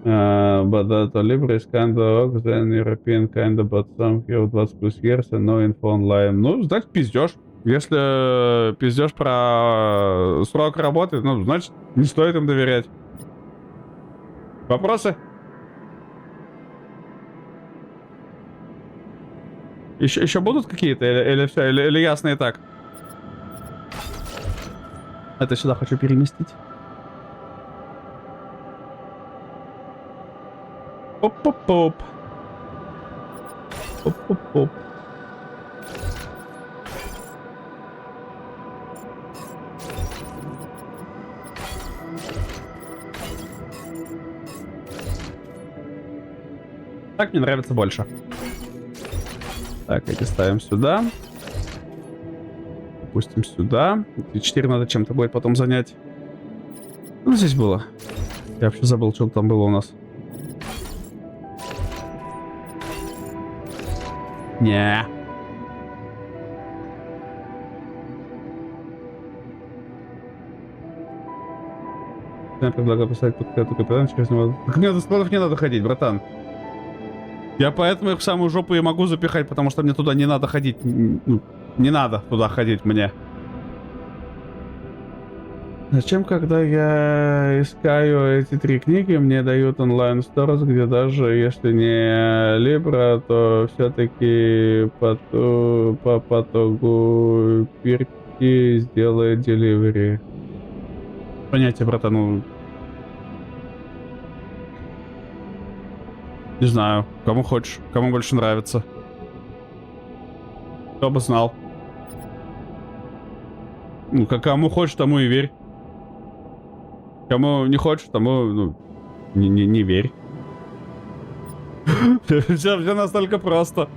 But that Libra is kinda ox than European kinda, but some have 20+ years and no info online. Ну, значит, пиздешь. Если пиздешь про срок работы, ну, значит, не стоит им доверять. Вопросы? Еще будут какие-то? Или все? Или ясно и так? Это сюда хочу переместить. Оп-оп-оп. Оп-оп-оп. Так мне нравится больше. Так, эти ставим сюда. Допустим, сюда. И 4 надо чем-то будет потом занять. Ну, здесь было. Я вообще забыл, что там было у нас. Не. Я предлагаю поставить под эту капитан через него. Так мне до складов не надо ходить, братан. Я поэтому их в самую жопу и могу запихать, потому что мне туда не надо ходить. Ну, не надо туда ходить мне. Зачем, когда я искаю эти 3 книги, мне дают онлайн-сторс, где даже если не Libra, то все-таки по потогу Пирки сделает деливери. Понятие, братан, ну... Не знаю, кому хочешь, кому больше нравится. Кто бы знал. Ну, кому хочешь, тому и верь. Кому не хочешь, тому, ну, не верь. Все настолько просто.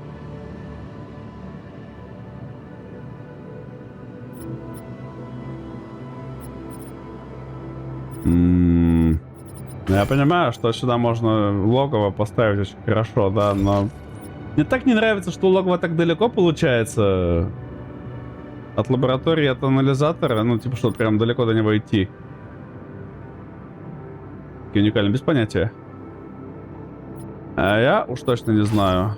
Я понимаю, что сюда можно логово поставить очень хорошо, да, но мне так не нравится, что логово так далеко получается от лаборатории, от анализатора, ну, типа, что прям далеко до него идти. Уникально, без понятия. А я уж точно не знаю.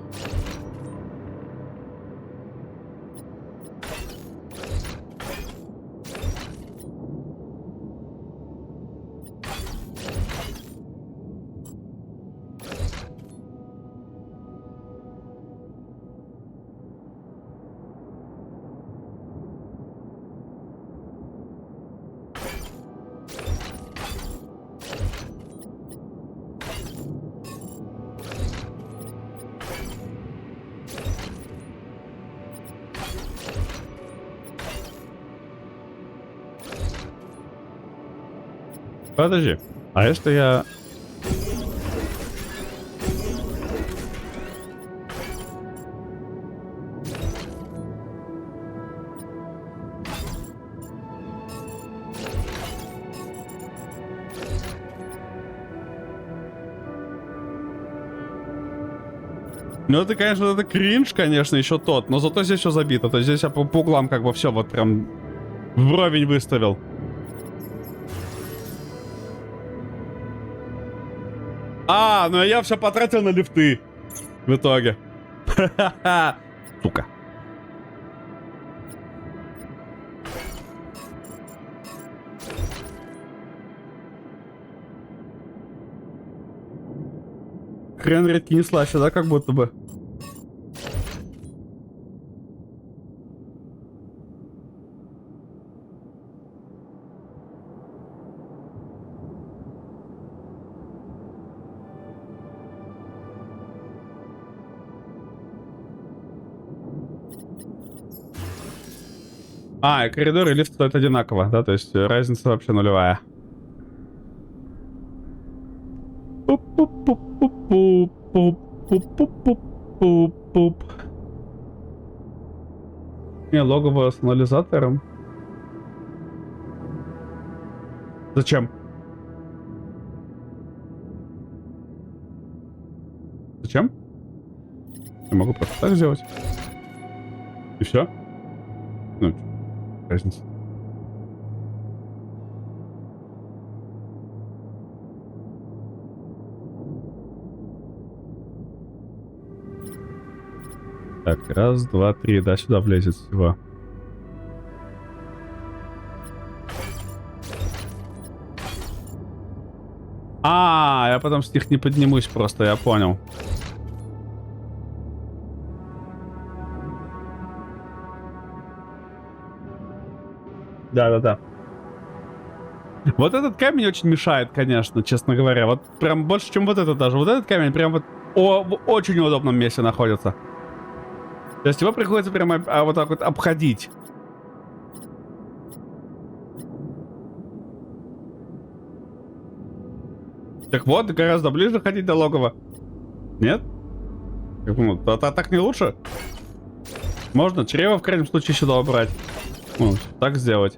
Подожди, а если я... Ну это, конечно, это кринж, конечно, еще тот, но зато здесь все забито, то есть здесь я по углам как бы все вот прям вровень выставил. А, ну я все потратил на лифты. В итоге. Сука. Хрен редкий не слаще, да, как будто бы? А, и коридор и лифт стоят одинаково, да, то есть разница вообще нулевая. Не, логово с анализатором. Зачем? Зачем? Я могу просто так сделать. И все. Ну, разница. Так, раз, два, три, да, сюда влезет всего. А, я потом с них не поднимусь просто, я понял. Да-да-да. Вот этот камень очень мешает, конечно, честно говоря. Вот прям больше, чем вот этот даже. Вот этот камень прям вот в очень удобном месте находится. То есть его приходится прямо вот так вот обходить. Так вот, гораздо ближе ходить до логова. Нет? Ну, так не лучше? Можно чрево в крайнем случае сюда убрать. Ну, так сделать.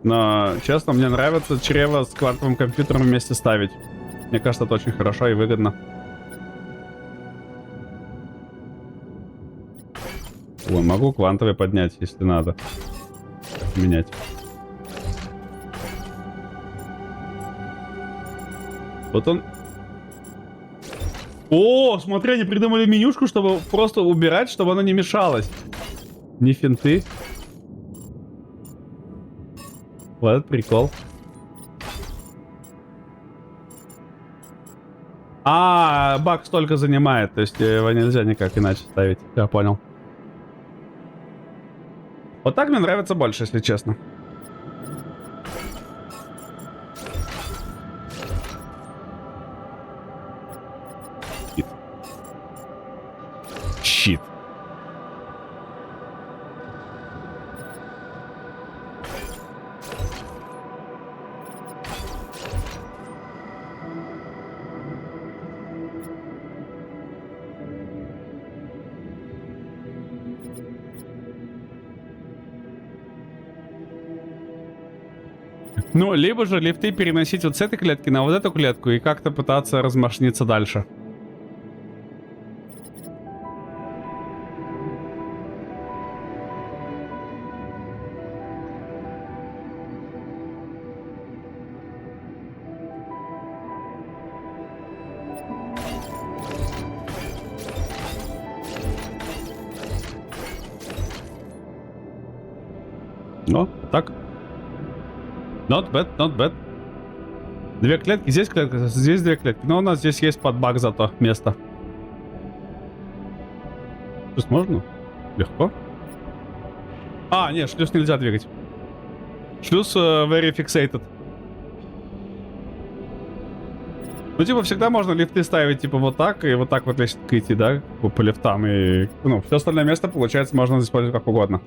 Но, честно, мне нравится чрево с квантовым компьютером вместе ставить. Мне кажется, это очень хорошо и выгодно. Ой, могу квантовый поднять, если надо. Менять. Вот он. О, смотри, они придумали менюшку, чтобы просто убирать, чтобы оно не мешалось. Не финты. Вот этот прикол. А, баг столько занимает, то есть его нельзя никак иначе ставить. Я понял. Вот так мне нравится больше, если честно. Ну, либо же лифты переносить вот с этой клетки на вот эту клетку и как-то пытаться размашниться дальше. Ну, так. Not bad, not bad. Две клетки, здесь клетка, здесь две клетки. Но у нас здесь есть под баг зато место. Шлюз можно? Легко. А, нет, шлюз нельзя двигать. Шлюз very fixated. Ну, типа, всегда можно лифты ставить, типа, вот так, и вот так вот лестница идти, да? По лифтам, и, ну, все остальное место, получается, можно использовать как угодно.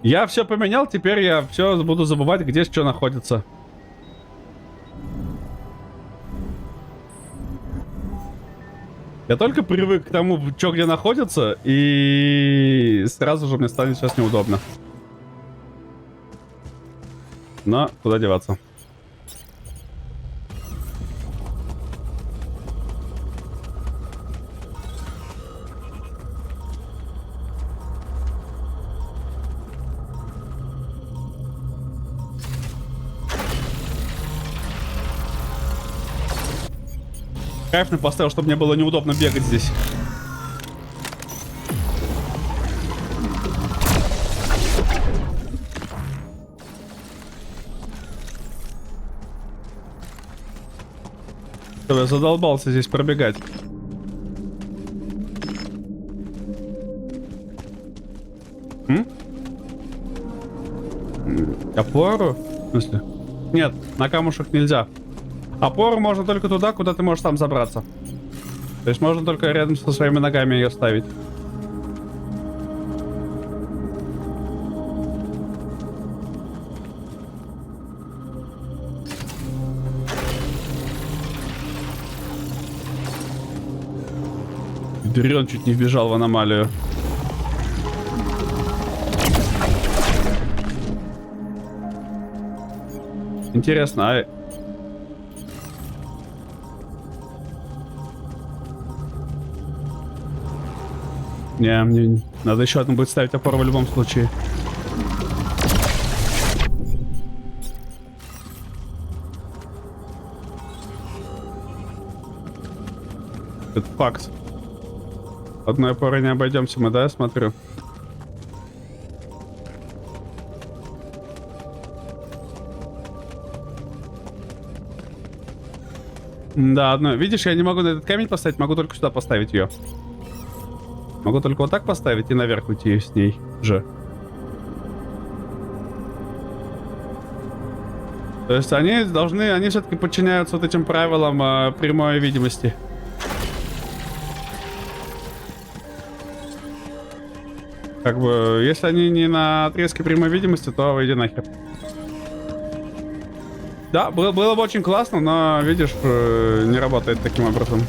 Я все поменял, теперь я все буду забывать, где что находится. Я только привык к тому, что где находится, и сразу же мне станет сейчас неудобно. Но куда деваться? Кайфно поставил, чтобы мне было неудобно бегать здесь. Я задолбался здесь пробегать. Опору? В смысле? Нет, на камушек нельзя. Опору можно только туда, куда ты можешь сам забраться. То есть можно только рядом со своими ногами ее ставить. Дрён чуть не вбежал в аномалию. Интересно, а... Не, мне надо еще одну будет ставить опору в любом случае. Это факт. Одной опорой не обойдемся мы, да, я смотрю. Да, одной. Видишь, я не могу на этот камень поставить, могу только сюда поставить ее. Могу только вот так поставить и наверх уйти с ней же. То есть они должны, они все-таки подчиняются вот этим правилам прямой видимости. Как бы, если они не на отрезке прямой видимости, то иди нахер. Да, было бы очень классно, но, видишь, не работает таким образом.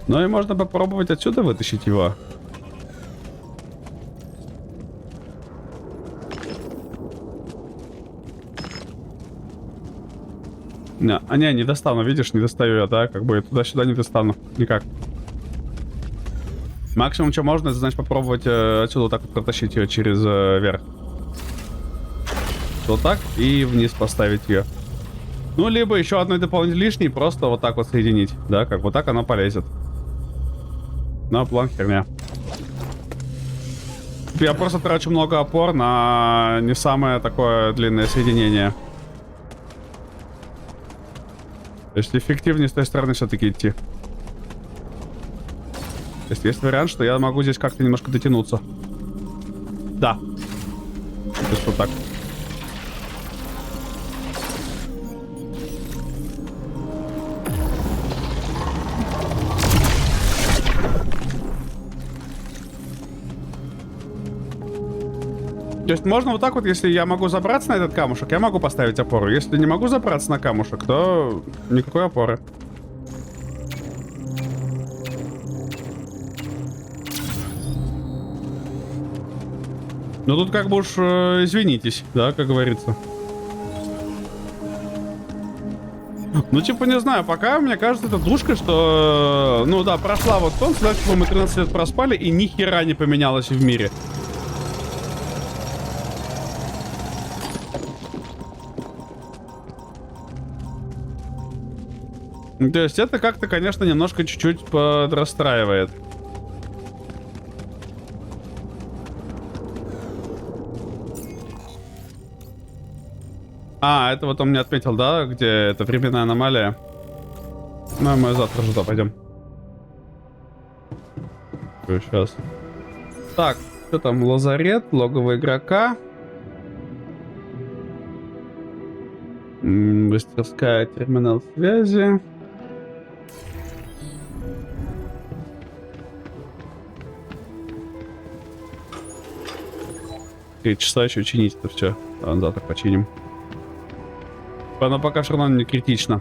Ну и можно попробовать отсюда вытащить его. Не достану, видишь, не достаю я, да? Как бы я туда-сюда не достану. Никак. Максимум, что можно, это, значит, попробовать отсюда вот так вот протащить ее через верх. Вот так и вниз поставить ее. Ну, либо еще одной дополнительной лишней, просто вот так вот соединить. Да, как вот так оно полезет. Но план херня. Я просто трачу много опор на не самое такое длинное соединение. То есть эффективнее с той стороны все-таки идти. То есть есть вариант, что я могу здесь как-то немножко дотянуться. Да. То есть вот так. То есть можно вот так вот, если я могу забраться на этот камушек, я могу поставить опору. Если не могу забраться на камушек, то никакой опоры. Ну тут как бы уж извинитесь, да, как говорится. Ну, типа, не знаю, пока, мне кажется, это душка, что... Ну да, прошла вот солнце, да, типа, мы 13 лет проспали, и ни хера не поменялось в мире. То есть это как-то, конечно, немножко чуть-чуть подрастраивает. А, это вот он мне отметил, да, где это временная аномалия. Ну, мы завтра же туда пойдем. Сейчас. Так, что там? Лазарет, логово игрока. Мастерская, терминал связи. 3 часа еще чинить это все. Завтра починим. Оно пока все равно не критично.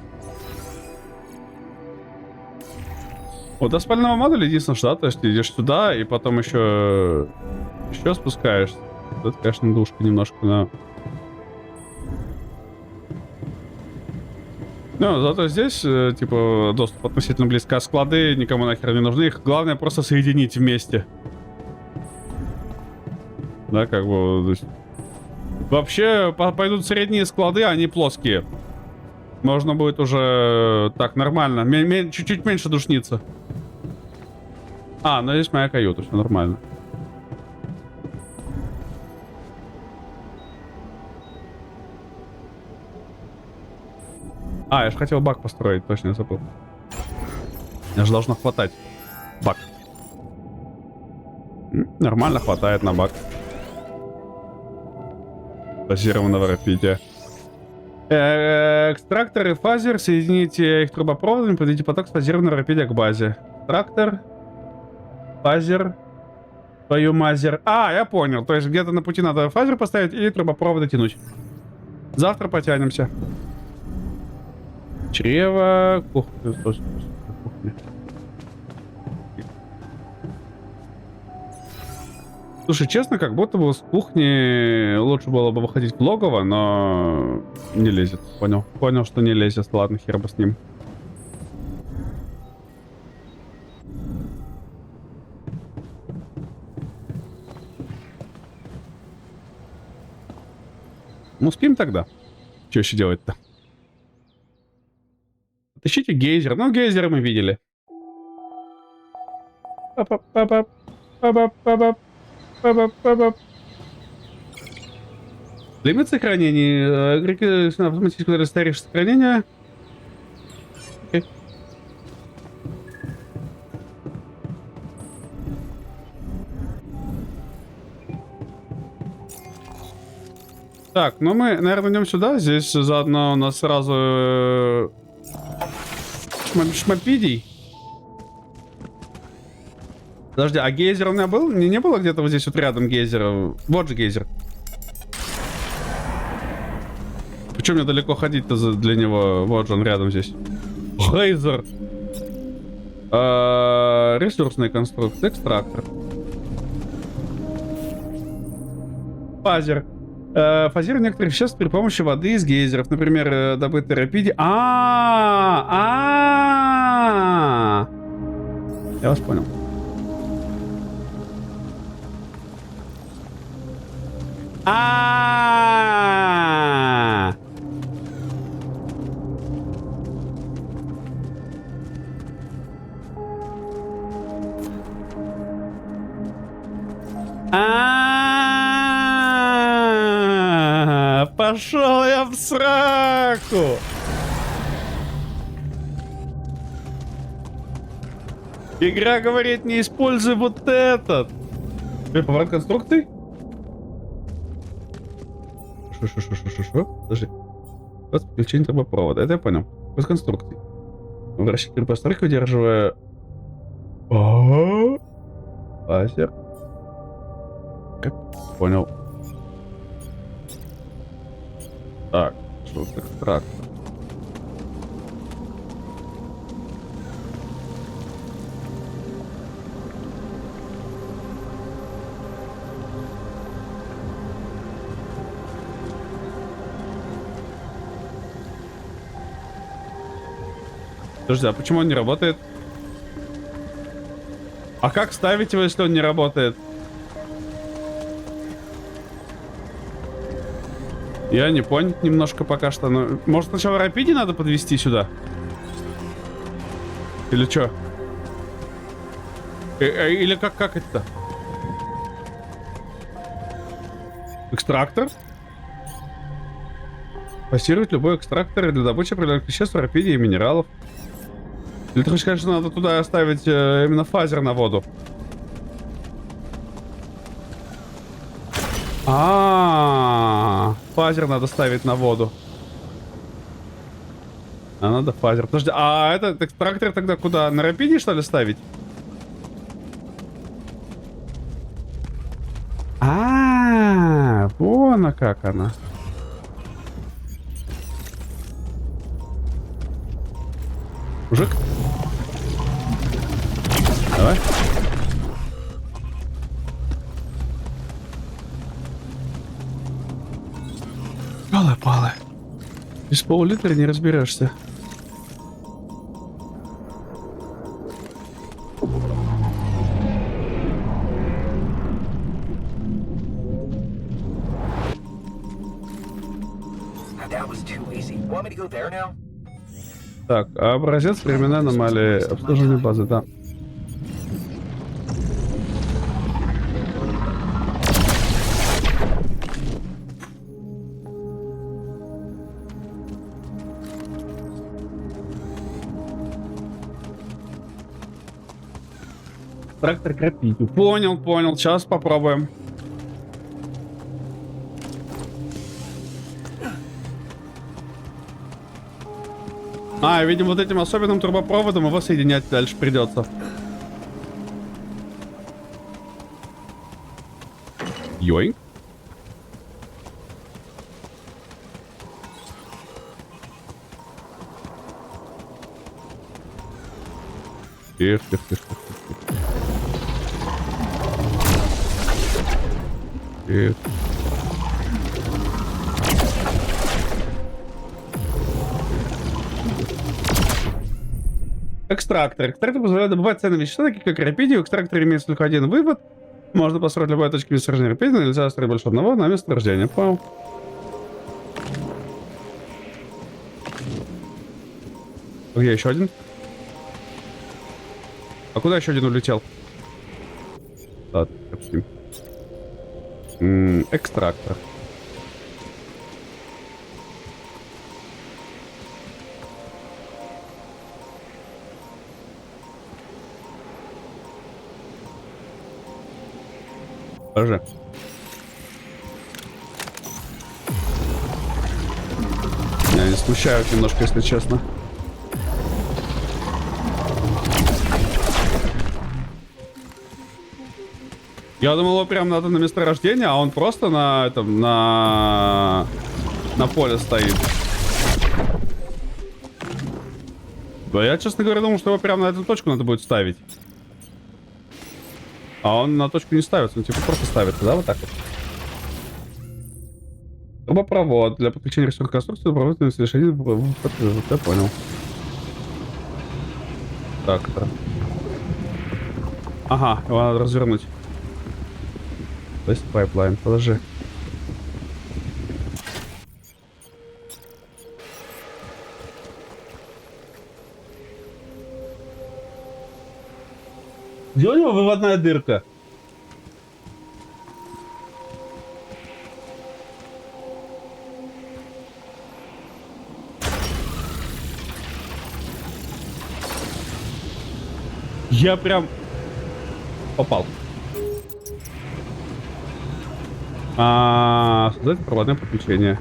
Вот до спального модуля единственное, что да, то есть ты идешь сюда и потом еще спускаешься. Это, конечно, душка немножко, но... Ну, зато здесь, типа, доступ относительно близко. А склады никому нахер не нужны. Их главное просто соединить вместе. Да, как бы... То есть... Вообще, пойдут средние склады, они плоские. Можно будет уже так, нормально. Чуть-чуть меньше душниться. А, ну здесь моя каюта, все нормально. А, я же хотел бак построить, точно, я забыл. Мне же должно хватать. Бак. Нормально хватает на бак. Базированного рапиде. Экстрактор и фазер. Соедините их трубопроводами, подведите поток с фазированного рапиде к базе. Экстрактор. Фазер. Твою мазер. А, я понял. То есть где-то на пути надо фазер поставить и трубопроводы тянуть. Завтра потянемся. Чрево. Кухня. Слушай, честно, как будто бы с кухни лучше было бы выходить в логово, но не лезет. Понял. Понял, что не лезет. Ладно, хер бы с ним. Ну, спим тогда. Что еще делать-то? Тащите гейзер. Ну, гейзеры мы видели. Па-па-па-па. Па-па-па-па. Лимит сохранения. Игроки автоматически растаришь сохранение. Окей. Так, ну мы, наверное, идем сюда. Здесь заодно у нас сразу шмапидий. Подожди, а гейзер у меня был? Не было где-то вот здесь вот рядом гейзера? Вот же гейзер. Почему мне далеко ходить-то для него? Вот же он рядом здесь. Гейзер. Ресурсные конструкции. Экстрактор. Фазер. Фазер некоторых веществ при помощи воды из гейзеров. Например, добытый рапиди. Я вас понял. Пошел я в сраку. Игра говорит, не используй вот этот. Поворот конструкций? Шо? Подожди. Вот подключение трубопровода. Это я понял. Без конструкций. Вращатель постройки, выдерживая... Лазер. Понял. Так, что за трактор? Подожди, а почему он не работает? А как ставить его, если он не работает? Я не понял немножко пока что. Но... Может, сначала Рапиди надо подвести сюда? Или что? Или как это? Экстрактор? Пассирует любой экстрактор для добычи определенных веществ, Рапиди и минералов. Или ты хочешь сказать, что надо туда оставить именно фазер на воду? Фазер надо ставить на воду. А надо фазер. Подожди, а этот экстрактор тогда куда? На Рапиде, что ли, ставить? Вон как она. Мужик. Давай. Палы. Без пол-литра не разберешься. That was too easy. Want me to go there now? Так, образец временной аномалии. Обслуживание базы, да. Трактор кропить. Понял. Сейчас попробуем. Видимо, вот этим особенным трубопроводом его соединять дальше придется. Йоинг. Тихо. Экстрактор. Экстрактор позволяет добывать ценные вещества, такие как рапидий. В экстракторе имеется только один вывод. Можно построить любой точки месторождения рапидия, но нельзя строить больше одного на месторождение. Понял. Где еще один? А куда еще один улетел? Так, экстрактор. Тоже. Меня не смущают немножко, если честно. Я думал, его прям надо на месторождение, а он просто на этом, на поле стоит. Да я, честно говоря, думал, что его прям на эту точку надо будет ставить. А он на точку не ставится, он типа просто ставится, да, вот так вот. Трубопровод для подключения ресурсов конструкции, трубопровод на совершение, я понял. Так, это. Ага, его надо развернуть. То есть пайплайн, положи. Где у него выводная дырка? Я прям попал. Создать проводное подключение.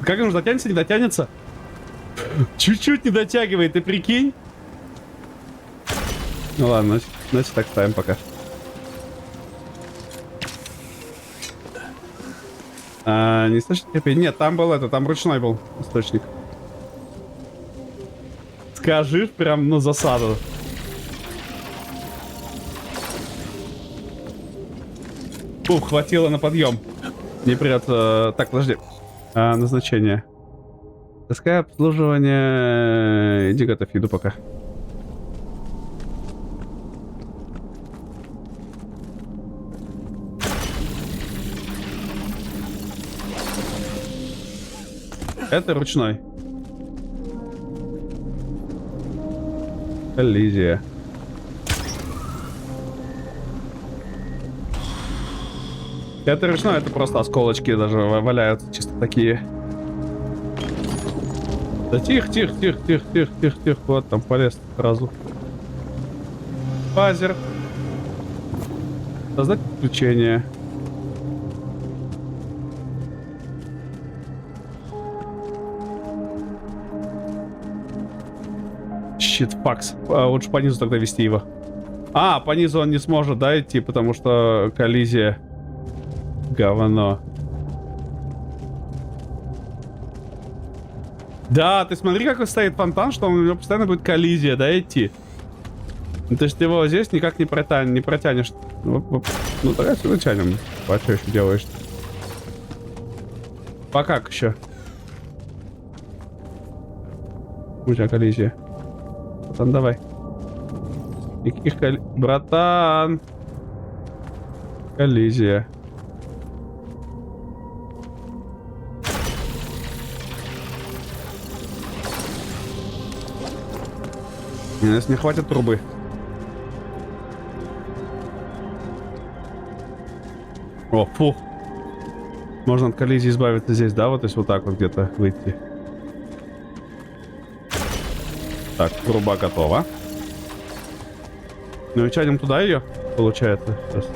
Как он же дотянется, не дотянется? Чуть-чуть не дотягивает, ты прикинь? Ну ладно, значит так ставим пока. Не источник терпения. Нет, там был там ручной был источник. Скажи прям на засаду. Ух, хватило на подъем. Не придется... Так, подожди. Назначение. Доска обслуживания... Иди готовь еду пока. Это ручной. Коллизия. Это ручной, это просто осколочки даже валяются, чисто такие. Да тихо. Вот там полез сразу. Фазер. Создать подключение. Щит, факс. Лучше по низу тогда вести его. По низу он не сможет, да, идти, потому что коллизия. Говно. Да, ты смотри, какой стоит фонтан, что у него постоянно будет коллизия, да, идти. Ну, то есть ты его здесь никак не протянешь. Ну, давай сюда тянем. А что еще делаешь? Пока еще. У тебя коллизия. Братан, давай. Никаких Братан. Коллизия. У нас не хватит трубы. О, фух. Можно от коллизии избавиться здесь, да? Вот, то есть вот так вот где-то выйти. Так, труба готова. Ну и тянем туда ее, получается. Сейчас.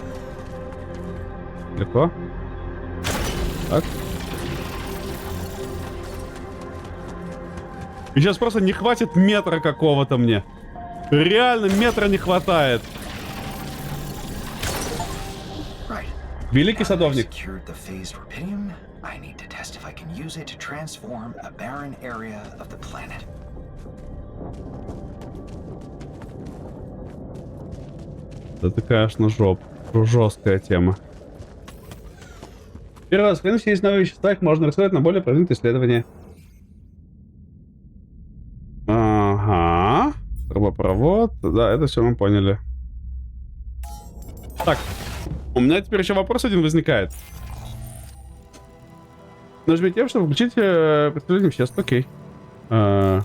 Легко. Так. И сейчас просто не хватит метра какого-то мне. Реально метра не хватает. Великий садовник. Это, конечно, жесткая тема. Первый раз, клянусь, есть новые вещества, их можно рассказать на более продвинутые исследования. Ага. Трубопровод. Да, это все мы поняли. Так. У меня теперь еще вопрос один возникает. Нажмите F, чтобы включить предупреждение веществ. Окей. F.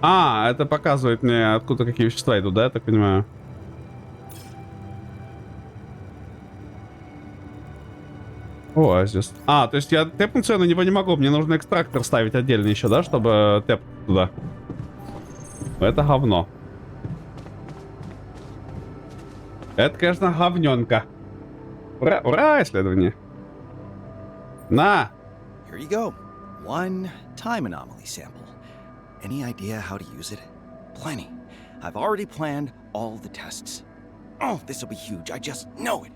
Это показывает мне, откуда какие вещества идут, да, я так понимаю? Оазис. То есть я тэпнуться на него не могу. Мне нужно экстрактор ставить отдельно еще, да, чтобы тэпнуть туда. Это говно. Это, конечно, говненка. Ура, ура, исследование. На! Here you go. One time anomaly sample. Any idea how to use it? Plenty. I've already planned all the tests. Oh, this will be huge. I just know it.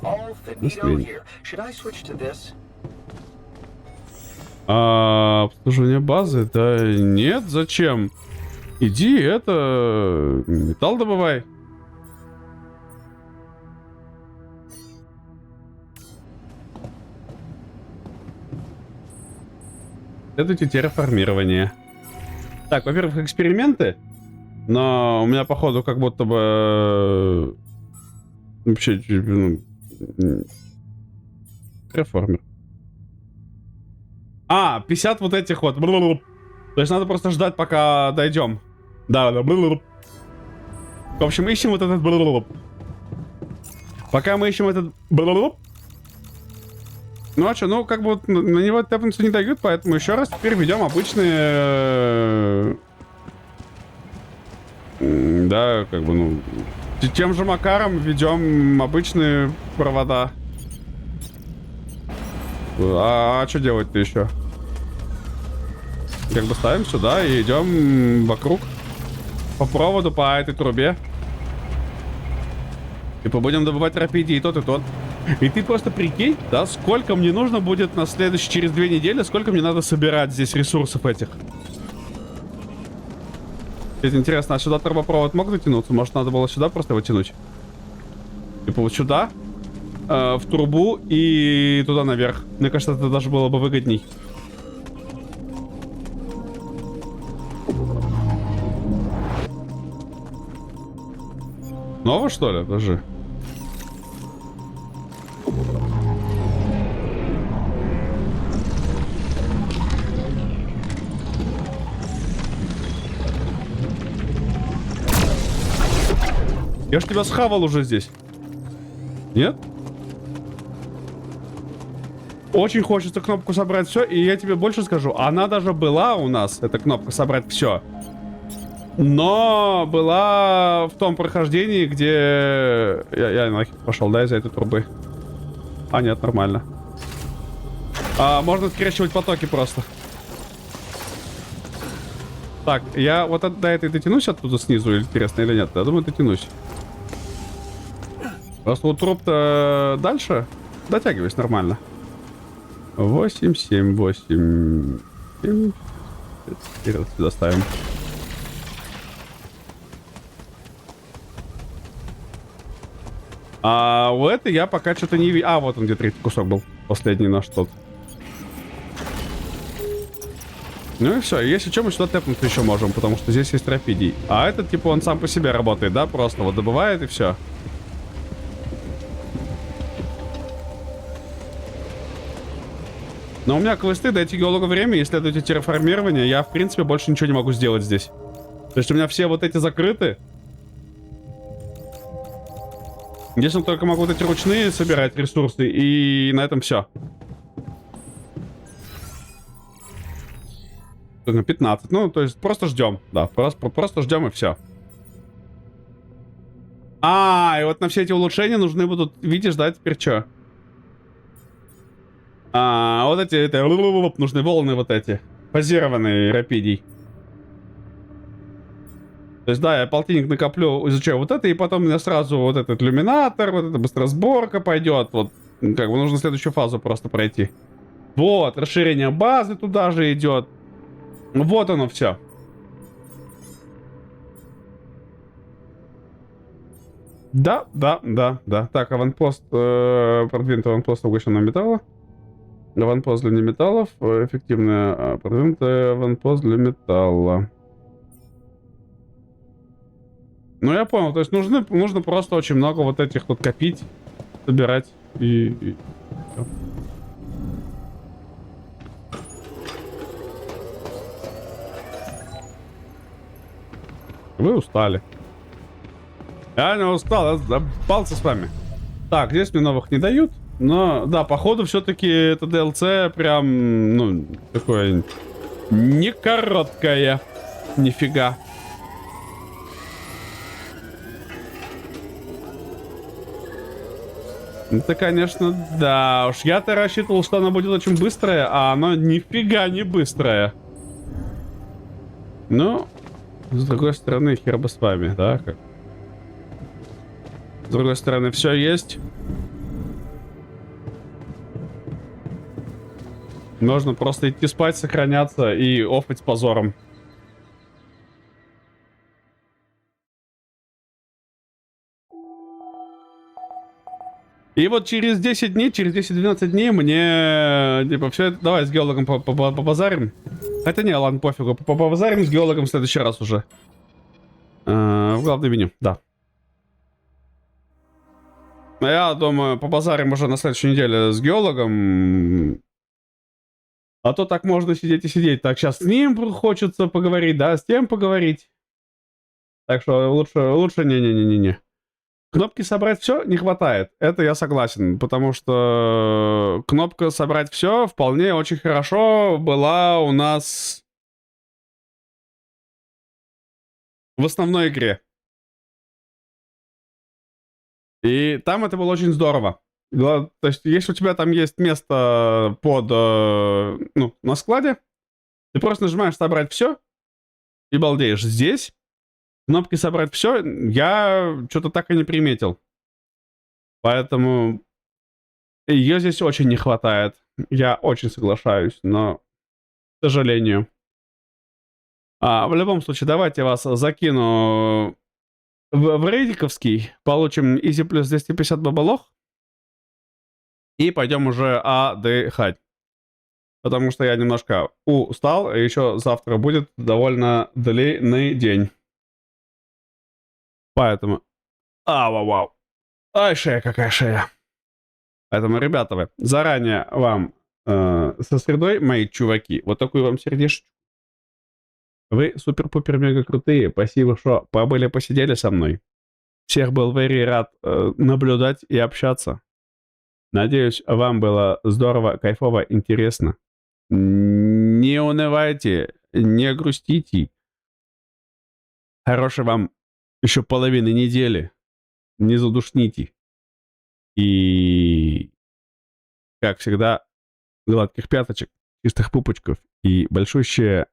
All finito here. Should I switch to this? Обслуживание базы? Да нет, зачем? Иди, металл добывай. Следуйте терраформирование. Так, во-первых, эксперименты. Но у меня, походу, как будто бы... Вообще... Реформер. 50 вот этих вот. То есть надо просто ждать, пока дойдем. Да. В общем, ищем вот этот. Пока мы ищем этот. Ну а что, ну как бы вот на него тэпнуться не дают, поэтому еще раз теперь ведем обычные... Да, как бы, ну... Тем же макаром ведем обычные провода. А что делать-то еще? Как бы ставим сюда и идем вокруг. По проводу, по этой трубе. Типа будем добывать рапидий и тот, и тот. И ты просто прикинь, да, сколько мне нужно будет на следующий, через 2 недели, сколько мне надо собирать здесь ресурсов этих. Это интересно, а сюда трубопровод мог дотянуться? Может, надо было сюда просто его тянуть? Типа вот сюда, в трубу и туда наверх. Мне кажется, это даже было бы выгодней. Ново, что ли? Даже. Я ж тебя схавал уже здесь. Нет? Очень хочется кнопку собрать все, и я тебе больше скажу. Она даже была у нас, эта кнопка собрать все. Но была в том прохождении, где... Я нахер пошел, да, из-за этой трубы. А, нет, нормально. Можно скрещивать потоки просто. Так, я вот до этой дотянусь оттуда снизу, интересно, или нет? Я думаю, дотянусь. Просто вот труб-то дальше дотягиваюсь нормально. 8, 7, 8, 7. Теперь сюда ставим. А у этой я пока что-то не вижу. А, вот он, где третий кусок был. Последний наш тот. Ну и все. Если что, мы сюда тэпнуться еще можем, потому что здесь есть рапидий. А этот, типа, он сам по себе работает, да? Просто вот добывает и все. Но у меня квесты, дайте геологу время, исследуйте терраформирование. Я, в принципе, больше ничего не могу сделать здесь. То есть у меня все вот эти закрыты. Здесь я только могу вот эти ручные собирать ресурсы, и на этом все. 15. Ну, то есть просто ждем. Да, просто ждем и все. И вот на все эти улучшения нужны будут, видишь, да, теперь что? Вот эти, нужны волны вот эти. Фазированные рапидий. То есть, да, я полтинник накоплю, изучаю вот это, и потом у меня сразу вот этот иллюминатор, вот эта быстросборка пойдет. Вот, как бы нужно следующую фазу просто пройти. Вот, расширение базы туда же идет. Вот оно все. Да. Так, аванпост, продвинутый аванпост угощенного металла. Аванпост для неметаллов. Эффективный продвинутый аванпост для металла. Ну, я понял. То есть нужно просто очень много вот этих вот копить, собирать и... Всё. Вы устали. Я не устал, я запался с вами. Так, здесь мне новых не дают. Но, да, походу, все-таки это DLC прям, ну, такое не короткое. Нифига. Это, конечно, да уж. Я-то рассчитывал, что оно будет очень быстрое, а оно нифига не быстрое. Ну, с другой стороны, хер бы с вами, да? Как? С другой стороны, все есть. Можно просто идти спать, сохраняться и офать с позором. И вот через 10 дней, через 10-12 дней мне, типа, все это... Давай с геологом побазарим. Хотя не, ладно, пофигу. Побазарим с геологом в следующий раз уже. В главное меню, да. Я думаю, побазарим уже на следующей неделе с геологом. А то так можно сидеть и сидеть. Так, сейчас с ним хочется поговорить, да, с тем поговорить. Так что лучше не-не-не-не-не. Кнопки собрать все не хватает. Это я согласен, потому что кнопка собрать все вполне очень хорошо была у нас в основной игре. И там это было очень здорово. То есть, если у тебя там есть место под, ну, на складе, ты просто нажимаешь «Собрать все» и балдеешь. Здесь кнопки «Собрать все» я что-то так и не приметил. Поэтому ее здесь очень не хватает. Я очень соглашаюсь, но, к сожалению. В любом случае, давайте я вас закину в рейдиковский, получим изи плюс 250 бабалох и пойдем уже отдыхать. Потому что я немножко устал, и еще завтра будет довольно длинный день. Поэтому... вау. Ай, шея, какая шея. Поэтому, ребята, вы, заранее вам со средой, мои чуваки, вот такую вам сердечку. Вы супер-пупер-мега крутые. Спасибо, что побыли, посидели со мной. Всех был very рад наблюдать и общаться. Надеюсь, вам было здорово, кайфово, интересно. Не унывайте, не грустите. Хорошей вам еще половины недели. Не задушните. И, как всегда, гладких пяточек, чистых пупочков и большущее...